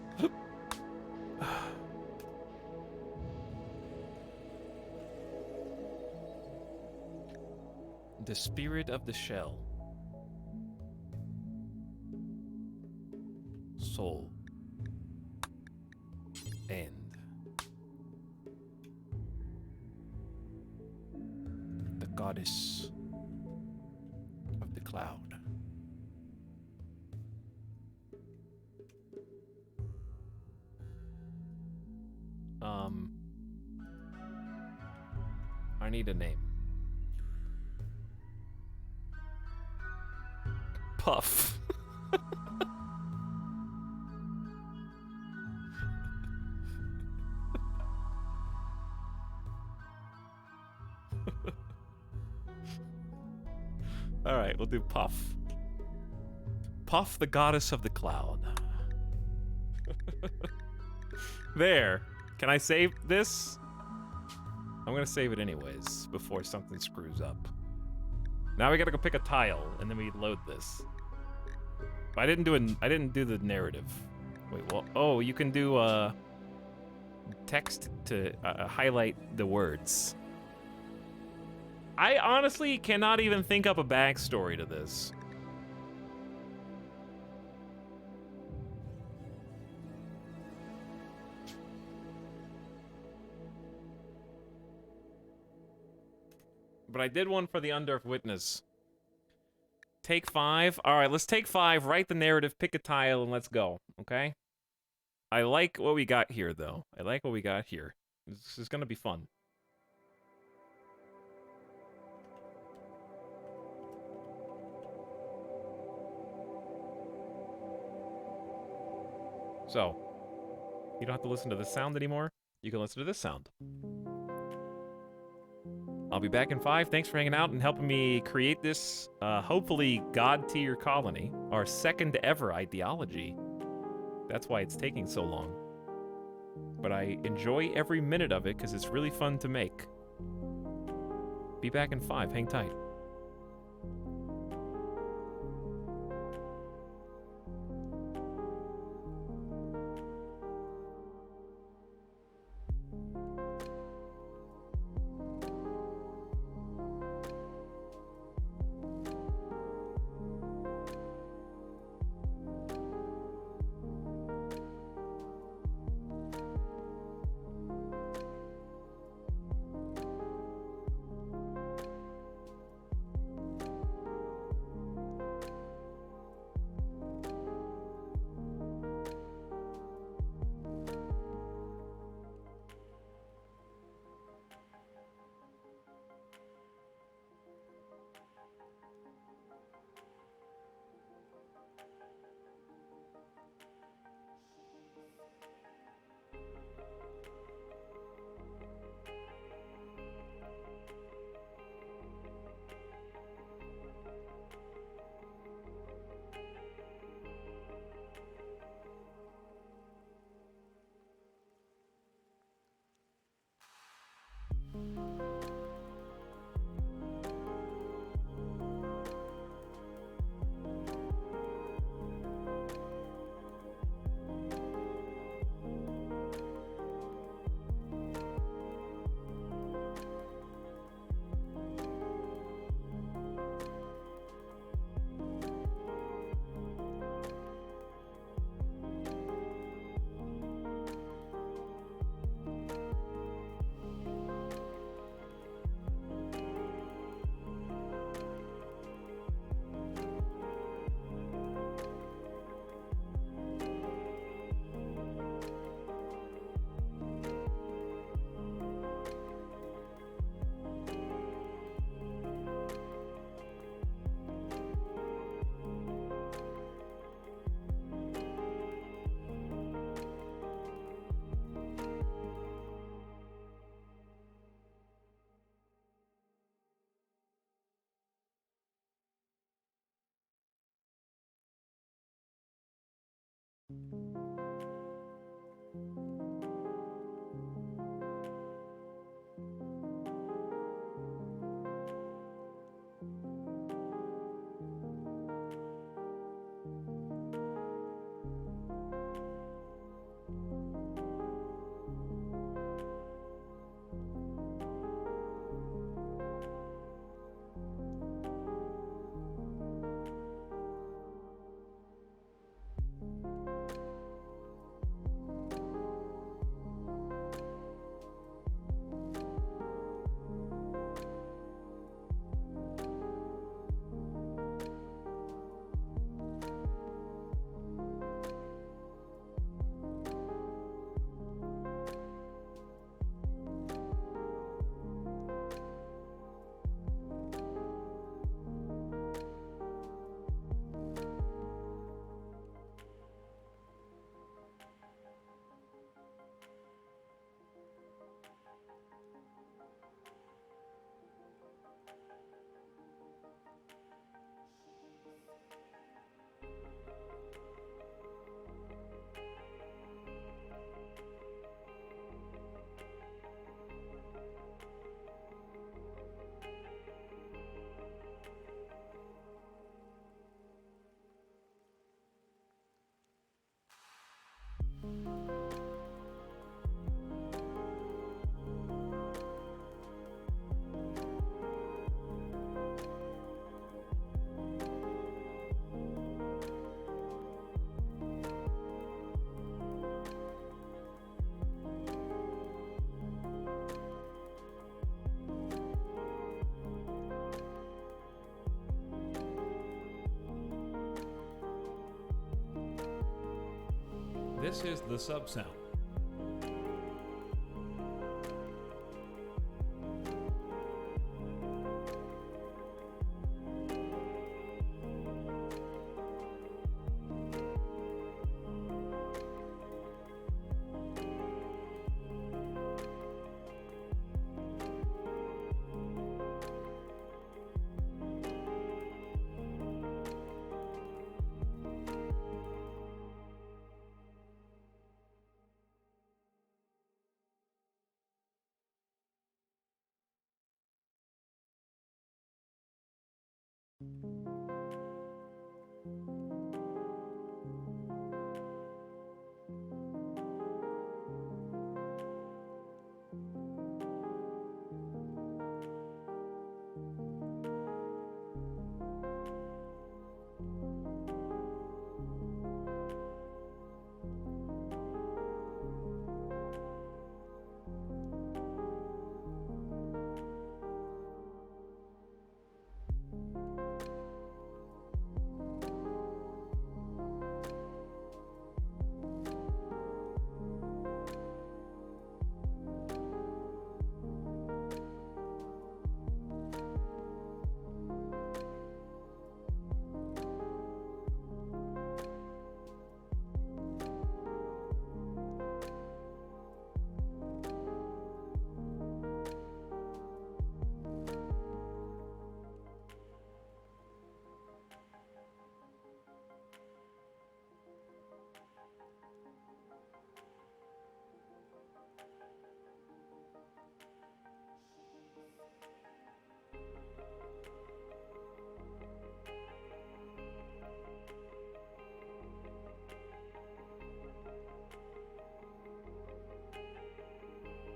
The spirit of the shell. soul. And the goddess of the cloud. I need a name. Puff. All right, we'll do Puff. Puff, the goddess of the cloud. There. Can I save this? I'm gonna save it anyways before something screws up. Now we gotta go pick a tile and then we load this. But I didn't do the narrative. Wait, well, oh, you can do text to highlight the words. I honestly cannot even think up a backstory to this. But I did one for the Undurf Witness. Take 5. All right, let's take 5, write the narrative, pick a tile, and let's go, okay? I like what we got here, though. I like what we got here. This is gonna be fun. So, you don't have to listen to this sound anymore. You can listen to this sound. I'll be back in 5. Thanks for hanging out and helping me create this, hopefully, God-tier colony. Our second ever ideology. That's why it's taking so long. But I enjoy every minute of it because it's really fun to make. Be back in 5. Hang tight. This is the subsound.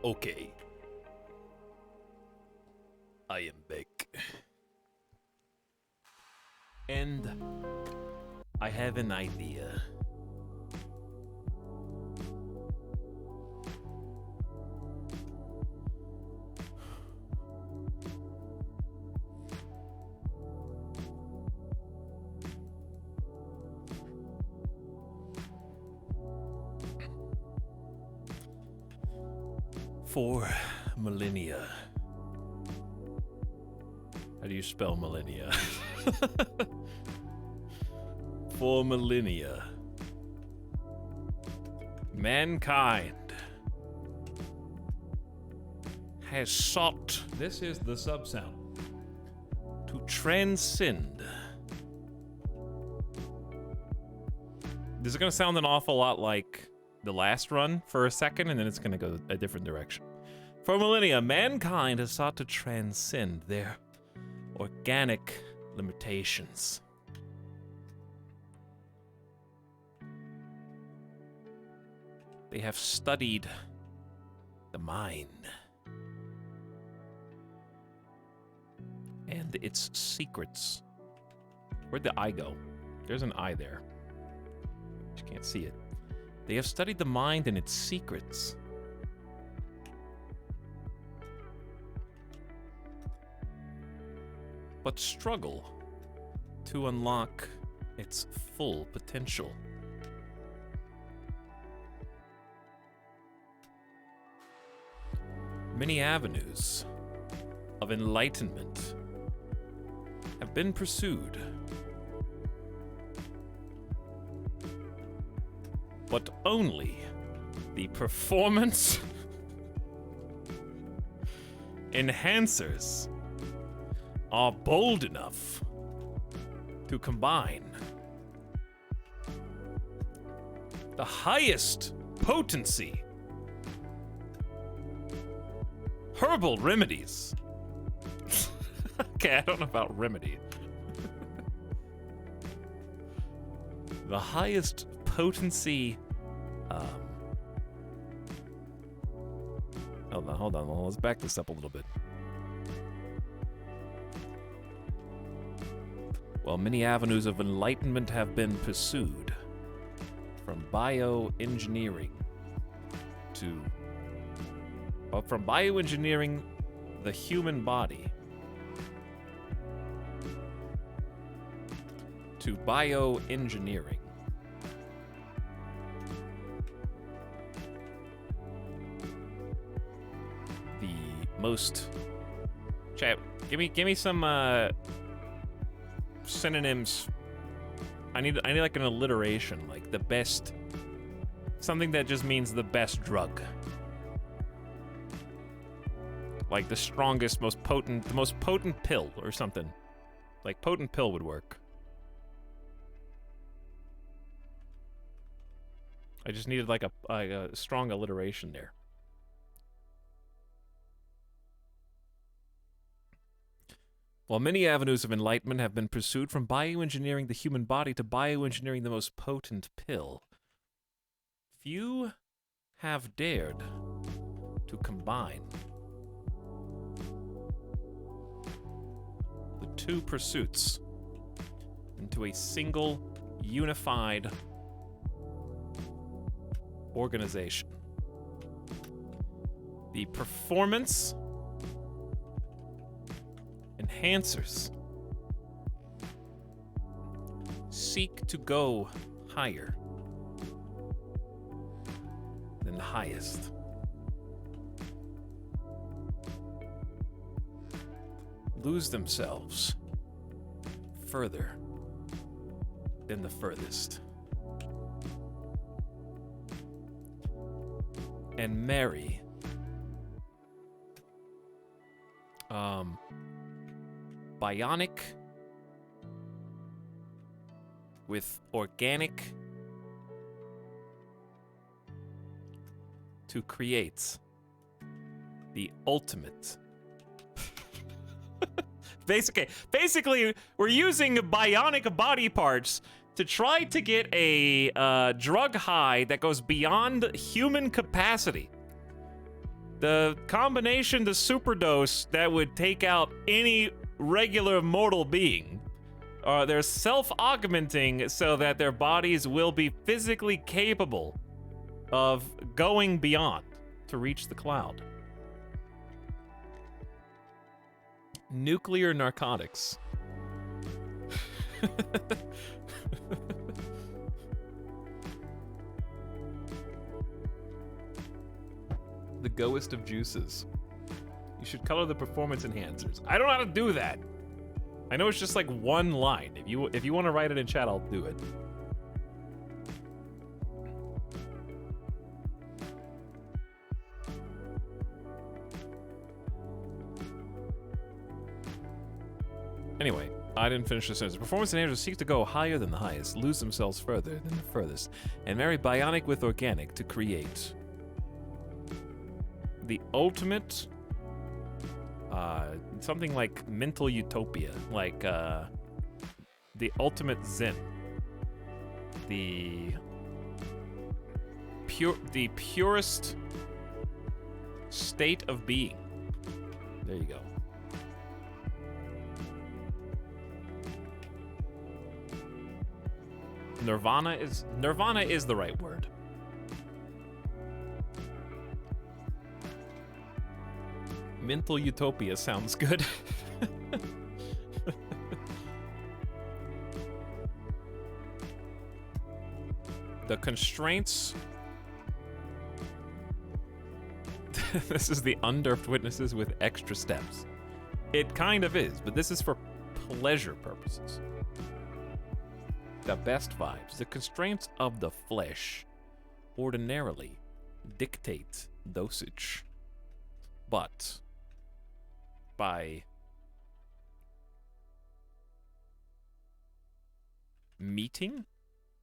Okay. I am back. And I have an idea. For millennia. How do you spell millennia? For millennia. Mankind has sought This is the subsound. to transcend. This is going to sound an awful lot like the last run for a second, and then it's going to go a different direction. For millennia, mankind has sought to transcend their organic limitations. They have studied the mind and its secrets. Where'd the eye go? There's an eye there. You can't see it. They have studied the mind and its secrets. But struggle to unlock its full potential. Many avenues of enlightenment have been pursued, but only the performance enhancers are bold enough to combine the highest potency herbal remedies. Okay, I don't know about remedy. The highest potency. Hold on. Let's back this up a little bit. Well, many avenues of enlightenment have been pursued, from bioengineering from bioengineering the human body to bioengineering most. Chat, give me some synonyms. I need like an alliteration, like the best. Something that just means the best drug. Like the strongest, most potent, the most potent pill or something. Like potent pill would work. I just needed like a strong alliteration there. While many avenues of enlightenment have been pursued, from bioengineering the human body to bioengineering the most potent pill, few have dared to combine the two pursuits into a single, unified organization. The performance enhancers seek to go higher than the highest. Lose themselves further than the furthest. And marry bionic with organic to create the ultimate. Basically, we're using bionic body parts to try to get a drug high that goes beyond human capacity. The combination, the superdose that would take out any regular mortal being. They're self-augmenting so that their bodies will be physically capable of going beyond to reach the cloud. Nuclear narcotics. The goest of juices. You should color the performance enhancers. I don't know how to do that. I know it's just like one line. If you want to write it in chat, I'll do it. Anyway, I didn't finish the sentence. Performance enhancers seek to go higher than the highest, lose themselves further than the furthest, and marry bionic with organic to create the ultimate, something like mental utopia, like the ultimate zen, the purest state of being. There you go. Nirvana is the right word. Mental utopia sounds good. The constraints. This is the unnerved witnesses with extra steps. It kind of is, but this is for pleasure purposes. The best vibes. The constraints of the flesh ordinarily dictate dosage. But by meeting?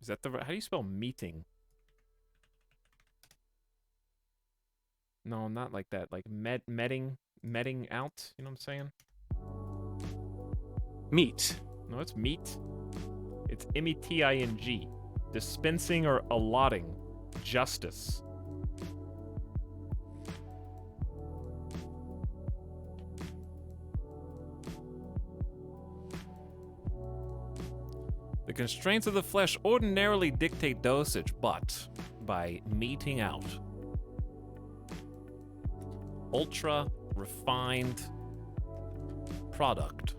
Is that the how do you spell meeting? No, not like that. Like meting out, you know what I'm saying? Meat. No, it's meat. It's meting. Dispensing or allotting justice. The constraints of the flesh ordinarily dictate dosage, but by meting out ultra refined product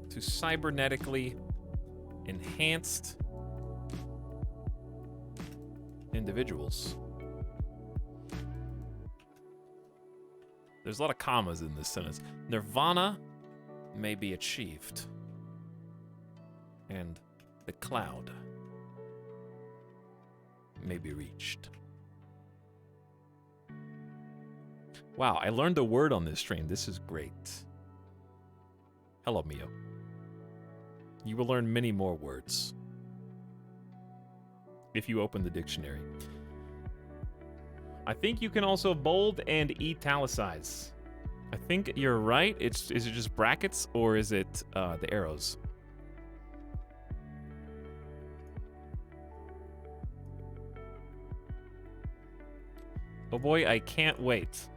to cybernetically enhanced individuals. There's a lot of commas in this sentence. Nirvana may be achieved. And the cloud may be reached. Wow, I learned a word on this stream. This is great. Hello, Mio. You will learn many more words if you open the dictionary. I think you can also bold and italicize. I think you're right. Is it just brackets or is it the arrows? Oh boy, I can't wait.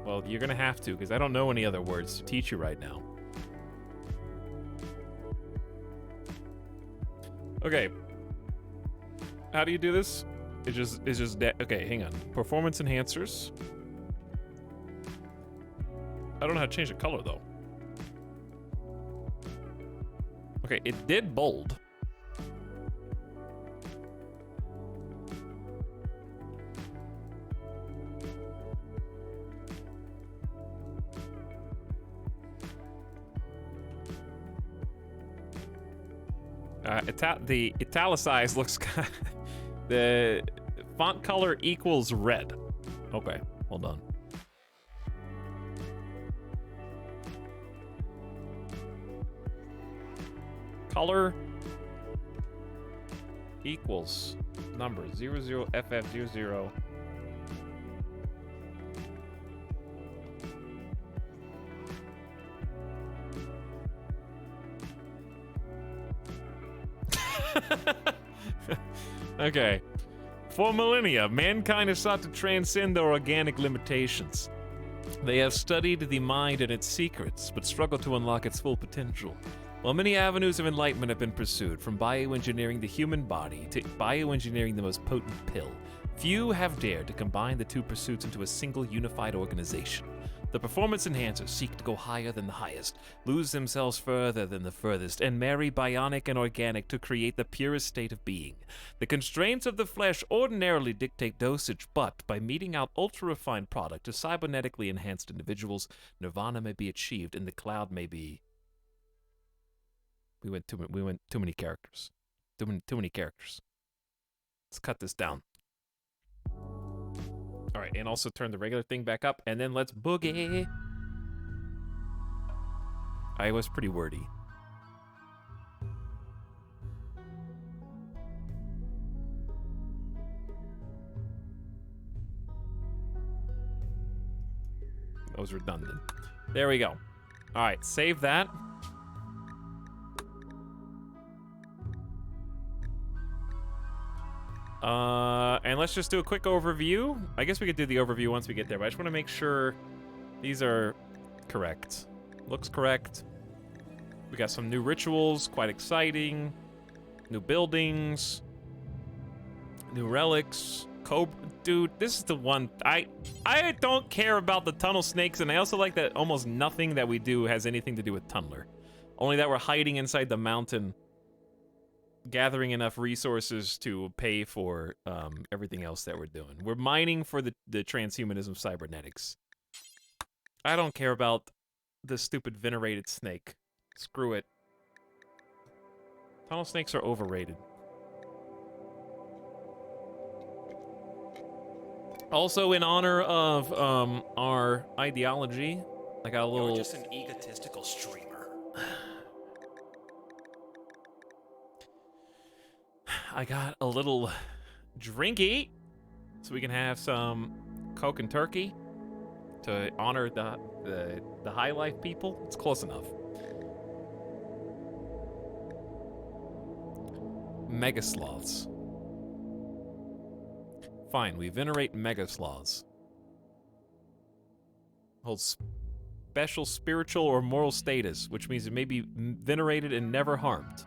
Well, you're gonna have to, because I don't know any other words to teach you right now. Okay. How do you do this? It's just okay, hang on. Performance enhancers. I don't know how to change the color though. Okay, it did bold. The italicized looks the font color equals red. Okay, hold on. Color equals number 00FF00. Okay. For millennia, mankind has sought to transcend their organic limitations. They have studied the mind and its secrets, but struggle to unlock its full potential. While many avenues of enlightenment have been pursued, from bioengineering the human body to bioengineering the most potent pill, few have dared to combine the two pursuits into a single unified organization. The performance enhancers seek to go higher than the highest, lose themselves further than the furthest, and marry bionic and organic to create the purest state of being. The constraints of the flesh ordinarily dictate dosage, but by meeting out ultra-refined product to cybernetically enhanced individuals, nirvana may be achieved and the cloud may be... We went too many characters. Too many characters. Let's cut this down. All right, and also turn the regular thing back up, and then let's boogie. I was pretty wordy. That was redundant. There we go. All right, save that. And let's just do a quick overview. I guess we could do the overview once we get there, but I just want to make sure these are correct. Looks correct. We got some new rituals, quite exciting. New buildings. New relics. Cobra. Dude, this is the one. I don't care about the tunnel snakes, and I also like that almost nothing that we do has anything to do with Tunneler. Only that we're hiding inside the mountain, gathering enough resources to pay for everything else that we're doing. We're mining for the transhumanism of cybernetics. I don't care about the stupid venerated snake. Screw it. Tunnel snakes are overrated. Also, in honor of our ideology, I got a little... You're just an egotistical streamer. I got a little drinky, so we can have some Coke and turkey to honor the high life people. It's close enough. Mega sloths. Fine, we venerate mega sloths. Holds special spiritual or moral status, which means it may be venerated and never harmed.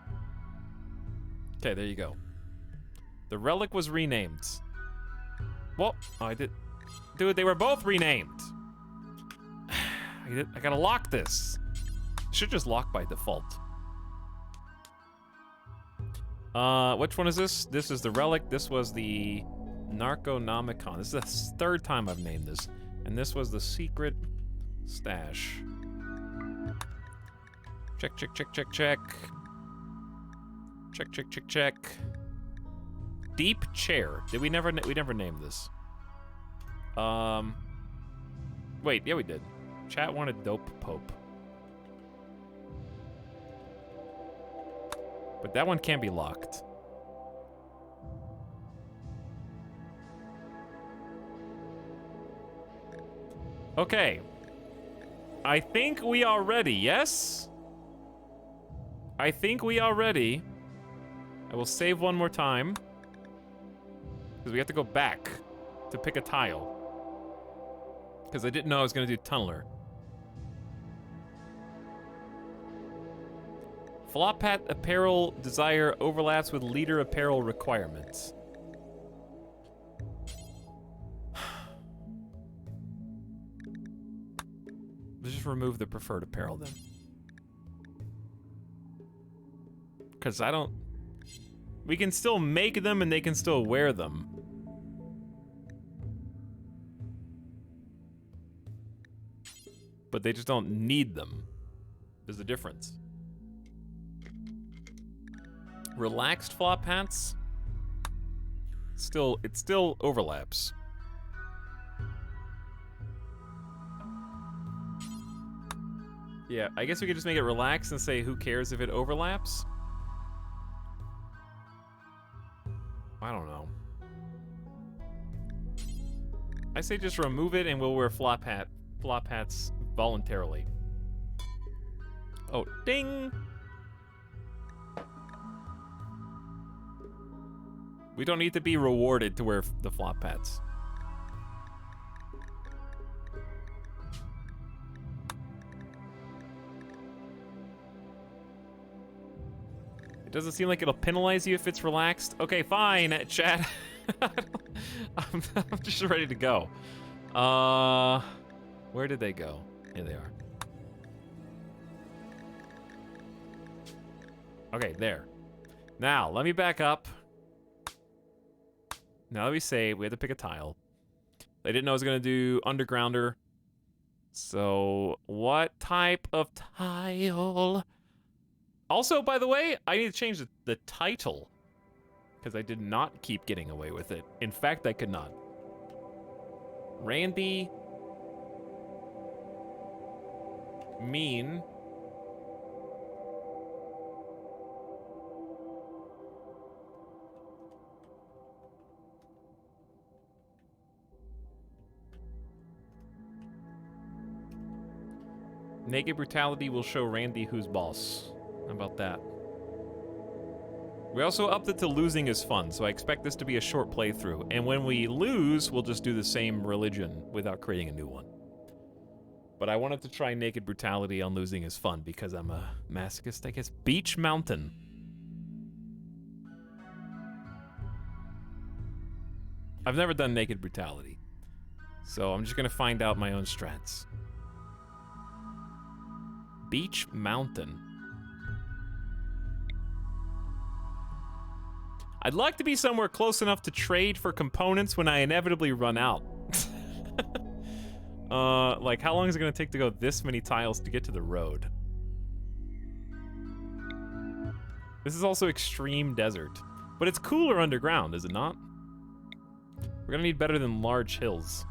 Okay, there you go. The relic was renamed. Well, oh, I did. Dude, they were both renamed. I gotta lock this. Should just lock by default. Which one is this? This is the Relic. This was the Narconomicon. This is the third time I've named this. And this was the Secret Stash. Check, check, check, check, check. Check, check, check, check. Deep Chair. Did we never named this? Wait, yeah we did. Chat wanted Dope Pope. But that one can't be locked. Okay. I think we are ready, yes? I think we are ready. I will save one more time. Because we have to go back to pick a tile. Because I didn't know I was going to do Tunneler. Flop hat apparel desire overlaps with leader apparel requirements. Let's just remove the preferred apparel then. Because I don't... We can still make them and they can still wear them. But they just don't need them. There's a difference. Relaxed flop hats. It still overlaps. Yeah, I guess we could just make it relaxed and say who cares if it overlaps? I don't know. I say just remove it and we'll wear flop hats voluntarily. Oh, ding! We don't need to be rewarded to wear the flop hats. It doesn't seem like it'll penalize you if it's relaxed. Okay, fine, chat. I'm just ready to go. Where did they go? Here they are. Okay, there. Now, let me back up. Now that we save, we had to pick a tile. They didn't know I was going to do Undergrounder. So, what type of tile? Also, by the way, I need to change the title. Because I did not keep getting away with it. In fact, I could not. Randy... Mean... Naked Brutality will show Randy who's boss. How about that? We also upped it to losing is fun, so I expect this to be a short playthrough. And when we lose, we'll just do the same religion without creating a new one. But I wanted to try Naked Brutality on losing is fun because I'm a masochist, I guess. Beach Mountain. I've never done Naked Brutality, so I'm just gonna find out my own strats. Beach Mountain. I'd like to be somewhere close enough to trade for components when I inevitably run out. Like, how long is it gonna take to go this many tiles to get to the road? This is also extreme desert. But it's cooler underground, is it not? We're gonna need better than large hills.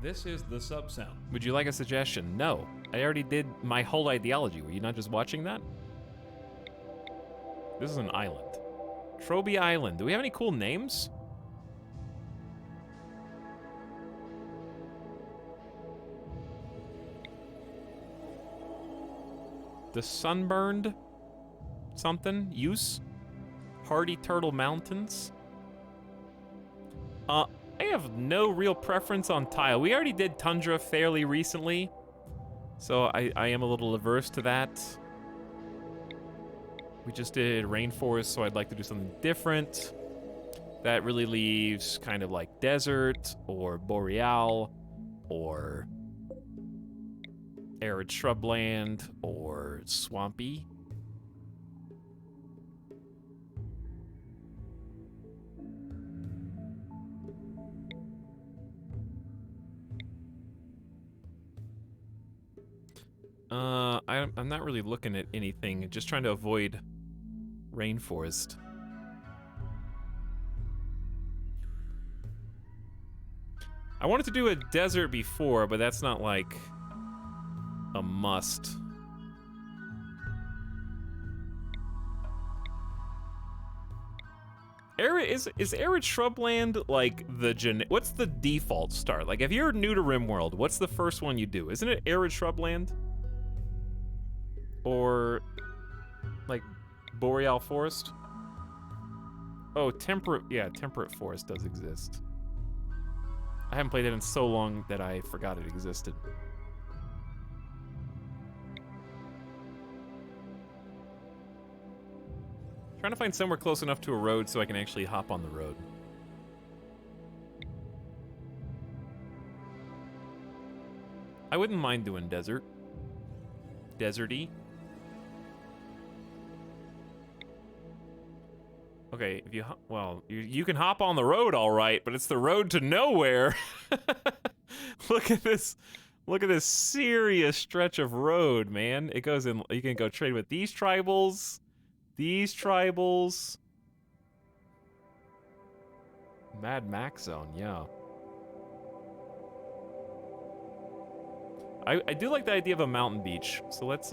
This is the sub-sound. Would you like a suggestion? No. I already did my whole ideology. Were you not just watching that? This is an island. Troby Island. Do we have any cool names? The Sunburned something? Use? Hardy Turtle Mountains? I have no real preference on tile. We already did Tundra fairly recently, so I am a little averse to that. We just did Rainforest, so I'd like to do something different. That really leaves kind of like desert, or boreal, or arid shrubland, or swampy. I'm not really looking at anything. Just trying to avoid rainforest. I wanted to do a desert before, but that's not like a must. Is arid shrubland like what's the default start? Like if you're new to RimWorld, what's the first one you do? Isn't it arid shrubland? Or like boreal forest? Oh, temperate forest does exist. I haven't played it in so long that I forgot it existed. Trying to find somewhere close enough to a road so I can actually hop on the road. I wouldn't mind doing desert. Deserty. Okay, if you can hop on the road all right, but it's the road to nowhere. Look at this serious stretch of road, man. It goes in, you can go trade with these tribals. Mad Max Zone, yeah. I do like the idea of a mountain beach. So let's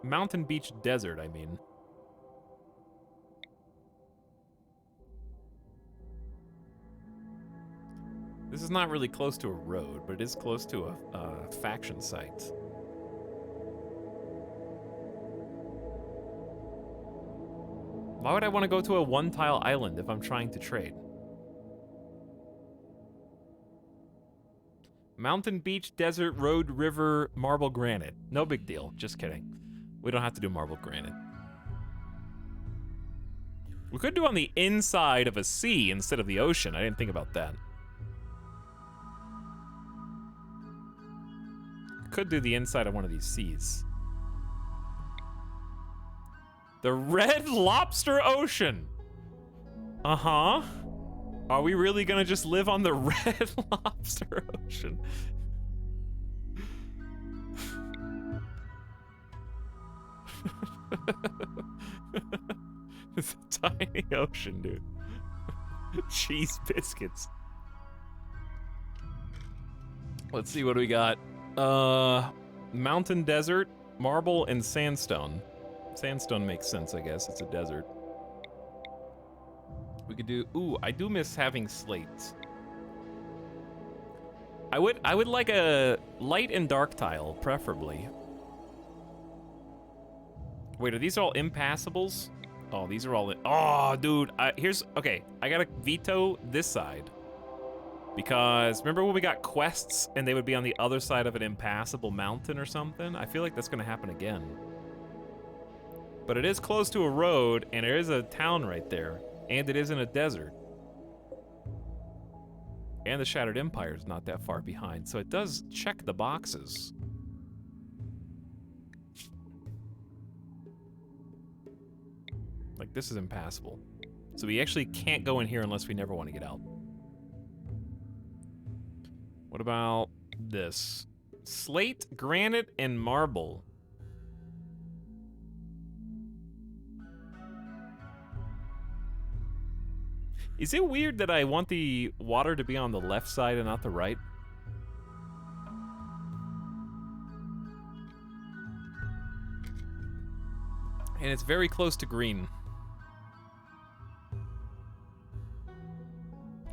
mountain beach desert, I mean. This is not really close to a road, but it is close to a faction site. Why would I want to go to a one-tile island if I'm trying to trade? Mountain, beach, desert, road, river, marble, granite. No big deal. Just kidding. We don't have to do marble, granite. We could do on the inside of a sea instead of the ocean. I didn't think about that. Could do the inside of one of these seas. The Red Lobster Ocean. Uh-huh. Are we really gonna just live on the Red Lobster Ocean? It's a tiny ocean, dude. Cheese biscuits. Let's see what we got. Mountain desert, marble, and sandstone. Sandstone makes sense, I guess. It's a desert. We could do... Ooh, I do miss having slates. I would like a light and dark tile, preferably. Wait, are these all impassables? Oh, these are all... Oh, dude. Here's... Okay, I gotta veto this side. Because remember when we got quests and they would be on the other side of an impassable mountain or something? I feel like that's gonna happen again. But it is close to a road, and there is a town right there. And it is in a desert. And the Shattered Empire is not that far behind, so it does check the boxes. Like, this is impassable. So we actually can't go in here unless we never want to get out. What about this? Slate, granite, and marble. Is it weird that I want the water to be on the left side and not the right? And it's very close to green.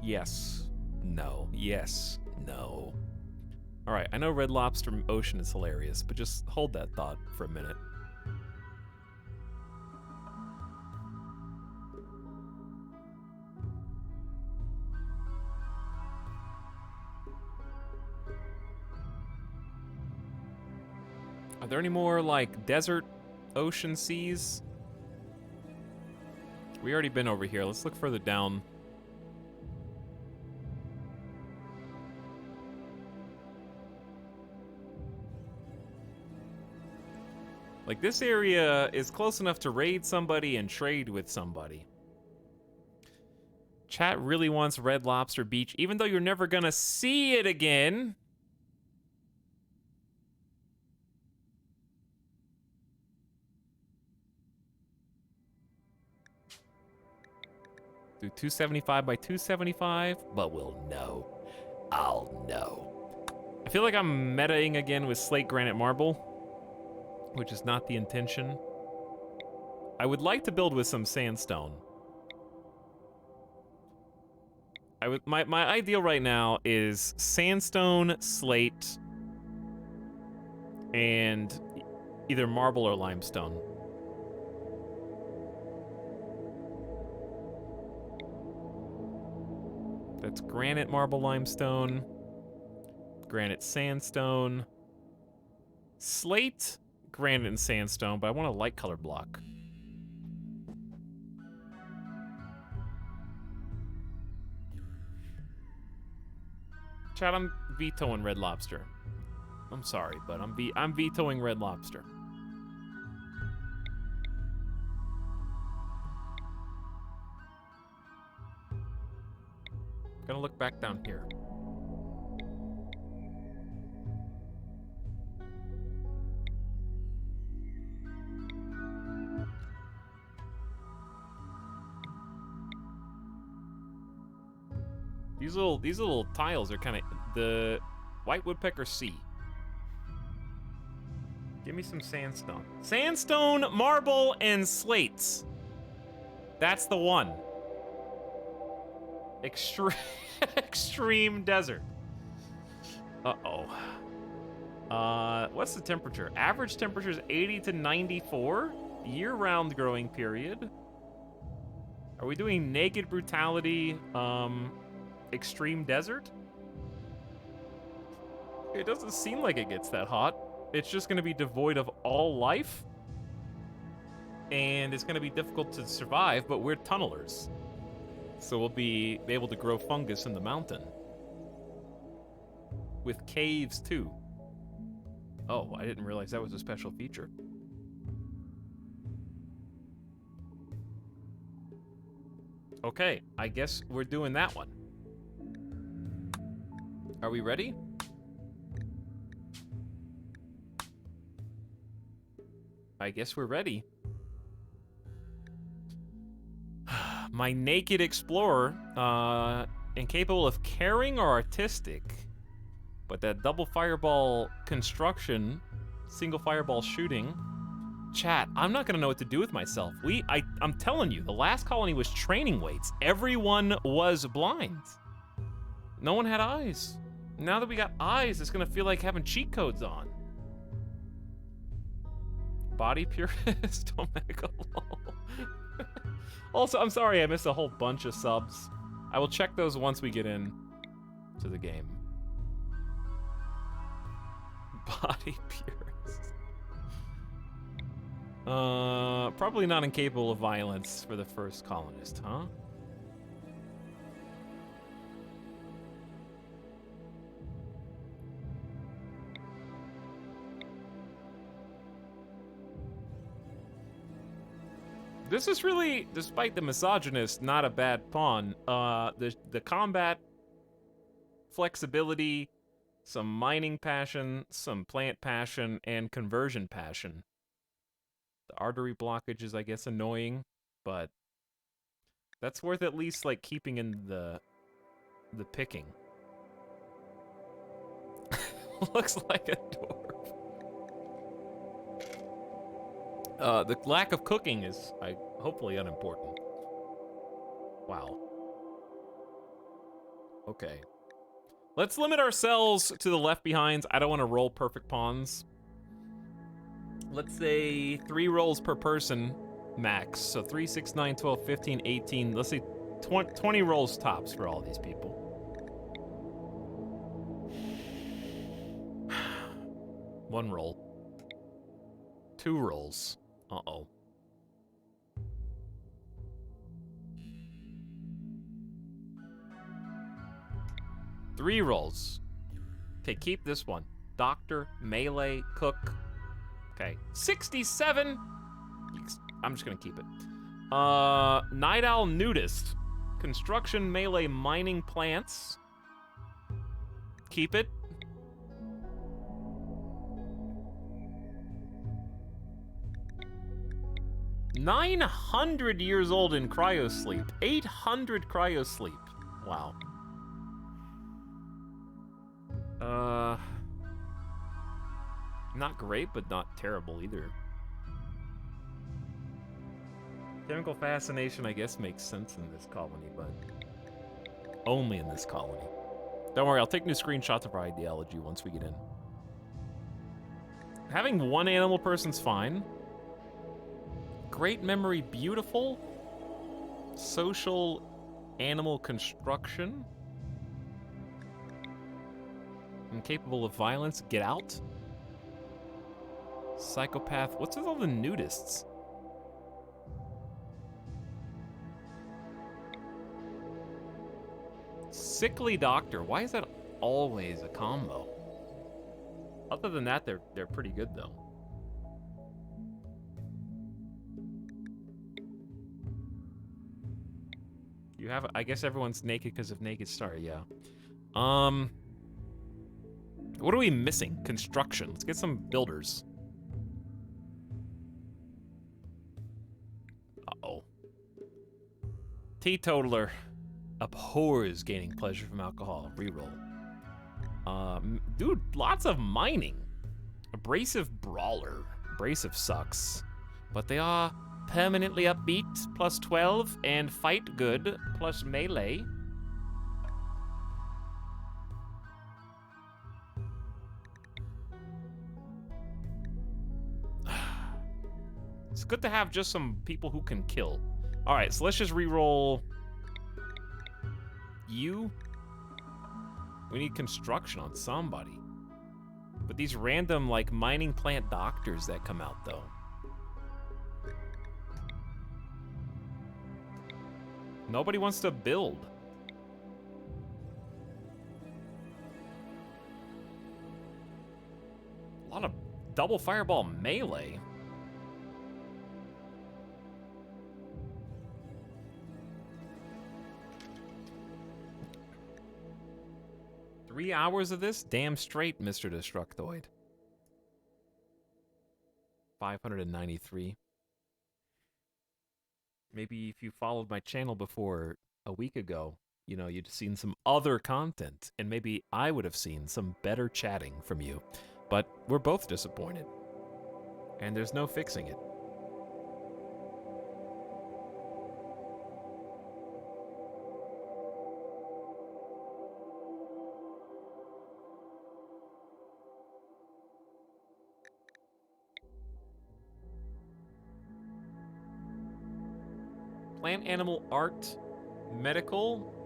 Yes. No. Yes. No. Alright, I know Red Lobster Ocean is hilarious, but just hold that thought for a minute. Are there any more, like, desert, ocean, seas? We already been over here. Let's look further down. Like, this area is close enough to raid somebody and trade with somebody. Chat really wants Red Lobster Beach, even though you're never gonna see it again. Do 275 by 275, but we'll know. I'll know. I feel like I'm metaing again with slate granite marble, which is not the intention. I would like to build with some sandstone. My ideal right now is sandstone, slate, and either marble or limestone. That's granite, marble, limestone, granite, sandstone, slate, granite, and sandstone, but I want a light color block. Chat, I'm vetoing Red Lobster. I'm sorry, but I'm vetoing Red Lobster. Gonna look back down here. These little tiles are kind of the white woodpecker C. Give me some sandstone. Sandstone, marble, and slates. That's the one. Extreme desert. Uh-oh. What's the temperature? Average temperature is 80 to 94. Year-round growing period. Are we doing naked brutality, extreme desert? It doesn't seem like it gets that hot. It's just going to be devoid of all life. And it's going to be difficult to survive, but we're tunnelers. So we'll be able to grow fungus in the mountain. With caves, too. Oh, I didn't realize that was a special feature. Okay, I guess we're doing that one. Are we ready? I guess we're ready. My naked explorer, incapable of caring or artistic, but that double fireball construction, single fireball shooting. Chat, I'm not gonna know what to do with myself. I'm telling you, the last colony was training weights. Everyone was blind. No one had eyes. Now that we got eyes, it's gonna feel like having cheat codes on. Body purist, Omega lol. Also, I'm sorry I missed a whole bunch of subs. I will check those once we get in to the game. Body purist. Probably not incapable of violence for the first colonist, huh? This is really, despite the misogynist, not a bad pawn. The combat flexibility, some mining passion, some plant passion, and conversion passion. The artery blockage is, I guess, annoying, but that's worth at least like keeping in the picking. Looks like a dwarf. The lack of cooking is, hopefully unimportant. Wow. Okay. Let's limit ourselves to the left behinds. I don't want to roll perfect pawns. Let's say 3 rolls per person max. So 3, 6, 9, 12, 15, 18. Let's say 20 rolls tops for all these people. One roll. 2 rolls. Uh-oh. Three rolls. Okay, keep this one. Doctor, melee, cook. Okay, 67. I'm just gonna keep it. Night Owl Nudist. Construction, melee, mining plants. Keep it. $900 years old in cryosleep. 800 cryosleep. Wow. Not great, but not terrible either. Chemical fascination, I guess, makes sense in this colony, but only in this colony. Don't worry, I'll take new screenshots of our ideology once we get in. Having one animal person's fine. Great memory, beautiful. Social animal construction. Incapable of violence, get out. Psychopath, what's with all the nudists? Sickly doctor, why is that always a combo? Other than that, they're pretty good though. You have, I guess everyone's naked because of Naked Star, yeah. What are we missing? Construction. Let's get some builders. Uh-oh. Teetotaler abhors gaining pleasure from alcohol. Reroll. Dude, lots of mining. Abrasive brawler. Abrasive sucks. But they are permanently upbeat, plus 12, and fight good, plus melee. It's good to have just some people who can kill. All right, so let's just reroll you. We need construction on somebody. But these random, like, mining plant doctors that come out, though. Nobody wants to build. A lot of double fireball melee. Three hours of this? Damn straight, Mr. Destructoid. 593. Maybe if you followed my channel before a week ago, you know, you'd seen some other content, and maybe I would have seen some better chatting from you. But we're both disappointed. And there's no fixing it. Plant, animal, art, medical.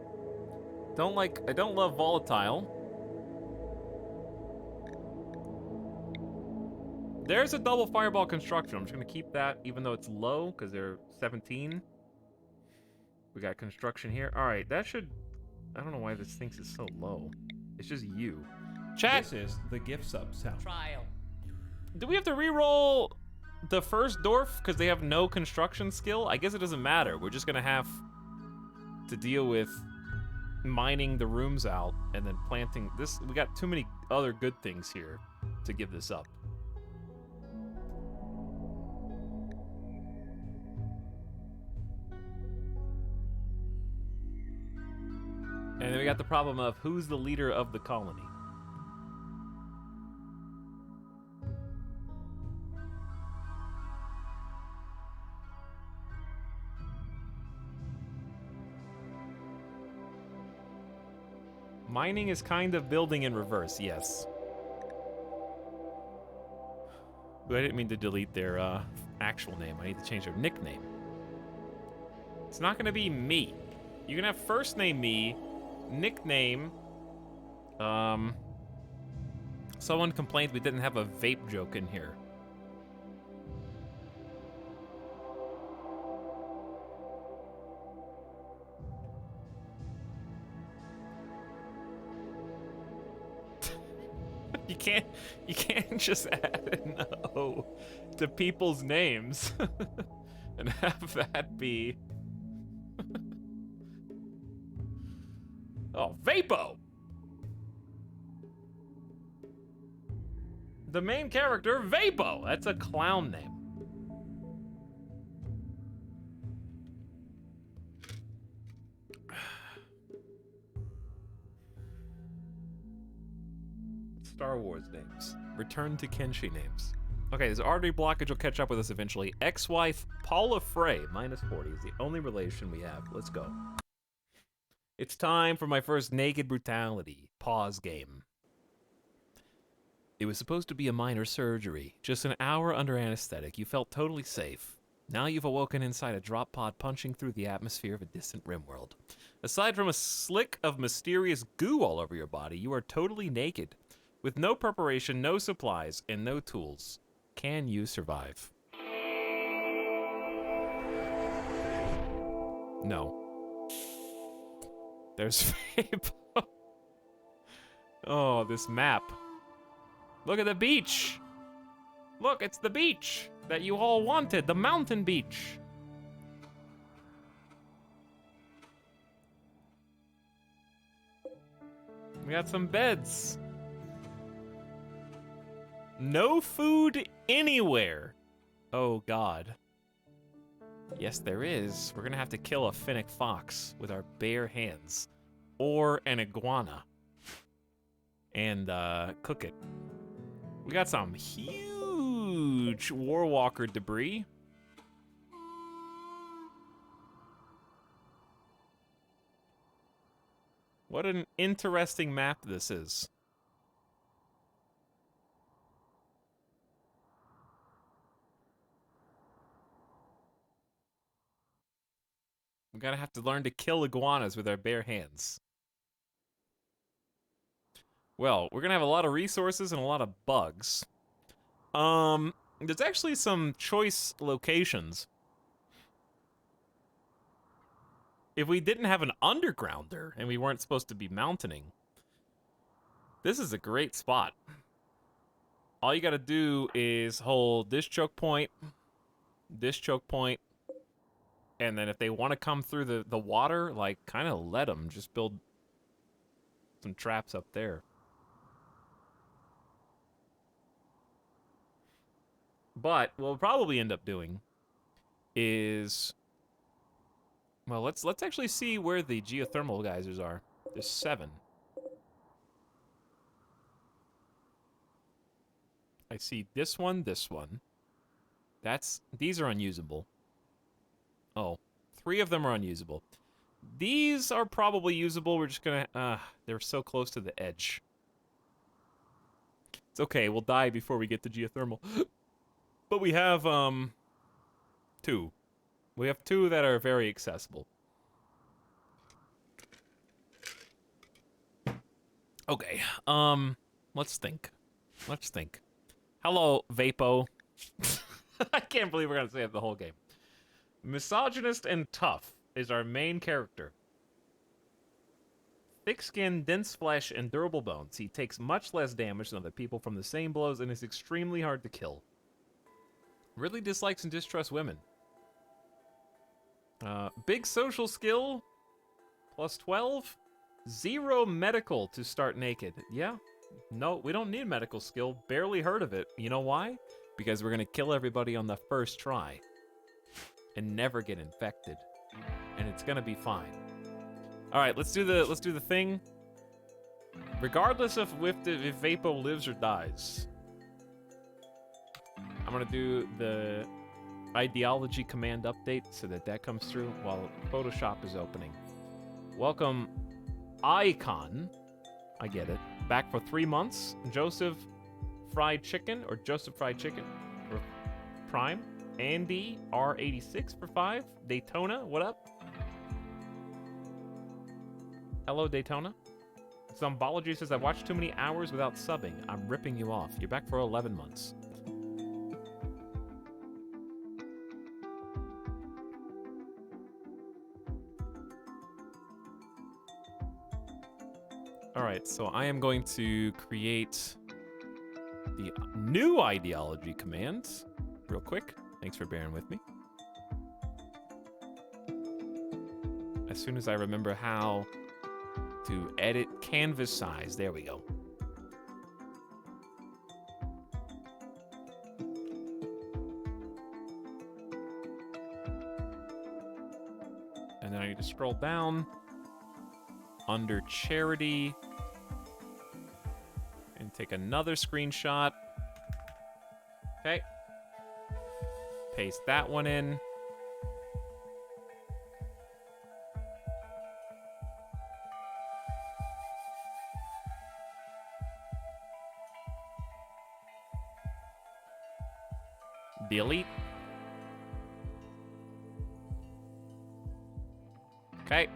I don't love volatile. There's a double fireball construction. I'm just gonna keep that even though it's low because they're 17. We got construction here. All right, that should, I don't know why this thinks it's so low. It's just you. Chat. This is the gift sub sound. Trial. Do we have to re-roll the first dwarf because they have no construction skill? I guess it doesn't matter. We're just gonna have to deal with mining the rooms out and then planting this. We got too many other good things here to give this up. And then we got the problem of who's the leader of the colony. Mining is kind of building in reverse, yes. But I didn't mean to delete their actual name. I need to change their nickname. It's not gonna be me. You can have first name me, nickname. Someone complained we didn't have a vape joke in here. You can't just add an O to people's names and have that be Oh, Vapo! The main character, Vapo. That's a clown name. Star Wars names. Return to Kenshi names. Okay, this artery blockage will catch up with us eventually. Ex-wife Paula Frey, minus 40, is the only relation we have. Let's go. It's time for my first naked brutality. Pause game. It was supposed to be a minor surgery. Just an hour under anesthetic. You felt totally safe. Now you've awoken inside a drop pod punching through the atmosphere of a distant rimworld. Aside from a slick of mysterious goo all over your body, you are totally naked. With no preparation, no supplies, and no tools. Can you survive? No. There's Vapo. Oh, this map. Look at the beach. Look, it's the beach that you all wanted, the mountain beach. We got some beds. No food anywhere. Oh, God. Yes, there is. We're gonna have to kill a fennec fox with our bare hands. Or an iguana. And, cook it. We got some huge Warwalker debris. What an interesting map this is. We're gonna have to learn to kill iguanas with our bare hands. Well, we're gonna have a lot of resources and a lot of bugs. There's actually some choice locations. If we didn't have an undergrounder and we weren't supposed to be mountaining, this is a great spot. All you gotta do is hold this choke point, and then if they want to come through the water, like, kind of let them. Just build some traps up there. But what we'll probably end up doing is, well, let's actually see where the geothermal geysers are. There's 7. I see this one, this one. These are unusable. Oh, 3 of them are unusable. These are probably usable. We're just gonna, they're so close to the edge. It's okay, we'll die before we get to geothermal. But we have, 2. We have 2 that are very accessible. Okay, let's think. Let's think. Hello, Vapo. I can't believe we're gonna say it the whole game. Misogynist and tough is our main character. Thick skin, dense flesh, and durable bones. He takes much less damage than other people from the same blows and is extremely hard to kill. Really dislikes and distrusts women. Big social skill, plus 12. 0 medical to start naked. Yeah, no, we don't need medical skill. Barely heard of it. You know why? Because we're gonna kill everybody on the first try. And never get infected. And it's gonna be fine. Alright, let's do the thing. Regardless of if Vapo lives or dies. I'm gonna do the ideology command update so that comes through while Photoshop is opening. Welcome, Icon. I get it. Back for 3 months. Joseph Fried Chicken or Joseph Fried Chicken for Prime. Andy R86 for 5. Daytona, what up? Hello, Daytona. Zombology says, I've watched too many hours without subbing. I'm ripping you off. You're back for 11 months. Alright, so I am going to create the new ideology command real quick. Thanks for bearing with me. As soon as I remember how to edit canvas size. There we go. And then I need to scroll down under charity and take another screenshot. Okay. Paste that one in. Delete. Okay.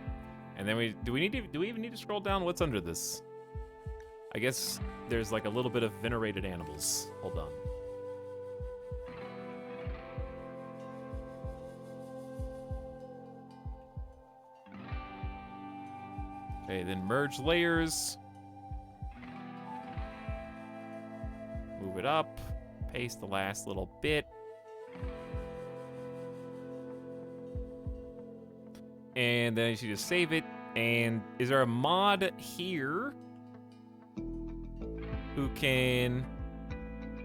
And then do we even need to scroll down? What's under this? I guess there's like a little bit of venerated animals. Hold on. Okay, then merge layers. Move it up. Paste the last little bit. And then you just save it. And is there a mod here who can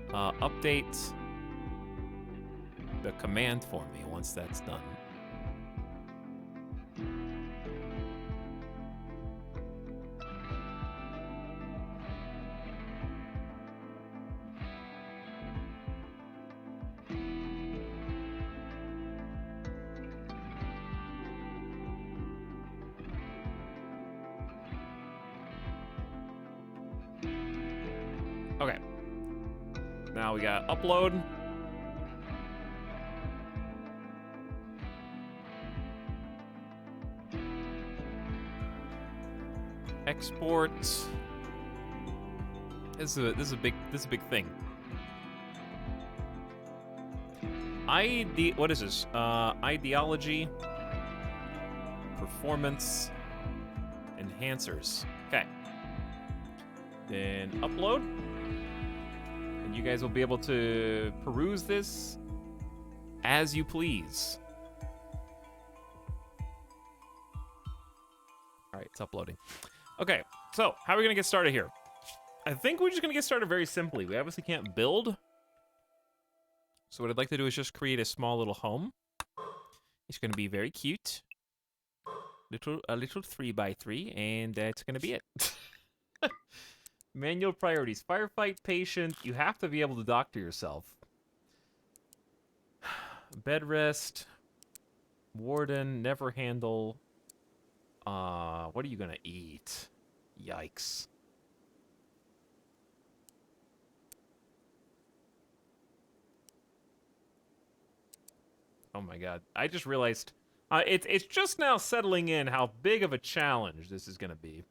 update the command for me once that's done? Okay. Now we got upload. Export. This is a big thing. What is this? Ideology. Performance. Enhancers. Okay. Then upload. And you guys will be able to peruse this as you please. All right, it's uploading. Okay, so how are we gonna get started here? I think we're just gonna get started very simply. We obviously can't build. So what I'd like to do is just create a small little home. It's gonna be very cute. A little 3x3, and that's gonna be it. Manual priorities. Firefight, patient. You have to be able to doctor yourself. Bed rest. Warden. Never handle. What are you gonna eat? Yikes. Oh my god. I just realized it's just now settling in how big of a challenge this is gonna be.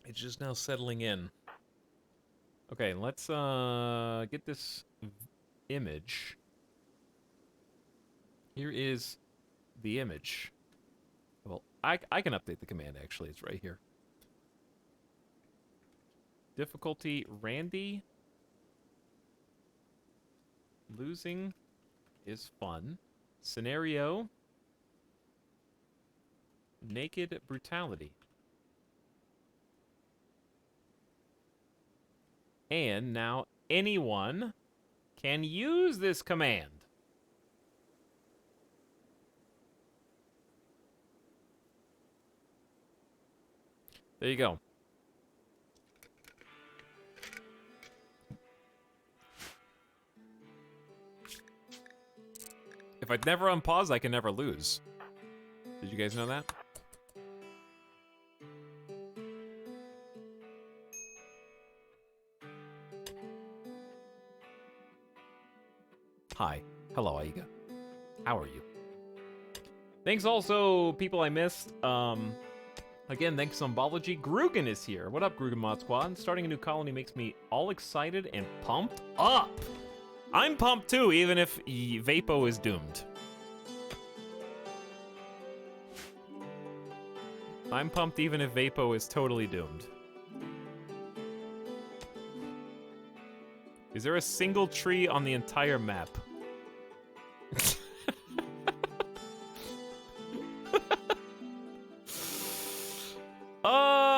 It's just now settling in. Okay, let's get this image. Here is the image. Well, I can update the command, actually. It's right here. Difficulty, Randy. Losing is fun. Scenario. Naked brutality. And now anyone can use this command. There you go. If I'd never unpause, I can never lose. Did you guys know that? Hi. Hello, Aiga. How are you? Thanks also, people I missed. Again, thanks Zombology. Grugan is here. What up, Grugan Mod Squad? Starting a new colony makes me all excited and pumped up. I'm pumped too, even if Vapo is doomed. I'm pumped even if Vapo is totally doomed. Is there a single tree on the entire map?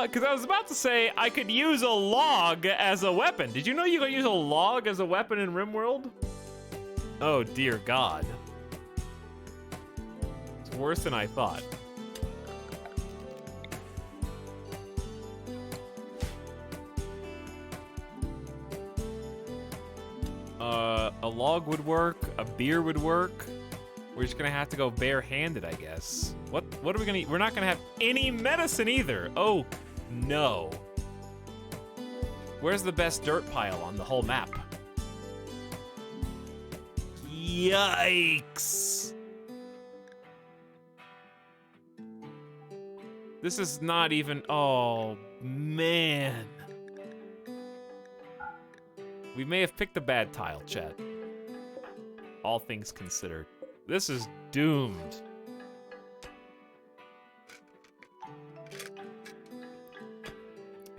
Because I was about to say I could use a log as a weapon. Did you know you could use a log as a weapon in RimWorld? Oh, dear God. It's worse than I thought. A log would work, a beer would work. We're just gonna have to go barehanded, I guess. What are we gonna eat? We're not gonna have any medicine either. Oh, no. Where's the best dirt pile on the whole map? Yikes. This is not even, oh, man. We may have picked a bad tile, chat. All things considered. This is doomed.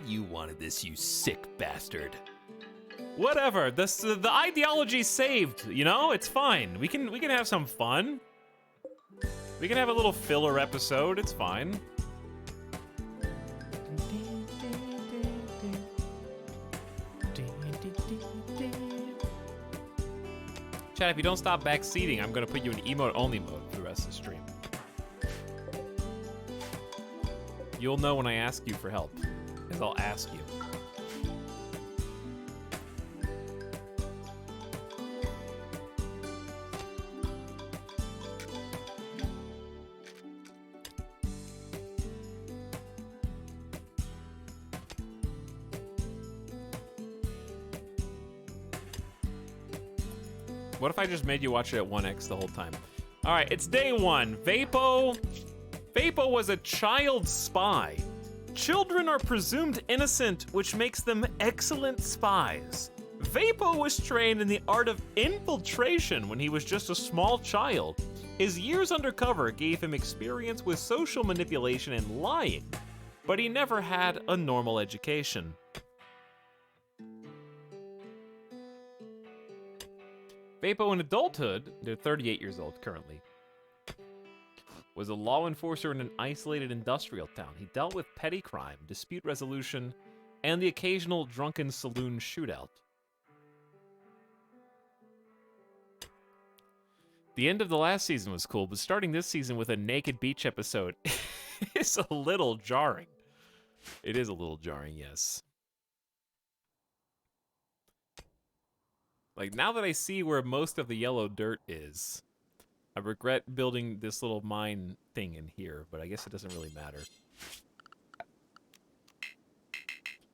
You wanted this, you sick bastard. Whatever. The ideology's saved. You know, it's fine. We can have some fun. We can have a little filler episode. It's fine. Chat, if you don't stop backseating, I'm gonna put you in emote-only mode for the rest of the stream. You'll know when I ask you for help, because I'll ask you. What if I just made you watch it at 1x the whole time? All right, it's day one. Vapo was a child spy. Children are presumed innocent, which makes them excellent spies. Vapo was trained in the art of infiltration when he was just a small child. His years undercover gave him experience with social manipulation and lying, but he never had a normal education. Vapo in adulthood, they're 38 years old currently, was a law enforcer in an isolated industrial town. He dealt with petty crime, dispute resolution, and the occasional drunken saloon shootout. The end of the last season was cool, but starting this season with a naked beach episode is a little jarring. It is a little jarring, yes. Like, now that I see where most of the yellow dirt is, I regret building this little mine thing in here, but I guess it doesn't really matter.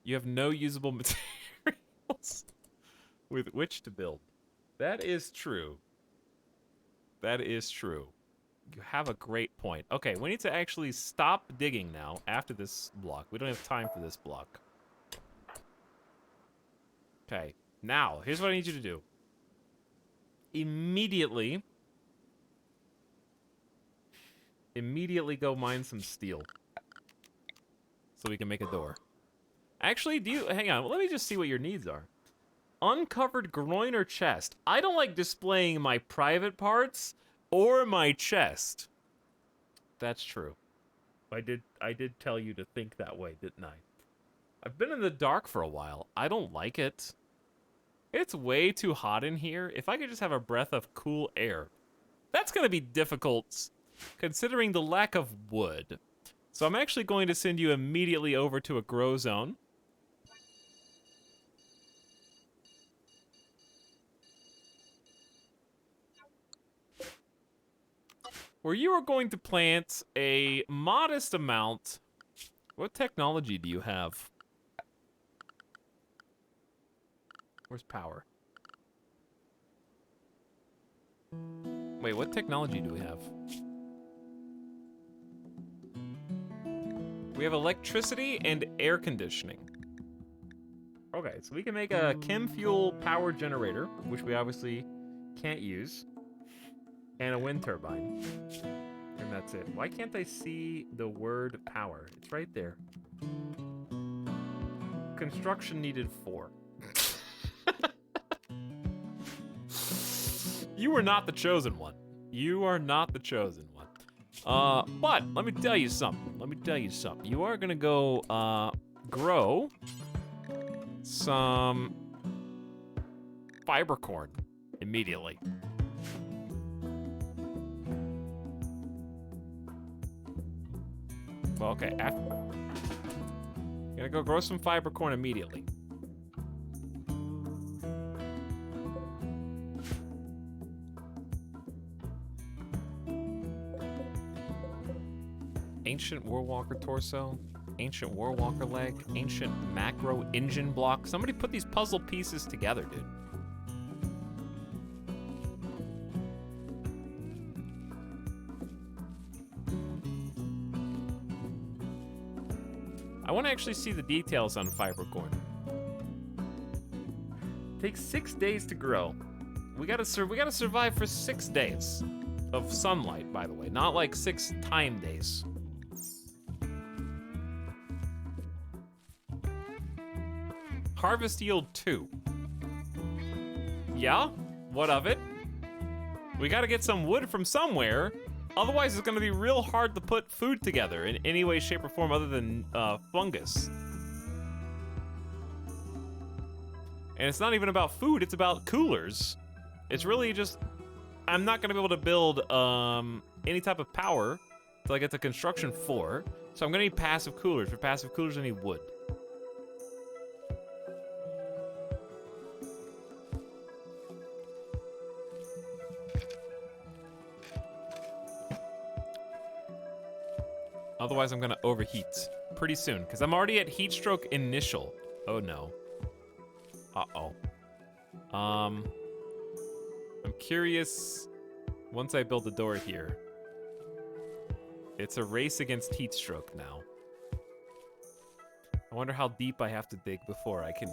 You have no usable materials with which to build. That is true. That is true. You have a great point. Okay, we need to actually stop digging now after this block. We don't have time for this block. Okay. Now, here's what I need you to do. Immediately go mine some steel. So we can make a door. Actually, hang on, let me just see what your needs are. Uncovered groin or chest. I don't like displaying my private parts or my chest. That's true. I did tell you to think that way, didn't I? I've been in the dark for a while. I don't like it. It's way too hot in here. If I could just have a breath of cool air. That's going to be difficult, considering the lack of wood. So I'm actually going to send you immediately over to a grow zone. Where you are going to plant a modest amount. What technology do you have? Where's power? Wait, what technology do we have? We have electricity and air conditioning. Okay, so we can make a chem fuel power generator, which we obviously can't use, and a wind turbine. And that's it. Why can't I see the word power? It's right there. Construction needed 4. You are not the chosen one. You are not the chosen one. But let me tell you something. Let me tell you something. You are gonna go grow some fiber corn immediately. Well, okay. Gonna go grow some fiber corn immediately. Ancient Warwalker torso, ancient Warwalker leg, ancient macro engine block. Somebody put these puzzle pieces together, dude. I want to actually see the details on fibercorn. Takes 6 days to grow. We gotta survive for 6 days of sunlight, by the way, not like 6 time days. Harvest yield 2. Yeah? What of it? We gotta get some wood from somewhere. Otherwise, it's gonna be real hard to put food together in any way, shape, or form other than fungus. And it's not even about food, it's about coolers. It's really just, I'm not gonna be able to build any type of power until I get to construction 4. So I'm gonna need passive coolers. For passive coolers, I need wood. Otherwise, I'm gonna overheat pretty soon, because I'm already at heat stroke initial. Oh no. Uh-oh. I'm curious, once I build the door here, it's a race against heat stroke now. I wonder how deep I have to dig before I can...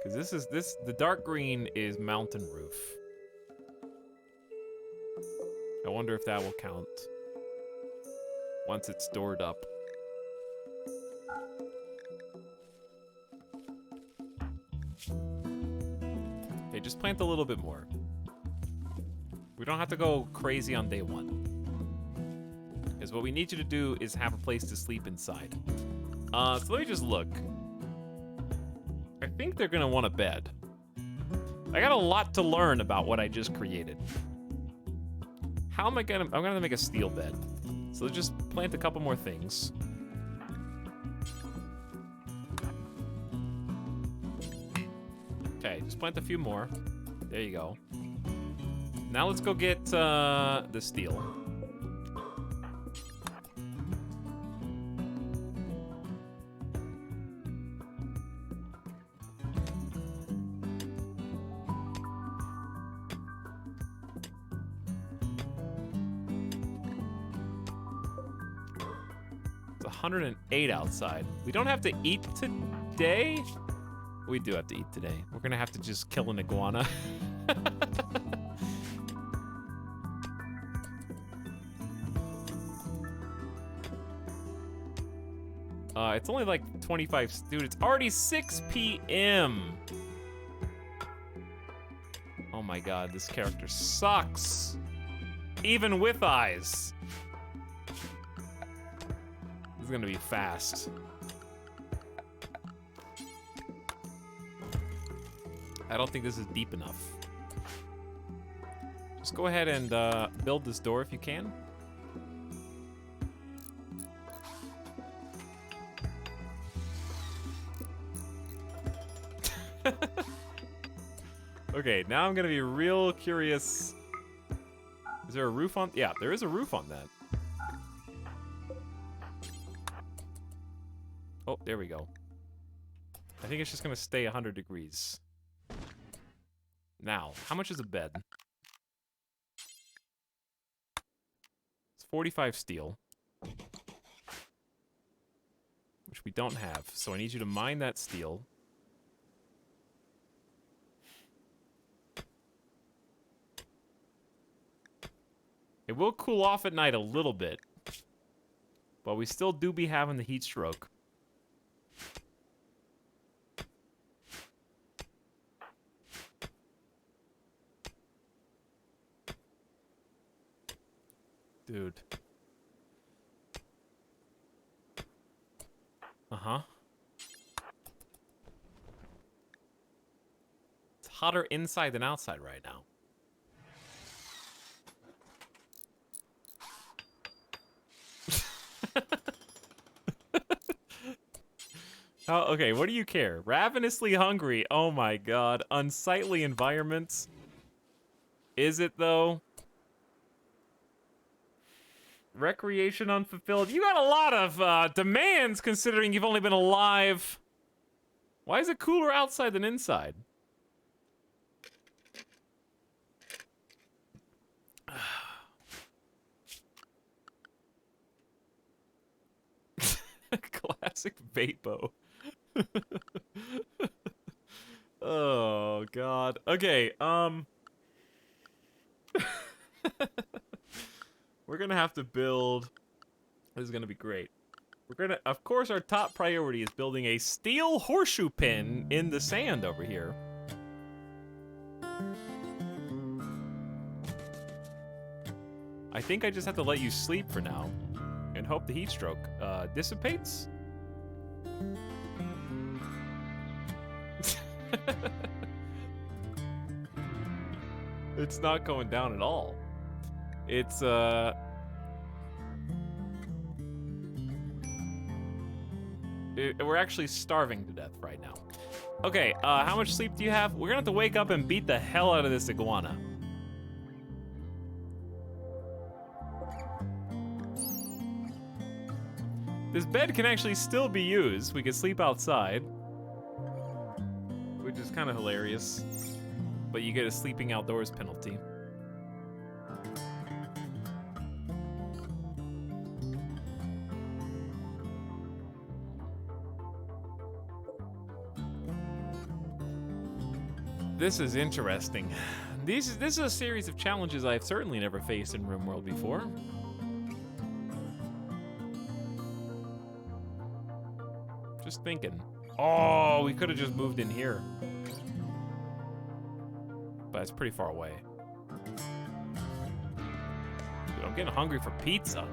Because the dark green is mountain roof. I wonder if that will count once it's stored up. Okay, just plant a little bit more. We don't have to go crazy on day 1. Because what we need you to do is have a place to sleep inside. So let me just look. I think they're gonna want a bed. I got a lot to learn about what I just created. How am I gonna... I'm gonna make a steel bed. So let's just plant a couple more things. Okay, just plant a few more. There you go. Now let's go get the steel. It's 108 outside. We don't have to eat today. We do have to eat today. We're gonna have to just kill an iguana. It's only like 25, dude, it's already 6 p.m. Oh my god, this character sucks. Even with eyes. This is gonna be fast. I don't think this is deep enough. Just go ahead and build this door if you can. Okay, now I'm gonna be real curious. Is there a roof on? Yeah, there is a roof on that. Oh, there we go. I think it's just gonna stay 100 degrees. Now, how much is a bed? It's 45 steel. Which we don't have, so I need you to mine that steel. It will cool off at night a little bit, but we still do be having the heat stroke. Dude. Uh-huh. It's hotter inside than outside right now. Oh, okay, what do you care? Ravenously hungry. Oh my god. Unsightly environments. Is it, though? Recreation unfulfilled. You got a lot of demands considering you've only been alive. Why is it cooler outside than inside? Classic Vapo. Oh god. Okay, we're gonna have to build. This is gonna be great. We're gonna, of course, our top priority is building a steel horseshoe pin in the sand over here. I think I just have to let you sleep for now and hope the heat stroke dissipates. It's not going down at all. It's we're actually starving to death right now. Okay, how much sleep do you have? We're gonna have to wake up and beat the hell out of this iguana. This bed can actually still be used. We could sleep outside, which is kind of hilarious. But you get a sleeping outdoors penalty. This is interesting. This is a series of challenges I've certainly never faced in RimWorld before. Just thinking. Oh, we could have just moved in here. But it's pretty far away. Dude, I'm getting hungry for pizza.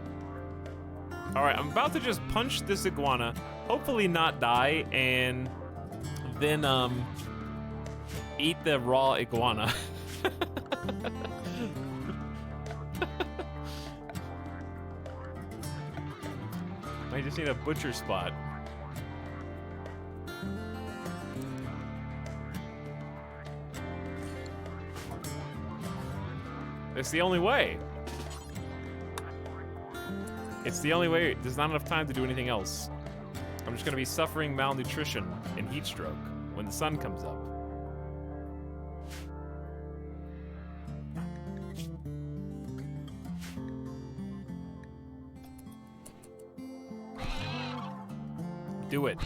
Alright, I'm about to just punch this iguana, hopefully not die, and then, eat the raw iguana. I just need a butcher spot. It's the only way. It's the only way. There's not enough time to do anything else. I'm just gonna be suffering malnutrition and heat stroke when the sun comes up. Do it.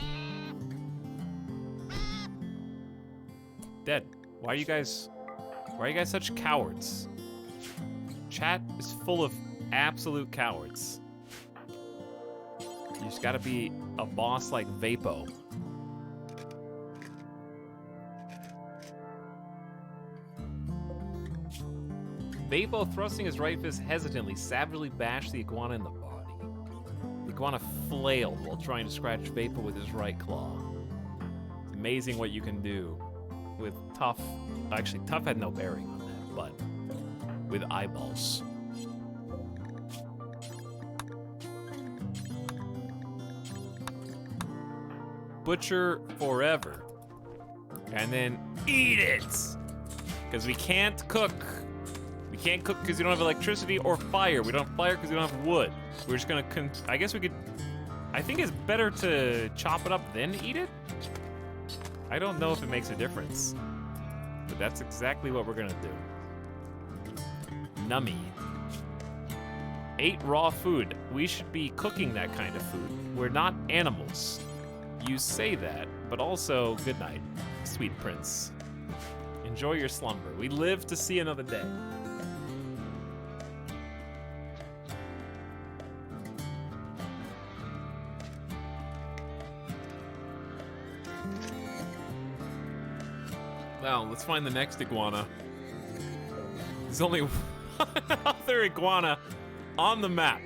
Dead. Why are you guys such cowards? Chat is full of absolute cowards. You just gotta be a boss like Vapo. Vapo, thrusting his right fist hesitantly, savagely bashed the iguana in the body. The iguana flailed while trying to scratch Vapo with his right claw. It's amazing what you can do with Tough. Actually, Tough had no bearing on that, but with eyeballs. Butcher forever. And then eat it! Because we can't cook. We can't cook because we don't have electricity or fire. We don't have fire because we don't have wood. We're just gonna, I guess we could, I think it's better to chop it up then eat it? I don't know if it makes a difference. But that's exactly what we're gonna do. Nummy. 8 raw food. We should be cooking that kind of food. We're not animals. You say that, but also good night, sweet prince. Enjoy your slumber. We live to see another day. Well, let's find the next iguana. There's only one other iguana on the map.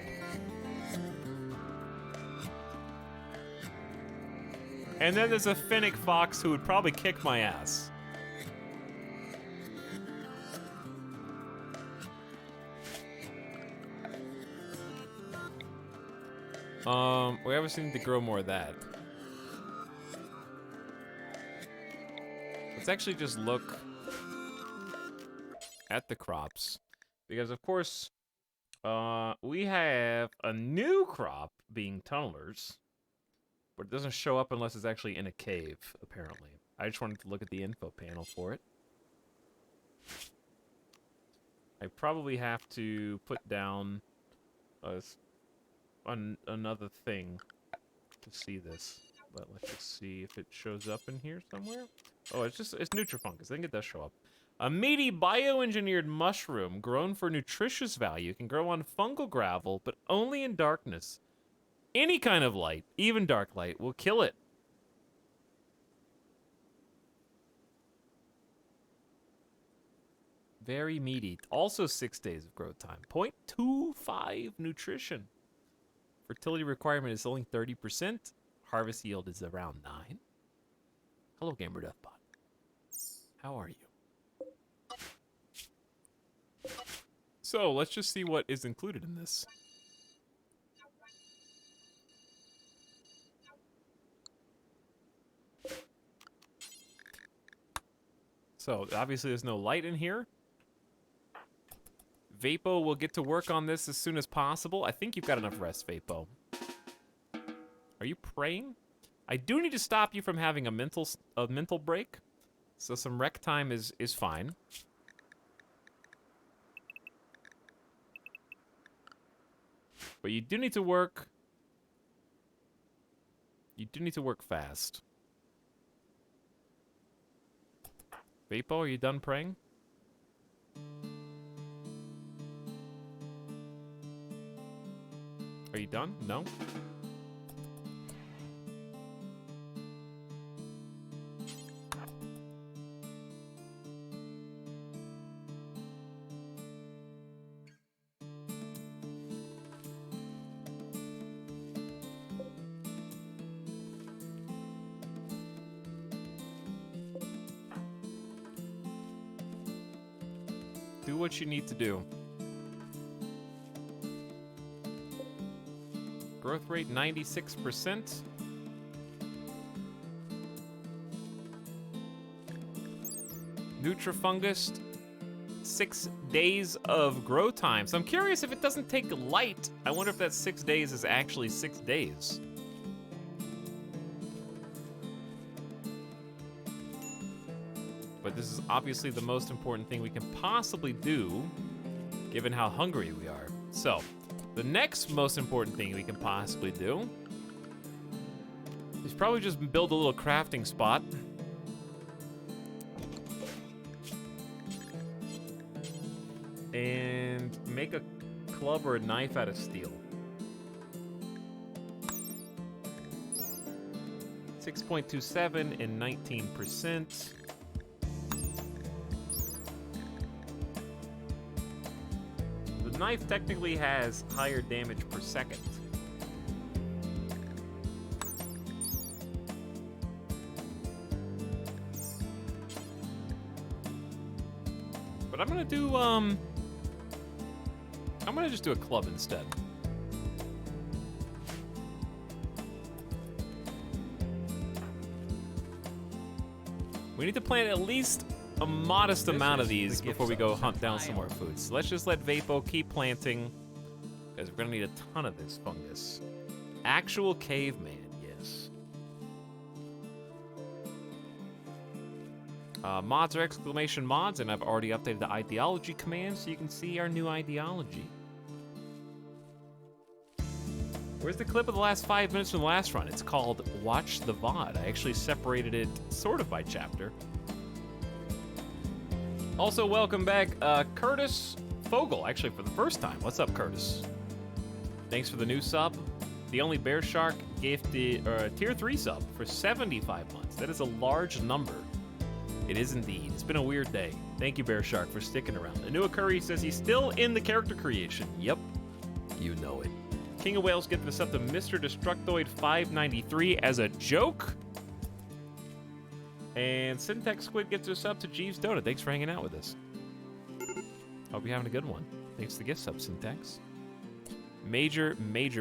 And then there's a Finnick fox who would probably kick my ass. We obviously need to grow more of that. Let's actually just look at the crops. Because, of course, we have a new crop being tunnelers. But it doesn't show up unless it's actually in a cave, apparently. I just wanted to look at the info panel for it. I probably have to put down another thing to see this. But let's just see if it shows up in here somewhere. Oh, it's Nutrifungus. I think it does show up. A meaty bioengineered mushroom grown for nutritious value can grow on fungal gravel, but only in darkness. Any kind of light, even dark light, will kill it. Very meaty. Also 6 days of growth time. 0.25 nutrition. Fertility requirement is only 30%. Harvest yield is around 9. Hello, Gamer Deathbot. How are you? So, let's just see what is included in this. So, obviously there's no light in here. Vapo will get to work on this as soon as possible. I think you've got enough rest, Vapo. Are you praying? I do need to stop you from having a mental break. So some rec time is fine. But you do need to work. You do need to work fast. Vapo, are you done praying? Are you done? No? Do what you need to do. Growth rate 96%. Nutrifungus, 6 days of grow time. So I'm curious if it doesn't take light. I wonder if that 6 days is actually 6 days. But this is obviously the most important thing we can possibly do, given how hungry we are. So, the next most important thing we can possibly do is probably just build a little crafting spot. And make a club or a knife out of steel. 6.27 and 19%. The knife technically has higher damage per second. But I'm gonna do, I'm gonna just do a club instead. We need to plant at least a modest amount of these before we go hunt down some more food. So let's just let Vapo keep planting, because we're gonna need a ton of this fungus. Actual caveman, yes. Mods are exclamation mods, and I've already updated the ideology command so you can see our new ideology. Where's the clip of the last 5 minutes from the last run? It's called Watch the VOD. I actually separated it sort of by chapter. Also, welcome back, Curtis Fogel, actually for the first time. What's up, Curtis? Thanks for the new sub. The Only Bear Shark gave the tier 3 sub for 75 months. That is a large number. It is indeed. It's been a weird day. Thank you, Bear Shark, for sticking around. Anua Curry says he's still in the character creation. Yep. You know it. King of Whales get this up to Mr. Destructoid 593 as a joke. And Syntax Squid gets us up to Jeeves Dota. Thanks for hanging out with us. Hope you're having a good one. Thanks for the gift sub, Syntax. Major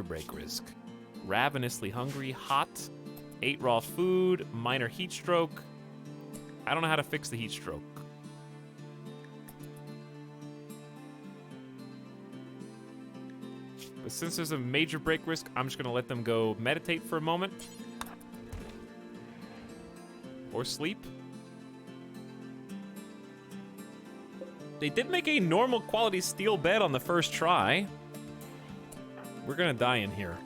break risk. Ravenously hungry, hot, 8 raw food, minor heat stroke. I don't know how to fix the heat stroke. But since there's a major break risk, I'm just gonna let them go meditate for a moment. Or sleep. They did make a normal quality steel bed on the first try. We're gonna die in here.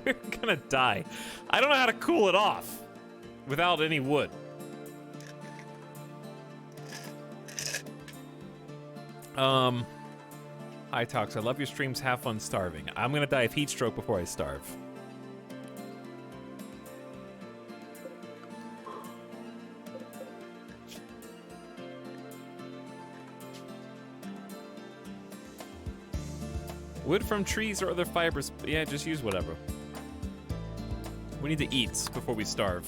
We're gonna die. I don't know how to cool it off without any wood. Hi, Tox. I love your streams. Have fun starving. I'm gonna die of heat stroke before I starve. Wood from trees or other fibers. Yeah, just use whatever. We need to eat before we starve.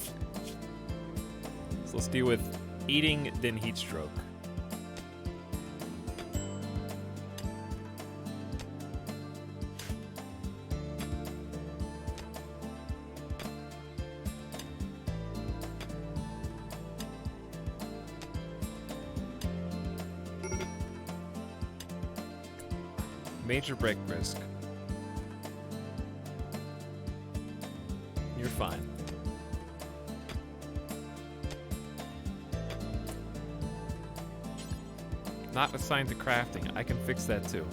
So let's deal with eating, then heat stroke. Major break risk. You're fine. Not assigned to crafting. I can fix that too.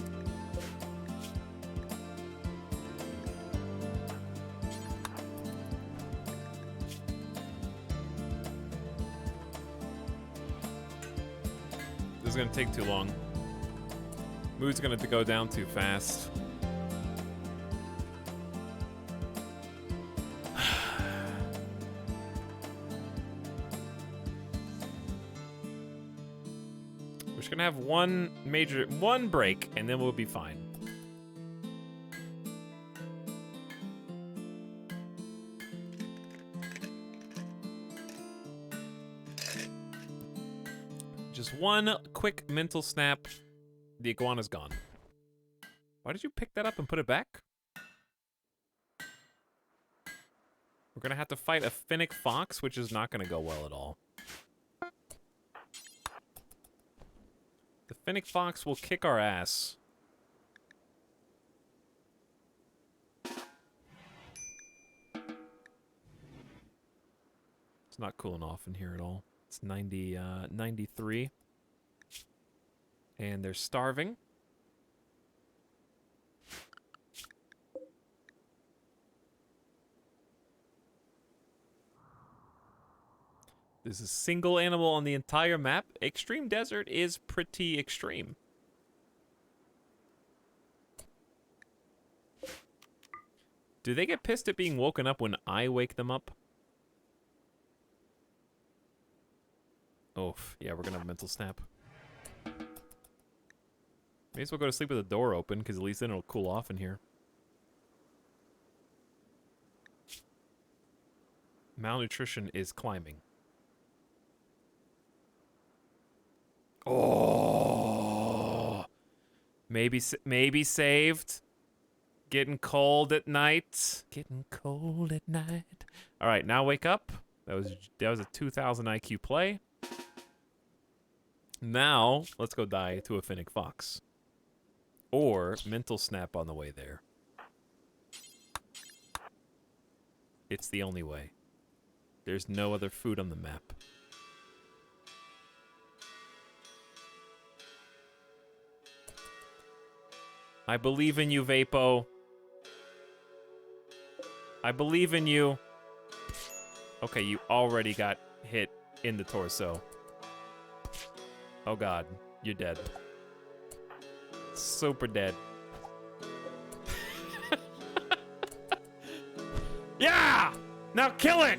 This is gonna take too long. Mood's gonna go down too fast. We're just gonna have one break, and then we'll be fine. Just one quick mental snap. The iguana's gone. Why did you pick that up and put it back? We're gonna have to fight a Finnick Fox, which is not gonna go well at all. The Finnick Fox will kick our ass. It's not cooling off in here at all. It's 93. And they're starving. There's a single animal on the entire map. Extreme Desert is pretty extreme. Do they get pissed at being woken up when I wake them up? Oh, yeah, we're gonna have a mental snap. May as well go to sleep with the door open, because at least then it'll cool off in here. Malnutrition is climbing. Oh, maybe saved. Getting cold at night. Getting cold at night. All right, now wake up. That was a 2,000 IQ play. Now let's go die to a Finnick Fox. Or mental snap on the way there. It's the only way. There's no other food on the map. I believe in you, Vapo. I believe in you. Okay, you already got hit in the torso. Oh god, you're dead. Super dead. Yeah! Now kill it!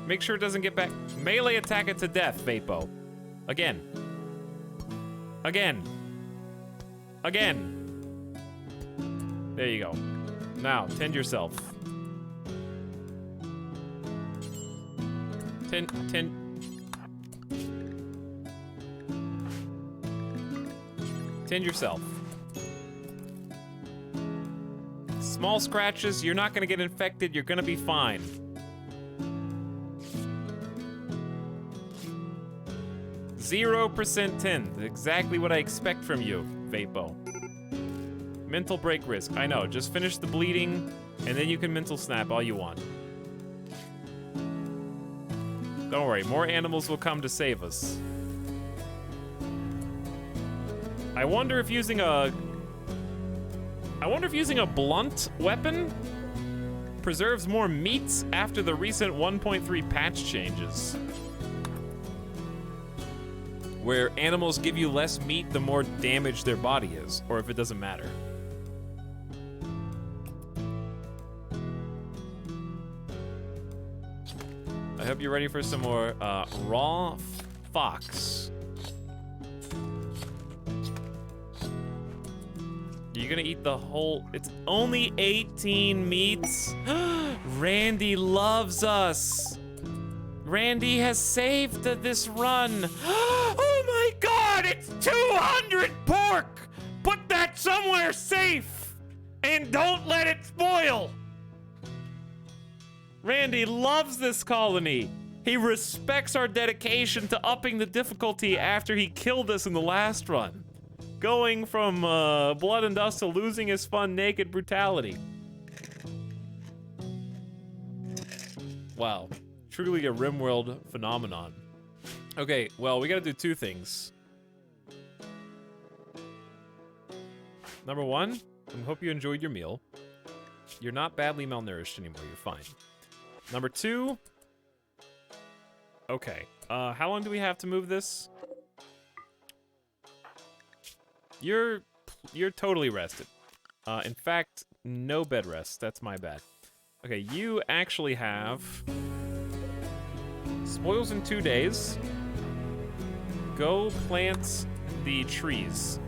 Make sure it doesn't get back. Melee attack it to death, Vapo. Again. Again. Again. There you go. Now, tend yourself. Tend. Tend yourself. Small scratches, you're not gonna get infected, you're gonna be fine. %, exactly what I expect from you, Vapo. Mental break risk, I know, just finish the bleeding, and then you can mental snap all you want. Don't worry, more animals will come to save us. I wonder if using a blunt weapon preserves more meats after the recent 1.3 patch changes. Where animals give you less meat the more damaged their body is, or if it doesn't matter. I hope you're ready for some more raw fox. You're gonna eat the whole, it's only 18 meats? Randy loves us. Randy has saved this run. Oh my God, it's 200 pork! Put that somewhere safe and don't let it spoil. Randy loves this colony. He respects our dedication to upping the difficulty after he killed us in the last run. Going from blood and dust to losing his fun naked brutality. Wow, truly a RimWorld phenomenon. Okay, well, we gotta do two things. Number one, I hope you enjoyed your meal. You're not badly malnourished anymore, you're fine. Number two, okay, how long do we have to move this? You're totally rested. In fact, no bed rest. That's my bad. Okay, you actually have spoils in 2 days. Go plant the trees.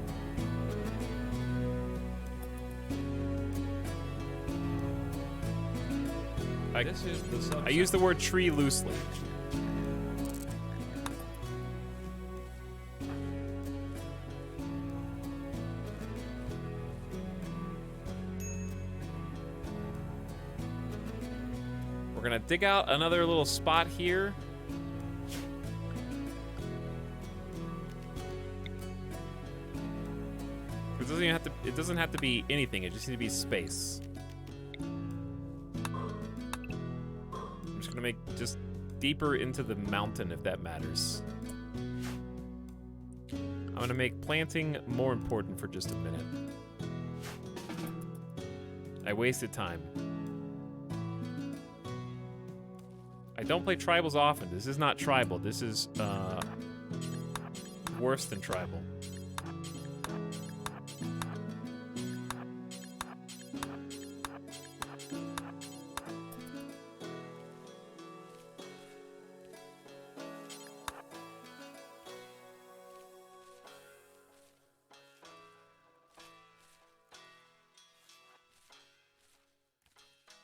I use the word tree loosely. We're gonna dig out another little spot here. It doesn't have to be anything, it just needs to be space. I'm just gonna make just deeper into the mountain if that matters. I'm gonna make planting more important for just a minute. I wasted time. I don't play tribals often. This is not tribal. This is worse than tribal.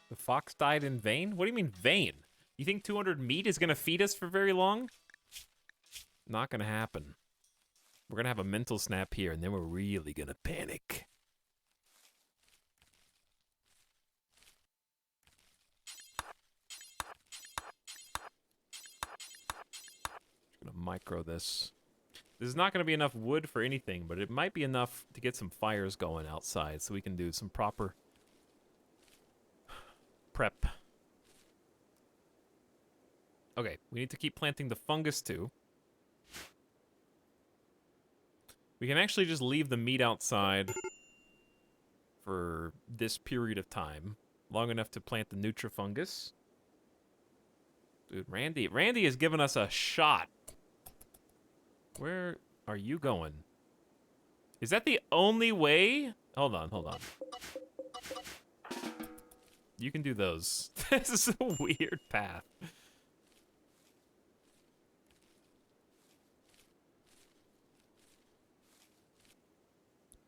The fox died in vain? What do you mean vain? You think 200 meat is gonna feed us for very long? Not gonna happen. We're gonna have a mental snap here, and then we're really gonna panic. Just gonna micro this. This is not gonna be enough wood for anything, but it might be enough to get some fires going outside so we can do some proper prep. Okay, we need to keep planting the fungus too. We can actually just leave the meat outside for this period of time, long enough to plant the nutrifungus. Dude, Randy has given us a shot. Where are you going? Is that the only way? Hold on. You can do those. This is a weird path.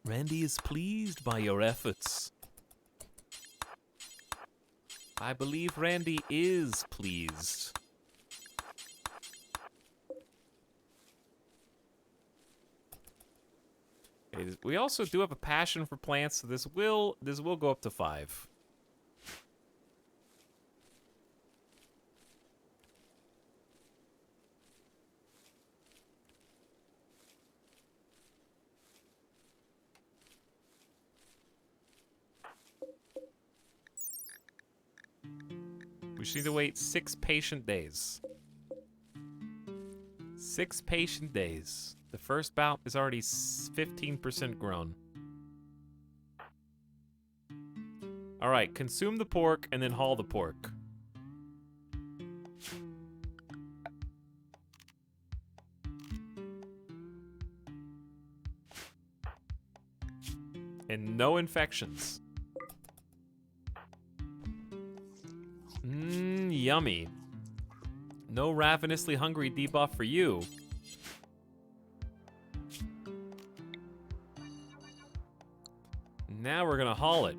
Randy is pleased by your efforts. I believe Randy is pleased. Okay, we also do have a passion for plants, so this will go up to 5. We just need to wait 6 patient days. 6 patient days. The first bout is already 15% grown. Alright, consume the pork and then haul the pork. And no infections. Yummy. No ravenously hungry debuff for you. Now we're gonna haul it.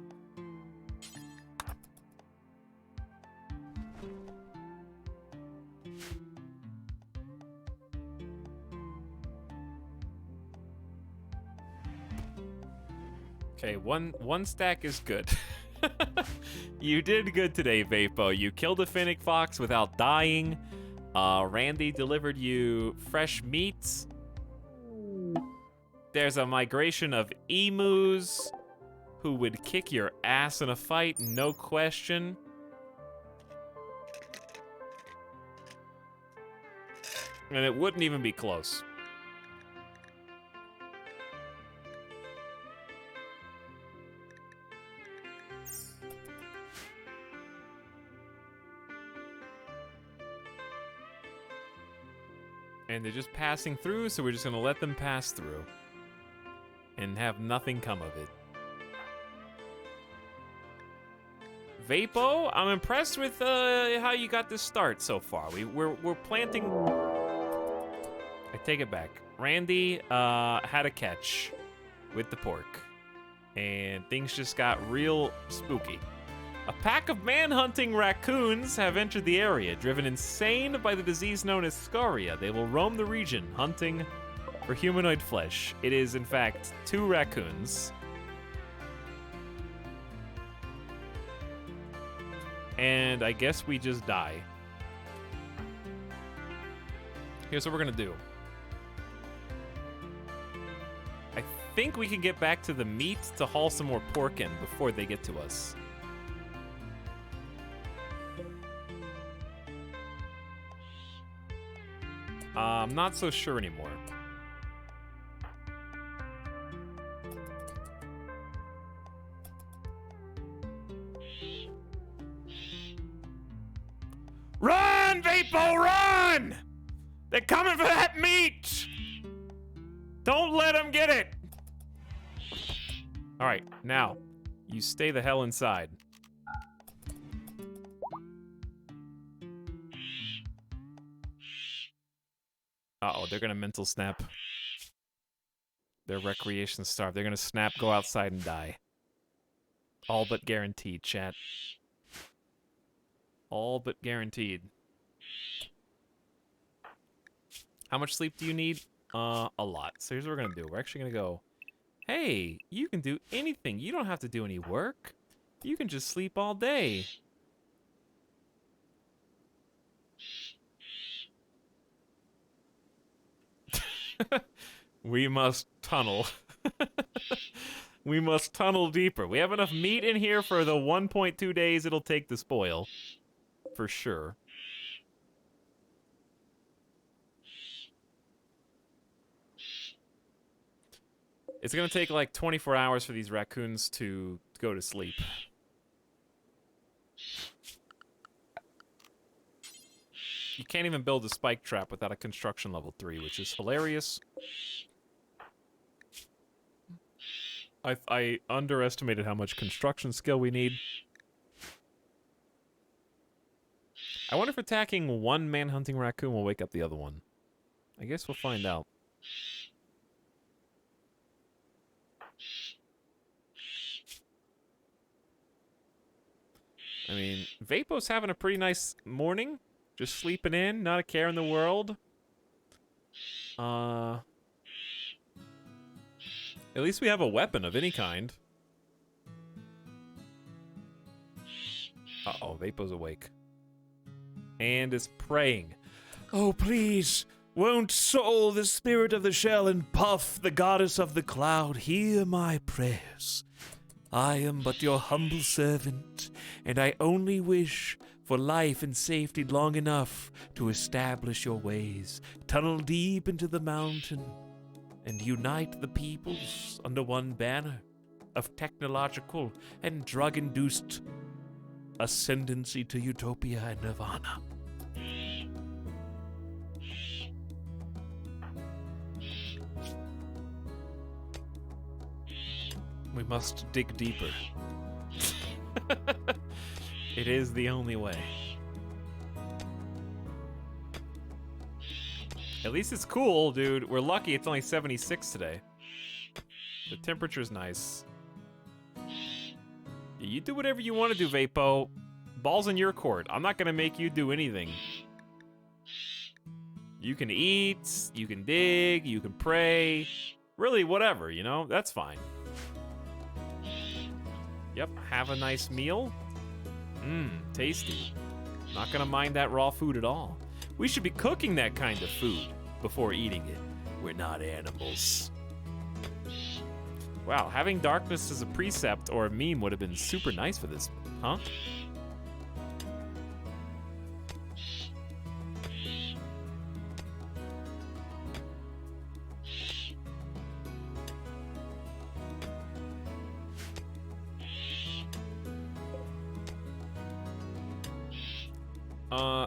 Okay, one stack is good. You did good today, Vapo. You killed a Finnick Fox without dying. Randy delivered you fresh meats. There's a migration of emus who would kick your ass in a fight, no question. And it wouldn't even be close. And they're just passing through, so we're just gonna let them pass through. And have nothing come of it. Vapo, I'm impressed with how you got this start so far. We're planting... I take it back. Randy had a catch with the pork. And things just got real spooky. A pack of man-hunting raccoons have entered the area, driven insane by the disease known as scoria. They will roam the region, hunting for humanoid flesh. It is, in fact, 2 raccoons. And I guess we just die. Here's what we're gonna do. I think we can get back to the meat to haul some more pork in before they get to us. I'm not so sure anymore. Run, Vapo, run! They're coming for that meat! Don't let them get it! Alright, now, you stay the hell inside. Uh-oh, they're gonna mental snap. They're recreation starved. They're gonna snap, go outside, and die. All but guaranteed, chat. All but guaranteed. How much sleep do you need? A lot. So here's what we're gonna do. We're actually gonna go, hey, you can do anything. You don't have to do any work. You can just sleep all day. We must tunnel. We must tunnel deeper. We have enough meat in here for the 1.2 days it'll take to spoil. For sure. It's gonna take like 24 hours for these raccoons to go to sleep. You can't even build a spike trap without a construction level 3, which is hilarious. I underestimated how much construction skill we need. I wonder if attacking one man-hunting raccoon will wake up the other one. I guess we'll find out. I mean, Vapo's having a pretty nice morning. Just sleeping in, not a care in the world. At least we have a weapon of any kind. Uh-oh, Vapo's awake. And is praying. Oh, please, won't Soul, the spirit of the shell, and Puff, the goddess of the cloud, hear my prayers? I am but your humble servant, and I only wish for life and safety long enough to establish your ways, tunnel deep into the mountain, and unite the peoples under one banner of technological and drug-induced ascendancy to utopia and nirvana. We must dig deeper. It is the only way. At least it's cool, dude. We're lucky it's only 76 today. The temperature's nice. You do whatever you want to do, Vapo. Ball's in your court. I'm not gonna make you do anything. You can eat, you can dig, you can pray. Really, whatever, you know? That's fine. Yep, have a nice meal. Mmm, tasty. Not gonna mind that raw food at all. We should be cooking that kind of food before eating it. We're not animals. Wow, having darkness as a precept or a meme would have been super nice for this, huh?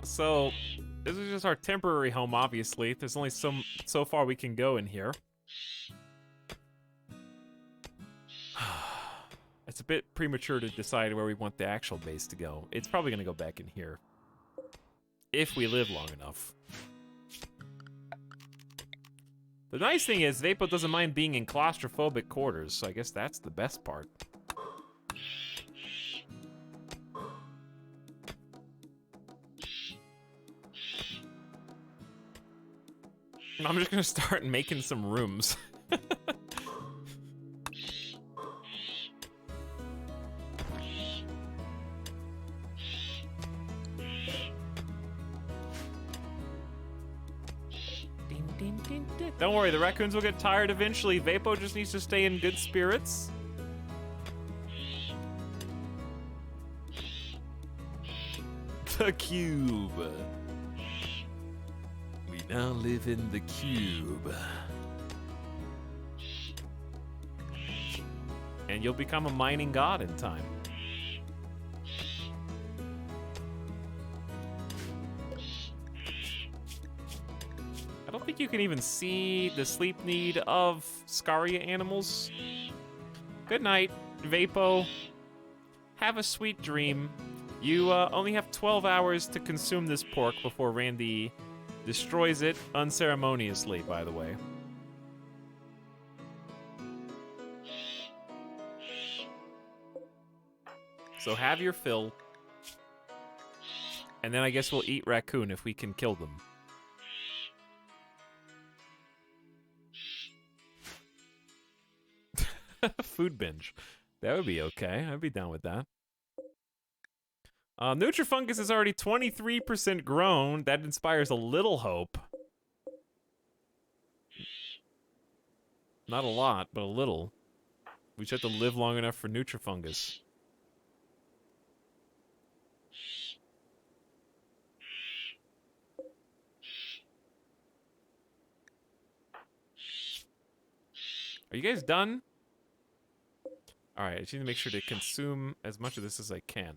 So this is just our temporary home, obviously. There's only so far we can go in here. It's a bit premature to decide where we want the actual base to go. It's probably gonna go back in here. If we live long enough. The nice thing is, Vapo doesn't mind being in claustrophobic quarters, so I guess that's the best part. I'm just gonna start making some rooms. Don't worry, the raccoons will get tired eventually. Vapo just needs to stay in good spirits. The cube. We now live in the cube. And you'll become a mining god in time. I don't think you can even see the sleep need of Scaria animals. Good night, Vapo. Have a sweet dream. You only have 12 hours to consume this pork before Randy destroys it unceremoniously, by the way. So have your fill. And then I guess we'll eat raccoon if we can kill them. Food binge. That would be okay. I'd be down with that. Nutrifungus is already 23% grown. That inspires a little hope. Not a lot, but a little. We just have to live long enough for Nutrifungus. Are you guys done? Alright, I just need to make sure to consume as much of this as I can.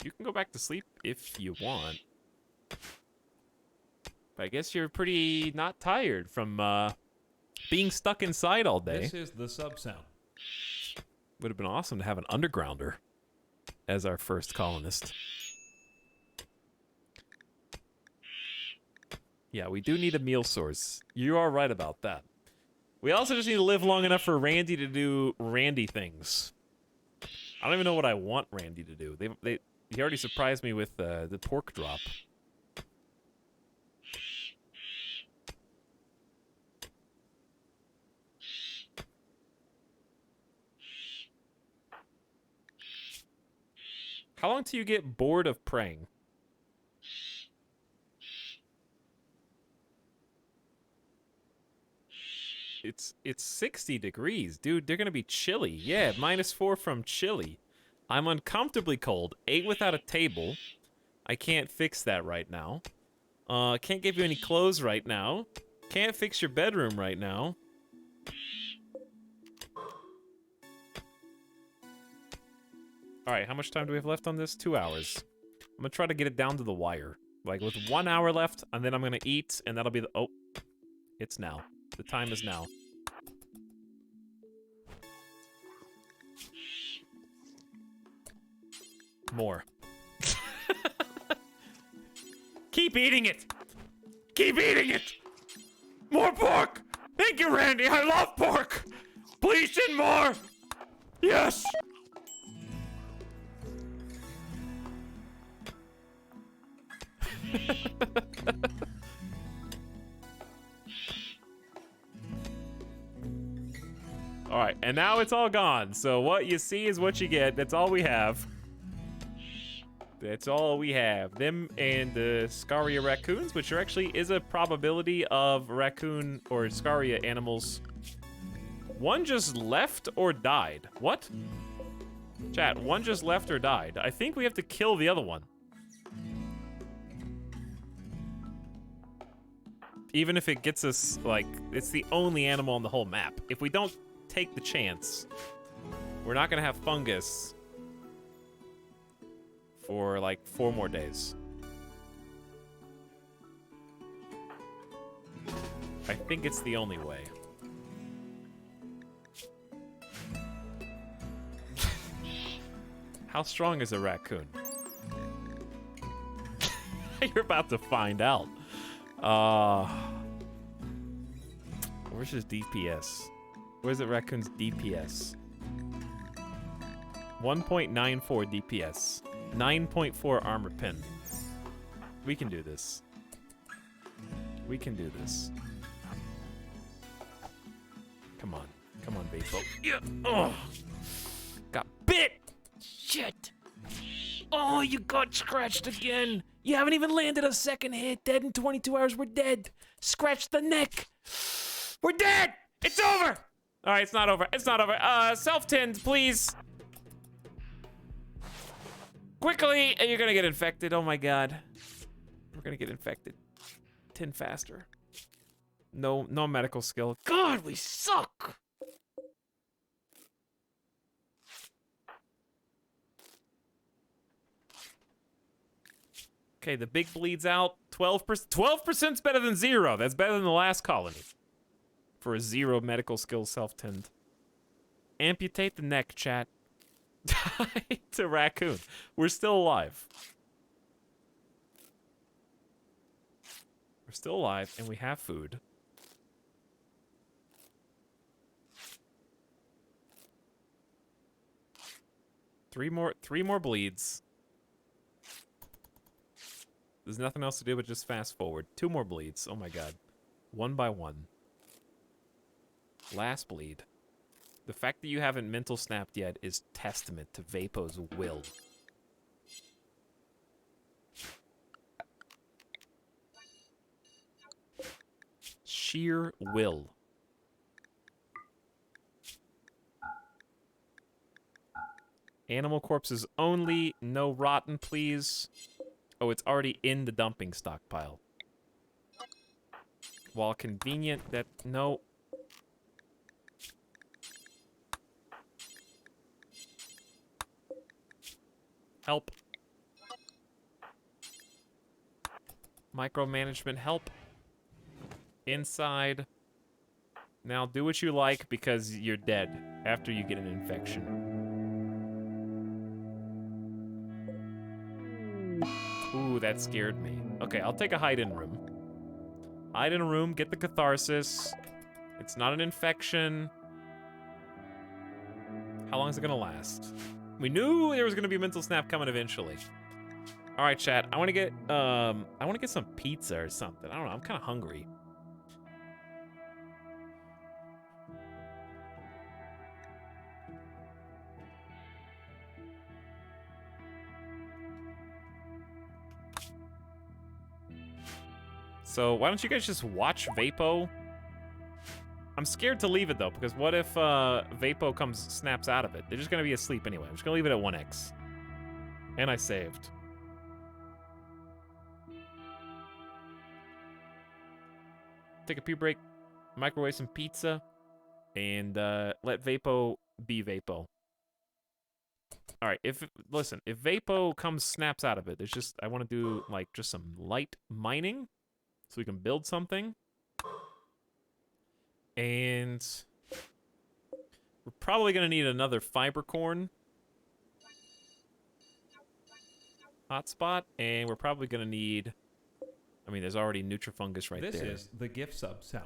You can go back to sleep if you want. But I guess you're pretty not tired from being stuck inside all day. This is the sub-sound. Would have been awesome to have an undergrounder as our first colonist. Yeah, we do need a meal source. You are right about that. We also just need to live long enough for Randy to do Randy things. I don't even know what I want Randy to do. He already surprised me with the pork drop. How long till you get bored of praying? It's 60 degrees, dude. They're gonna be chilly. Yeah, -4 from chilly. I'm uncomfortably cold. Ate without a table. I can't fix that right now. Can't give you any clothes right now. Can't fix your bedroom right now. Alright, how much time do we have left on this? 2 hours. I'm gonna try to get it down to the wire. Like, with 1 hour left, and then I'm gonna eat, and that'll be the... Oh. It's now. The time is now. More. Keep eating it! Keep eating it! More pork! Thank you, Randy! I love pork! Please send more! Yes! Alright, and now it's all gone. So what you see is what you get. That's all we have. That's all we have. Them and the Scaria raccoons, which are actually is a probability of raccoon or Scaria animals. One just left or died. What? Chat, one just left or died. I think we have to kill the other one. Even if it gets us, like, it's the only animal on the whole map. If we don't take the chance, we're not gonna have fungus for like 4 more days. I think it's the only way. How strong is a raccoon? You're about to find out. Where's his DPS? Where's the raccoon's DPS? 1.94 DPS. 9.4 armor pen. We can do this. We can do this. Come on. Come on, Vapo. Yeah. Oh. Got bit! Shit! Oh, you got scratched again! You haven't even landed a second hit. Dead in 22 hours. We're dead. Scratch the neck. We're dead! It's over! Alright, it's not over. It's not over. Self-tend, please. Quickly! You're gonna get infected. Oh my god. We're gonna get infected. 10 faster. No medical skill. God, we suck! Okay, the big bleed's out. 12%. 12%'s better than 0. That's better than the last colony. For a 0 medical skill self-tend. Amputate the neck, chat. Die to raccoon. We're still alive. We're still alive, and we have food. Three more bleeds. There's nothing else to do but just fast forward. 2 more bleeds. Oh my god. 1 by 1. Last bleed. The fact that you haven't mental snapped yet is testament to Vapo's will. Sheer will. Animal corpses only. No rotten, please. Oh, it's already in the dumping stockpile. While convenient, that... No. Help. Micromanagement, help. Inside. Now do what you like because you're dead after you get an infection. Ooh, that scared me. Okay, I'll take a hide-in room. Hide in a room, get the catharsis. It's not an infection. How long is it gonna last? We knew there was gonna be a mental snap coming eventually. All right, chat. I want to get some pizza or something. I don't know. I'm kind of hungry. So why don't you guys just watch Vapo? I'm scared to leave it though, because what if Vapo snaps out of it? They're just gonna be asleep anyway. I'm just gonna leave it at 1x. And I saved. Take a pee break, microwave some pizza, and let Vapo be Vapo. All right, listen, if Vapo snaps out of it, there's just, I want to do like just some light mining so we can build something. And we're probably going to need another fiber corn hotspot, and we're probably going to need, I mean, there's already Nutrifungus right This there is the gift sub sound.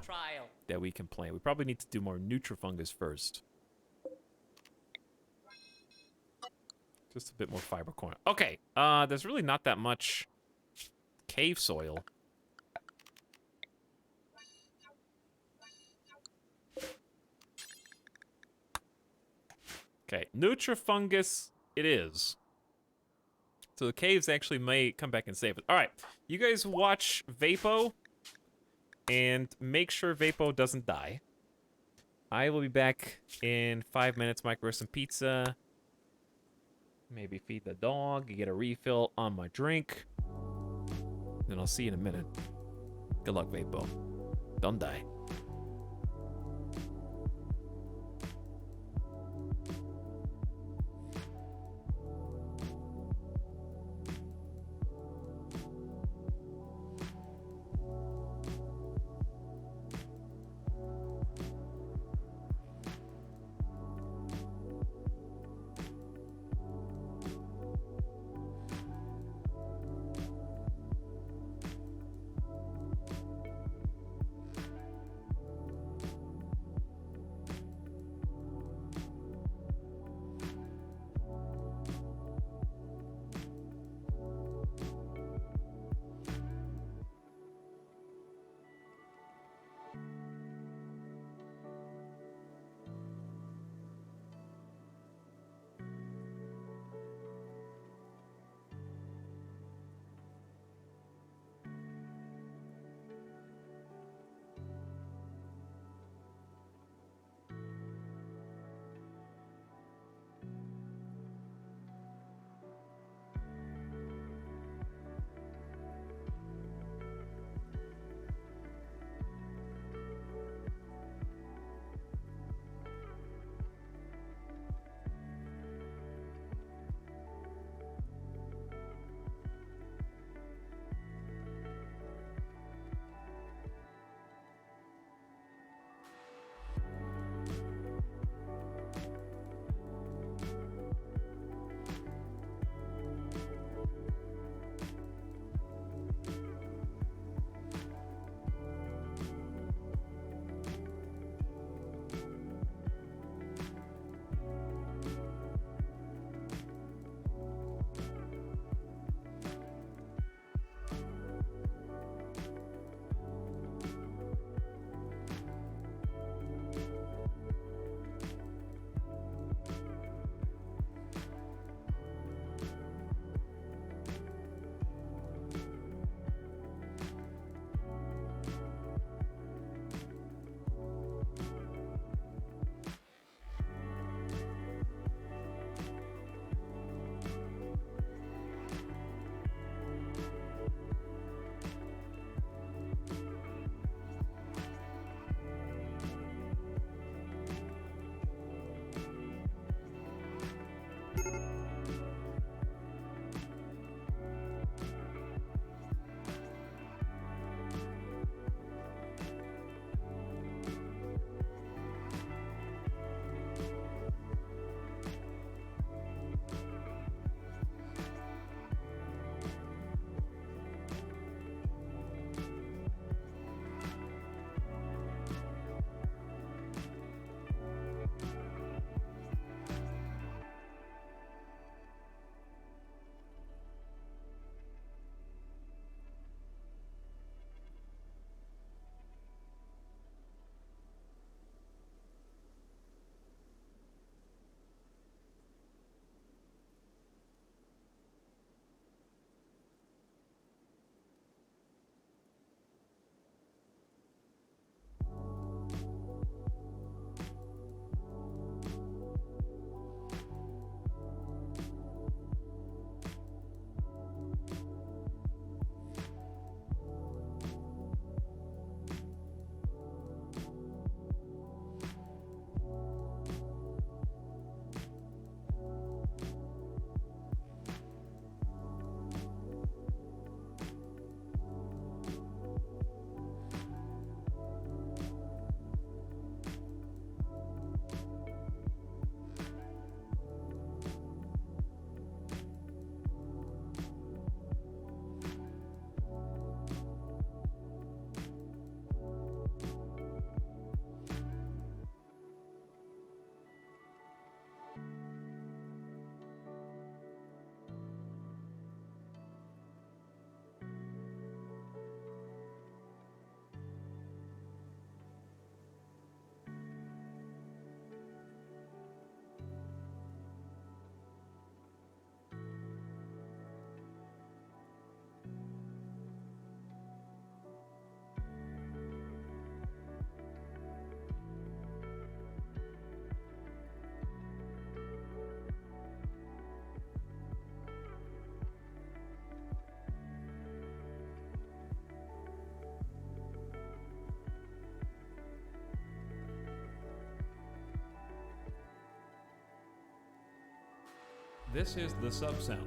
that we can plant. We probably need to do more Nutrifungus first. Just a bit more fiber corn. Okay, there's really not that much cave soil. Okay, Nutrifungus it is. So the caves actually may come back and save it. All right, you guys watch Vapo and make sure Vapo doesn't die. I will be back in 5 minutes, microwave some pizza. Maybe feed the dog, get a refill on my drink. Then I'll see you in a minute. Good luck, Vapo. Don't die. This is the sub-sound.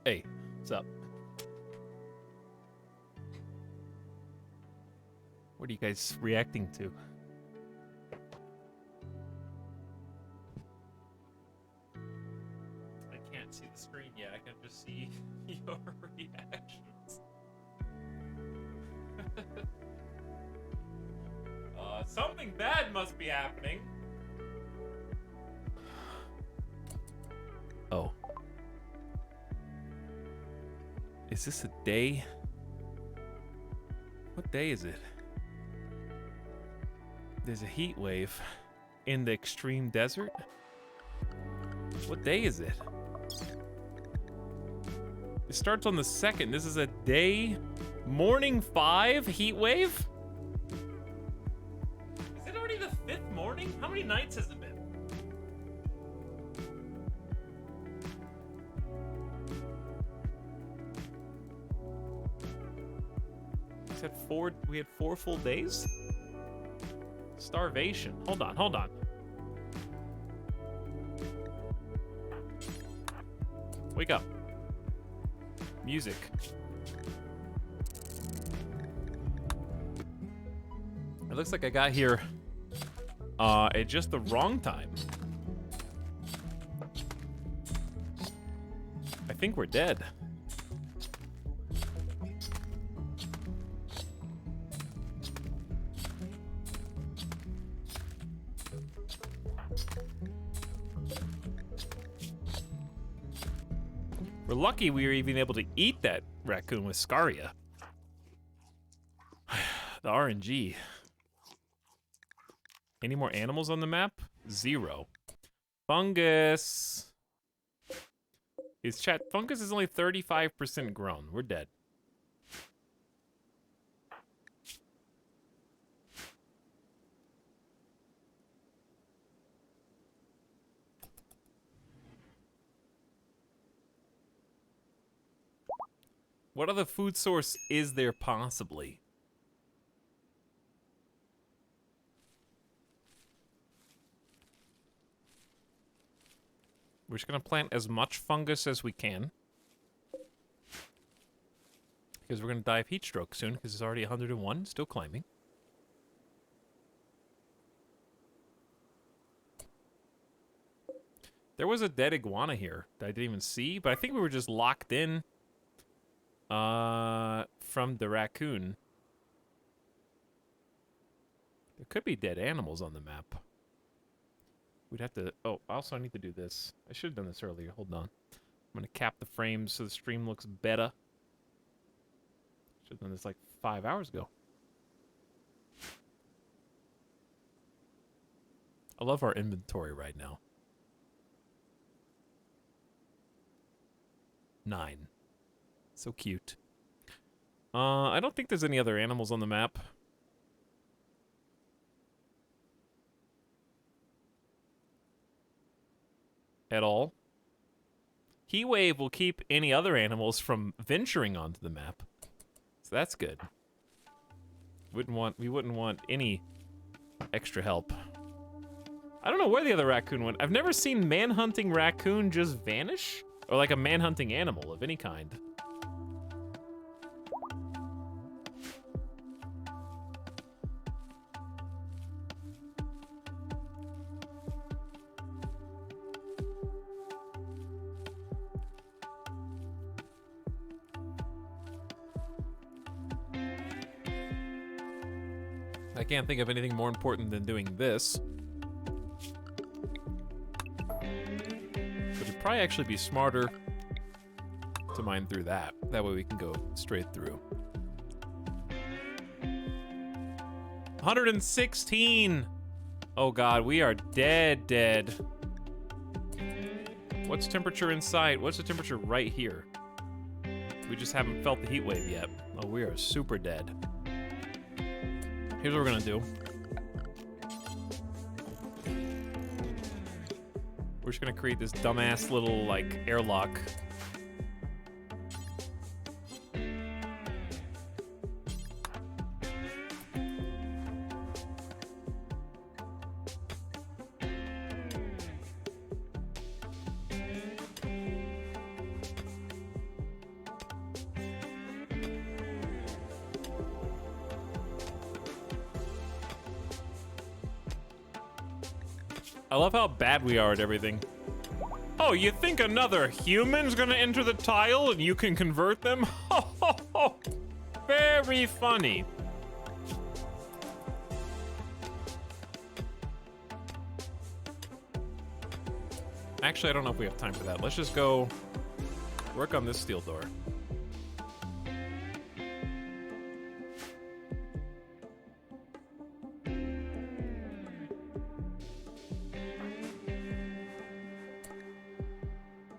Hey, what's up? What are you guys reacting to? I can't see the screen yet. I can just see your reactions. Something bad must be happening. Oh. Is this a day? What day is it? There's a heat wave in the extreme desert. What day is it? It starts on the 2nd. This is a day, morning 5 heat wave? Is it already the 5th morning? How many nights has it been? We had 4 full days? Starvation. Hold on. Wake up. Music. It looks like I got here at just the wrong time. I think we're dead. We're lucky we were even able to eat that raccoon with Scaria. The RNG. Any more animals on the map? 0. Fungus. His chat. Fungus is only 35% grown. We're dead. What other food source is there possibly? We're just gonna plant as much fungus as we can. Because we're gonna die of heat stroke soon, because it's already 101, still climbing. There was a dead iguana here that I didn't even see, but I think we were just locked in from the raccoon. There could be dead animals on the map. We'd have to... Oh, also I need to do this. I should have done this earlier. Hold on. I'm going to cap the frames so the stream looks better. Should have done this like 5 hours ago. I love our inventory right now. 9. So cute. I don't think there's any other animals on the map. At all. Heat wave will keep any other animals from venturing onto the map. So that's good. We wouldn't want any extra help. I don't know where the other raccoon went. I've never seen man-hunting raccoon just vanish. Or like a man-hunting animal of any kind. I can't think of anything more important than doing this. But it'd probably actually be smarter to mine through that. That way we can go straight through. 116! Oh god, we are dead. What's temperature in sight? What's the temperature right here? We just haven't felt the heat wave yet. Oh, we are super dead. Here's what we're gonna do. We're just gonna create this dumbass little, like, airlock. I love how bad we are at everything. Oh, you think another human's gonna enter the tile and you can convert them? Very funny. Actually, I don't know if we have time for that. Let's just go work on this steel door.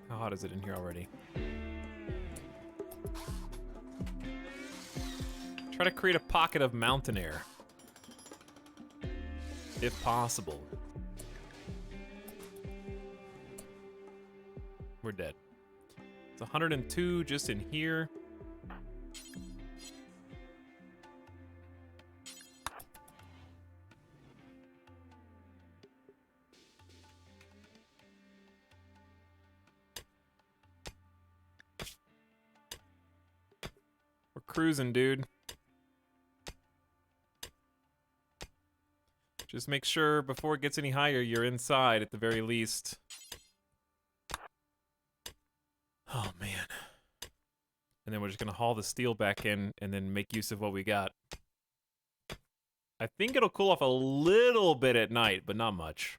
How hot is it in here already? Try to create a pocket of mountain air. If possible. We're dead. It's 102 just in here. We're cruising, dude. Just make sure before it gets any higher, you're inside at the very least. Oh, man. And then we're just gonna haul the steel back in and then make use of what we got. I think it'll cool off a little bit at night, but not much.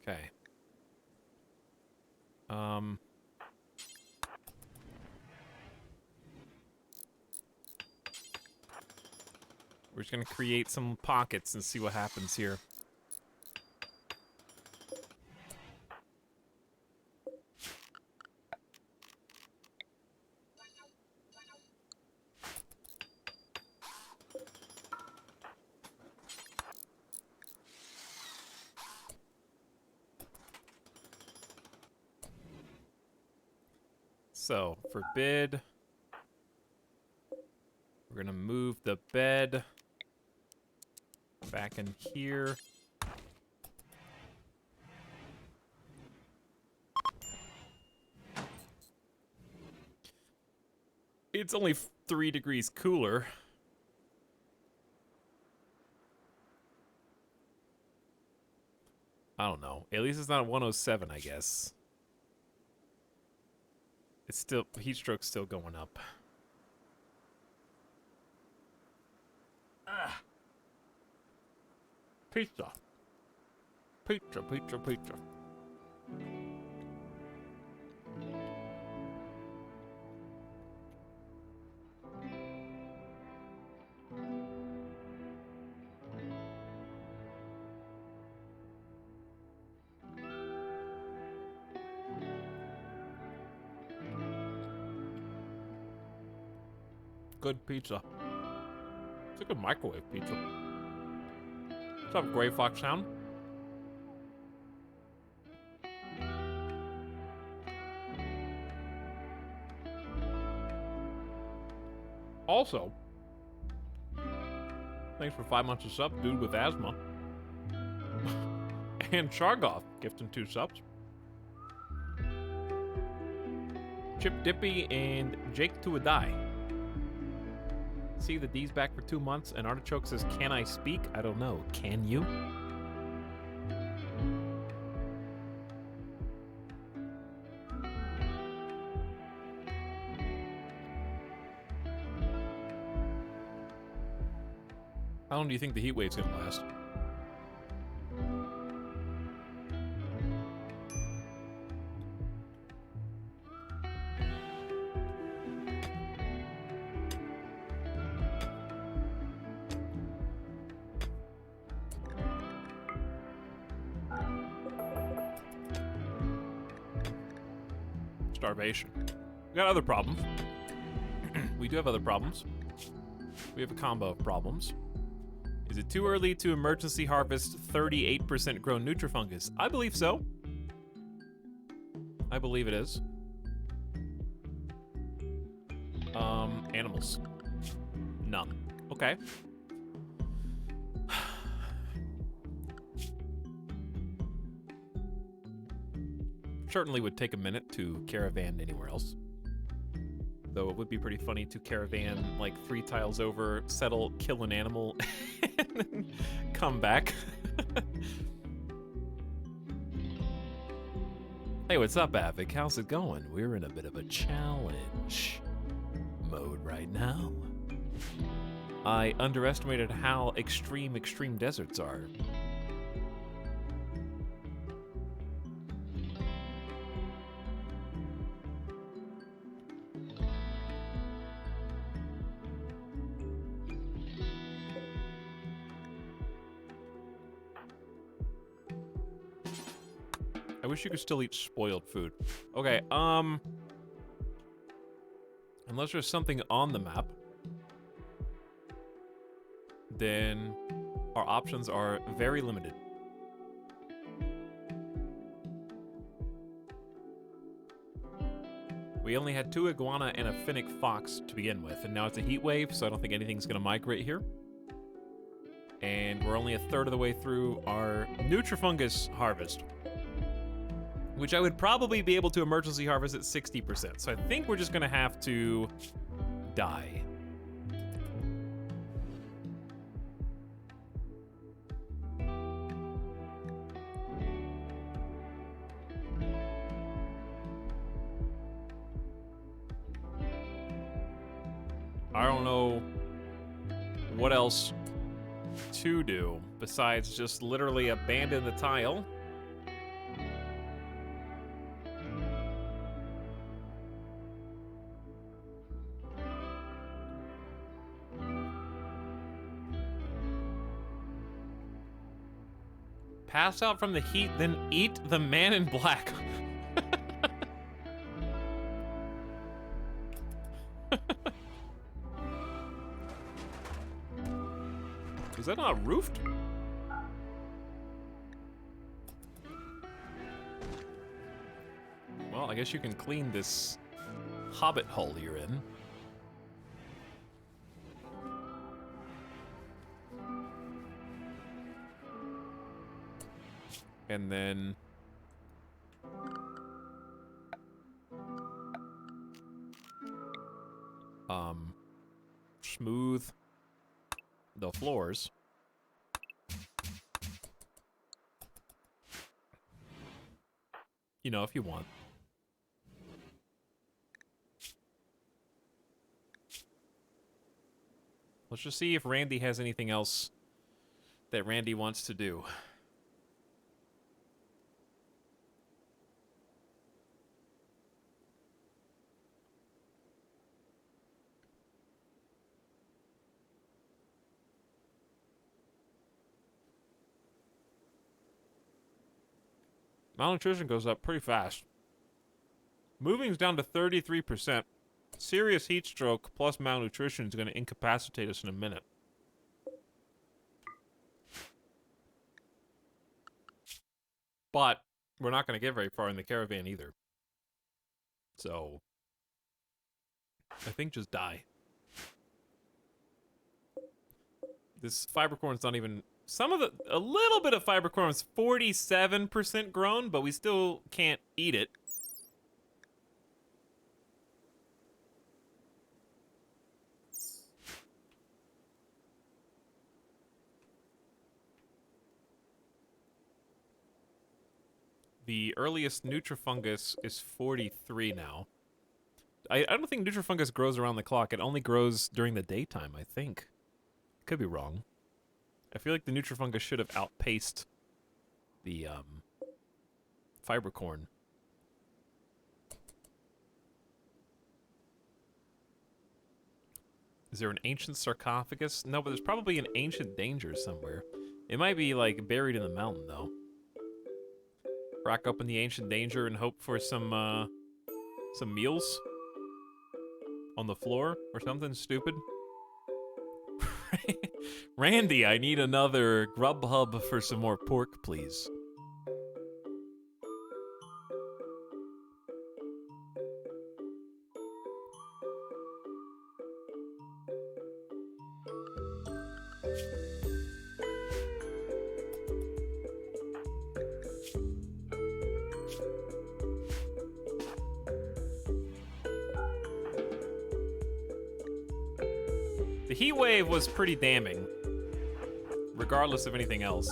Okay. We're just gonna create some pockets and see what happens here. So, forbid. We're gonna move the bed back in here. It's only 3 degrees cooler. I don't know. At least it's not 107, I guess. It's still, heat stroke's still going up. Pizza. Pizza, pizza, pizza. Good pizza. It's like a microwave pizza. What's up, Gray Fox Hound? Also, thanks for 5 months of sub, dude with asthma. And Chargoff gifting 2 subs. Chip Dippy and Jake to a Die. See the D's back for 2 months, and Artichoke says, "Can I speak?" I don't know. Can you? How long do you think the heat wave's gonna last? Starvation. We got other problems. We do have other problems. We have a combo of problems. Is it too early to emergency harvest 38% grown Nutrifungus? I believe so. I believe it is. Animals. None. Okay. Certainly would take a minute to caravan anywhere else. Though it would be pretty funny to caravan like 3 tiles over, settle, kill an animal, and then come back. Hey, what's up, Avic? How's it going? We're in a bit of a challenge mode right now. I underestimated how extreme deserts are. I wish you could still eat spoiled food. Okay, unless there's something on the map, then our options are very limited. We only had 2 iguana and a finnick fox to begin with, and now it's a heat wave, so I don't think anything's gonna migrate here. And we're only a third of the way through our Nutrifungus harvest, which I would probably be able to emergency harvest at 60%. So I think we're just gonna have to die. I don't know what else to do besides just literally abandon the tile. Pass out from the heat, then eat the man in black. Is that not roofed? Well, I guess you can clean this hobbit hole you're in. And then smooth the floors. You know, if you want. Let's just see if Randy has anything else that Randy wants to do. Malnutrition goes up pretty fast. Moving's down to 33%. Serious heat stroke plus malnutrition is going to incapacitate us in a minute. But we're not going to get very far in the caravan either. So I think just die. This fiber corn's not even... a little bit of fiber corn is 47% grown, but we still can't eat it. The earliest Nutrifungus is 43 now. I don't think Nutrifungus grows around the clock. It only grows during the daytime, I think. Could be wrong. I feel like the Nutrifungus should have outpaced the fiber corn. Is there an ancient sarcophagus? No, but there's probably an ancient danger somewhere. It might be, like, buried in the mountain, though. Crack open the ancient danger and hope for some meals on the floor or something stupid. Randy, I need another Grubhub for some more pork, please. The heat wave was pretty damning, regardless of anything else.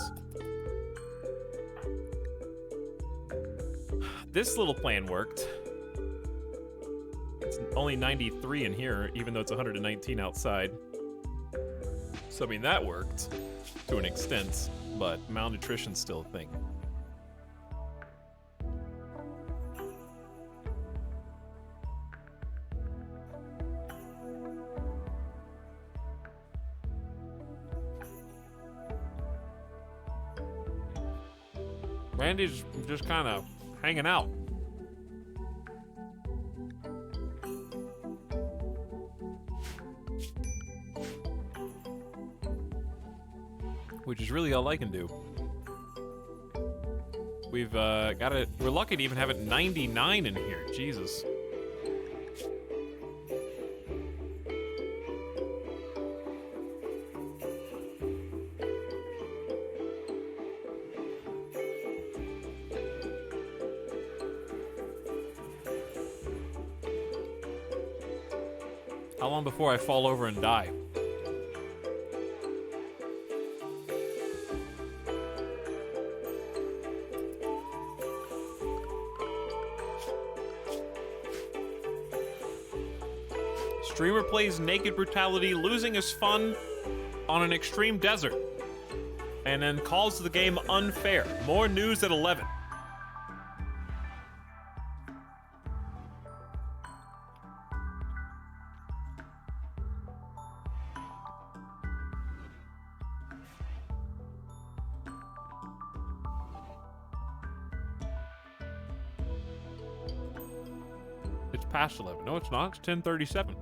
This little plan worked. It's only 93 in here, even though it's 119 outside. So, I mean, that worked to an extent, but malnutrition's still a thing. Randy's just kind of hanging out. Which is really all I can do. We've got it. We're lucky to even have it 99 in here. Jesus. How long before I fall over and die? Streamer plays Naked Brutality, losing his fun on an extreme desert, and then calls the game unfair. More news at 11. It's past 11. No, it's not. It's 10:37.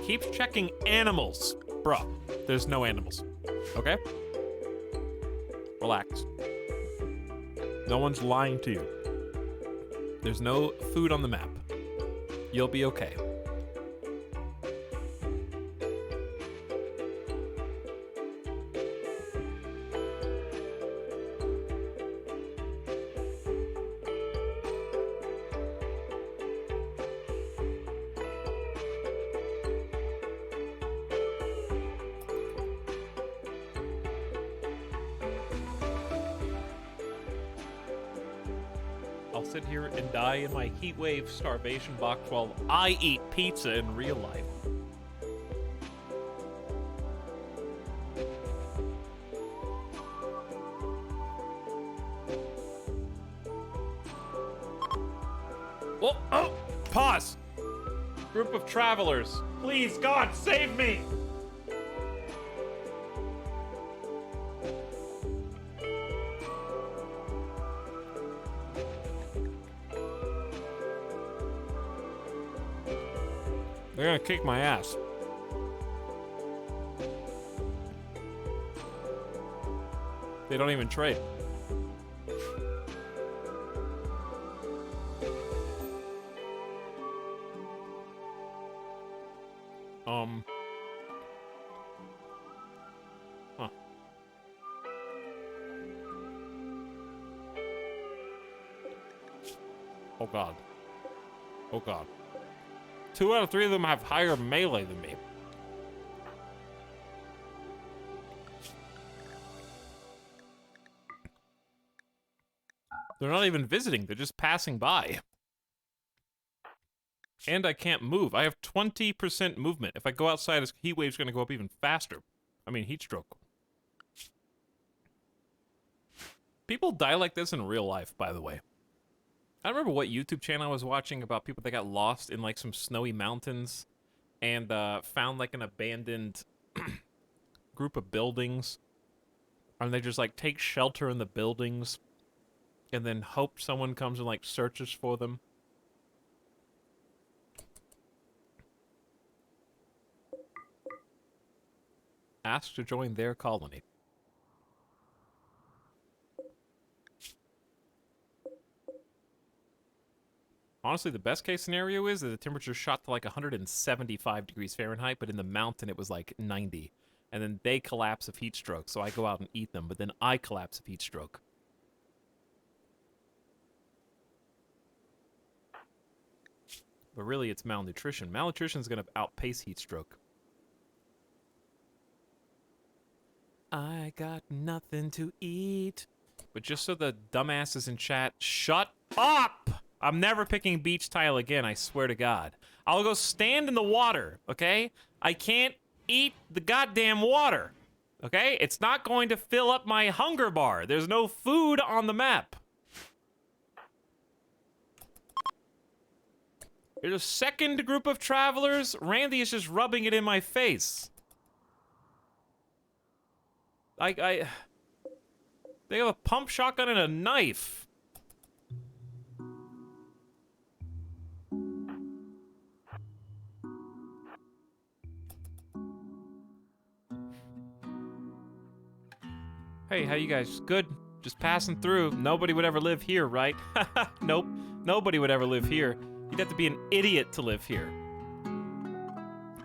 keeps checking animals. Bruh, there's no animals. Okay? Relax. No one's lying to you. There's no food on the map. You'll be okay. I'll sit here and die in my heat wave starvation box while I eat pizza in real life. Oh, pause. Group of travelers, please, God, save me. They're gonna kick my ass. They don't even trade. Huh. Oh God. Oh God. 2 out of 3 of them have higher melee than me. They're not even visiting, they're just passing by. And I can't move. I have 20% movement. If I go outside, this heat wave's gonna go up even faster. I mean, heat stroke. People die like this in real life, by the way. I don't remember what YouTube channel I was watching about people that got lost in like some snowy mountains and found like an abandoned group of buildings. And they just like take shelter in the buildings and then hope someone comes and like searches for them. Ask to join their colony. Honestly, the best case scenario is that the temperature shot to like 175 degrees Fahrenheit, but in the mountain it was like 90. And then they collapse of heat stroke, so I go out and eat them, but then I collapse of heat stroke. But really, it's malnutrition. Malnutrition is going to outpace heat stroke. I got nothing to eat. But just so the dumbasses in chat, shut up! I'm never picking beach tile again, I swear to God. I'll go stand in the water, okay? I can't eat the goddamn water, okay? It's not going to fill up my hunger bar. There's no food on the map. There's a second group of travelers. Randy is just rubbing it in my face. They have a pump shotgun and a knife. Hey, how you guys? Good? Just passing through. Nobody would ever live here, right? Nope. Nobody would ever live here. You'd have to be an idiot to live here.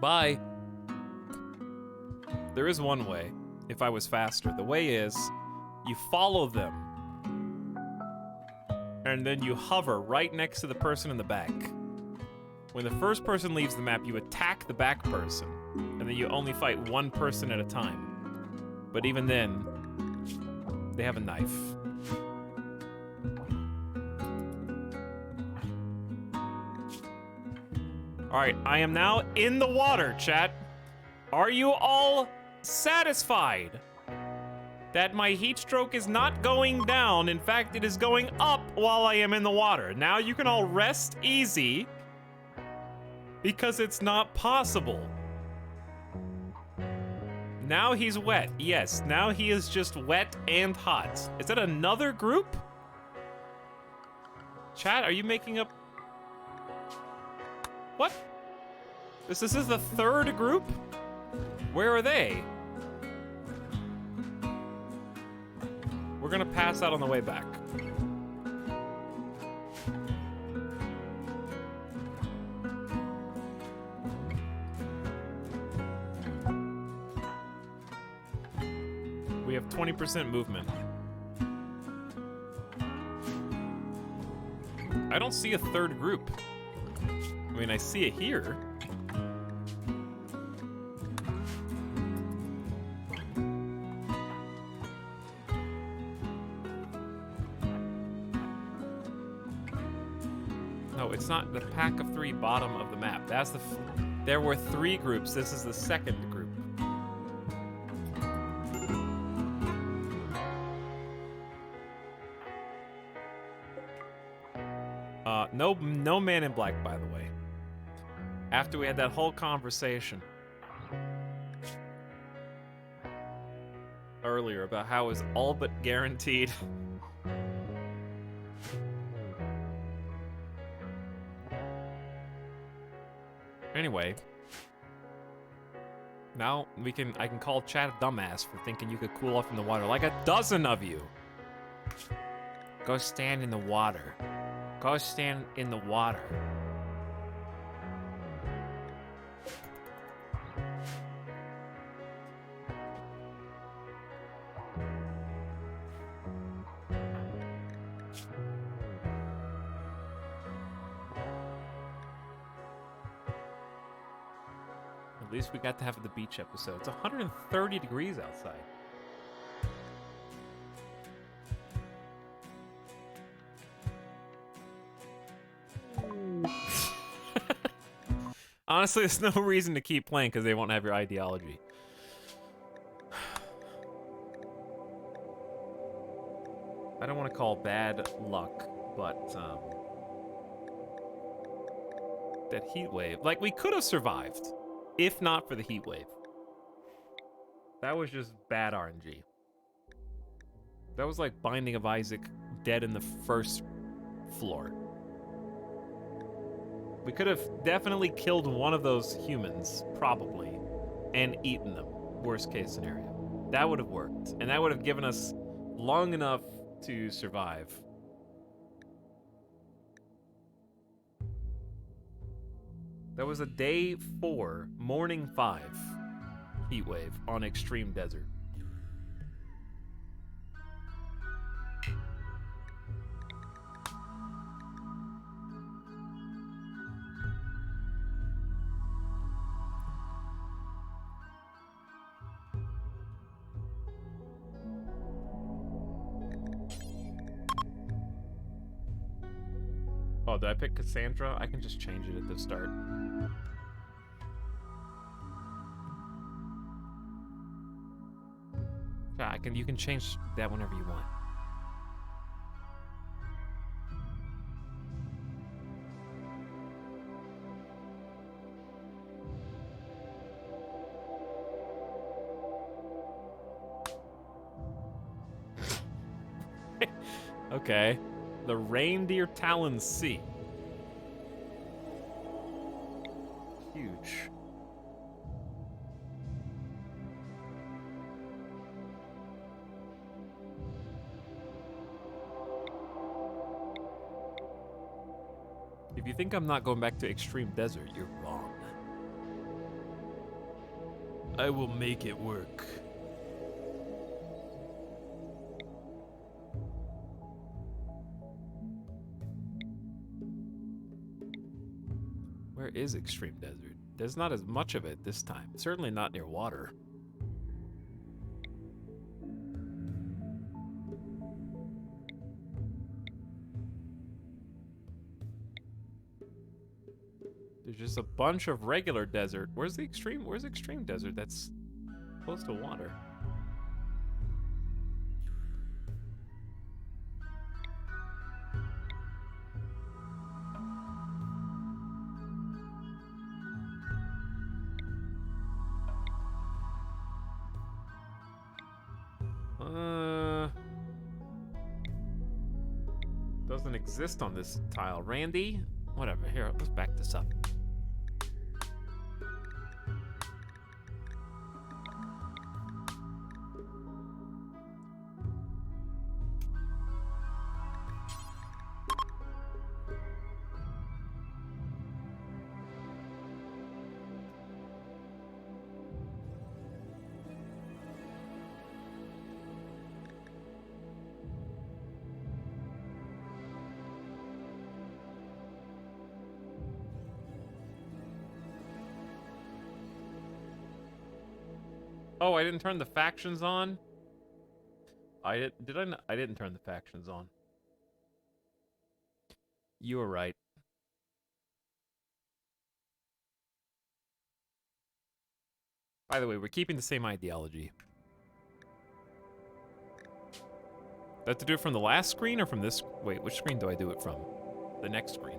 Bye. There is one way, if I was faster. The way is, you follow them. And then you hover right next to the person in the back. When the first person leaves the map, you attack the back person. And then you only fight one person at a time. But even then, they have a knife. Alright, I am now in the water, chat. Are you all satisfied that my heat stroke is not going down? In fact, it is going up while I am in the water. Now you can all rest easy because it's not possible. Now he's wet. Yes, now he is just wet and hot. Is that another group? Chat, are you making up? What? This is the third group? Where are they? We're gonna pass out on the way back. We have 20% movement. I don't see a third group. I mean, I see it here. No, it's not the pack of three bottom of the map. That's the. There were three groups. This is the second group. No man in black, by the way. After we had that whole conversation earlier about how it was all but guaranteed. Anyway, now I can call Chad a dumbass for thinking you could cool off in the water, like a dozen of you. Go stand in the water. Go stand in the water. At least we got to have the beach episode. It's 130 degrees outside. Honestly, there's no reason to keep playing because they won't have your ideology. I don't want to call bad luck, but that heat wave, like we could have survived if not for the heat wave. That was just bad RNG. That was like Binding of Isaac dead in the first floor. We could have definitely killed one of those humans, probably, and eaten them, worst case scenario. That would have worked, and that would have given us long enough to survive. That was a day 4, morning 5 heat wave on extreme desert. Oh, did I pick Cassandra? I can just change it at the start. Yeah, you can change that whenever you want. Okay. The Reindeer Talon Sea. Huge. If you think I'm not going back to extreme desert, you're wrong. I will make it work. Where is extreme desert? There's not as much of it this time. Certainly not near water. There's just a bunch of regular desert. Where's extreme desert that's close to water? Doesn't exist on this tile. Randy? Whatever, here, let's back this up. Oh, I didn't turn the factions on? Did I not? I didn't turn the factions on. You were right. By the way, we're keeping the same ideology. Do I have to do it from the last screen or from this? Wait, which screen do I do it from? The next screen.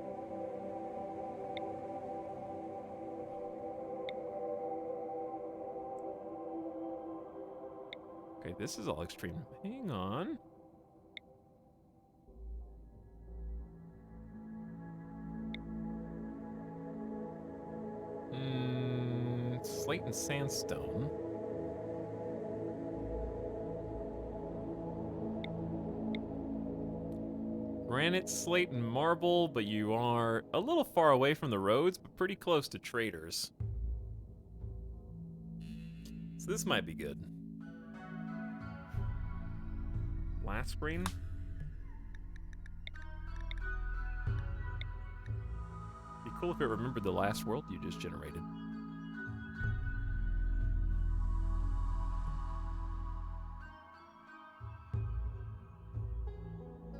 Okay, this is all extreme. Hang on. Slate and sandstone. Granite, slate, and marble, but you are a little far away from the roads, but pretty close to traders. So this might be good. Last screen. Be cool if it remembered the last world you just generated.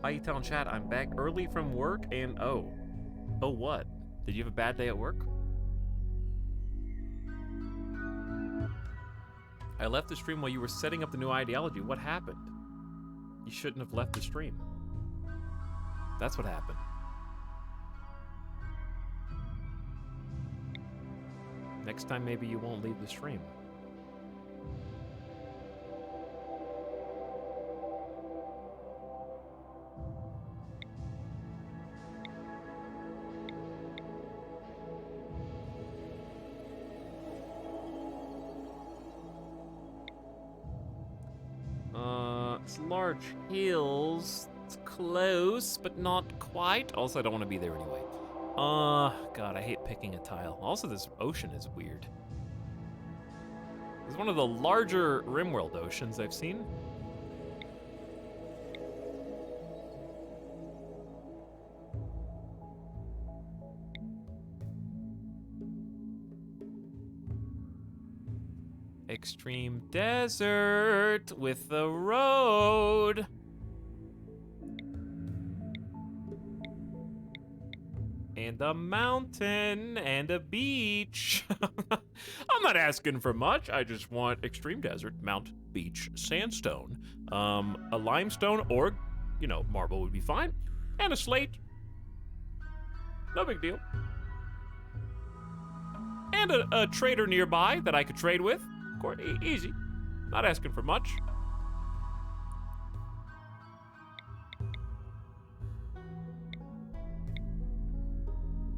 Hi, you telling chat I'm back early from work and oh what? Did you have a bad day at work? I left the stream while you were setting up the new ideology. What happened? You shouldn't have left the stream. That's what happened. Next time maybe you won't leave the stream. It's large hills. It's close, but not quite. Also, I don't want to be there anyway. God, I hate picking a tile. Also, this ocean is weird. It's one of the larger RimWorld oceans I've seen. Extreme desert with the road. And a mountain and a beach. I'm not asking for much. I just want extreme desert, mountain, beach, sandstone, a limestone or, you know, marble would be fine, and a slate. No big deal. And a trader nearby that I could trade with. Of course, easy. Not asking for much.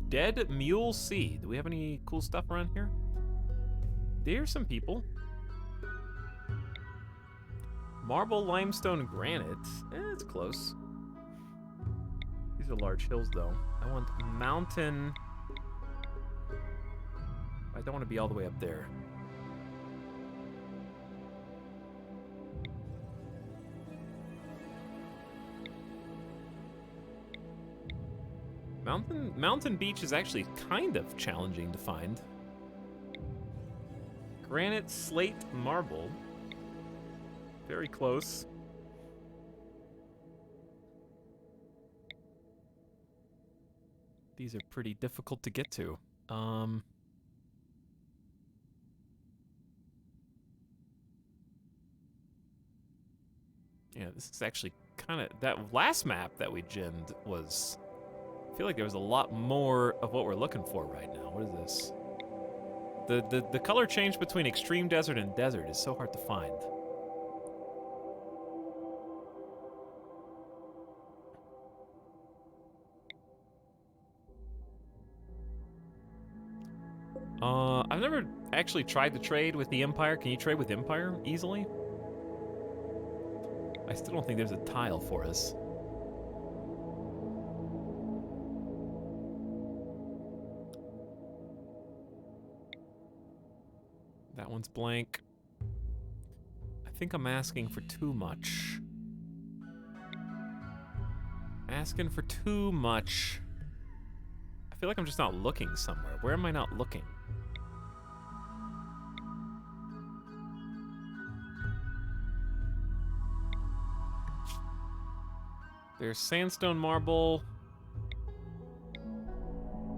Dead Mule Sea. Do we have any cool stuff around here? There's some people. Marble, limestone, granite. It's close. These are large hills, though. I want mountain. I don't want to be all the way up there. Mountain beach is actually kind of challenging to find. Granite, slate, marble. Very close. These are pretty difficult to get to. Yeah, this is actually kind of... That last map that we gemmed was... I feel like there was a lot more of what we're looking for right now. What is this? The color change between extreme desert and desert is so hard to find. I've never actually tried to trade with the Empire. Can you trade with Empire easily? I still don't think there's a tile for us. That one's blank. I think I'm asking for too much. Asking for too much. I feel like I'm just not looking somewhere. Where am I not looking? There's sandstone, marble,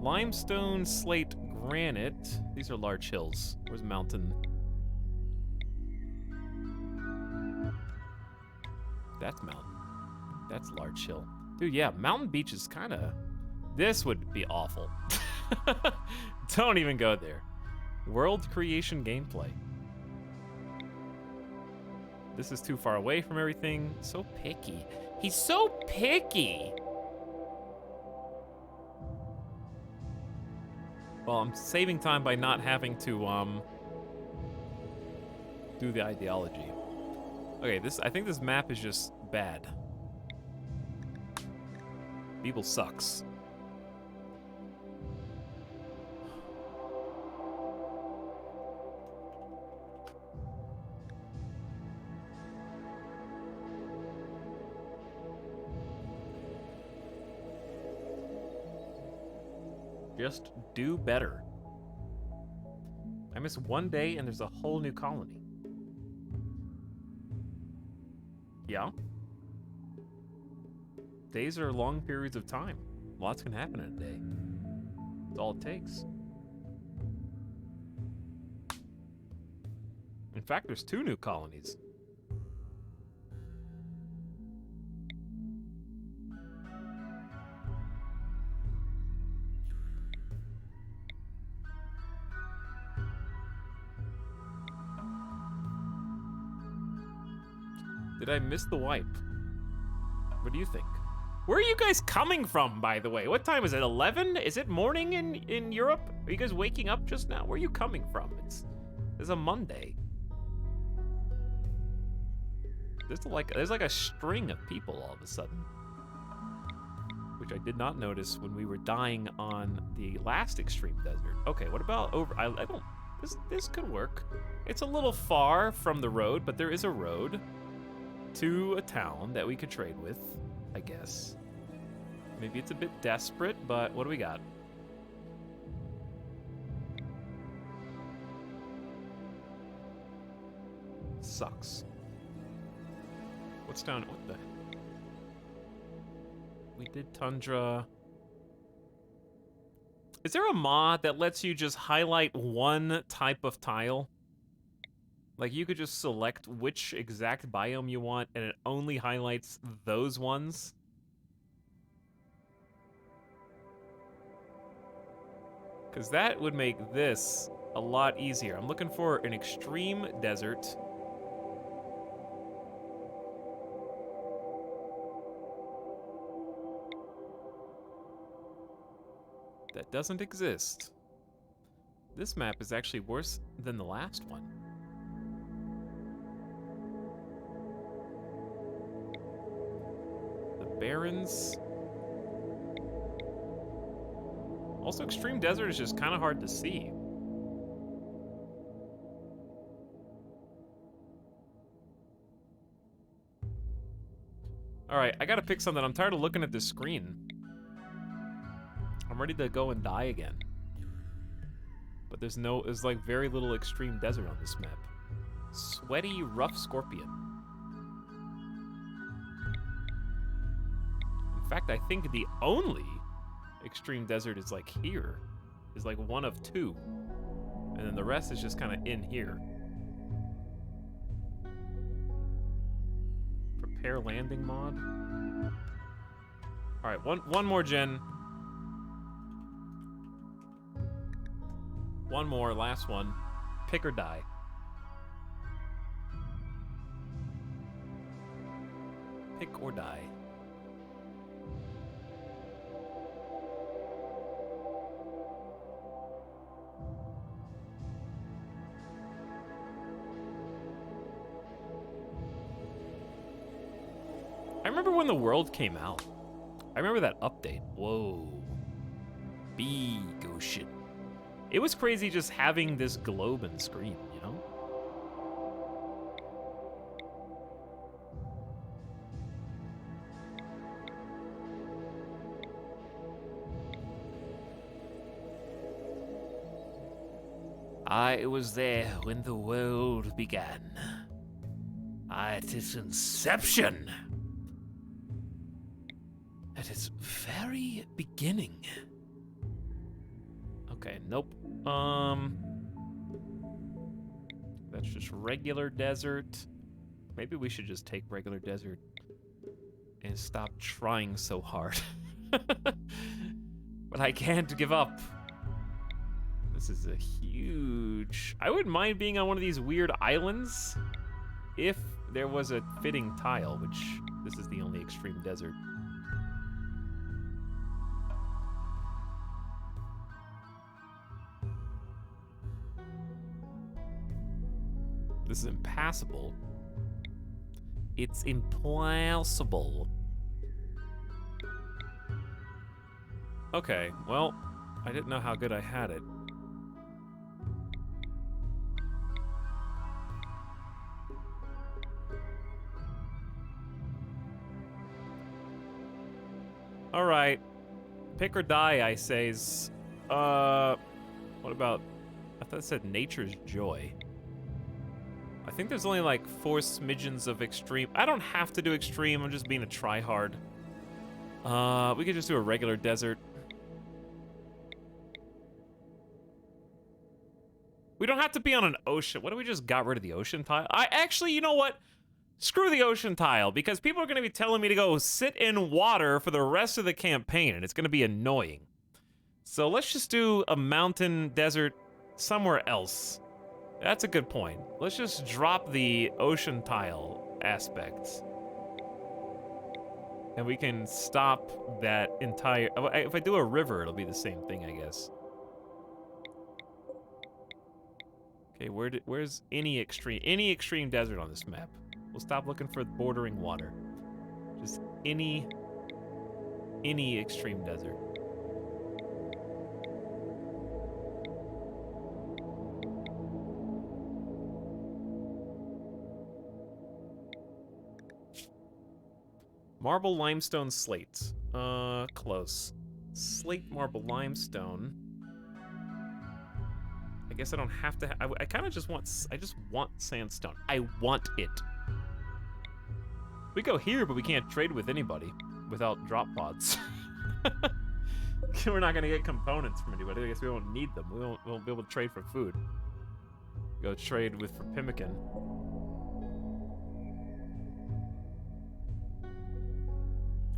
limestone, slate, granite. These are large hills. Where's mountain? That's mountain. That's large hill. Dude, yeah, mountain beach is kind of... This would be awful. Don't even go there. World creation gameplay. This is too far away from everything. So picky. He's so picky. Well, I'm saving time by not having to do the ideology. Okay, I think this map is just bad. People sucks. Just do better. I miss one day and there's a whole new colony. Yeah. Days are long periods of time. Lots can happen in a day. That's all it takes. In fact, there's 2 new colonies. Did I miss the wipe? What do you think? Where are you guys coming from, by the way? What time is it? 11? Is it morning in Europe? Are you guys waking up just now? Where are you coming from? It's a Monday. There's like a string of people all of a sudden, which I did not notice when we were dying on the last extreme desert. Okay, what about over? I don't. This could work. It's a little far from the road, but there is a road to a town that we could trade with, I guess. Maybe it's a bit desperate, but what do we got? Sucks. What's down? What the? We did tundra. Is there a mod that lets you just highlight one type of tile? Like, you could just select which exact biome you want, and it only highlights those ones? Because that would make this a lot easier. I'm looking for an extreme desert. That doesn't exist. This map is actually worse than the last one. Barrens. Also, extreme desert is just kind of hard to see. All right, I gotta pick something. I'm tired of looking at this screen. I'm ready to go and die again. But there's like very little extreme desert on this map. Sweaty, rough scorpion. In fact, I think the only extreme desert is like here. Is like one of 2. And then the rest is just kind of in here. Prepare landing mod. All right, one more gen. One more, last one. Pick or die. Pick or die. I remember when the world came out. I remember that update. Whoa. Big ocean. It was crazy just having this globe and screen, you know? I was there when the world began. At its inception. beginning. Okay, nope. That's just regular desert. Maybe we should just take regular desert and stop trying so hard. But I can't give up. This is a huge... I wouldn't mind being on one of these weird islands if there was a fitting tile, which this is the only extreme desert. This is impassable. It's impossible. Okay, well, I didn't know how good I had it. All right, pick or die, I says. What about, I thought it said nature's joy. I think there's only like 4 smidgens of extreme. I don't have to do extreme, I'm just being a tryhard. We could just do a regular desert. We don't have to be on an ocean. What if we just got rid of the ocean tile? Actually, you know what? Screw the ocean tile, because people are going to be telling me to go sit in water for the rest of the campaign, and it's going to be annoying. So let's just do a mountain desert somewhere else. That's a good point. Let's just drop the ocean tile aspects. And we can stop that entire... If I do a river, it'll be the same thing, I guess. Okay, where's any extreme desert on this map? We'll stop looking for bordering water. Just any extreme desert. Marble, limestone, slate. Close. Slate, marble, limestone. I guess I don't have to. I kind of just want. I just want sandstone. I want it. We go here, but we can't trade with anybody without drop pods. We're not gonna get components from anybody. I guess we won't need them. We won't be able to trade for food. Go trade with for pemmican.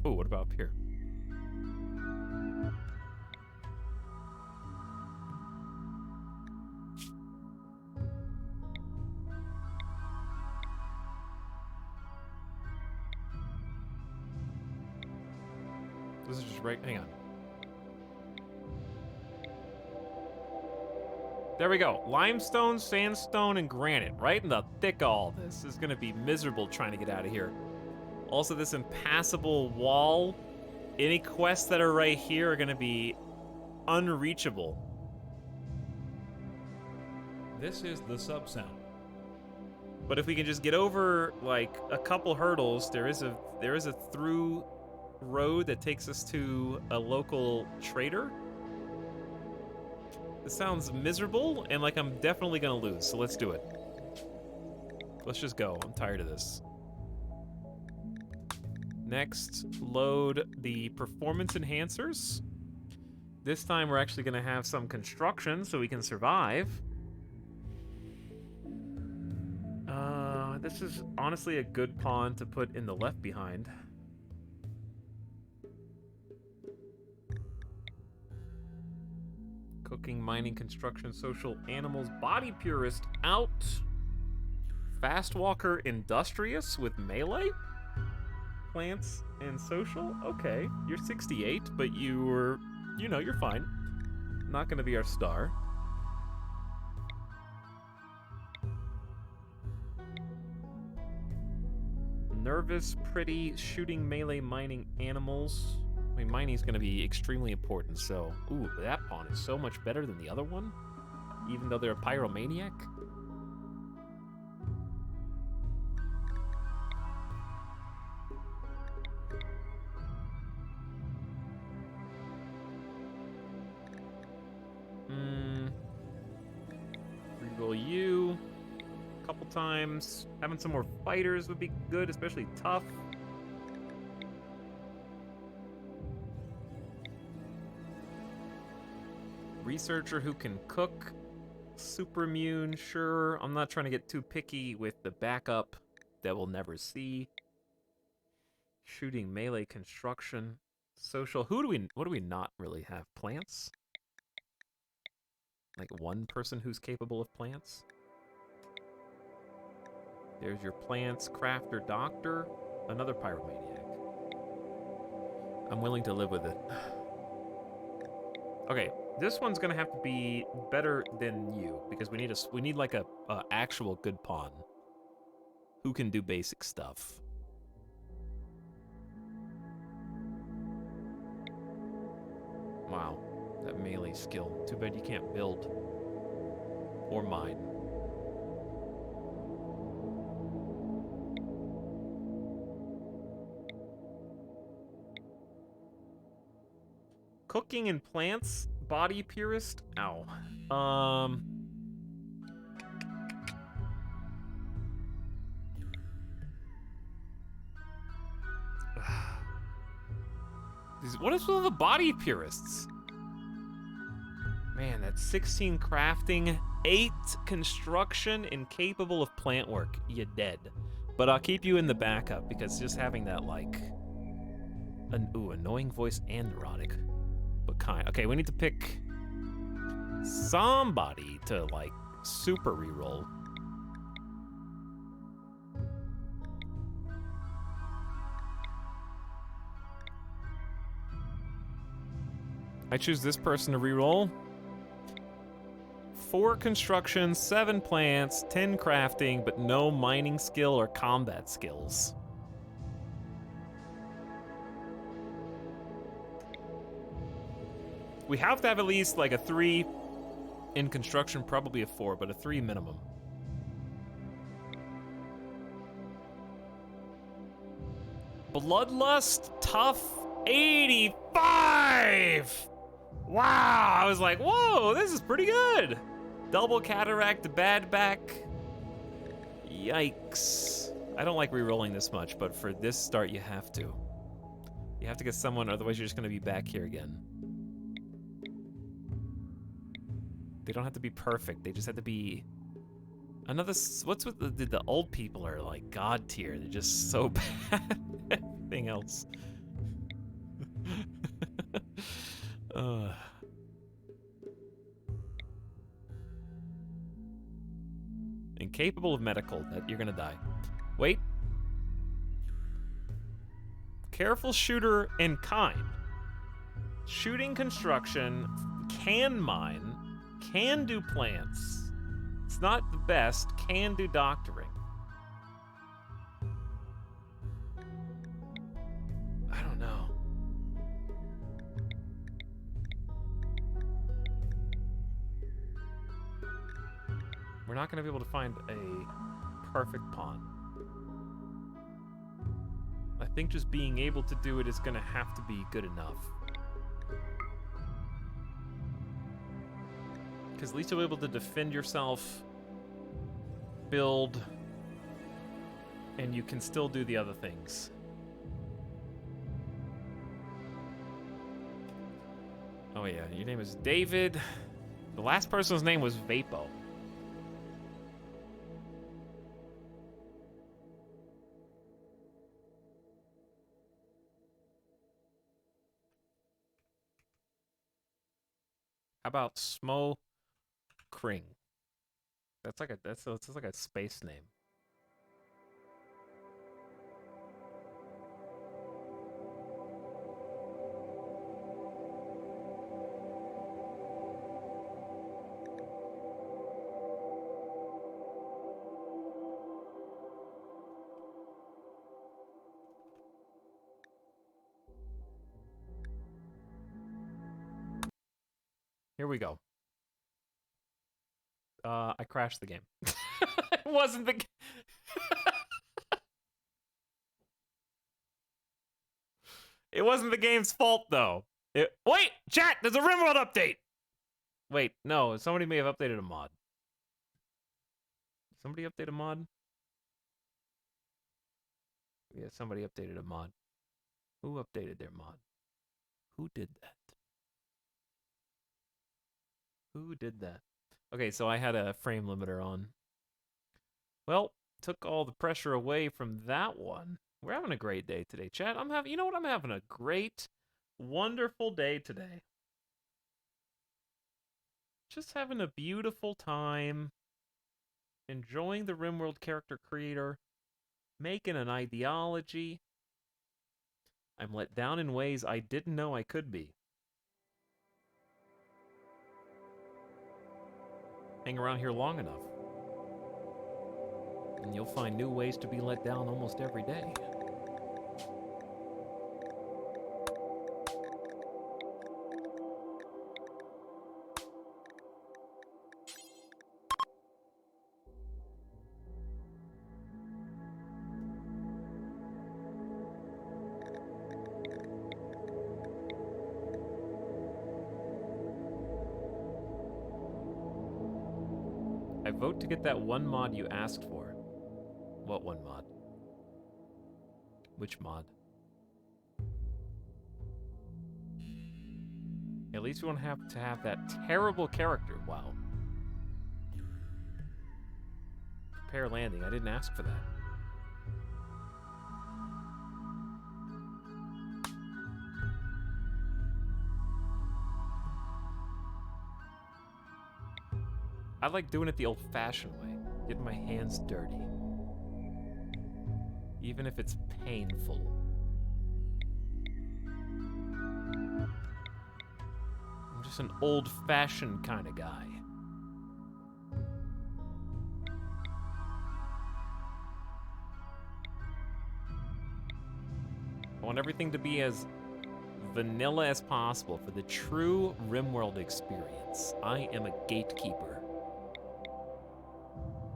Oh, what about up here? This is just right. Hang on. There we go. Limestone, sandstone, and granite. Right in the thick of all this. This is going to be miserable trying to get out of here. Also, this impassable wall. Any quests that are right here are going to be unreachable. This is the sub-sound. But if we can just get over like a couple hurdles, there is a through road that takes us to a local trader. This sounds miserable and like I'm definitely gonna lose, so let's do it. Let's just go. I'm tired of this. Next, load the performance enhancers. This time we're actually gonna have some construction so we can survive. This is honestly a good pawn to put in the left behind. Cooking, mining, construction, social, animals, body purist, out. Fast walker, industrious with melee? Plants and social? Okay, you're 68, but you're fine. Not gonna be our star. Nervous, pretty, shooting, melee, mining, animals. I mean, mining's gonna be extremely important, so... Ooh, that pawn is so much better than the other one, even though they're a pyromaniac. Reroll you a couple times. Having some more fighters would be good, especially tough. Researcher who can cook. Super immune, sure. I'm not trying to get too picky with the backup that we'll never see. Shooting melee construction. Social. What do we not really have? Plants? Like one person who's capable of plants? There's your plants, crafter, doctor, another pyromaniac. I'm willing to live with it. Okay, this one's gonna have to be better than you because we need like a actual good pawn who can do basic stuff. Wow, that melee skill. Too bad you can't build or mine. Cooking and plants, body purist. Ow. What is with all the body purists? Man, that's 16 crafting, 8 construction, incapable of plant work. You're dead. But I'll keep you in the backup because just having that like, annoying voice and neurotic, but kind. Okay, we need to pick somebody to like super reroll. I choose this person to reroll. 4 construction, 7 plants, 10 crafting, but no mining skill or combat skills. We have to have at least like a 3 in construction, probably a 4, but a 3 minimum. Bloodlust, tough, 85! Wow, I was like, whoa, this is pretty good. Double cataract, bad back. Yikes. I don't like re-rolling this much, but for this start, you have to. You have to get someone, otherwise you're just gonna be back here again. They don't have to be perfect, they just have to be... Another, what's with the old people are like god tier, they're just so bad at everything else. Incapable of medical, that you're gonna die. Wait. Careful shooter and kind. Shooting construction, can mine, can do plants. It's not the best, can do doctoring. I don't know. We're not gonna be able to find a perfect pawn. I think just being able to do it is gonna have to be good enough. Because at least you'll be able to defend yourself, build, and you can still do the other things. Oh yeah, your name is David. The last person's name was Vapo. How about Smo Kring? That's like a space name. Here we go. I crashed the game. It wasn't the It wasn't the game's fault though. Wait, chat, there's a RimWorld update. Wait, no, somebody may have updated a mod. Somebody update a mod? Yeah, somebody updated a mod. Who updated their mod? Who did that? Who did that? Okay, so I had a frame limiter on. Well, took all the pressure away from that one. We're having a great day today, chat. You know what? I'm having a great, wonderful day today. Just having a beautiful time, enjoying the RimWorld character creator, making an ideology. I'm let down in ways I didn't know I could be. Hang around here long enough, and you'll find new ways to be let down almost every day. I vote to get that one mod you asked for. What one mod? Which mod? At least we won't have to have that terrible character. Wow. Prepare landing. I didn't ask for that. I like doing it the old-fashioned way. Getting my hands dirty. Even if it's painful. I'm just an old-fashioned kind of guy. I want everything to be as vanilla as possible for the true RimWorld experience. I am a gatekeeper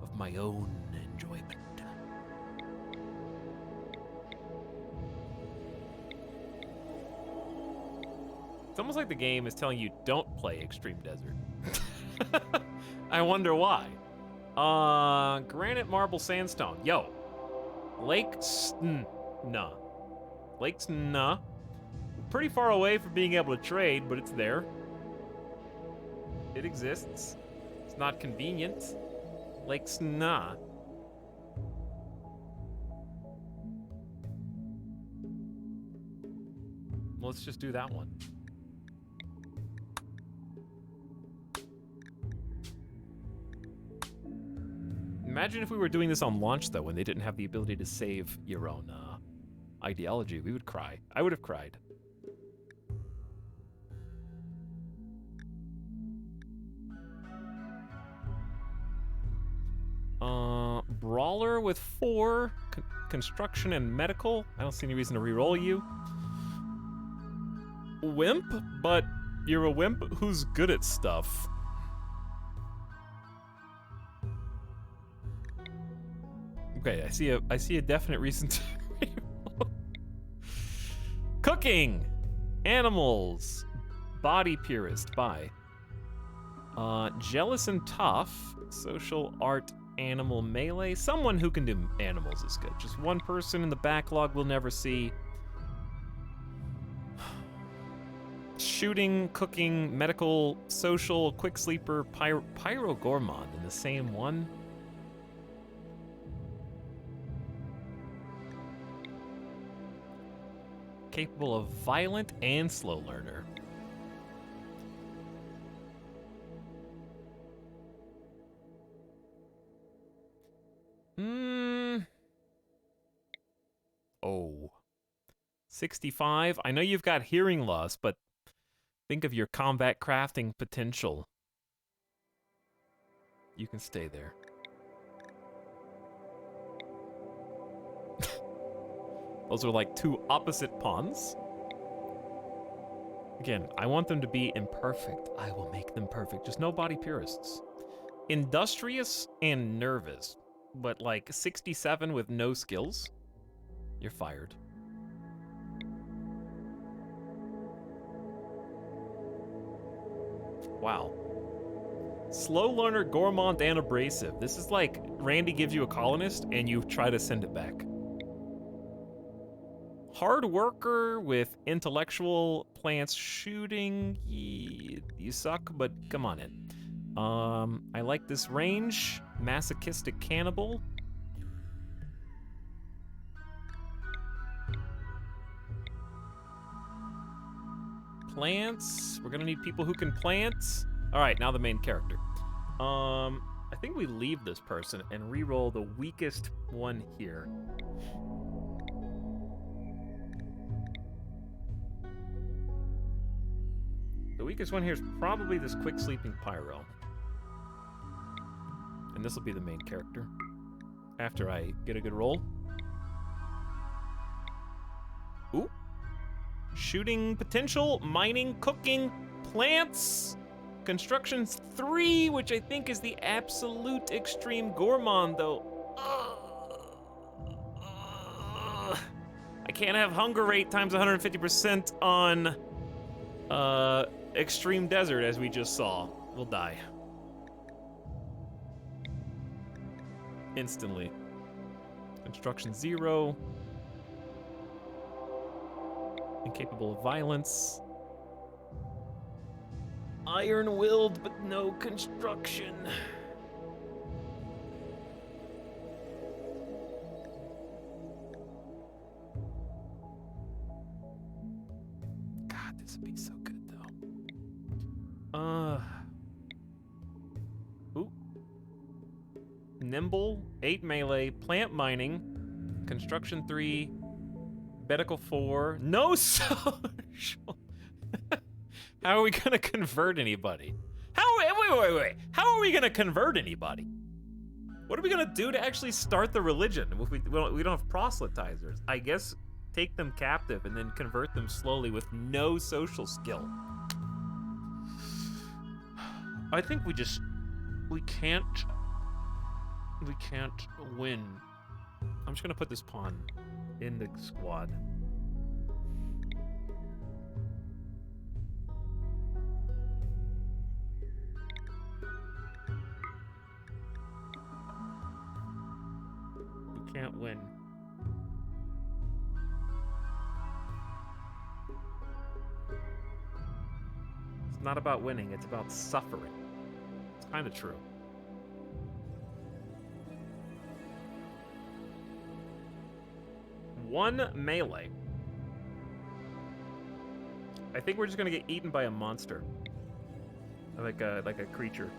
of my own enjoyment. It's almost like the game is telling you don't play Extreme Desert. I wonder why. Granite, marble, sandstone. Yo. Nah. Lakes, nah. Pretty far away from being able to trade, but it's there. It exists. It's not convenient. Lakes, nah. Let's just do that one. Imagine if we were doing this on launch, though, when they didn't have the ability to save your own ideology. We would cry. I would have cried. Brawler with 4, construction and medical. I don't see any reason to reroll you. Wimp, but you're a wimp who's good at stuff. Okay, I see a definite reason to reroll. Cooking, animals, body purist. Bye. Jealous and tough, social art. Animal melee. Someone who can do animals is good. Just one person in the backlog we'll never see. Shooting, cooking, medical, social, quick sleeper, pyro gourmand in the same one. Capable of violent and slow learner. Oh. 65. I know you've got hearing loss, but think of your combat crafting potential. You can stay there. Those are like two opposite pawns. Again, I want them to be imperfect. I will make them perfect. Just no body purists. Industrious and nervous, but like 67 with no skills. You're fired. Wow. Slow learner, gourmand, and abrasive. This is like Randy gives you a colonist and you try to send it back. Hard worker with intellectual plants shooting. You suck, but come on in. I like this range. Masochistic cannibal. Plants. We're gonna need people who can plant. All right, now the main character. I think we leave this person and re-roll the weakest one here. The weakest one here is probably this quick sleeping pyro. And this will be the main character. After I get a good roll. Ooh. Shooting potential, mining, cooking, plants, construction 3, which I think is the absolute extreme gourmand, though. I can't have hunger rate times 150% on extreme desert, as we just saw. We'll die. Instantly. Construction 0. Incapable of violence. Iron-willed, but no construction. God, this would be so good, though. Ooh. Nimble, 8 melee, plant mining, construction 3, medical 4, no social. How are we gonna convert anybody? Wait. How are we gonna convert anybody? What are we gonna do to actually start the religion if we don't have proselytizers? I guess take them captive and then convert them slowly with no social skill. I think we can't win. I'm just gonna put this pawn in the squad. We can't win. It's not about winning, it's about suffering. It's kind of true. One melee. I think we're just gonna get eaten by a monster. Like a creature.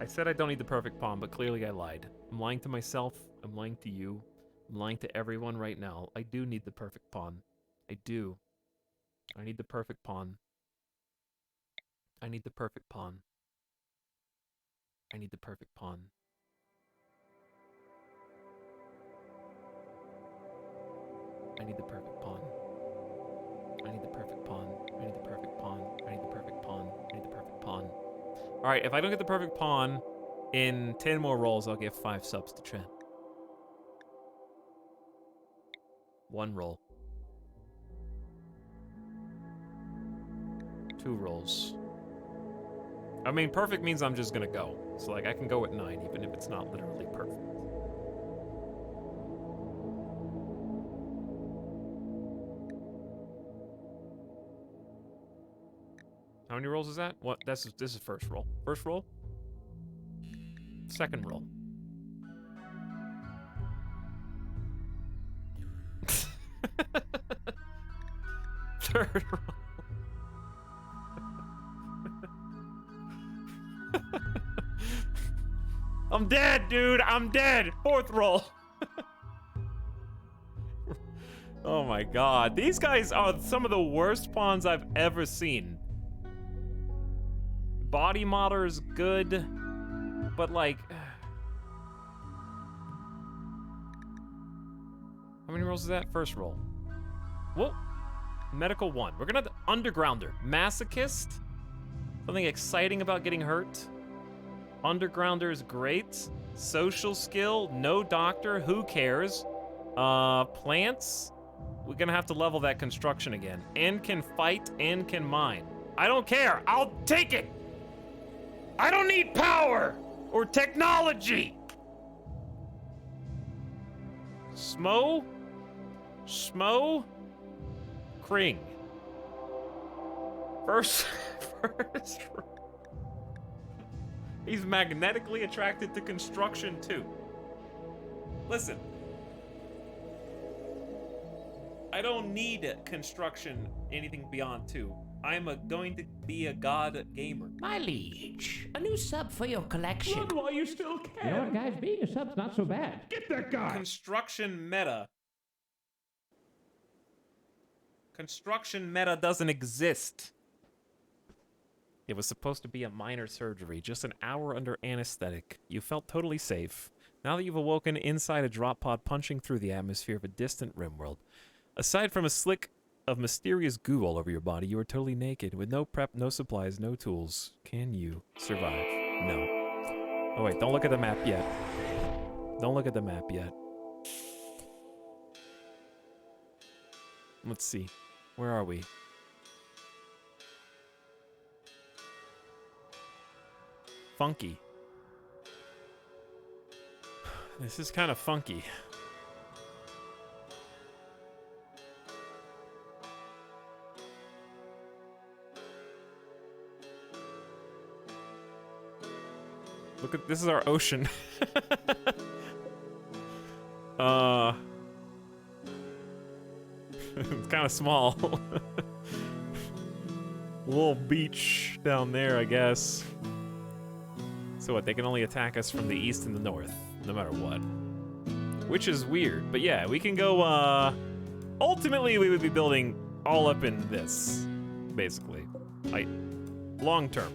I said I don't need the perfect pawn, but clearly I lied. I'm lying to myself, I'm lying to you, I'm lying to everyone right now. I do need the perfect pawn. I do. I need the perfect pawn. I need the perfect pawn. I need the perfect pawn. I need the perfect pawn. I need the perfect pawn. I need the perfect pawn. I need the perfect pawn. I need the perfect pawn. Alright, if I don't get the perfect pawn in 10 more rolls, I'll give 5 subs to Trent. 1 roll. 2 rolls. I mean, perfect means I'm just gonna go. So, like, I can go at 9, even if it's not literally perfect. How many rolls is that? What? This is first roll. First roll? Second roll. Third roll. I'm dead, dude. I'm dead. Fourth roll. Oh my god. These guys are some of the worst pawns I've ever seen. Body modder is good, but like... How many rolls is that? First roll. Whoa. Medical 1. We're gonna have Undergrounder. Masochist. Something exciting about getting hurt. Undergrounder is great. Social skill. No doctor. Who cares? Plants. We're gonna have to level that construction again. And can fight and can mine. I don't care. I'll take it. I don't need power or technology. Smo? Kring. First He's magnetically attracted to construction too. Listen. I don't need construction anything beyond 2. I'm going to be a god gamer. My liege, a new sub for your collection. Run while you still You know what, can. guys? Being a sub's not so bad. Get that guy. Construction meta. Construction meta doesn't exist. It was supposed to be a minor surgery, just an hour under anesthetic. You felt totally safe. Now that you've awoken inside a drop pod punching through the atmosphere of a distant rimworld, aside from a slick of mysterious goo all over your body, you are totally naked, with no prep, no supplies, no tools. Can you survive? No. Oh wait, don't look at the map yet. Don't look at the map yet. Let's see. Where are we? Funky. This is kind of funky. Look at this is our ocean. It's kind of small. Little beach down there, I guess. So what, they can only attack us from the east and the north, no matter what. Which is weird, but yeah, we can go, ultimately we would be building all up in this, basically. Long term.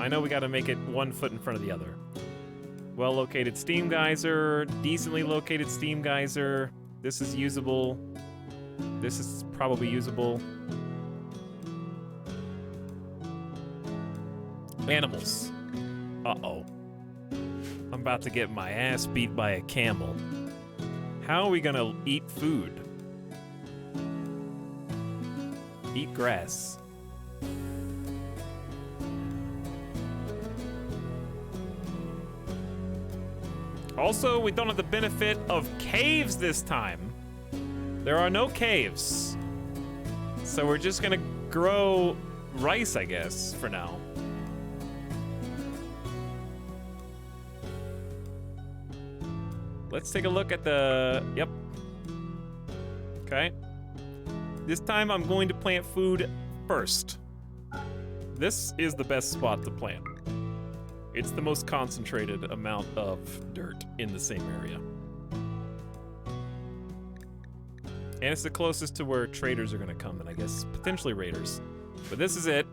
I know we gotta make it 1 foot in front of the other. Well-located steam geyser, decently located steam geyser. This is usable. This is probably usable. Animals. Uh-oh. I'm about to get my ass beat by a camel. How are we gonna eat food? Eat grass. Also, we don't have the benefit of caves this time. There are no caves. So we're just gonna grow rice, I guess, for now. Let's take a look at the... Yep. Okay. This time I'm going to plant food first. This is the best spot to plant. It's the most concentrated amount of dirt in the same area. And it's the closest to where traders are gonna come, and I guess potentially raiders. But this is it.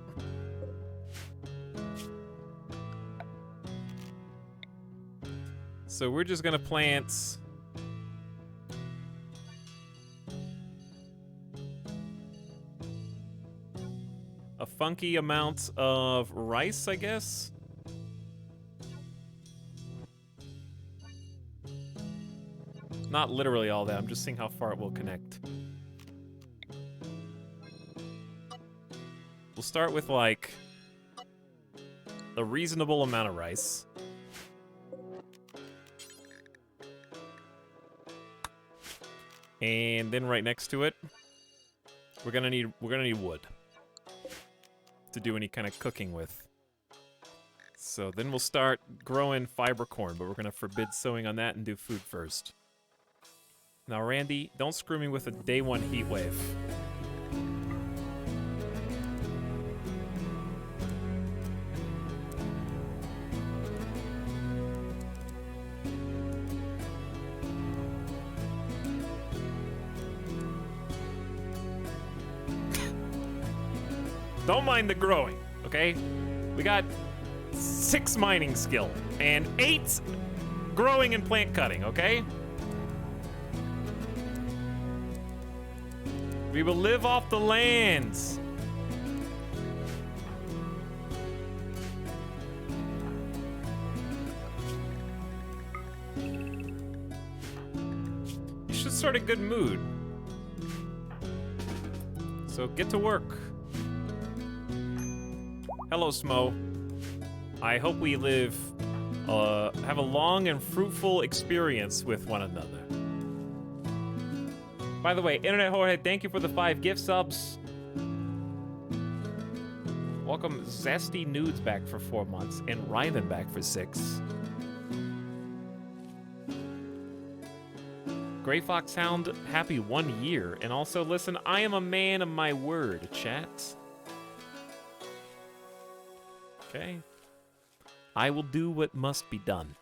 So we're just gonna plant a funky amount of rice, I guess. Not literally all that, I'm just seeing how far it will connect. We'll start with like a reasonable amount of rice. And then right next to it, we're gonna need wood to do any kind of cooking with. So then we'll start growing fiber corn, but we're gonna forbid sowing on that and do food first. Now, Randy, don't screw me with a day 1 heat wave. Don't mind the growing, okay? We got 6 mining skill and 8 growing and plant cutting, okay? We will live off the lands. You should start a good mood. So get to work. Hello, Smo. I hope we live, have a long and fruitful experience with one another. By the way, Internet Whorehead, thank you for the 5 gift subs. welcome Zesty Nudes back for 4 months and Ryman back for 6. Gray Fox Hound, happy 1 year. And also, listen, I am a man of my word, chat. Okay. I will do what must be done.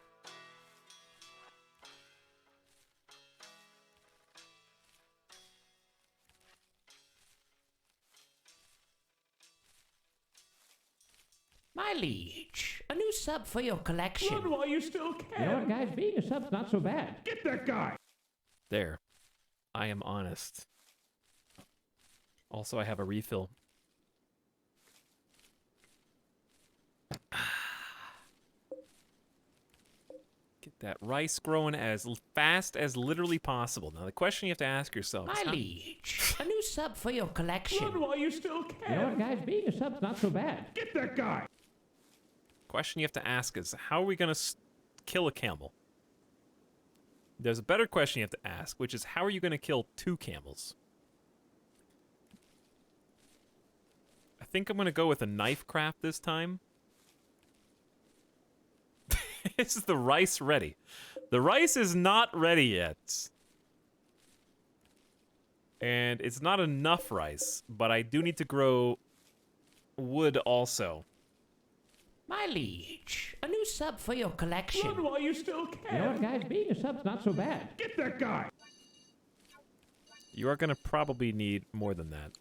My liege, a new sub for your collection. Run while you still You can. know what, guys? Being a sub's not so bad. Get that guy. There. I am honest. Also, I have a refill. Get that rice growing as fast as literally possible. Now, the question you have to ask yourself is, My liege, a new sub for your collection. Run while you still You know what, can. guys? Being a sub's not so bad. Get that guy. question you have to ask is, how are we going to kill a camel? There's a better question you have to ask, which is, how are you going to kill 2 camels? I think I'm going to go with a knife craft this time. Is the rice ready? The rice is not ready yet. And it's not enough rice, but I do need to grow wood also. My liege, a new sub for your collection. Run while you still You know what, can. guys? Being a sub's not so bad. Get that guy. You are going to probably need more than that.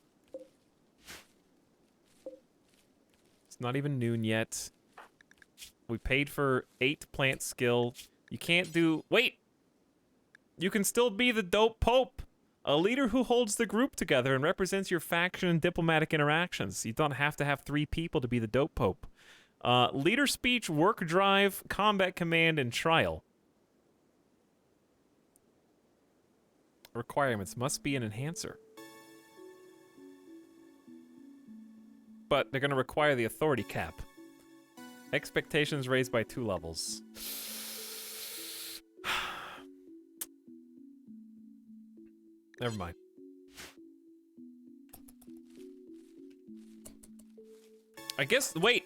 It's not even noon yet. We paid for 8 plant skill. You can't do... Wait! You can still be the dope pope. A leader who holds the group together and represents your faction in diplomatic interactions. You don't have to have 3 people to be the dope pope. Leader speech, work drive, combat command, and trial. Requirements must be an enhancer. But they're going to require the authority cap. Expectations raised by 2 levels. Never mind. I guess, wait.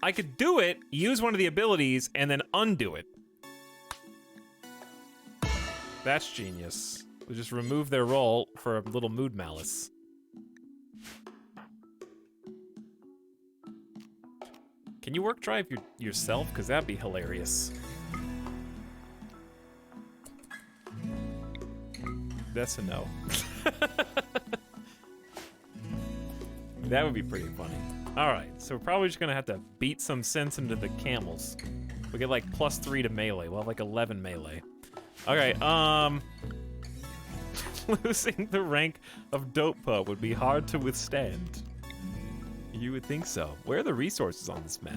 I could do it, use one of the abilities, and then undo it. That's genius. We'll just remove their role for a little mood malice. Can you work drive yourself? Because that'd be hilarious. That's a no. That would be pretty funny. Alright, so we're probably just gonna have to beat some sense into the camels. We get like +3 to melee. We'll have like 11 melee. Okay, losing the rank of Dope Pub would be hard to withstand. You would think so. Where are the resources on this map?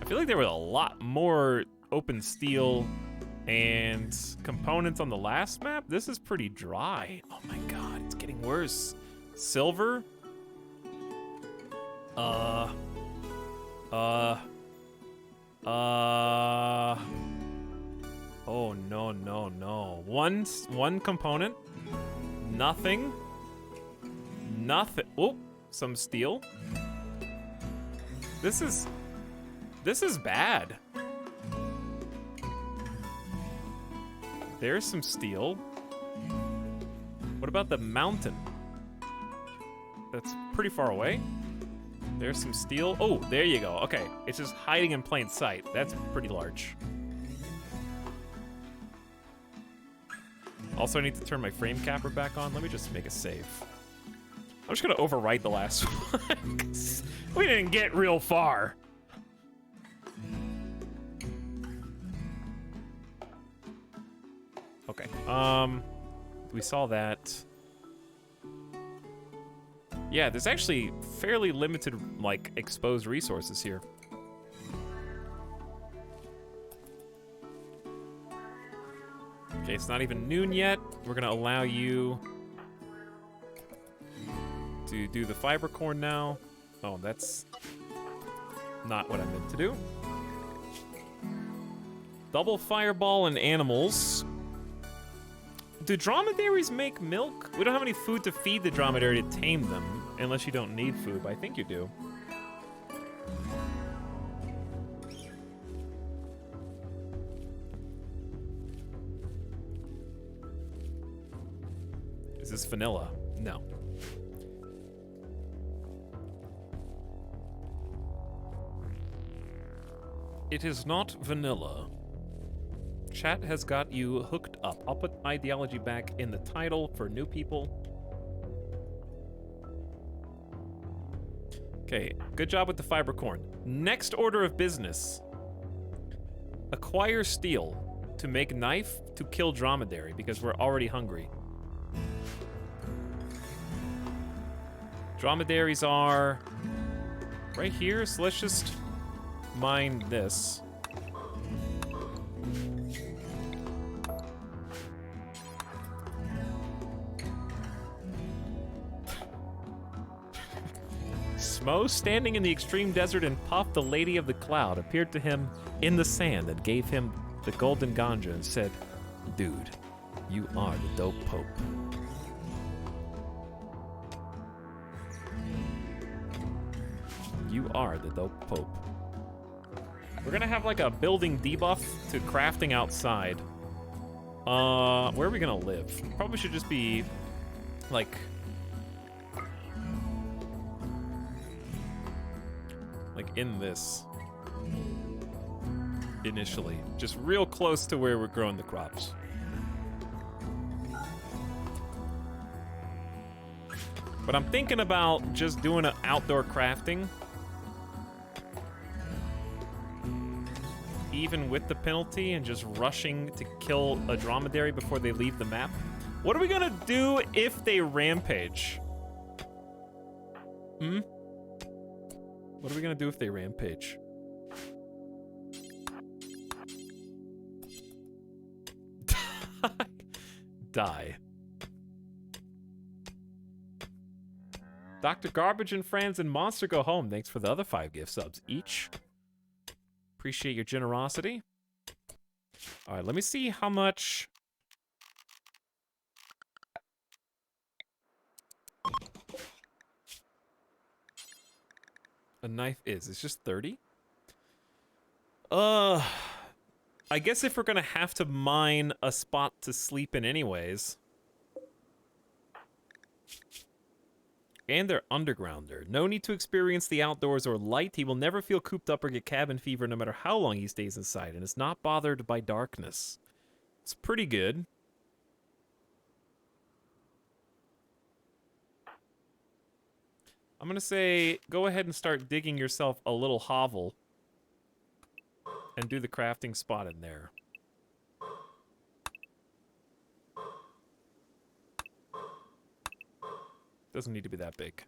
I feel like there were a lot more open steel and components on the last map. This is pretty dry. Oh my god, it's getting worse. Silver? Oh no, no, no. One component. Nothing. Nothing. Oh, some steel. This is bad. There's some steel. What about the mountain? That's pretty far away. There's some steel. Oh, there you go. Okay, it's just hiding in plain sight. That's pretty large. Also, I need to turn my frame capper back on. Let me just make a save. I'm just gonna overwrite the last one, 'cause we didn't get real far. Okay, we saw that. Yeah, there's actually fairly limited, like, exposed resources here. Okay, it's not even noon yet. We're gonna allow you to do the fiber corn now. Oh, that's not what I meant to do. Double fireball and animals. Do dromedaries make milk? We don't have any food to feed the dromedary to tame them. Unless you don't need food, but I think you do. Is this vanilla? No. It is not vanilla. Chat has got you hooked up. I'll put ideology back in the title for new people. Okay, good job with the fiber corn. Next order of business. Acquire steel to make knife to kill dromedary because we're already hungry. Dromedaries are right here, so let's just mine this. Smo, standing in the extreme desert and Puff, the lady of the cloud, appeared to him in the sand and gave him the golden ganja and said, "Dude, you are the dope pope." You are the dope pope. We're gonna have like a building debuff to crafting outside. Where are we gonna live? Probably should just be like in this initially, just real close to where we're growing the crops. But I'm thinking about just doing an outdoor crafting, even with the penalty, and just rushing to kill a dromedary before they leave the map. What are we gonna do if they rampage? What are we gonna do if they rampage? Die. Dr. Garbage and Friends and Monster Go Home, thanks for the other 5 gift subs each. Appreciate your generosity. All right, let me see how much... a knife is. It's just 30? I guess if we're gonna have to mine a spot to sleep in anyways. And they're undergrounder. No need to experience the outdoors or light. He will never feel cooped up or get cabin fever no matter how long he stays inside, and is not bothered by darkness. It's pretty good. I'm gonna say, go ahead and start digging yourself a little hovel and do the crafting spot in there. Doesn't need to be that big.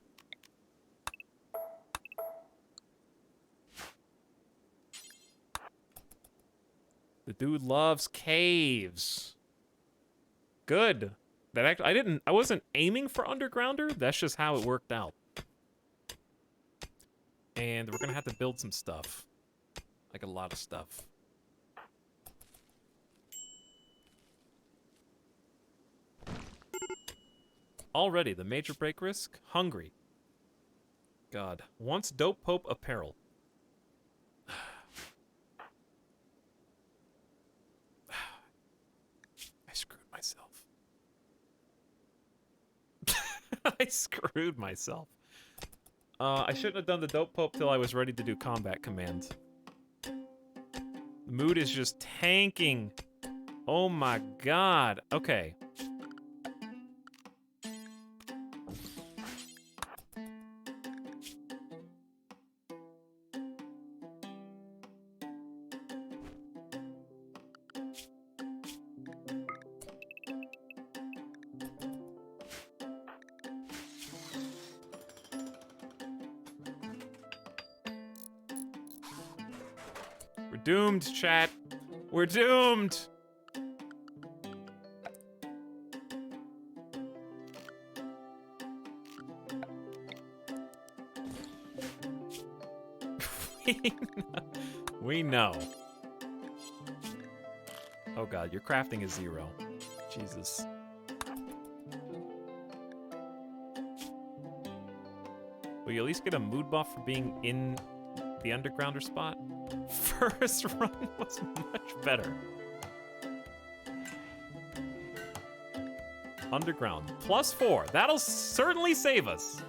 The dude loves caves. Good. That I wasn't aiming for undergrounder. That's just how it worked out. And we're gonna have to build some stuff. Like a lot of stuff. Already, the major break risk? Hungry. God. Wants Dope Pope apparel. I screwed myself. I screwed myself. I shouldn't have done the Dope Pope till I was ready to do combat commands. The mood is just tanking. Oh my god. Okay. We're doomed, chat. We're doomed. We know. Oh god, your crafting is 0. Jesus. you at least get a mood buff for being in the undergrounder spot? First run was much better. Underground, +4. That'll certainly save us.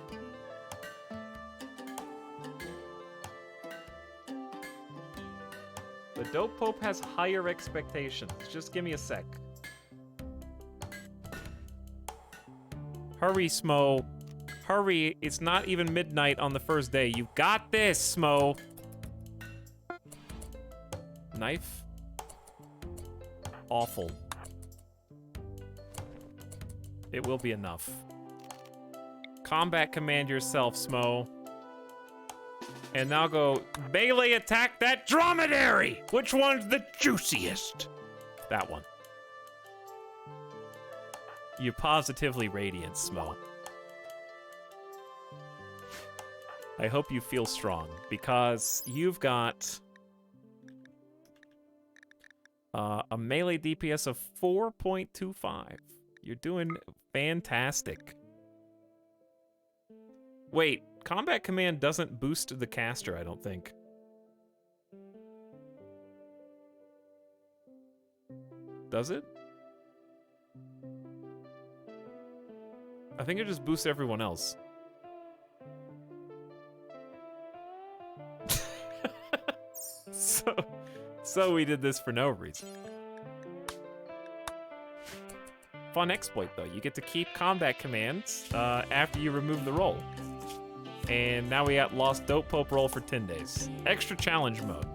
The Dope Pope has higher expectations. Just give me a sec. Hurry, Smo. Hurry, it's not even midnight on the first day. You got this, Smo. Knife? Awful. It will be enough. Combat command yourself, Smo. And now go melee attack that dromedary! Which one's the juiciest? That one. You positively radiant, Smo. I hope you feel strong, because you've got a melee DPS of 4.25. You're doing fantastic. Wait, combat command doesn't boost the caster, I don't think. Does it? I think it just boosts everyone else. So we did this for no reason. Fun exploit, though. You get to keep combat commands after you remove the roll. And now we got lost Dope Pope roll for 10 days. Extra challenge mode.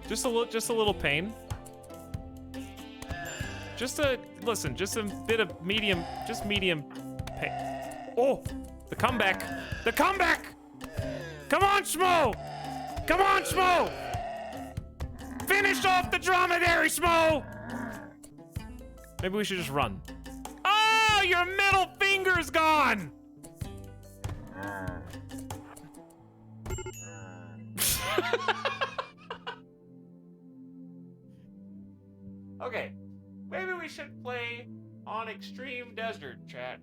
Just a little pain. Just a bit of medium pain. Oh, the comeback. The comeback! Come on, Smo! Come on, Smo! Finish off the dromedary, Smo! Maybe we should just run. Oh, your middle finger's gone! Okay, maybe we should play on Extreme Desert, chat.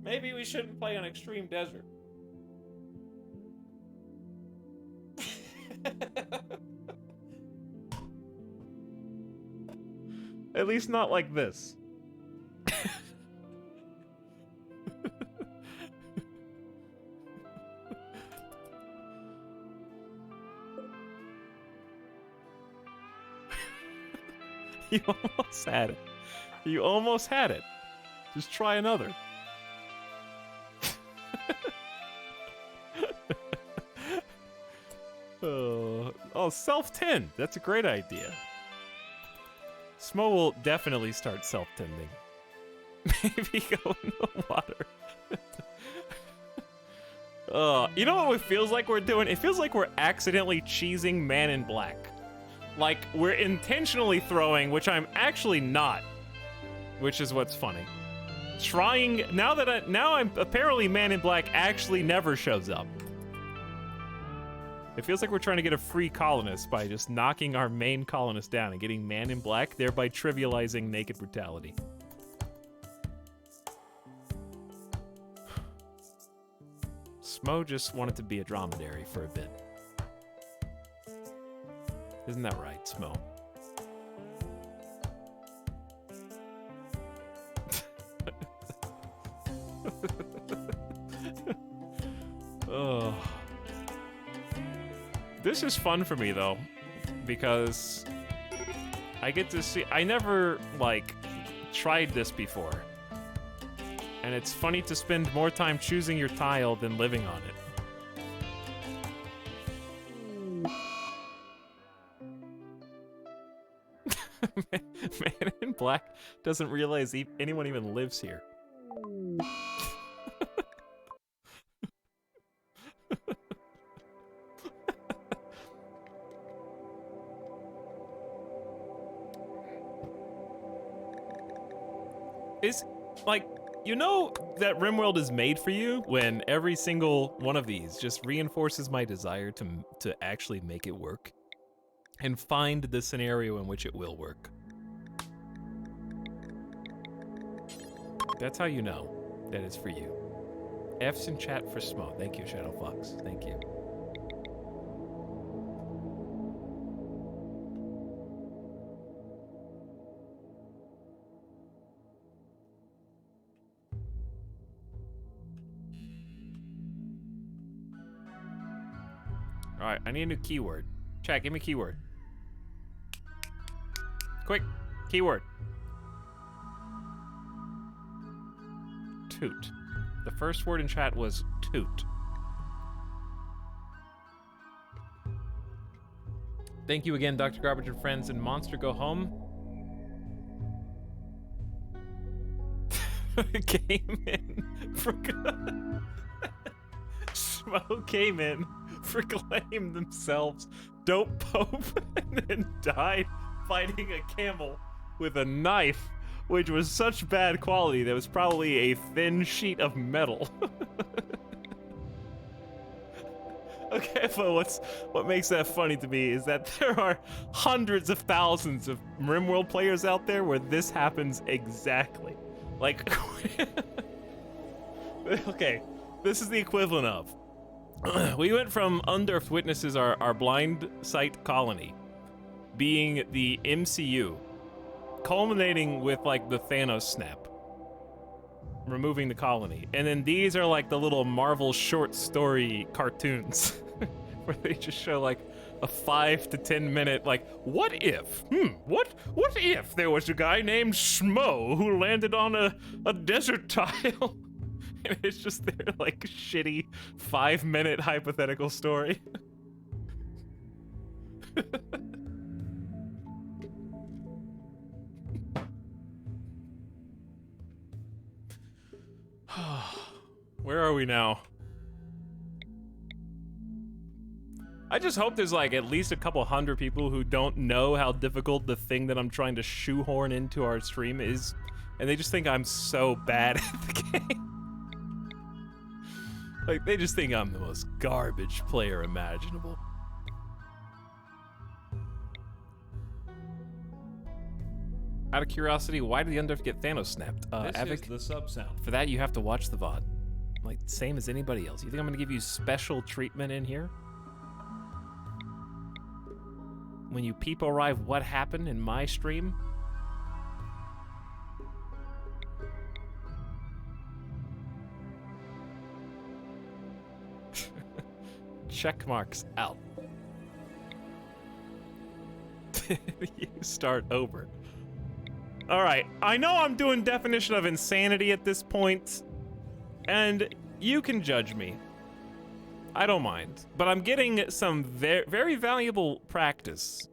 Maybe we shouldn't play on Extreme Desert. At least not like this. You almost had it. You almost had it. Just try another. Oh, self-tend. That's a great idea. Smo will definitely start self-tending. Maybe go in the water. You know what it feels like we're doing? It feels like we're accidentally cheesing Man in Black. Like, we're intentionally throwing, which I'm actually not. Which is what's funny. Now I'm apparently Man in Black actually never shows up. It feels like we're trying to get a free colonist by just knocking our main colonist down and getting Man in Black, thereby trivializing naked brutality. Smo just wanted to be a dromedary for a bit. Isn't that right, Smo? Oh. This is fun for me, though, because I get to see... I never, like, tried this before. And it's funny to spend more time choosing your tile than living on it. Man in Black doesn't realize anyone even lives here. Is, like, you know that RimWorld is made for you when every single one of these just reinforces my desire to actually make it work and find the scenario in which it will work. That's how you know that it's for you. F's in chat for Smo. Thank you, Shadow Fox. Thank you. All right, I need a new keyword. Chat, give me a keyword. Quick, keyword. Toot. The first word in chat was toot. Thank you again, Dr. Garbage and friends, and Monster Go Home. Came in for Schmo came in, proclaimed themselves Dope Pope, and then died fighting a camel with a knife, which was such bad quality that it was probably a thin sheet of metal. Okay, but what makes that funny to me is that there are hundreds of thousands of RimWorld players out there where this happens exactly. Like, okay, this is the equivalent of. We went from Unearthed Witnesses, our blind sight colony, being the MCU, culminating with like the Thanos snap, removing the colony, and then these are like the little Marvel short story cartoons where they just show like a 5 to 10 minute like, what if what if there was a guy named Schmo who landed on a desert tile. And it's just their like shitty 5-minute hypothetical story. Where are we now? I just hope there's like at least a couple hundred people who don't know how difficult the thing that I'm trying to shoehorn into our stream is, and they just think I'm so bad at the game. Like, they just think I'm the most garbage player imaginable. Out of curiosity, why did the Undeath get Thanos snapped? This Avic, is the sub sound. for that you have to watch the VOD. Like, same as anybody else. You think I'm gonna give you special treatment in here? When you people arrive, what happened in my stream? Check marks out. You start over. All right, I know I'm doing definition of insanity at this point, and you can judge me. I don't mind, but I'm getting some very valuable practice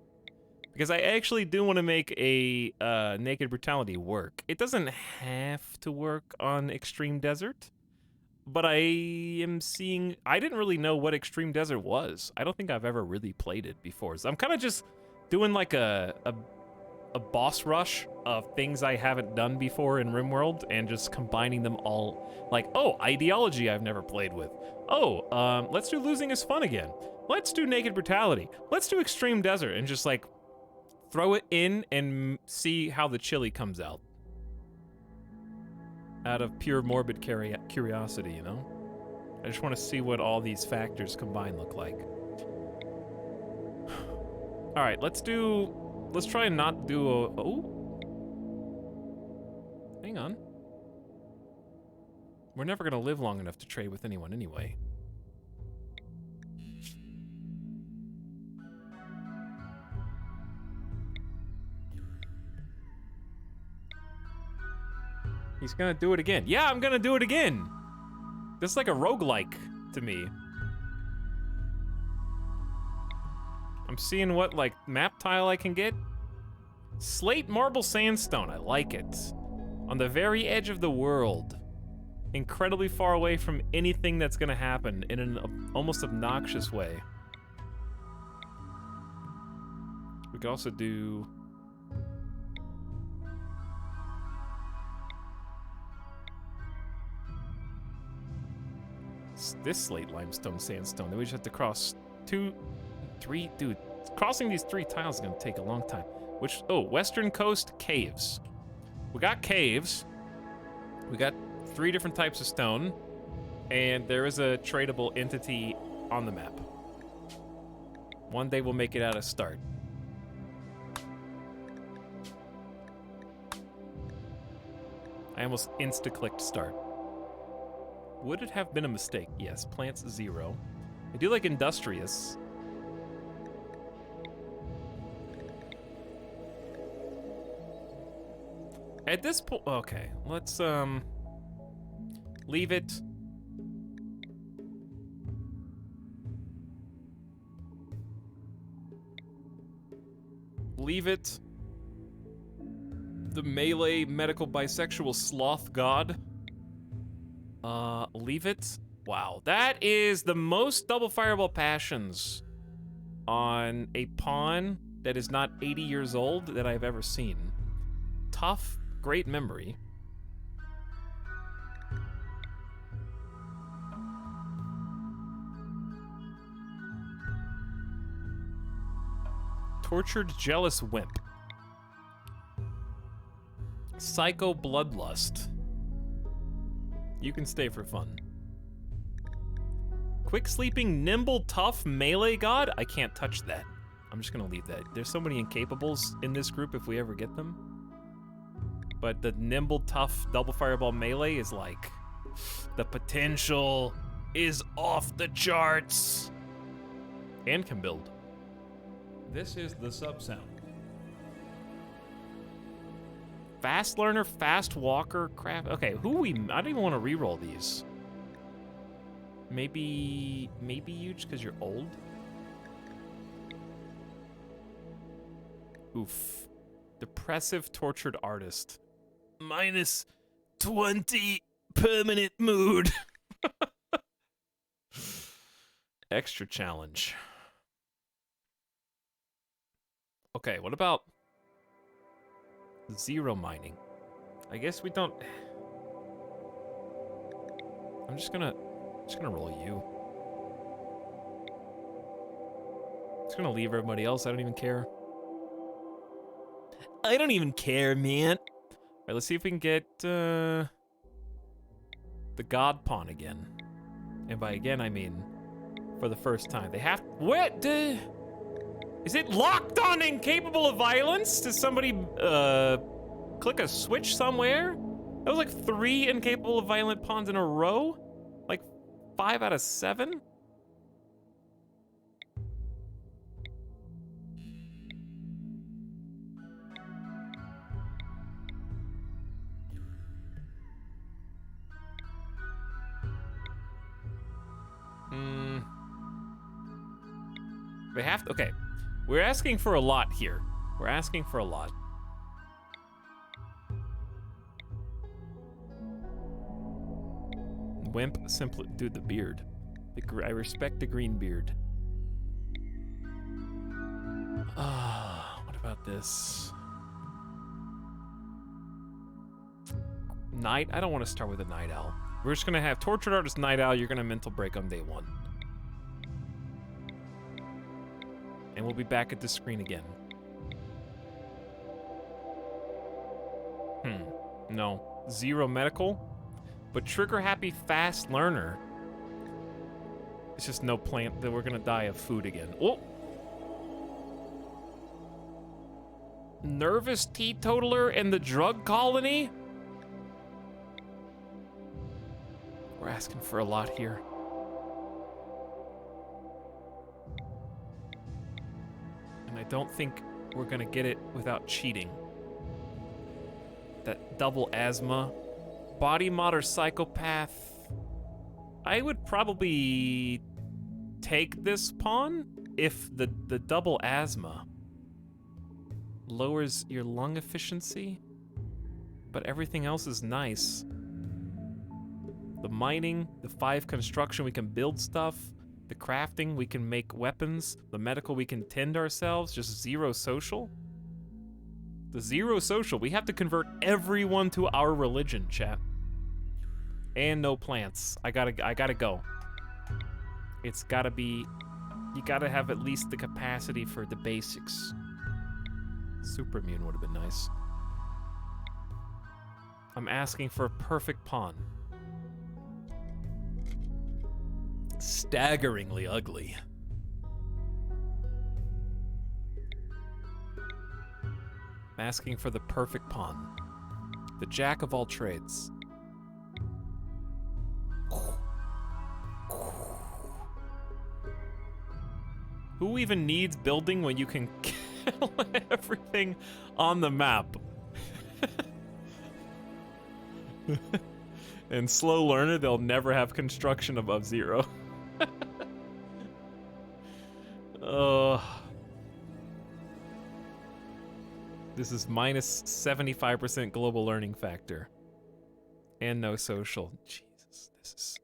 because I actually do want to make a Naked Brutality work. It doesn't have to work on Extreme Desert, but I am seeing. I didn't really know what Extreme Desert was. I don't think I've ever really played it before, so I'm kind of just doing like a boss rush of things I haven't done before in RimWorld and just combining them all. Like, oh, Ideology I've never played with. Oh, let's do Losing is Fun again. Let's do Naked Brutality. Let's do Extreme Desert, and just like throw it in and see how the chili comes out. Out of pure morbid curiosity, you know? I just want to see what all these factors combined look like. All right, let's try and not do a, oh. Hang on. We're never gonna live long enough to trade with anyone anyway. He's gonna do it again. Yeah, I'm gonna do it again. This is like a roguelike to me. I'm seeing what, like, map tile I can get. Slate, marble, sandstone. I like it. On the very edge of the world. Incredibly far away from anything that's gonna happen in an almost obnoxious way. We could also do... this slate, limestone, sandstone. Then we just have to cross 2, 3, dude. Crossing these 3 tiles is gonna take a long time. Which, oh, Western Coast caves. We got caves. We got 3 different types of stone, and there is a tradable entity on the map. One day we'll make it out of start. I almost insta-clicked start. Would it have been a mistake? Yes, plants 0. I do like industrious. At this point, okay, let's leave it. Leave it. The melee medical bisexual sloth god. Leave it. Wow, that is the most double fireball passions on a pawn that is not 80 years old that I've ever seen. Tough, great memory. Tortured jealous wimp. Psycho bloodlust. You can stay for fun. Quick sleeping, nimble, tough melee god? I can't touch that. I'm just gonna leave that. There's so many incapables in this group if we ever get them. But the nimble, tough, double fireball melee is like, the potential is off the charts. And can build. This is the sub sound. Fast learner, fast walker, craft. Okay, who we? I don't even want to re-roll these. Maybe you just because you're old. Oof. Depressive, tortured artist. Minus 20 permanent mood. Extra challenge. Okay, what about 0 mining? I guess we don't. I'm just gonna roll you. Just gonna leave everybody else. I don't even care. I don't even care, man. All right, let's see if we can get the god pawn again. And by again, I mean for the first time. They have. What? Is it locked on incapable of violence? Does somebody click a switch somewhere? That was like 3 incapable of violent pawns in a row? Like 5 out of 7? They have to, okay. We're asking for a lot here. We're asking for a lot. Wimp, simply, dude, the beard. I respect the green beard. What about this? Night? I don't want to start with a night owl. We're just gonna have tortured artist night owl. You're gonna mental break on day 1. And we'll be back at this screen again. No. 0 medical. But trigger happy fast learner. It's just no plant that we're gonna die of food again. Oh! Nervous teetotaler and the drug colony? We're asking for a lot here. And I don't think we're gonna get it without cheating. That double asthma. Body mod or psychopath. I would probably take this pawn if the double asthma lowers your lung efficiency, but everything else is nice. The mining, the 5 construction, we can build stuff. The crafting, we can make weapons. The medical, we can tend ourselves. Just 0 social. The 0 social, we have to convert everyone to our religion, chat. And no plants. I gotta go. It's gotta be, you gotta have at least the capacity for the basics. Super immune would have been nice. I'm asking for a perfect pawn. Staggeringly ugly. I'm asking for the perfect pawn. The jack of all trades. Who even needs building when you can kill everything on the map? And slow learner, they'll never have construction above 0. This is minus 75% global learning factor. And no social. Jesus,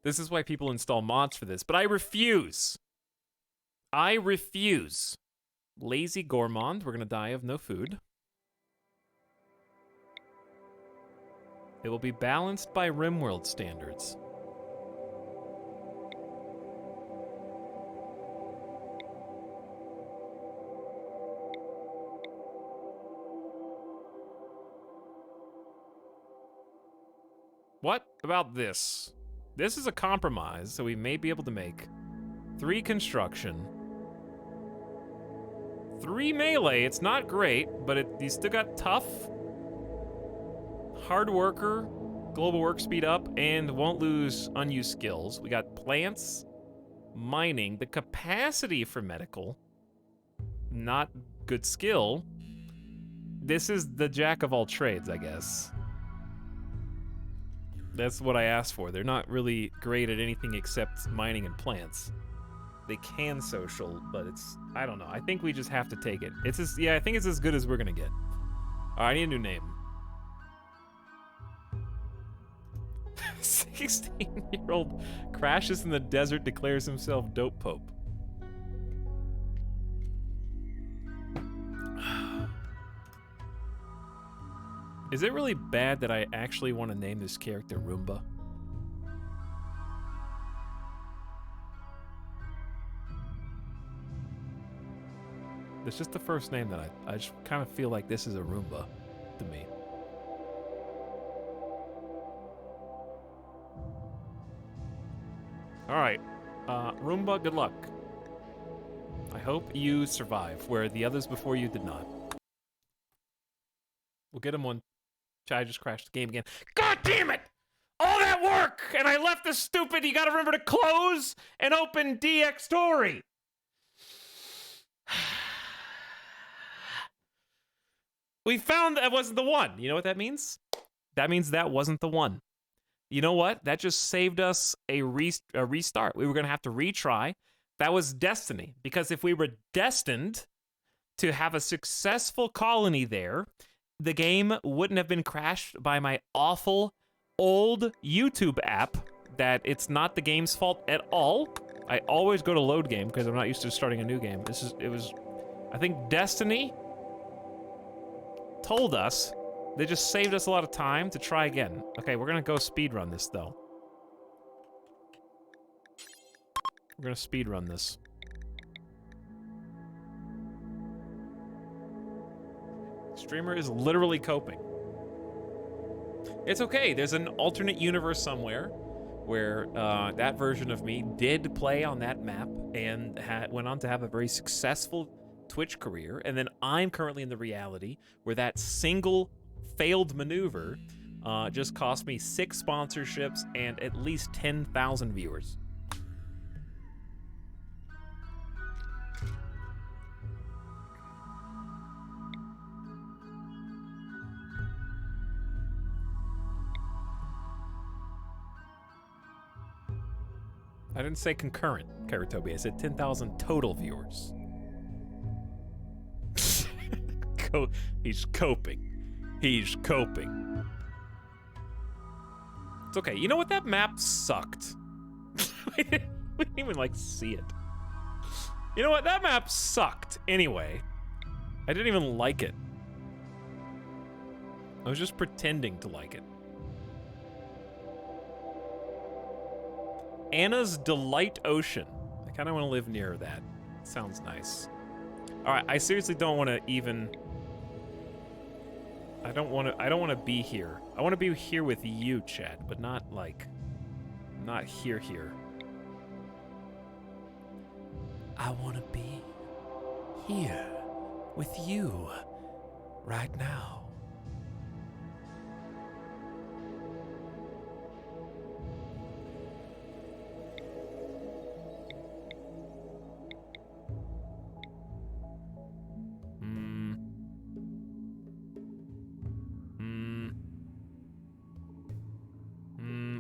this is why people install mods for this, but I refuse. I refuse. Lazy gourmand, we're gonna die of no food. It will be balanced by RimWorld standards. What about this? This is a compromise, so we may be able to make 3 construction, 3 melee. It's not great, but you still got tough, hard worker, global work speed up, and won't lose unused skills. We got plants, mining, the capacity for medical, not good skill. This is the jack of all trades, I guess. That's what I asked for. They're not really great at anything except mining and plants. They can social, but I don't know. I think we just have to take it. I think it's as good as we're gonna get. All right, I need a new name. 16-year-old crashes in the desert, declares himself Dope Pope. Is it really bad that I actually want to name this character Roomba? It's just the first name that I just kind of feel like this is a Roomba to me. Alright, Roomba, good luck. I hope you survive, where the others before you did not. We'll get him one. I just crashed the game again. God damn it! All that work! And I left the stupid, you gotta remember to close and open DX Story! We found that wasn't the one. You know what that means? That means that wasn't the one. You know what? That just saved us a restart. We were gonna have to retry. That was destiny. Because if we were destined to have a successful colony there, the game wouldn't have been crashed by my awful old YouTube app that it's not the game's fault at all. I always go to load game because I'm not used to starting a new game. I think Destiny told us, they just saved us a lot of time to try again. Okay, we're gonna go speedrun this though. We're gonna speedrun this. Streamer is literally coping. It's okay, there's an alternate universe somewhere where that version of me did play on that map and went on to have a very successful Twitch career, and then I'm currently in the reality where that single failed maneuver just cost me 6 sponsorships and at least 10,000 viewers. I didn't say concurrent, Karatobi. I said 10,000 total viewers. He's coping. He's coping. It's okay. You know what? That map sucked. we didn't even, like, see it. You know what? That map sucked anyway. I didn't even like it. I was just pretending to like it. Anna's Delight Ocean. I kind of want to live near that. Sounds nice. All right, I seriously don't want to even... I don't want to be here. I want to be here with you, Chad, but not like not here. I want to be here with you right now.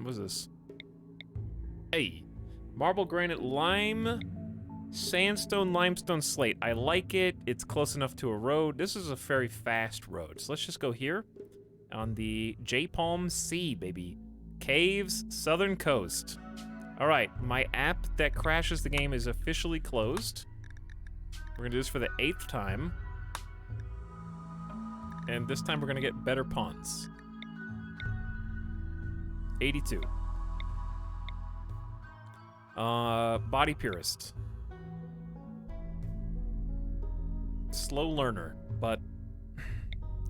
What's this? Hey, marble, granite, lime, sandstone, limestone, slate. I like it. It's close enough to a road. This is a very fast road. So let's just go here on the J Palm Sea, baby. Caves, southern coast. All right, my app that crashes the game is officially closed. We're gonna do this for the 8th time. And this time we're gonna get better pawns. 82. Body purist. Slow learner, but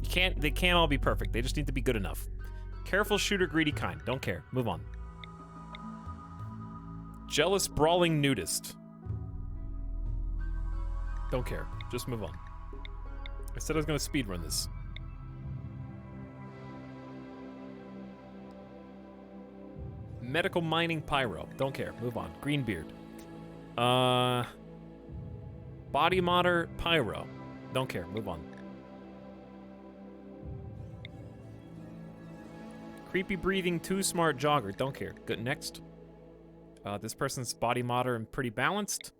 they can't all be perfect. They just need to be good enough. Careful shooter, greedy kind. Don't care. Move on. Jealous, brawling nudist. Don't care. Just move on. I said I was gonna speedrun this. Medical mining pyro. Don't care. Move on. Greenbeard. Body modder pyro. Don't care. Move on. Creepy breathing, too smart jogger. Don't care. Good. Next. This person's body modder and pretty balanced.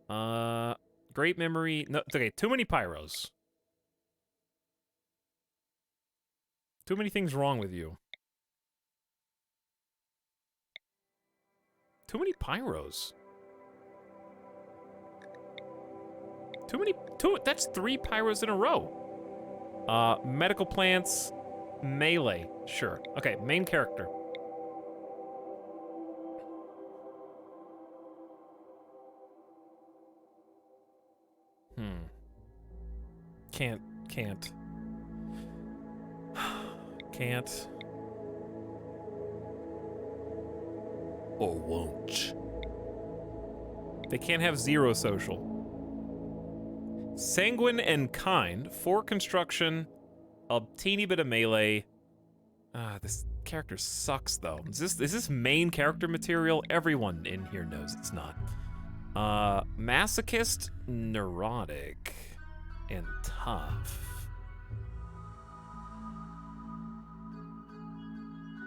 Great memory. No, okay. Too many pyros. Too many things wrong with you. Too many pyros. That's 3 pyros in a row. Medical plants, melee, sure. Okay, main character. Can't. Can't. Or won't. They can't have 0 social. Sanguine and kind, 4 construction, a teeny bit of melee. This character sucks though. Is this main character material? Everyone in here knows it's not. Masochist, neurotic, and tough.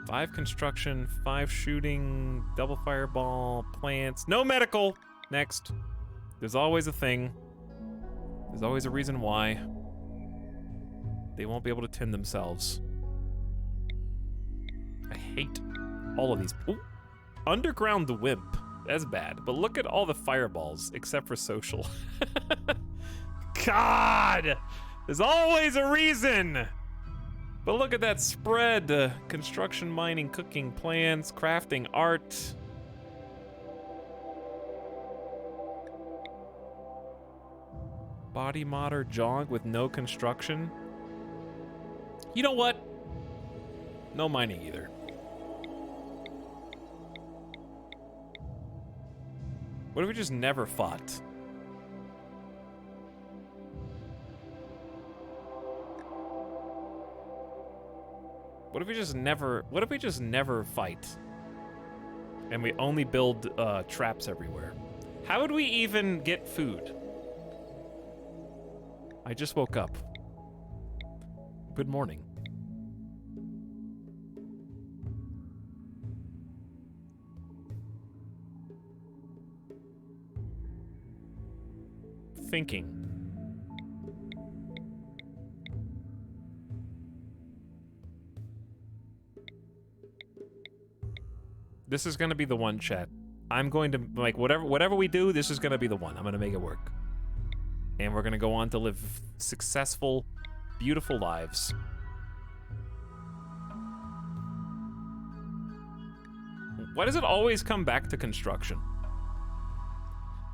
5 construction, 5 shooting, double fireball, plants. No medical! Next. There's always a thing. There's always a reason why. They won't be able to tend themselves. I hate all of these. Ooh. Underground Wimp. That's bad. But look at all the fireballs, except for social. God! There's always a reason! But look at that spread. Construction, mining, cooking, plants, crafting, art. Body modder jog with no construction. You know what? No mining either. What if we just never fought? What if we just never fight? And we only build traps everywhere? How would we even get food? I just woke up. Good morning. Thinking. This is gonna be the one, chat. I'm going to, like, whatever we do, this is gonna be the one. I'm gonna make it work. And we're gonna go on to live successful, beautiful lives. Why does it always come back to construction?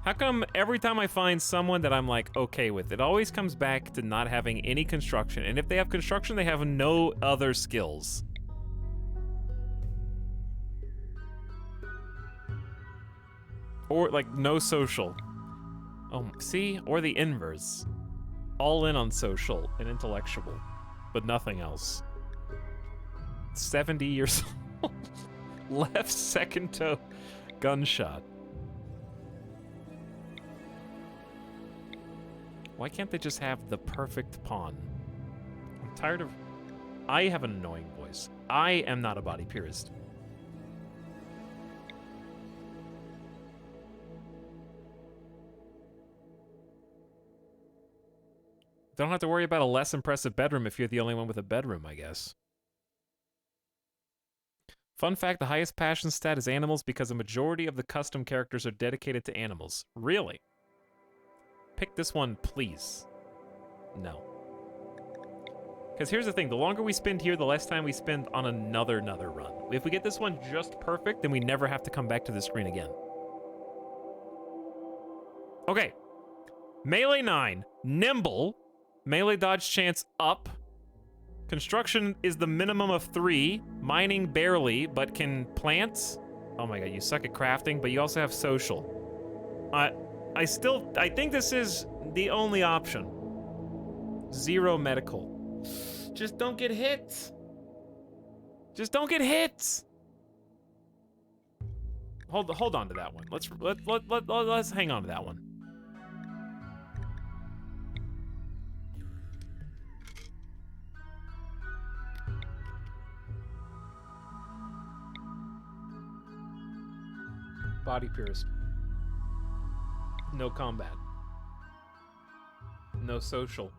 How come every time I find someone that I'm like okay with, it always comes back to not having any construction, and if they have construction, they have no other skills? Or like no social. Oh, see? Or the inverse. All in on social and intellectual, but nothing else. 70 years old. Left second toe gunshot. Why can't they just have the perfect pawn? I'm tired of... I have an annoying voice. I am not a body purist. Don't have to worry about a less impressive bedroom if you're the only one with a bedroom, I guess. Fun fact, the highest passion stat is animals because a majority of the custom characters are dedicated to animals. Really? Pick this one, please. No. Because here's the thing, the longer we spend here, the less time we spend on another run. If we get this one just perfect, then we never have to come back to the screen again. Okay. Melee 9. Nimble. Melee dodge chance up. Construction is the minimum of 3. Mining barely, but can plant. Oh my god, you suck at crafting, but you also have social. I think this is the only option. 0 medical. Just don't get hit. Just don't get hit. Hold on to that one. Let's hang on to that one. Body purist. No combat. No social.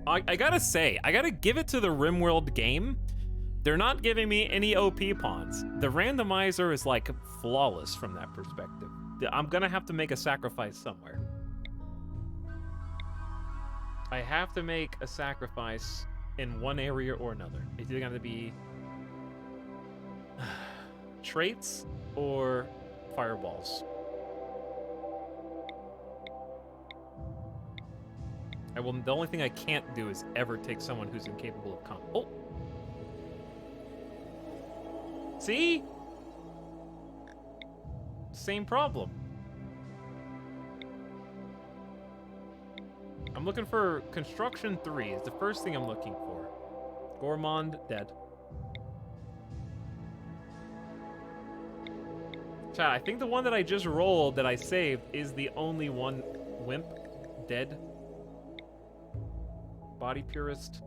I gotta say, I gotta give it to the RimWorld game. They're not giving me any OP pawns. The randomizer is like flawless from that perspective. I'm gonna have to make a sacrifice somewhere. I have to make a sacrifice in one area or another. It's either gonna be traits or fireballs. The only thing I can't do is ever take someone who's incapable of combat. Oh! See? Same problem. I'm looking for construction 3 is the first thing I'm looking for. Gourmand, dead. Chat, I think the one that I just rolled that I saved is the only one. Wimp, dead. Body purist.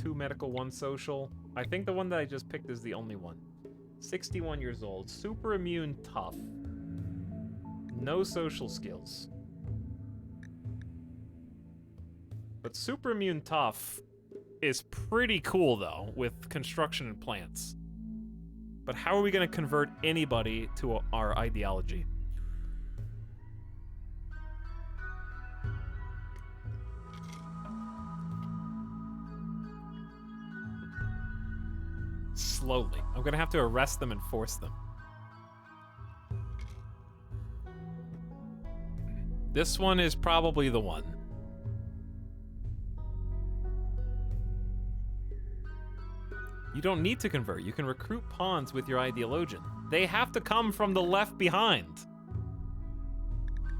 2 medical, 1 social. I think the one that I just picked is the only one. 61 years old, super immune, tough. No social skills. But super immune tough is pretty cool, though, with construction and plants. But how are we going to convert anybody to our ideology? Slowly. I'm going to have to arrest them and force them. This one is probably the one. You don't need to convert. You can recruit pawns with your ideologian. They have to come from the left behind.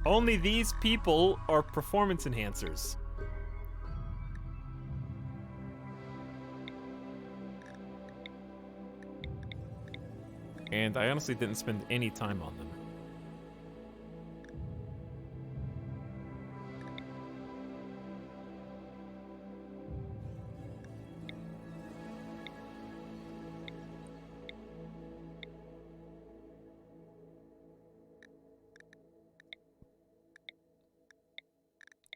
Only these people are performance enhancers. And I honestly didn't spend any time on them.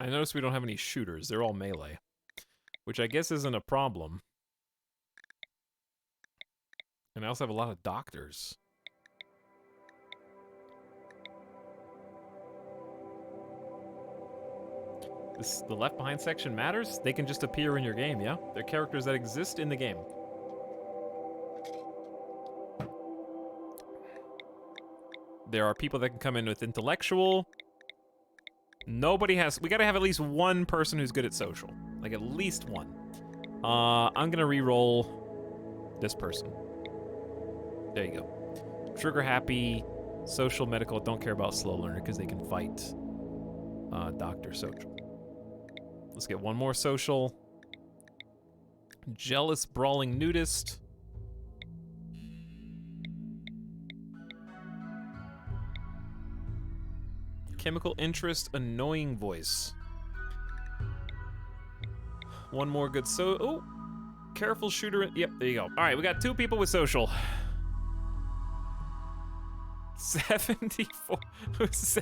I noticed we don't have any shooters. They're all melee. Which I guess isn't a problem. And I also have a lot of doctors. The left behind section matters? They can just appear in your game, yeah? They're characters that exist in the game. There are people that can come in with intellectual. Nobody has... We gotta have at least one person who's good at social. Like, at least one. I'm gonna re-roll this person. There you go. Trigger happy, social, medical, don't care about slow learner because they can fight. Doctor, social. Let's get one more social. Jealous, brawling nudist. Chemical interest, annoying voice. One more good oh, careful shooter. Yep, there you go. All right, we got 2 people with social. 74. Who's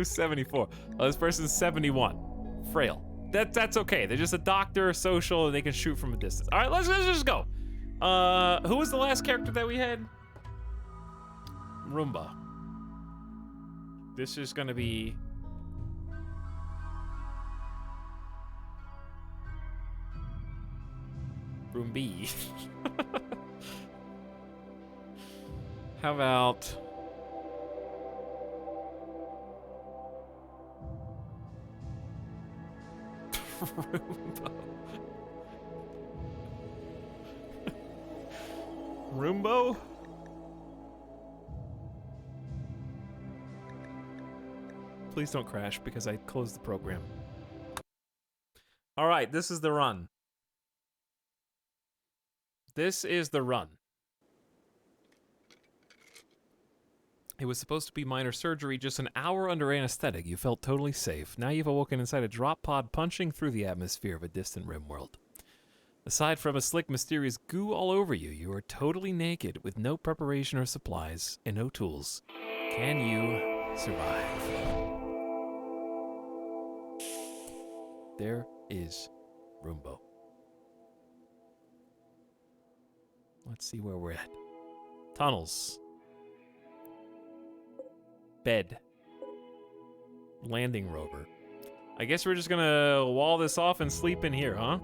74? Oh, this person's 71. Frail. That's okay. They're just a doctor, social, and they can shoot from a distance. All right, let's just go. Who was the last character that we had? Roomba. This is gonna be... Roombi. How about... Roombo. Roombo? Please don't crash because I closed the program. All right, this is the run. This is the run. It was supposed to be minor surgery, just an hour under anesthetic. You felt totally safe. Now you've awoken inside a drop pod punching through the atmosphere of a distant rim world. Aside from a slick, mysterious goo all over you, you are totally naked with no preparation or supplies and no tools. Can you survive? There is Roombo. Let's see where we're at. Tunnels. Bed. Landing rover. I guess we're just gonna wall this off and sleep in here, huh?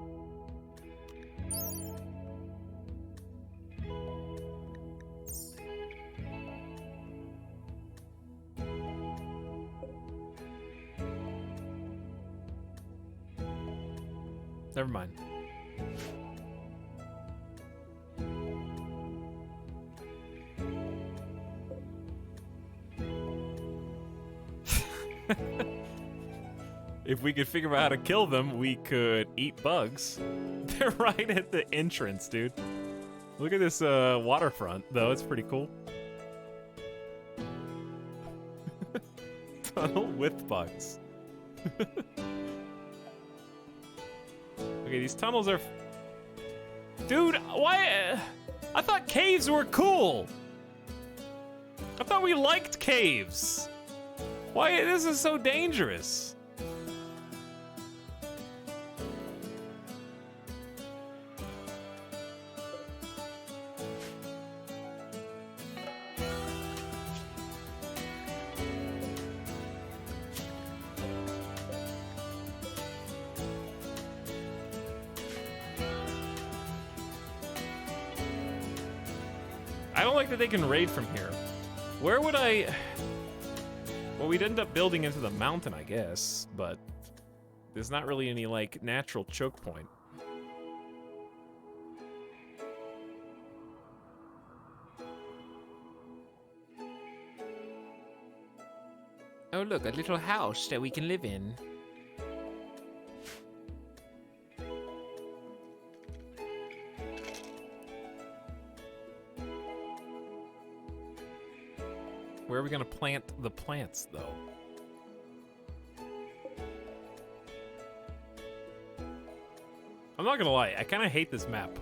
Never mind. If we could figure out how to kill them, we could eat bugs. They're right at the entrance, dude. Look at this waterfront, though. It's pretty cool. Tunnel with bugs. Okay, these tunnels are... Dude, why... I thought caves were cool. I thought we liked caves. Why, this is so dangerous. I don't like that they can raid from here. Where would I... Well, we'd end up building into the mountain, I guess, but there's not really any, like, natural choke point. Oh, look, a little house that we can live in. Where are we gonna plant the plants, though? I'm not gonna lie, I kind of hate this map.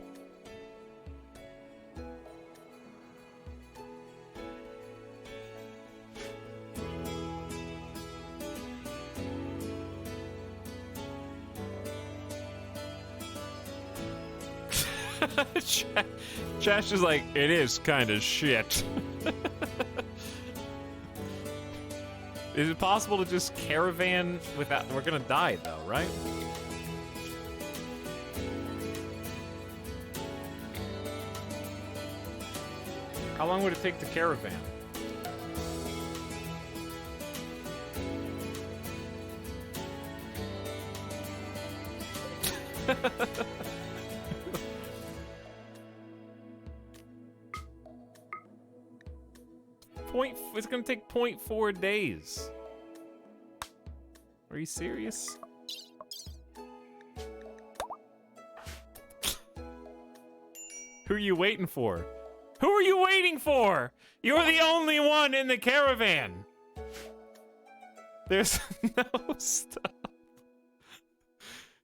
Josh is like, it is kind of shit. Is it possible to just caravan without... We're gonna die, though, right? How long would it take to caravan? It's gonna take 0.4 days. Are you serious? Who are you waiting for? Who are you waiting for? You're the only one in the caravan. There's no stop.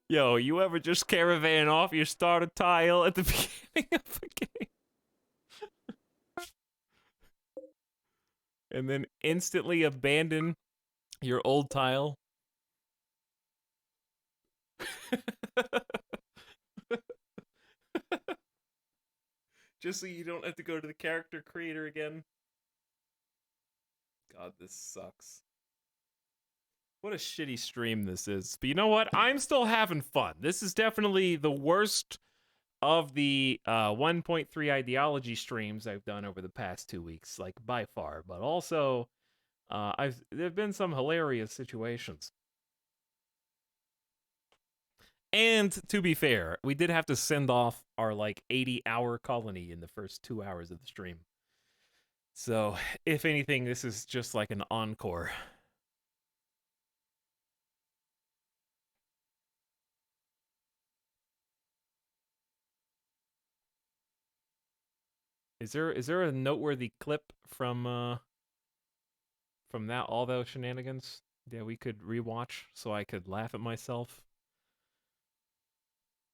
Yo, you ever just caravan off your starter tile at the beginning of the game? And then instantly abandon your old tile? Just so you don't have to go to the character creator again? God, this sucks. What a shitty stream this is. But you know what? I'm still having fun. This is definitely the worst of the 1.3 ideology streams I've done over the past 2 weeks, like by far. But also, there've been some hilarious situations. And to be fair, we did have to send off our like 80-hour colony in the first 2 hours of the stream. So, if anything, this is just like an encore. Is there a noteworthy clip from all those shenanigans that we could rewatch so I could laugh at myself?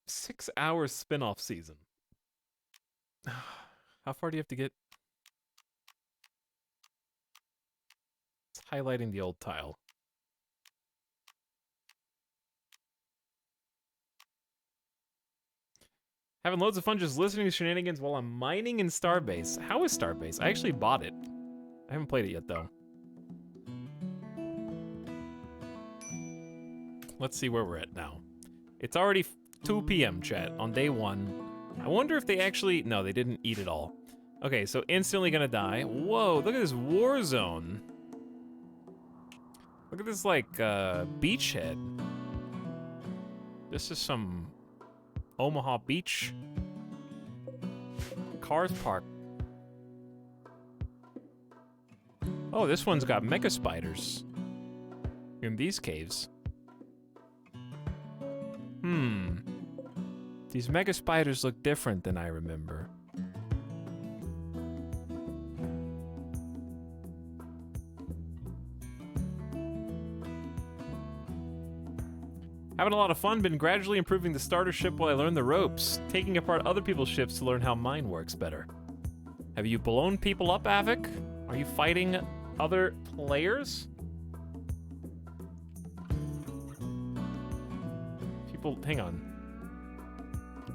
6 hours spin-off season. How far do you have to get? It's highlighting the old tile. Having loads of fun just listening to shenanigans while I'm mining in Starbase. How is Starbase? I actually bought it. I haven't played it yet, though. Let's see where we're at now. It's already 2 p.m., chat, on day 1. I wonder if they actually... No, they didn't eat it all. Okay, so instantly gonna die. Whoa, look at this war zone. Look at this, like, beachhead. This is some... Omaha Beach. Cars parked. Oh, this one's got mega spiders. In these caves. These mega spiders look different than I remember. Having a lot of fun, been gradually improving the starter ship while I learn the ropes, taking apart other people's ships to learn how mine works better. Have you blown people up, Avik? Are you fighting other players? People, hang on.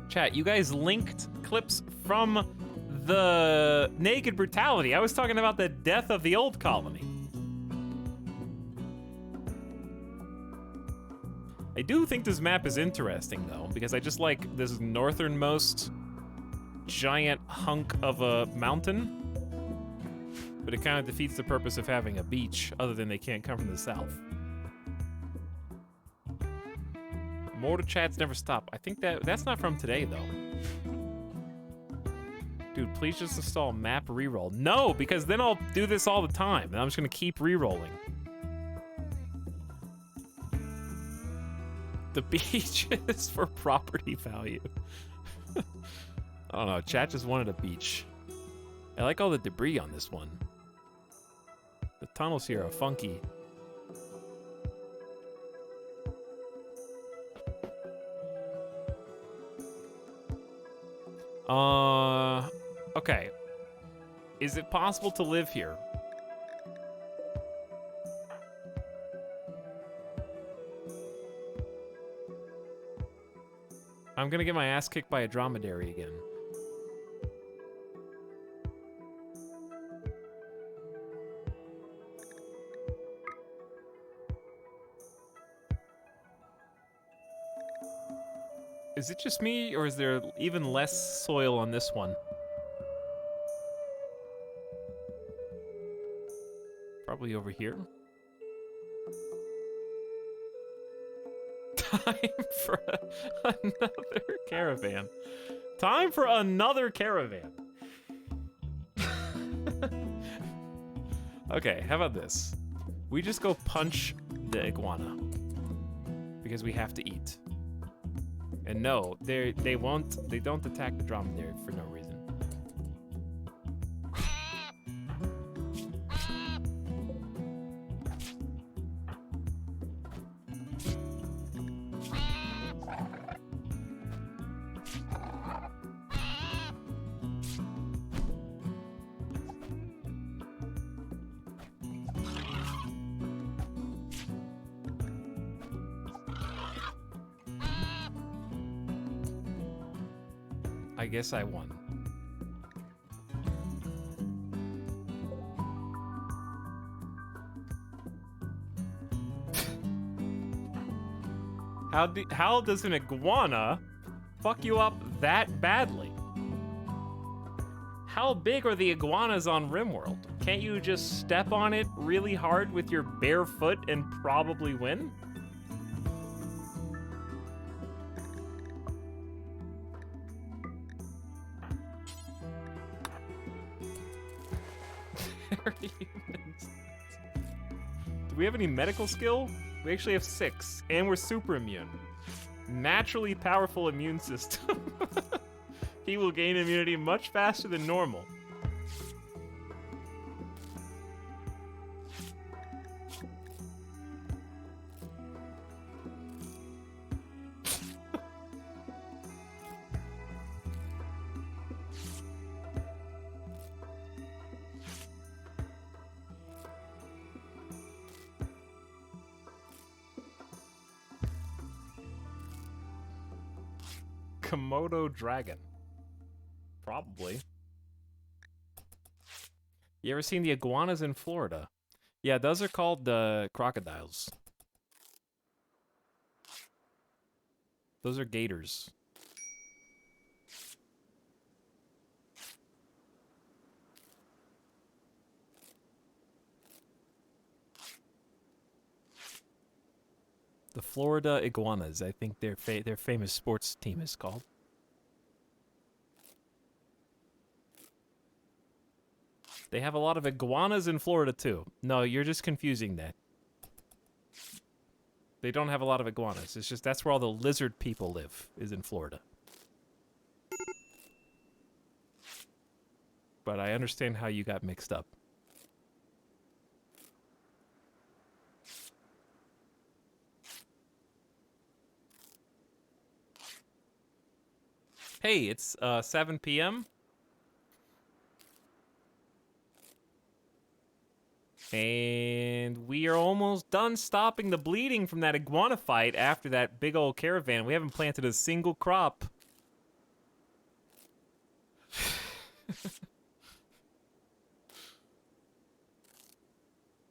Chat, you guys linked clips from the naked brutality. I was talking about the death of the old colony. I do think this map is interesting, though, because I just like this northernmost giant hunk of a mountain. But it kind of defeats the purpose of having a beach, other than they can't come from the south. Mortar chats never stop. I think that's not from today, though. Dude, please just install map reroll. No, because then I'll do this all the time, and I'm just gonna keep rerolling. The beach is for property value. I don't know, chat just wanted a beach. I like all the debris on this one. The tunnels here are funky. Okay. Is it possible to live here? I'm gonna get my ass kicked by a dromedary again. Is it just me, or is there even less soil on this one? Probably over here. Time for another caravan. Time for another caravan. Okay, how about this? We just go punch the iguana. Because we have to eat. And no, they don't attack the dromedary for no reason. I guess I won. How does an iguana fuck you up that badly? How big are the iguanas on RimWorld? Can't you just step on it really hard with your bare foot and probably win? Do we have any medical skill? We actually have 6, and we're super immune. Naturally powerful immune system. He will gain immunity much faster than normal. Komodo dragon. Probably. You ever seen the iguanas in Florida? Yeah, those are called crocodiles. Those are gators. The Florida Iguanas, I think their famous sports team is called. They have a lot of iguanas in Florida too. No, you're just confusing that. They don't have a lot of iguanas. It's just that's where all the lizard people live, is in Florida. But I understand how you got mixed up. Hey, it's 7 p.m. And we are almost done stopping the bleeding from that iguana fight after that big old caravan. We haven't planted a single crop.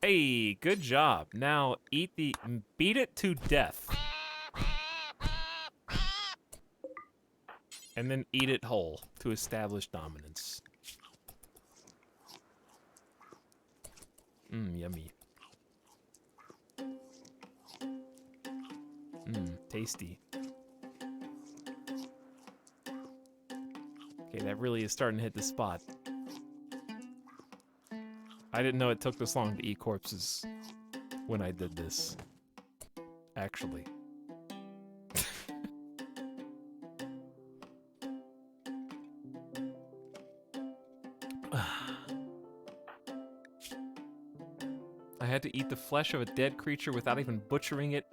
Hey, good job. Now beat it to death. And then eat it whole to establish dominance. Yummy. Tasty. Okay, that really is starting to hit the spot. I didn't know it took this long to eat corpses when I did this. Actually. I had to eat the flesh of a dead creature without even butchering it.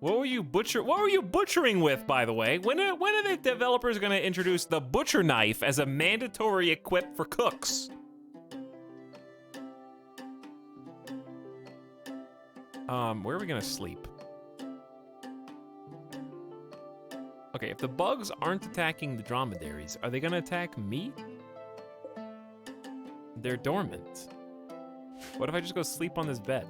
What were you butchering with, by the way? When are the developers going to introduce the butcher knife as a mandatory equip for cooks? Where are we going to sleep? Okay, if the bugs aren't attacking the dromedaries, are they going to attack me? They're dormant. What if I just go sleep on this bed?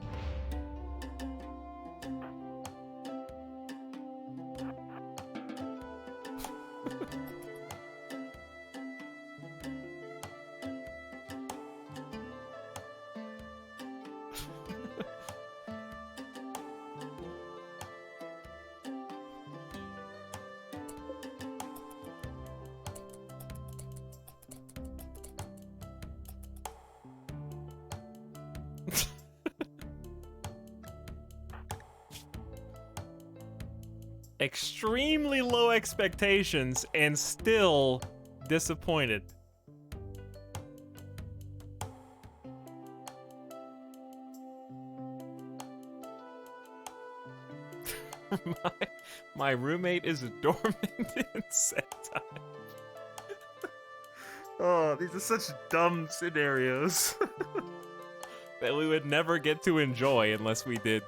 extremely low expectations and still disappointed. my roommate is a dormant insectile. Oh, these are such dumb scenarios that we would never get to enjoy unless we did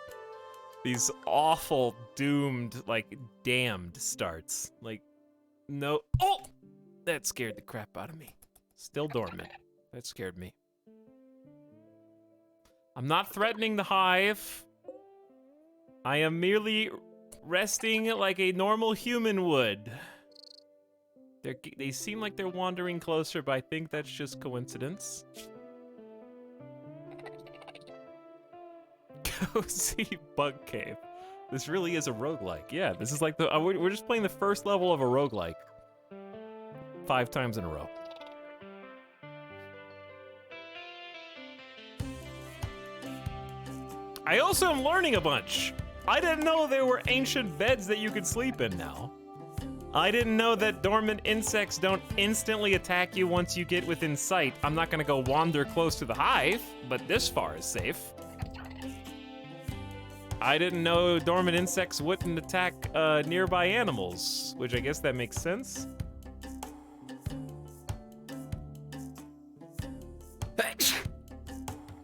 these awful, doomed, like, damned starts. Like, no. Oh! That scared the crap out of me. Still dormant. That scared me. I'm not threatening the hive. I am merely resting like a normal human would. They seem like they're wandering closer, but I think that's just coincidence. Cozy Bug Cave. This really is a roguelike. Yeah, this is like the... we're just playing the first level of a roguelike. 5 times in a row. I also am learning a bunch. I didn't know there were ancient beds that you could sleep in now. I didn't know that dormant insects don't instantly attack you once you get within sight. I'm not gonna go wander close to the hive, but this far is safe. I didn't know dormant insects wouldn't attack nearby animals, which I guess that makes sense.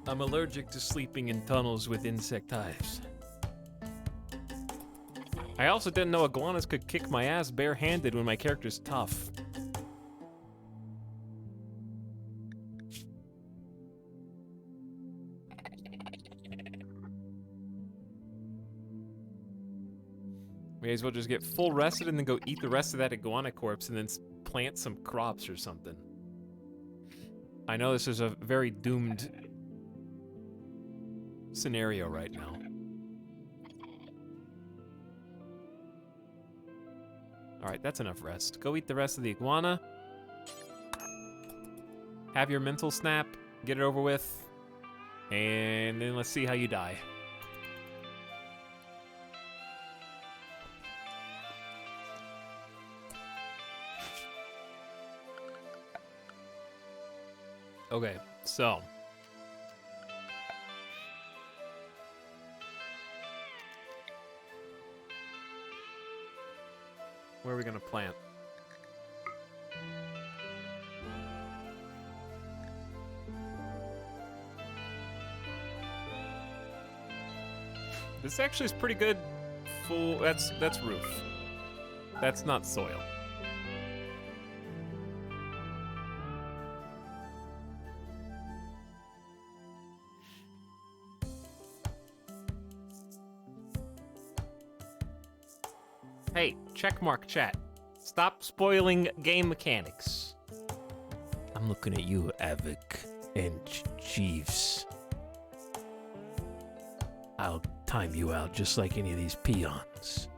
I'm allergic to sleeping in tunnels with insect hives. I also didn't know iguanas could kick my ass barehanded when my character's tough. May as well just get full rested and then go eat the rest of that iguana corpse and then plant some crops or something. I know this is a very doomed scenario right now. Alright, that's enough rest. Go eat the rest of the iguana. Have your mental snap. Get it over with. And then let's see how you die. Okay, so... where are we gonna plant? This actually is pretty good. Full. That's roof. That's not soil. Hey, checkmark chat. Stop spoiling game mechanics. I'm looking at you, Avic and Jeeves. I'll time you out just like any of these peons.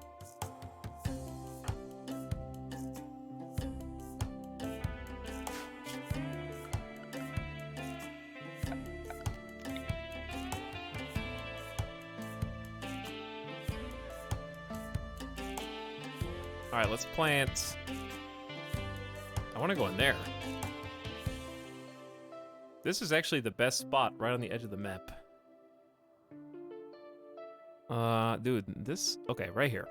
All right, let's plant. I want to go in there. This is actually the best spot, right on the edge of the map. Dude, this... okay, right here.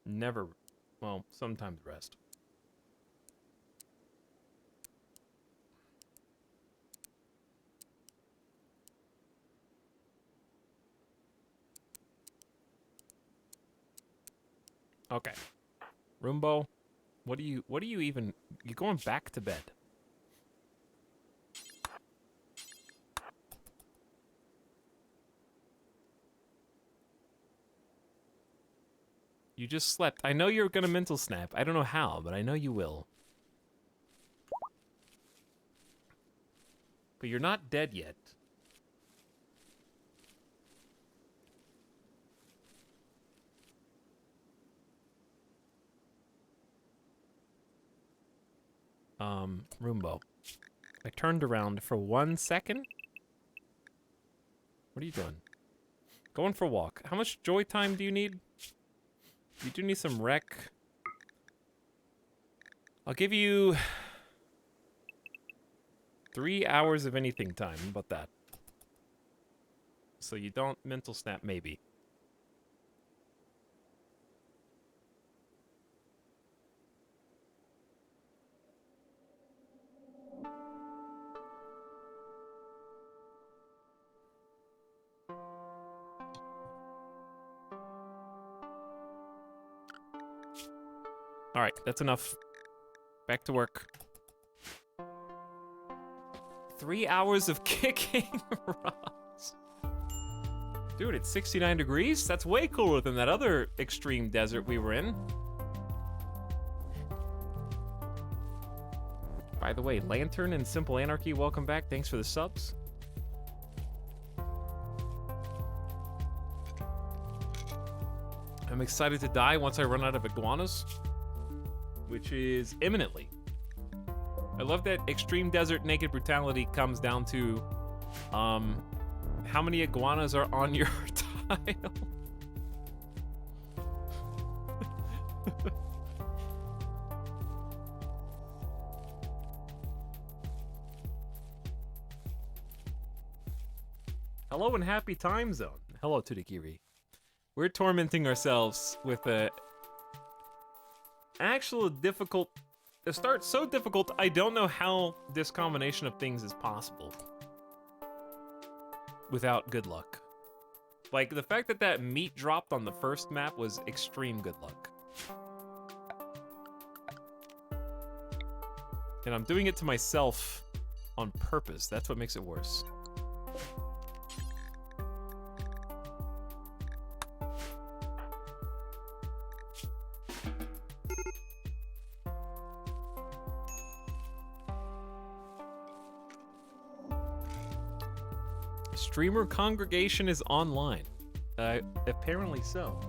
Never... well, sometimes rest. Okay. Roombo, what do you even... you're going back to bed. You just slept. I know you're gonna mental snap. I don't know how, but I know you will. But you're not dead yet. Roombo. I turned around for 1 second. What are you doing? Going for a walk. How much joy time do you need? You do need some rec. I'll give you 3 hours of anything time. How about that? So you don't mental snap, maybe. All right, that's enough. Back to work. 3 hours of kicking rocks. Dude, it's 69 degrees? That's way cooler than that other extreme desert we were in. By the way, Lantern and Simple Anarchy, welcome back. Thanks for the subs. I'm excited to die once I run out of iguanas, which is imminently. I love that extreme desert naked brutality comes down to how many iguanas are on your tile. Hello and happy time zone. Hello, Tudikiri. We're tormenting ourselves with a actual difficult. The start's so difficult, I don't know how this combination of things is possible without good luck. Like, the fact that that meat dropped on the first map was extreme good luck. And I'm doing it to myself on purpose. That's what makes it worse. Streamer congregation is online. Apparently so.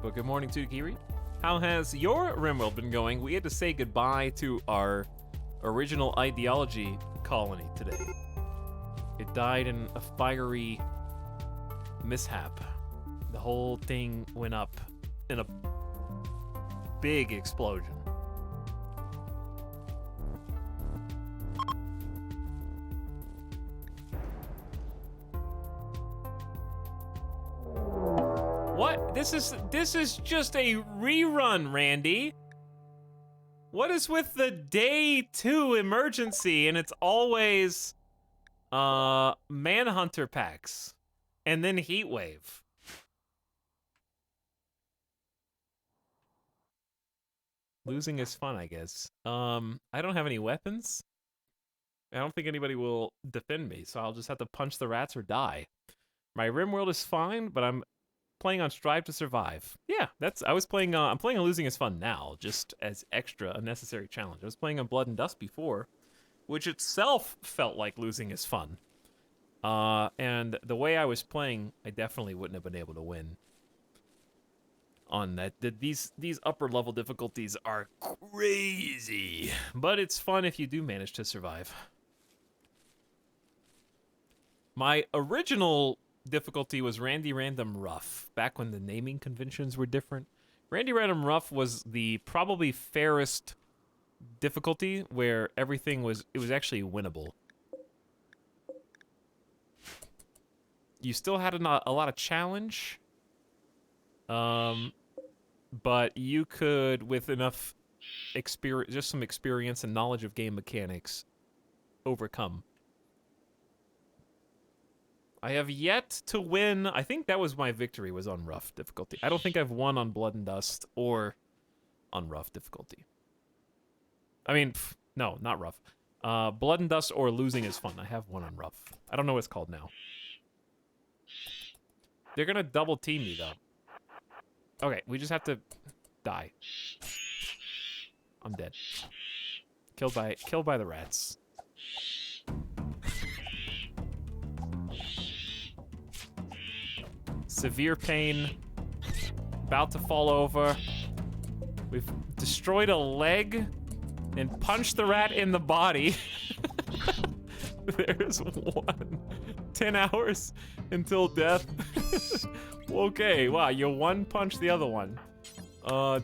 But good morning to Kiri. How has your RimWorld been going? We had to say goodbye to our original ideology colony today. It died in a fiery mishap. The whole thing went up in a big explosion. What? This is just a rerun, Randy. What is with the day 2 emergency and it's always Manhunter packs and then Heatwave? Losing is fun, I guess. I don't have any weapons. I don't think anybody will defend me, so I'll just have to punch the rats or die. My RimWorld is fine, but I'm playing on Strive to Survive. Yeah, I'm playing on Losing is Fun now, just as extra unnecessary challenge. I was playing on Blood and Dust before, which itself felt like Losing is Fun. And the way I was playing, I definitely wouldn't have been able to win on that. These upper level difficulties are crazy, but it's fun if you do manage to survive. My original difficulty was Randy Random Rough, back when the naming conventions were different. Randy Random Rough was the probably fairest difficulty where everything was actually winnable. You still had a lot of challenge, but you could, with enough experience, just some experience and knowledge of game mechanics, overcome. I have yet to win. I think that was my victory, was on rough difficulty. I don't think I've won on Blood and Dust or on rough difficulty. I mean, no, not rough. Blood and Dust or Losing is Fun. I have one on rough. I don't know what it's called now. They're gonna double team me though. Okay, we just have to die. I'm dead. Killed by the rats. Severe pain. About to fall over. We've destroyed a leg and punched the rat in the body. There's one. 10 hours until death. Okay, wow, you one punch the other one.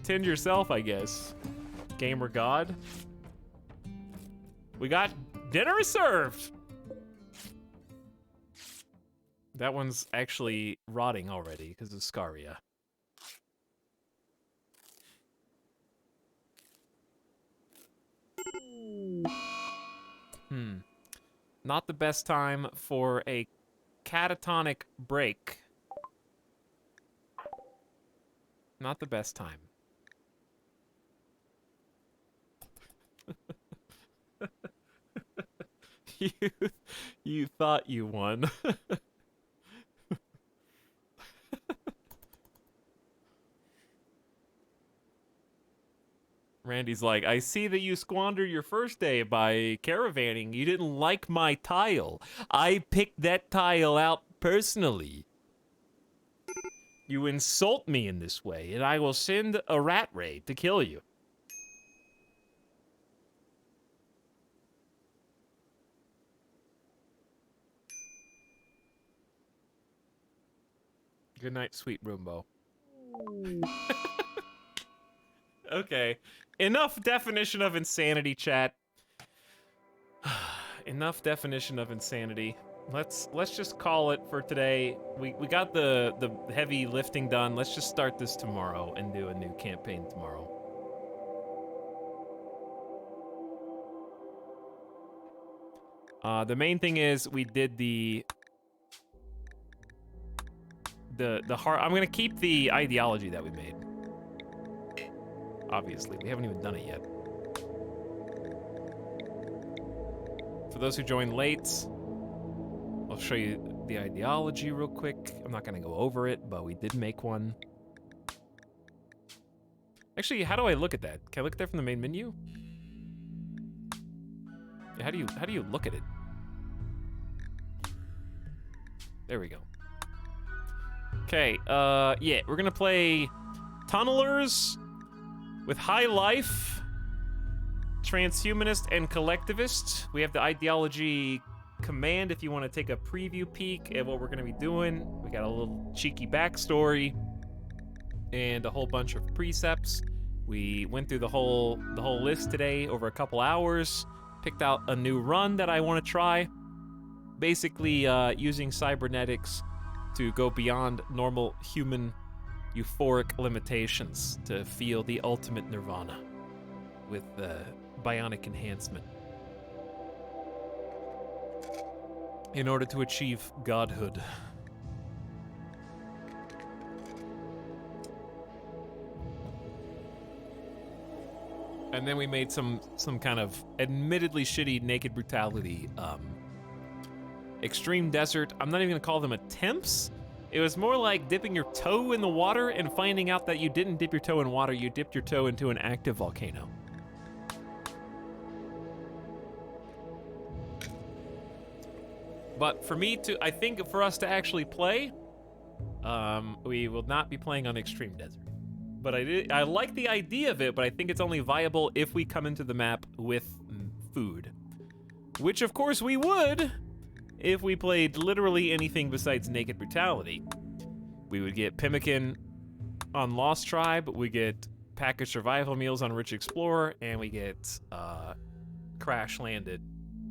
Tend yourself, I guess. Gamer God. We got dinner served. That one's actually rotting already because of Scaria. Not the best time for a catatonic break. Not the best time. you thought you won. Randy's like, I see that you squandered your first day by caravanning. You didn't like my tile. I picked that tile out personally. You insult me in this way, and I will send a rat raid to kill you. Good night, sweet Roombo. Okay. Enough definition of insanity, chat. Enough definition of insanity. Let's just call it for today. We got the heavy lifting done. Let's just start this tomorrow and do a new campaign tomorrow. The main thing is we did the heart. I'm gonna keep the ideology that we made. Obviously, we haven't even done it yet. For those who joined late, I'll show you the ideology real quick. I'm not gonna go over it, but we did make one. Actually, how do I look at that? Can I look at that from the main menu? Yeah, how do you look at it? There we go. Okay, yeah, we're gonna play Tunnelers with High Life, Transhumanist, and Collectivist. We have the ideology command if you want to take a preview peek at what we're going to be doing. We got a little cheeky backstory and a whole bunch of precepts. We went through the whole list today over a couple hours, picked out a new run that I want to try. Basically, using cybernetics to go beyond normal human euphoric limitations to feel the ultimate nirvana with bionic enhancement in order to achieve godhood. And then we made some kind of admittedly shitty naked brutality extreme desert. I'm not even gonna call them attempts. It was more like dipping your toe in the water and finding out that you didn't dip your toe in water, you dipped your toe into an active volcano. But for me to, I think for us to actually play, we will not be playing on Extreme Desert. But I like the idea of it, but I think it's only viable if we come into the map with food. Which of course we would, if we played literally anything besides Naked Brutality. We would get Pemmican on Lost Tribe, we get packaged survival meals on Rich Explorer, and we get Crash Landed.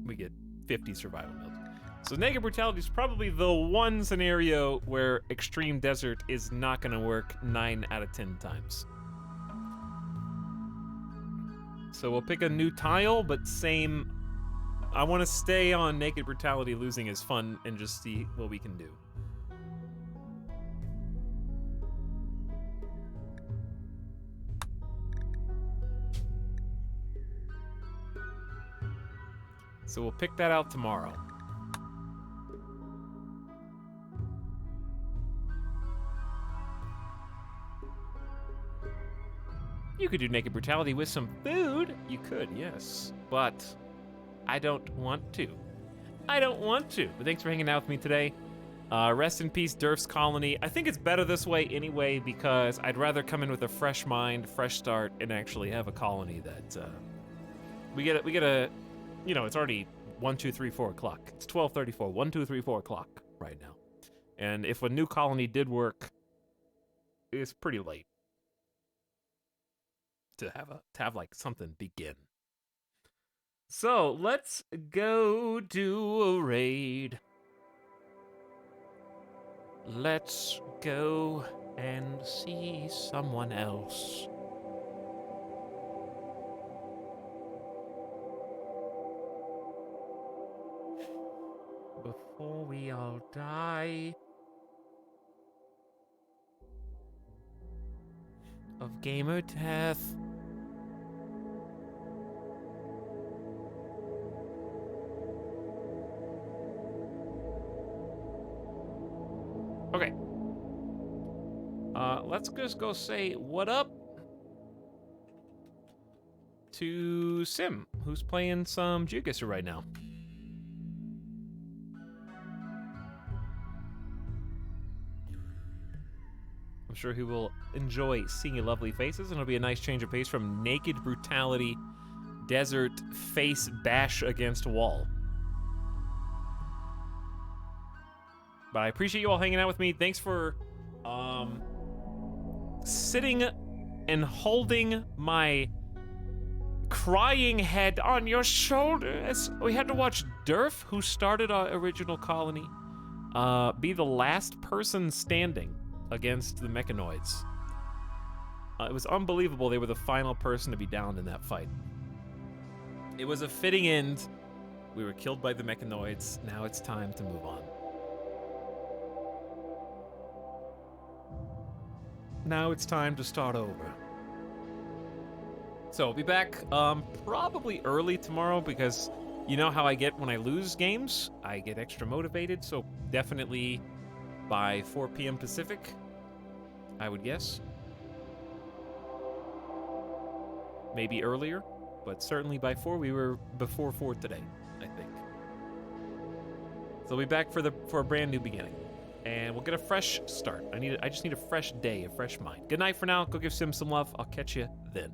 We get 50 survival meals. So Naked Brutality is probably the one scenario where Extreme Desert is not gonna work 9 out of 10 times. So we'll pick a new tile, but same. I want to stay on Naked Brutality. Losing is fun, and just see what we can do. So we'll pick that out tomorrow. You could do Naked Brutality with some food. You could, yes. But I don't want to. I don't want to. But thanks for hanging out with me today. Rest in peace, Durf's colony. I think it's better this way anyway because I'd rather come in with a fresh mind, fresh start, and actually have a colony that we get a, you know, it's already 1, 2, 3, 4 o'clock. It's 12:34. 1, 2, 3, 4 o'clock right now. And if a new colony did work, it's pretty late to have like something begin. So let's go do a raid. Let's go and see someone else. Before we all die of gamer death. Okay. Let's just go say what up to Sim, who's playing some Geoguessr right now. I'm sure he will enjoy seeing your lovely faces, and it'll be a nice change of pace from naked brutality, desert face bash against wall. But I appreciate you all hanging out with me. Thanks for sitting and holding my crying head on your shoulder as we had to watch Durf, who started our original colony, be the last person standing against the mechanoids. It was unbelievable they were the final person to be downed in that fight. It was a fitting end. We were killed by the mechanoids. Now it's time to move on. Now it's time to start over. So I'll be back probably early tomorrow because you know how I get when I lose games? I get extra motivated, so definitely by 4 p.m. Pacific, I would guess. Maybe earlier, but certainly by 4. We were before 4 today, I think. So I'll be back for a brand new beginning. And we'll get a fresh start. I just need a fresh day, a fresh mind. Good night for now. Go give Sim some love. I'll catch you then.